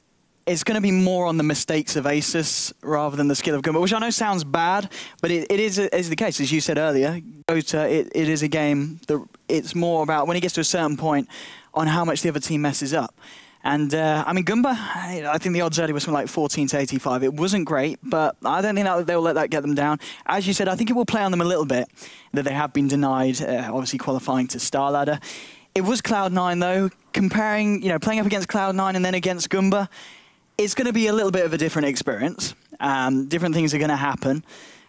going to be more on the mistakes of ASUS rather than the skill of Goomba, which I know sounds bad, but it is the case. As you said earlier, Dota, it is a game that it's more about when it gets to a certain point on how much the other team messes up. And, I mean, Goomba, I think the odds earlier was something like 14 to 85. It wasn't great, but I don't think they'll let that get them down. As you said, I think it will play on them a little bit, that they have been denied, obviously qualifying to Star Ladder. It was Cloud9, though. Comparing, playing up against Cloud9 and then against Goomba, it's going to be a little bit of a different experience. Different things are going to happen,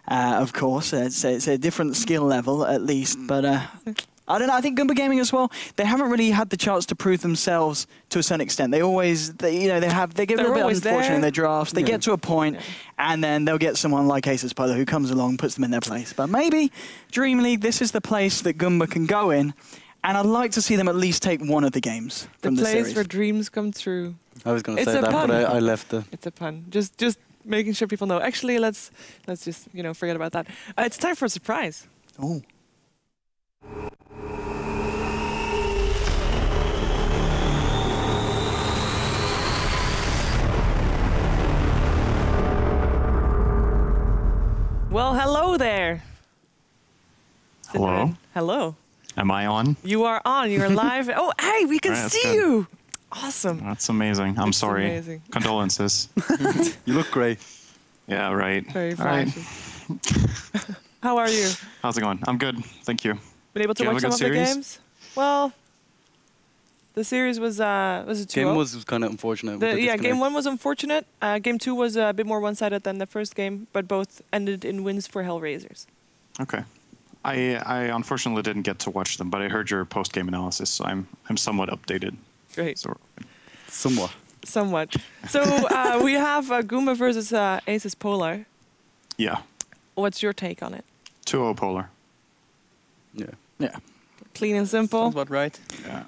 of course. It's a different skill level, at least, but... I don't know. I think Goomba Gaming as well. They haven't really had the chance to prove themselves to a certain extent. They get a little bit unfortunate in their drafts. They get to a point, and then they'll get someone like ASUS Polar who comes along, puts them in their place. But maybe DreamLeague, this is the place that Goomba can go in, and I'd like to see them at least take one of the games from the series. The place where dreams come true. I was going to say that, but I left it. It's a pun. Just making sure people know. Actually, let's just forget about that. It's time for a surprise. Oh. Well, hello there. Hello. Hello. Am I on? You are on. You're live. Oh, hey, we can see you. Awesome. That's amazing. I'm sorry. Amazing. Condolences. You look great. Yeah, right. Very flashy. How are you? How's it going? I'm good. Thank you. Been able to watch some of the games? Well, the series was a 2-0. Game was kind of unfortunate. Game 1 was unfortunate. Game 2 was a bit more one-sided than the first game, but both ended in wins for Hellraisers. Okay. I unfortunately didn't get to watch them, but I heard your post-game analysis, so I'm somewhat updated. Great. So, somewhat. Somewhat. So we have Goomba versus ASUS Polar. Yeah. What's your take on it? 2-0 Polar. Yeah. Clean and simple. Sounds about right. Yeah.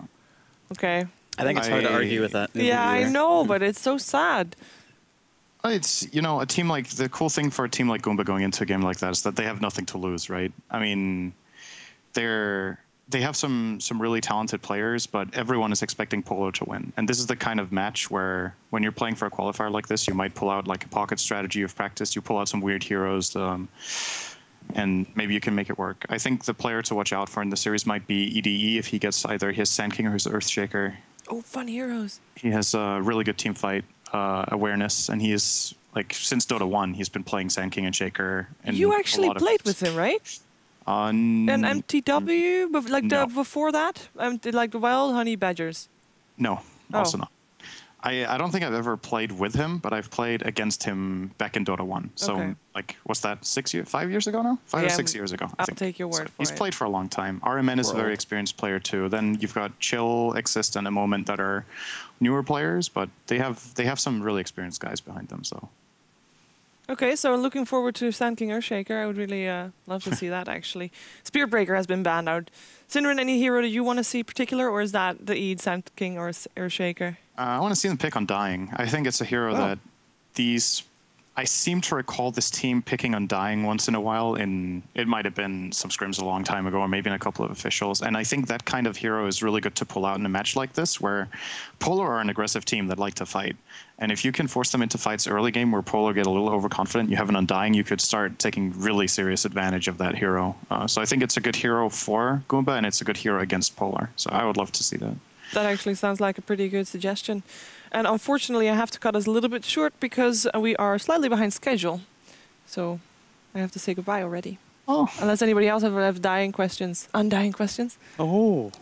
Okay. I think it's hard to argue with that. Yeah, I know, but it's so sad. It's, you know, a team like, the cool thing for a team like Goomba going into a game like that is that they have nothing to lose, right? I mean, they have some really talented players, but everyone is expecting Polo to win. And this is the kind of match where when you're playing for a qualifier like this, you might pull out like a pocket strategy you've practiced, you pull out some weird heroes, and maybe you can make it work. I think the player to watch out for in the series might be EDE if he gets either his Sand King or his Earthshaker. Oh, fun heroes. He has a really good team fight awareness, and he is, like, since Dota 1, he's been playing Sand King and Shaker. You actually played with him, right? An MTW, but like before that, like the Wild Honey Badgers. No, also not. I don't think I've ever played with him, but I've played against him back in Dota 1. So, like, what's that, 5 years ago now? 5 or 6 years ago, I think. I'll take your word for it. He's played for a long time. RMN is a very experienced player, too. Then you've got Chill, Exist, and A Moment that are newer players, but they have some really experienced guys behind them, so... Okay, so looking forward to Sand King Earthshaker. I would really love to see that, actually. Spirit Breaker has been banned out. Synderen, any hero that you want to see particular, or is that the Eid, Sand King, or Earthshaker? I want to see them pick Undying. I think it's a hero that I seem to recall this team picking Undying once in a while. It might have been some scrims a long time ago, or maybe in a couple of officials. And I think that kind of hero is really good to pull out in a match like this, where Polar are an aggressive team that like to fight. And if you can force them into fights early game where Polar get a little overconfident, you have an Undying, you could start taking really serious advantage of that hero. So I think it's a good hero for Goomba, and it's a good hero against Polar. So I would love to see that. That actually sounds like a pretty good suggestion. And unfortunately, I have to cut us a little bit short because we are slightly behind schedule. So I have to say goodbye already. Oh. Unless anybody else have undying questions. Oh.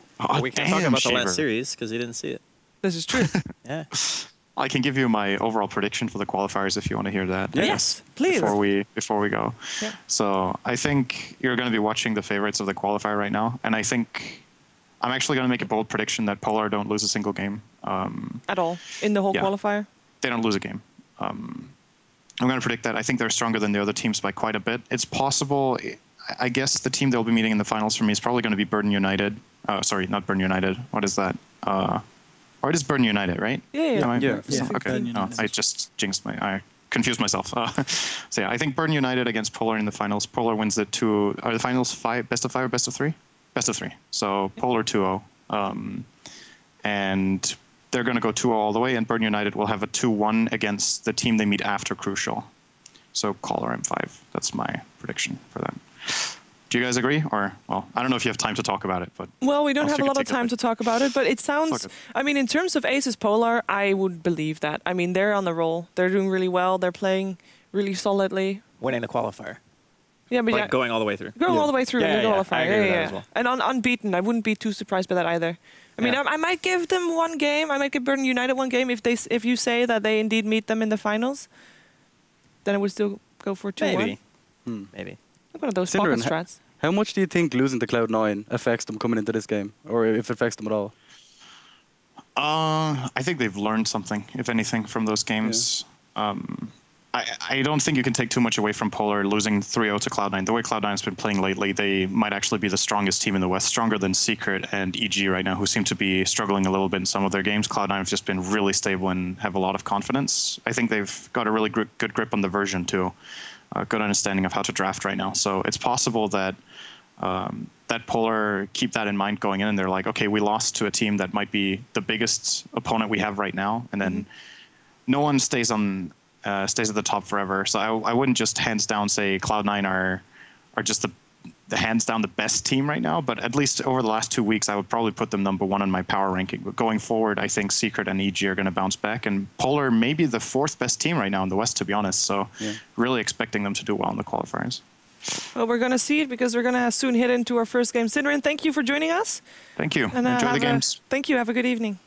We can't talk about the last series because you didn't see it. This is true. Yeah. I can give you my overall prediction for the qualifiers if you want to hear that. Yes, please. Before we go. Yeah. So I think you're going to be watching the favorites of the qualifier right now, and I think I'm actually going to make a bold prediction that Polar don't lose a single game. At all? In the whole qualifier? They don't lose a game. I'm going to predict that. I think they're stronger than the other teams by quite a bit. It's possible. I guess the team they'll be meeting in the finals for me is probably going to be Burden United. Sorry, not Burden United. What is that? Or it is Burden United, right? Yeah. Okay. No, I just jinxed I confused myself. So yeah, I think Burden United against Polar in the finals. Polar wins the two. Are the finals best of 5 or best of 3? Best of 3. So Polar 2-0. And they're going to go 2-0 all the way, and Burden United will have a 2-1 against the team they meet after Crucial. So Caller M5. That's my prediction for that. Do you guys agree? Or, well, I don't know if you have time to talk about it, but... Well, we don't have a lot of time to talk about it, but it sounds... I mean, in terms of ASUS Polar, I would believe that. I mean, they're on the roll. They're doing really well. They're playing really solidly. Winning the qualifier. Yeah, but like going all the way through. Going all the way through in the qualifier. I agree with that as well. And unbeaten. I wouldn't be too surprised by that either. I mean, I might give them one game. I might give Burden United one game if you say that they indeed meet them in the finals. Then I would still go for 2-1. Maybe. Look at those pocket strats. How much do you think losing to Cloud9 affects them coming into this game, or if it affects them at all? I think they've learned something, if anything, from those games. Yeah. I don't think you can take too much away from Polar losing 3-0 to Cloud9. The way Cloud9 has been playing lately, they might actually be the strongest team in the West, stronger than Secret and EG right now, who seem to be struggling a little bit in some of their games. Cloud9 have just been really stable and have a lot of confidence. I think they've got a really good grip on the version, too. A good understanding of how to draft right now. So it's possible that that Polar keep that in mind going in, and they're like, okay, we lost to a team that might be the biggest opponent we have right now, and then no one stays at the top forever. So I wouldn't just hands down say Cloud9 are just the hands down the best team right now, but at least over the last 2 weeks, I would probably put them #1 on my power ranking. But going forward, I think Secret and EG are going to bounce back, and Polar may be the 4th best team right now in the West, to be honest. So really expecting them to do well in the qualifiers. Well, we're going to see it because we're going to soon hit into our first game. Synderen, thank you for joining us. Thank you. And enjoy the games. Thank you. Have a good evening.